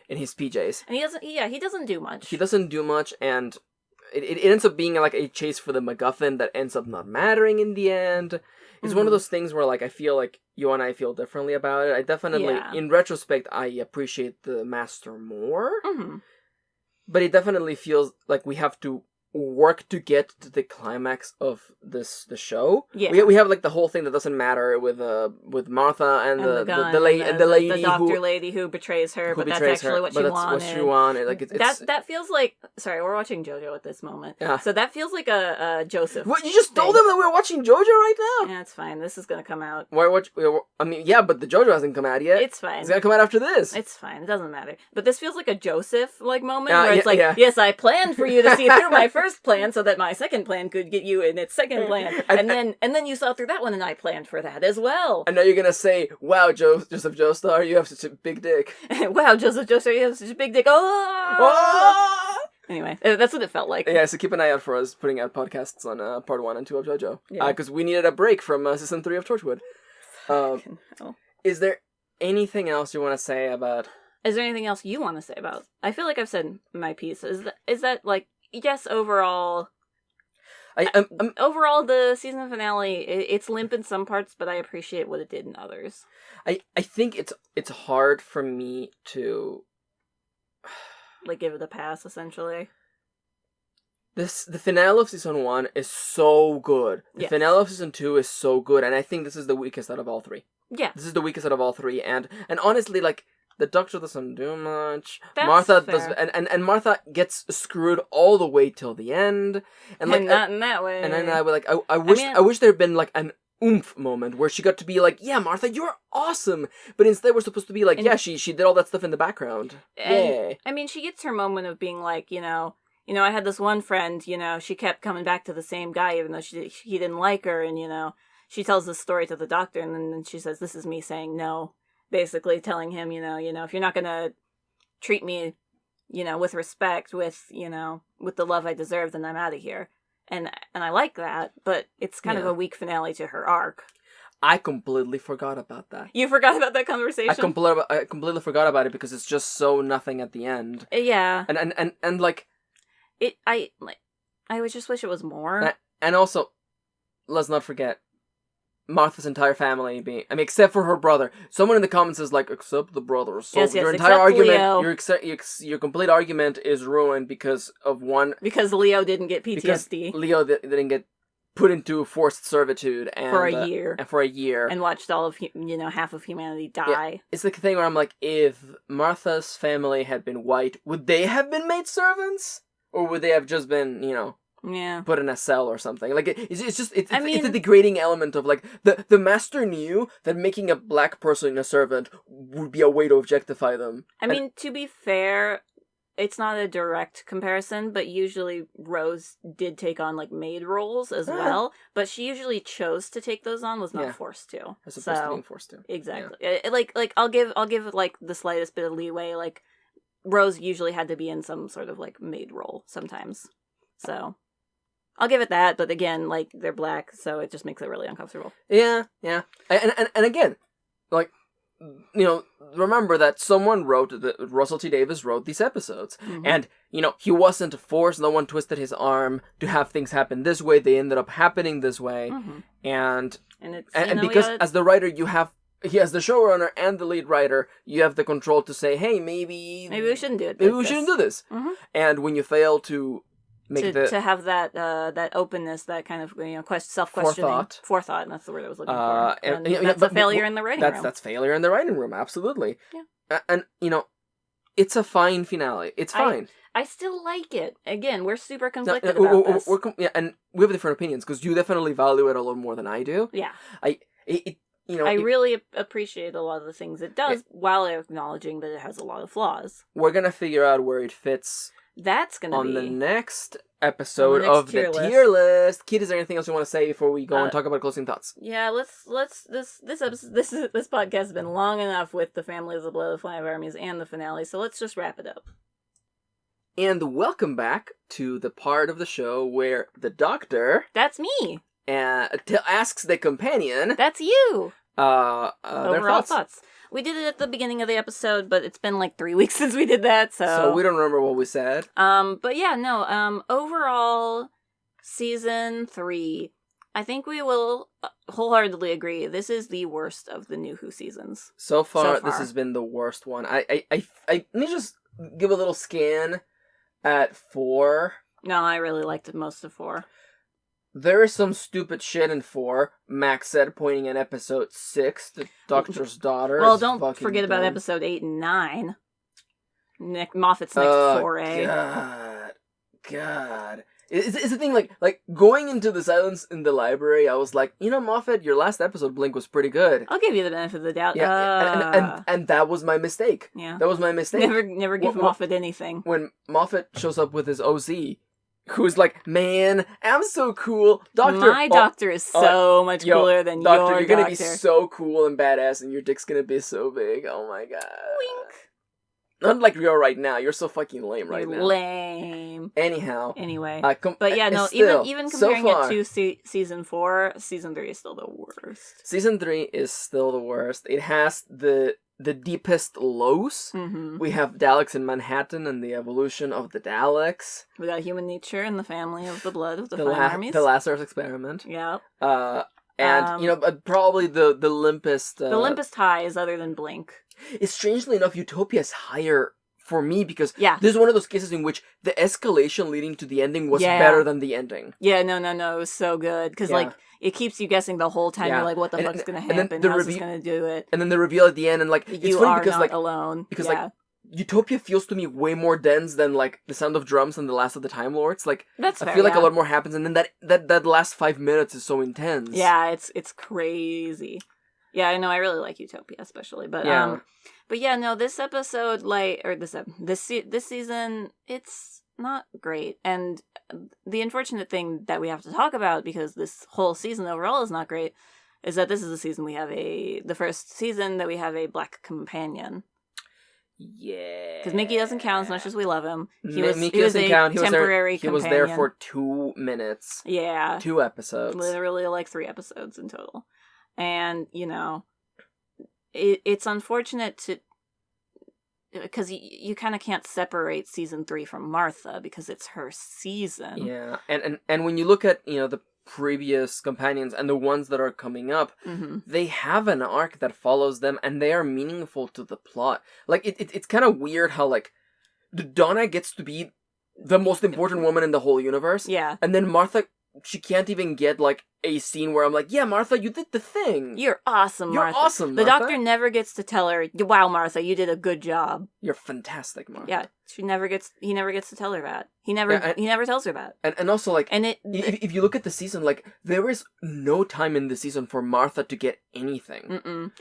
in his PJs. And he doesn't do much. He doesn't do much, and it ends up being like a chase for the MacGuffin that ends up not mattering in the end. It's one of those things where, like, I feel like you and I feel differently about it. I definitely, in retrospect, I appreciate the Master more. But it definitely feels like we have to work to get to the climax of the show. Yeah. We have like the whole thing that doesn't matter with Martha and the lady the doctor lady who betrays her, but that's actually what she wanted. What she wanted. Like that feels like, sorry, we're watching JoJo at this moment. Yeah. So that feels like a Joseph. What, you just told them that we were watching JoJo right now? Yeah, it's fine. This is gonna come out. I mean, yeah, but the JoJo hasn't come out yet. It's fine. It's gonna come out after this. It's fine. It doesn't matter. But this feels like a Joseph moment where it's like, yes, I planned for you to see through my first plan so that my second plan could get you in its second plan, and then you saw through that one, and I planned for that as well. And now you're gonna say, "Wow, Joseph Joestar, you have such a big dick." Wow, Joseph Joestar, you have such a big dick. Oh! Anyway, that's what it felt like. Yeah, so keep an eye out for us putting out podcasts on part 1 and 2 of JoJo, because we needed a break from season 3 of Torchwood. Is there anything else you want to say about? Is there anything else you want to say about? I feel like I've said my piece. Is that like? Yes, overall, overall the season finale, it's limp in some parts, but I appreciate what it did in others. I think it's hard for me to like give it a pass, essentially. The finale of season 1 is so good. The finale of season 2 is so good, and I think this is the weakest out of all 3. Yeah. This is the weakest out of all 3, and honestly, like, the Doctor doesn't do much. That's Martha fair. does, and Martha gets screwed all the way till the end, and like not in that way. And then I wish there had been like an oomph moment where she got to be like, yeah, Martha, you're awesome. But instead, we're supposed to be like, she did all that stuff in the background. Yeah. I mean, she gets her moment of being like, I had this one friend, she kept coming back to the same guy even though he didn't like her, and she tells this story to the Doctor, and then she says, "This is me saying no." Basically telling him, if you're not gonna treat me, with respect, with the love I deserve, then I'm out of here. And I like that, but it's kind of a weak finale to her arc. I completely forgot about that. You forgot about that conversation? I completely forgot about it because it's just so nothing at the end. Yeah. And like... I would just wish it was more. And also, let's not forget, Martha's entire family being... I mean, except for her brother. Someone in the comments is like, except the brother. So yes, your entire argument, your complete argument is ruined because of one... Because Leo didn't get PTSD. Because Leo didn't get put into forced servitude for a year. And for a year. And watched all of, half of humanity die. Yeah. It's the thing where I'm like, if Martha's family had been white, would they have been made servants? Or would they have just been, put in a cell or something? Like, it's a degrading element of, like, the master knew that making a black person a servant would be a way to objectify them. I mean, to be fair, it's not a direct comparison, but usually Rose did take on, like, maid roles as well, but she usually chose to take those on, was not forced to. As opposed to being forced to. Exactly. Yeah. Like, I'll give, like, the slightest bit of leeway, like, Rose usually had to be in some sort of, like, maid role sometimes. So, I'll give it that, but again, like, they're black, so it just makes it really uncomfortable. Yeah. And again, like, remember that someone Russell T. Davies wrote these episodes. Mm-hmm. And, he wasn't forced, no one twisted his arm to have things happen this way, they ended up happening this way. Mm-hmm. And because as the writer, as the showrunner and the lead writer, you have the control to say, hey, maybe we shouldn't do it. Maybe we shouldn't do this. Mm-hmm. And when you fail to make to have that openness, that kind of self-questioning, forethought. That's the word I was looking for. And that's a failure in the writing room. That's failure in the writing room. Absolutely. Yeah. And it's a fine finale. It's fine. I still like it. Again, we're super conflicted about this. And we have different opinions because you definitely value it a lot more than I do. Yeah. I really appreciate a lot of the things it does, while acknowledging that it has a lot of flaws. We're gonna figure out where it fits. That's gonna be on the next episode of the tier list. Kate, is there anything else you want to say before we go and talk about closing thoughts? Yeah, let's this podcast has been long enough with the Family of the Blood of 5 Armies and the finale, so let's just wrap it up. And welcome back to the part of the show where the Doctor... That's me! asks the companion... That's you! Overall thoughts. We did it at the beginning of the episode, but it's been like 3 weeks since we did that, so we don't remember what we said. But yeah, no, overall, season 3, I think we will wholeheartedly agree, this is the worst of the NuWho seasons. So far, this has been the worst one. I let me just give a little scan at 4. No, I really liked most of 4. There is some stupid shit in 4, Max said, pointing at episode 6, the Doctor's daughter. Well, don't forget about episode 8 and 9. Moffat's next foray. God. It's the thing, like, going into the silence in the library, I was like, Moffat, your last episode, Blink, was pretty good. I'll give you the benefit of the doubt. Yeah, and that was my mistake. Yeah. That was my mistake. Never give Moffat anything. When Moffat shows up with his OZ... who's like, man, I'm so cool. My doctor is so much cooler than your doctor. You're gonna be so cool and badass, and your dick's gonna be so big. Oh my god. Wink. Not like you are right now. You're so fucking lame right now. Lame. Anyhow. Anyway. But yeah, no, still, even comparing it to season 4, season 3 is still the worst. Season 3 is still the worst. It has the deepest lows. Mm-hmm. We have Daleks in Manhattan and the evolution of the Daleks. We got human nature and the Family of the Blood of the 5 Armies. The Lazarus experiment. Yeah. And, probably the limpest... the limpest high is other than Blink. It's strangely enough, Utopia is higher for me because this is one of those cases in which the escalation leading to the ending was better than the ending. Yeah, no, it was so good. Because, it keeps you guessing the whole time. You're like, what the fuck's going to happen? How's this going to do it? And then the reveal at the end, and, it's funny because, not alone. Because, Utopia feels to me way more dense than, The Sound of Drums and The Last of the Time Lords. That's fair, I feel like a lot more happens, and then that last 5 minutes is so intense. Yeah, it's crazy. Yeah, I know, I really like Utopia, especially. But, this episode, this season, it's not great. And the unfortunate thing that we have to talk about, because this whole season overall is not great, is that this is the first season that we have a black companion. Yeah. Because Mickey doesn't count as much as we love him. Mickey doesn't count. He was there for 2 minutes. Yeah. 2 episodes. Literally 3 episodes in total. And, it's unfortunate because you kind of can't separate season 3 from Martha because it's her season. Yeah, and when you look at, the previous companions and the ones that are coming up, they have an arc that follows them, and they are meaningful to the plot. Like, it's kind of weird how, like, Donna gets to be the most important woman in the whole universe. Yeah. And then Martha, she can't even get, like, a scene where I'm like, yeah, Martha, you did the thing. You're awesome, Martha. You're awesome, The Martha. doctor never gets to tell her, wow, Martha, you did a good job. You're fantastic, Martha. Yeah, he never gets to tell her that. He never tells her that. And also, like, if you look at the season, like, there is no time in the season for Martha to get anything. Mm-mm.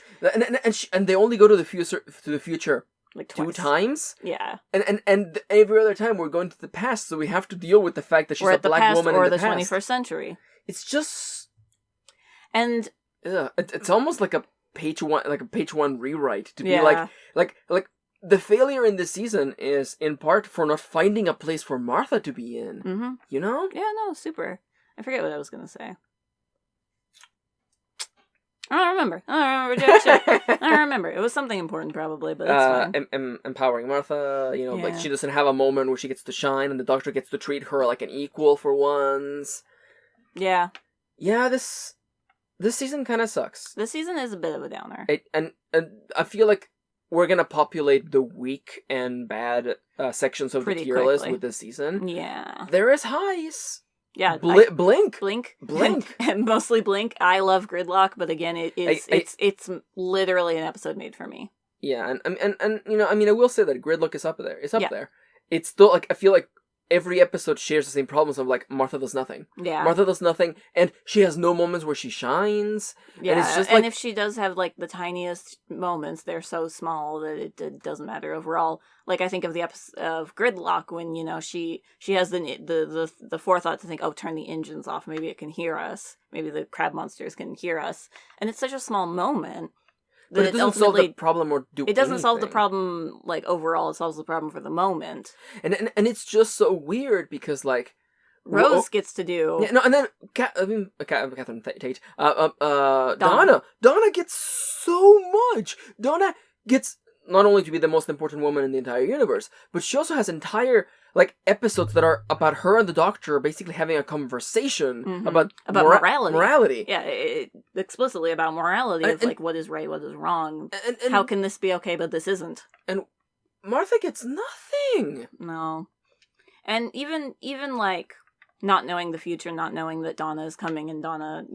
And they only go to the future like 2 twice. times. Yeah. And every other time we're going to the past, so we have to deal with the fact that she's a black woman or in the past. Or the 21st century. It's just... And... it's almost like a page one rewrite to be like the failure in this season is in part for not finding a place for Martha to be in. Mm-hmm. You know? Yeah, no, super. I forget what I was going to say. I don't remember. Jack shit. I don't remember. It was something important probably, but it's fine. Empowering Martha, like she doesn't have a moment where she gets to shine and the doctor gets to treat her like an equal for once. Yeah. Yeah, this season kind of sucks. This season is a bit of a downer. And I feel like we're going to populate the weak and bad sections of the tier list with this season. Yeah. There is highs. Yeah, Blink. And mostly Blink. I love Gridlock, but again, it's literally an episode made for me. Yeah, and I will say that Gridlock is up there. It's up there. It's still like I feel like every episode shares the same problems of like Martha does nothing. Yeah, Martha does nothing, and she has no moments where she shines. Yeah, and it's just and if she does have like the tiniest moments, they're so small that it doesn't matter overall. Like I think of the episode of Gridlock when she has the forethought to think, oh, turn the engines off, maybe it can hear us, maybe the crab monsters can hear us, and it's such a small moment. But it doesn't solve the problem or do it doesn't anything. solve the problem, like, overall. It solves the problem for the moment. And it's just so weird because, like... Rose gets to do... Yeah, no, and then... Catherine Tate. Donna gets so much! Donna gets not only to be the most important woman in the entire universe, but she also has entire, like, episodes that are about her and the Doctor basically having a conversation about morality. Yeah, explicitly about morality of, like, what is right, what is wrong. And how can this be okay, but this isn't? And Martha gets nothing! No. And even like, not knowing the future, not knowing that Donna is coming, and Donna,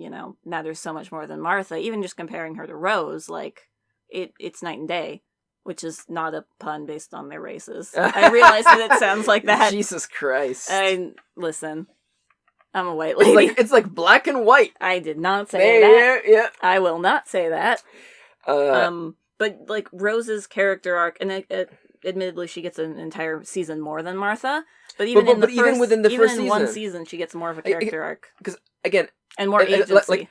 matters so much more than Martha, even just comparing her to Rose, like, it's night and day. Which is not a pun based on their races. I realize that it sounds like that. Jesus Christ. Listen, I'm a white lady. It's like black and white. I did not say that. Yeah. I will not say that. But like Rose's character arc, and admittedly she gets an entire season more than Martha, but even within the first season, one season, she gets more of a character arc. Because again, and more agency.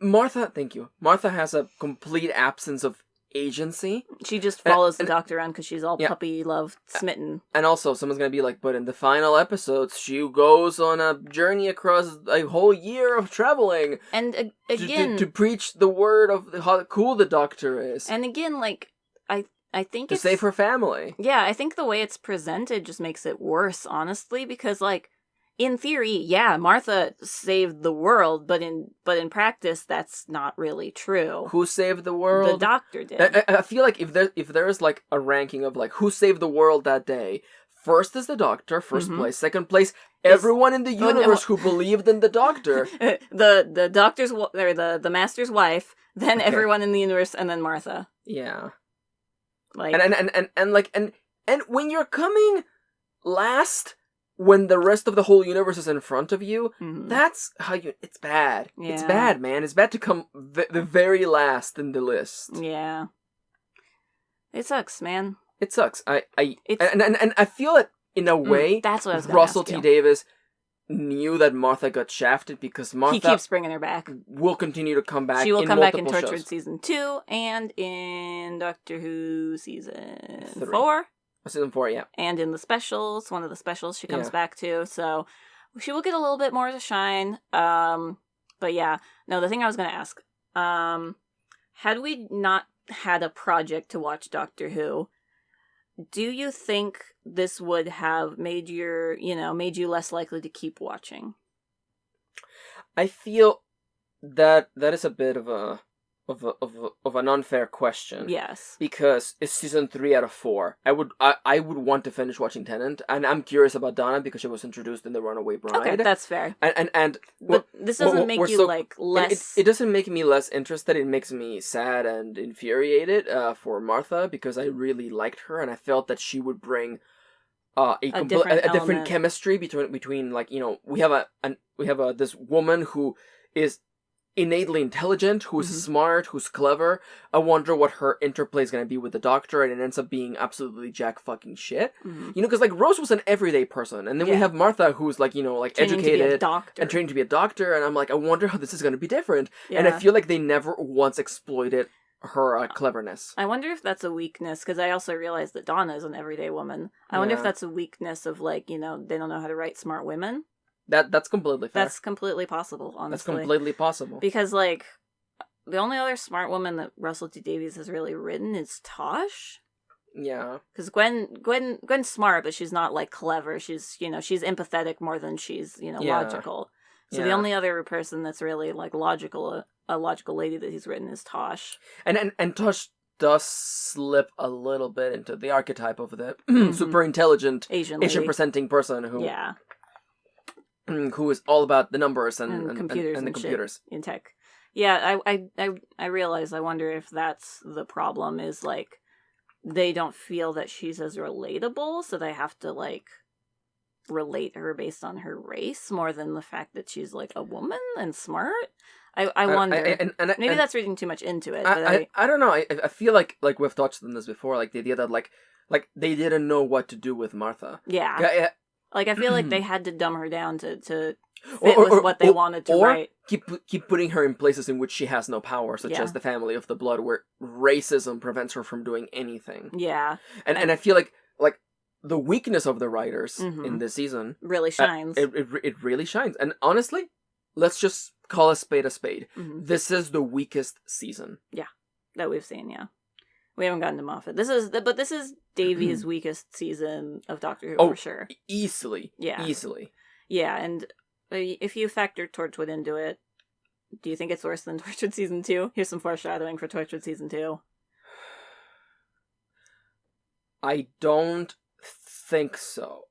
Martha. Thank you. Martha has a complete absence of agency. She just follows the Doctor around because she's all puppy love smitten. And also, someone's gonna be like, but in the final episodes, she goes on a journey across a whole year of traveling. And again... To preach the word of how cool the Doctor is. And again, like, I think to save her family. Yeah, I think the way it's presented just makes it worse, honestly, because, like, in theory, Martha saved the world, but in practice, that's not really true. Who saved the world? The Doctor did. I feel like if there's like a ranking of like who saved the world that day, first is the Doctor, first place. Second place, everyone in the universe who believed in the Doctor. the Doctor's or the Master's wife, then everyone in the universe, and then Martha. Yeah. Like and when you're coming last. When the rest of the whole universe is in front of you, that's how it's bad. Yeah. It's bad, man. It's bad to come the very last in the list. Yeah. It sucks, man. It sucks. And I feel it in a way. That's what I was gonna Russell ask T. you. Davis knew that Martha got shafted because Martha... He keeps bringing her back. Will continue to come back. She will come back in Tortured shows. Season 2 and in Doctor Who Season 3. 4. Season 4, yeah. And in the specials, one of the specials she comes back to, so she will get a little bit more to shine. But yeah, no, the thing I was going to ask, Had we not had a project to watch Doctor Who, do you think this would have made you less likely to keep watching? I feel that is a bit of an unfair question. Yes. Because it's season 3 out of 4. I would want to finish watching Tennant, and I'm curious about Donna because she was introduced in the Runaway Bride. Okay, that's fair. But this doesn't make you less. It doesn't make me less interested. It makes me sad and infuriated for Martha because I really liked her and I felt that she would bring a different chemistry between like, you know, we have this woman who is innately intelligent, who's smart, who's clever. I wonder what her interplay is going to be with the Doctor, and it ends up being absolutely jack fucking shit. You know, because like Rose was an everyday person, and then we have Martha, who's like, you know, like training educated and trained to be a doctor, and I'm like, I wonder how this is going to be different. Yeah. And I feel like they never once exploited her cleverness. I wonder if that's a weakness, because I also realized that Donna is an everyday woman. I wonder if that's a weakness of like, you know, they don't know how to write smart women. That's completely fair. That's completely possible, honestly. That's completely possible. Because, like, the only other smart woman that Russell T Davies has really written is Tosh. Yeah. Because Gwen's smart, but she's not, like, clever. She's, you know, she's empathetic more than she's, you know, logical. So the only other person that's really, like, a logical lady that he's written is Tosh. And Tosh does slip a little bit into the archetype of the super intelligent Asian presenting person who... Yeah. Who is all about the numbers and computers and the computers in tech. Yeah, I realize. I wonder if that's the problem. Is like they don't feel that she's as relatable, so they have to like relate her based on her race more than the fact that she's like a woman and smart. I wonder. Maybe that's reading too much into it. I don't know. I feel like we've touched on this before. Like the idea that like they didn't know what to do with Martha. Yeah. Like, I feel like they had to dumb her down to fit with what they wanted to write. Keep putting her in places in which she has no power, such as the family of the blood, where racism prevents her from doing anything. Yeah. And I feel like the weakness of the writers in this season... really shines. It really shines. And honestly, let's just call a spade a spade. This is the weakest season. Yeah, that we've seen, yeah. We haven't gotten to Moffat. This is Davies' weakest season of Doctor Who for sure. Easily. Yeah. Easily. Yeah, and if you factor Torchwood into it, do you think it's worse than Torchwood Season 2? Here's some foreshadowing for Torchwood Season 2. I don't think so.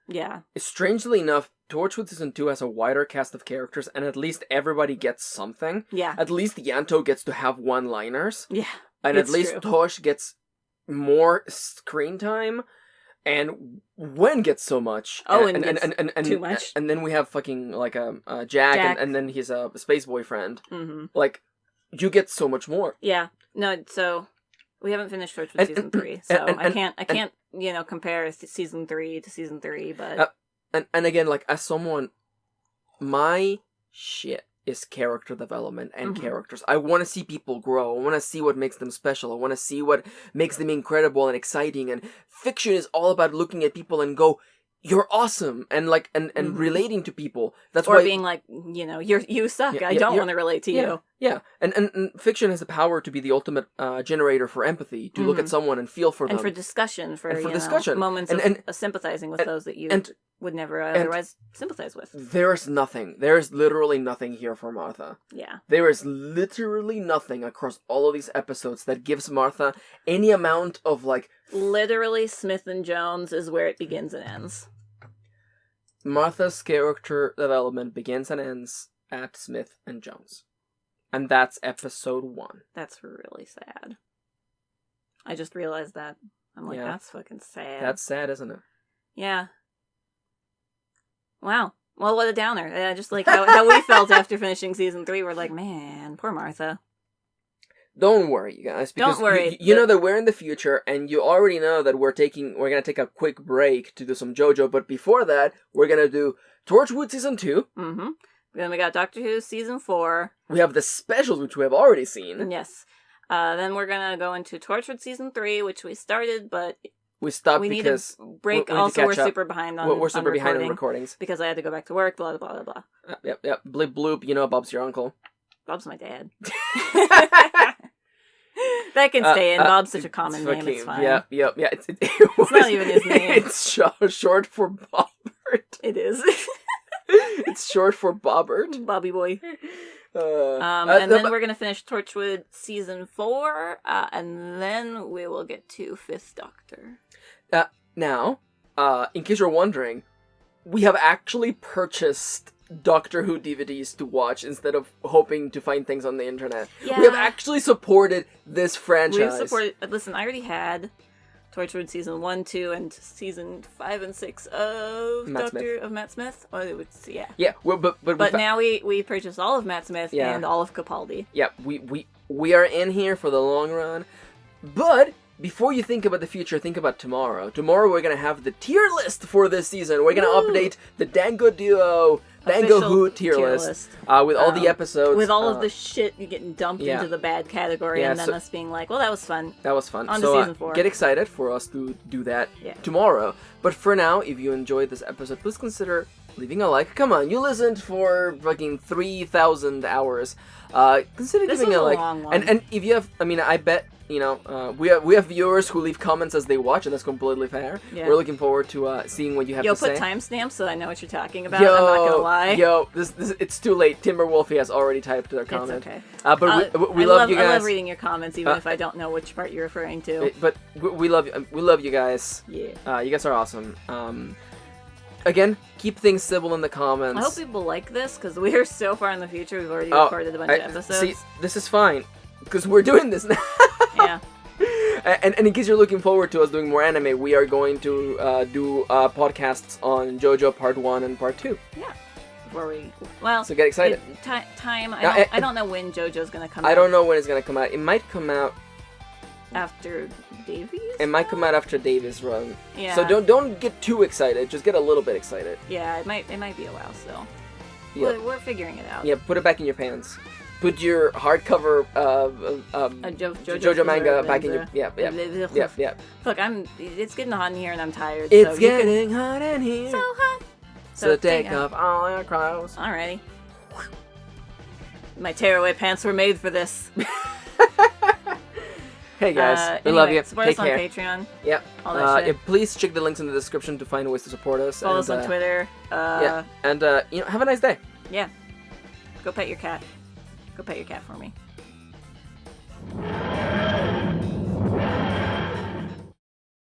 Yeah. Strangely enough, Torchwood Season 2 has a wider cast of characters, and at least everybody gets something. Yeah. At least Yanto gets to have one-liners. Yeah. And at least Tosh gets more screen time, and Gwen gets so much. Oh, and too much. And then we have fucking like Jack. And then he's a space boyfriend. Like, you get so much more. Yeah. No. So we haven't finished Torchwood Season 3, so I can't you know compare Season 3 to Season 3, but and again, like as someone, my shit is character development and characters. I want to see people grow. I want to see what makes them special. I want to see what makes them incredible and exciting. And fiction is all about looking at people and go, you're awesome, and like and relating to people. That's or why being like, you know, you suck. I don't want to relate to you. Yeah, and fiction has the power to be the ultimate generator for empathy, to look at someone and feel for them, and for discussion, moments of sympathizing with those that you would never otherwise sympathize with. There's literally nothing here for Martha. Yeah, there is literally nothing across all of these episodes that gives Martha any amount of like. Literally, Smith and Jones is where it begins and ends. Martha's character development begins and ends at Smith and Jones. And that's episode 1. That's really sad. I just realized that. I'm like, that's fucking sad. That's sad, isn't it? Yeah. Wow. Well, what a downer. Just like how we felt after finishing season 3. We're like, man, poor Martha. Don't worry, you guys. Because don't worry. You know that we're in the future, and you already know that we're gonna take a quick break to do some JoJo. But before that, we're gonna do Torchwood Season 2. Mm-hmm. Then we got Doctor Who Season 4. We have the specials, which we have already seen. Yes. Then we're gonna go into Torchwood Season 3, which we started, but we stopped we because need a break. We're super behind on we're super behind on recordings because I had to go back to work. Blah blah blah blah. Yep. Blip bloop. You know, Bob's your uncle. Bob's my dad. That can stay in. Bob's such a common name. It's fine. Yeah. It's not even his name. It's short for Bobbert. It is. It's short for Bobbert. Bobby boy. And then we're gonna finish Torchwood season 4, and then we will get to 5th Doctor. Now, in case you're wondering, we have actually purchased Doctor Who DVDs to watch instead of hoping to find things on the internet. Yeah. We have actually supported this franchise. We've supported. Listen, I already had Torchwood season 1, 2, and season 5 and 6 of Matt Smith. Oh, it was, yeah. Yeah, but now we purchased all of Matt Smith and all of Capaldi. Yeah, we are in here for the long run. But before you think about the future, think about tomorrow. Tomorrow we're gonna have the tier list for this season. We're gonna update the Dango Duo. Dango WHO tier list. With all the episodes. With all of the shit getting dumped into the bad category, and then us being like, well, that was fun. That was fun. On to season 4. Get excited for us to do that tomorrow. But for now, if you enjoyed this episode, please consider leaving a like. Come on, you listened for fucking 3,000 hours. Consider giving a like. Long one. And if you have, I bet, we have viewers who leave comments as they watch, and that's completely fair. Yeah. We're looking forward to seeing what you have to say. Put timestamps so I know what you're talking about. I'm not gonna lie. This it's too late. Timberwolfie has already typed their comment. It's okay. But we love you guys. I love reading your comments, even if I don't know which part you're referring to. But we love you. We love you guys. Yeah. You guys are awesome. Again, keep things civil in the comments. I hope people like this, because we're so far in the future. We've already recorded a bunch of episodes. See, this is fine, because we're doing this now. Yeah. And in case you're looking forward to us doing more anime, we are going to do podcasts on JoJo Part 1 and Part 2. Yeah. So get excited. Time. I don't know when JoJo's going to come out. I don't know when it's going to come out. It might come out after Davies? It might come out after Davies' run. Yeah. So don't get too excited. Just get a little bit excited. Yeah, it might be a while still. Yeah. We're figuring it out. Yeah, put it back in your pants. Put your hardcover JoJo manga back in your yeah. Look, it's getting hot in here and I'm tired. It's getting hot in here. So hot. So take off all your clothes. Alrighty. My tearaway pants were made for this. Hey guys, we love you. Support us on Patreon. Yep. All that shit. Please check the links in the description to find ways to support us. Follow us on Twitter. And have a nice day. Yeah. Go pet your cat. Go pet your cat for me.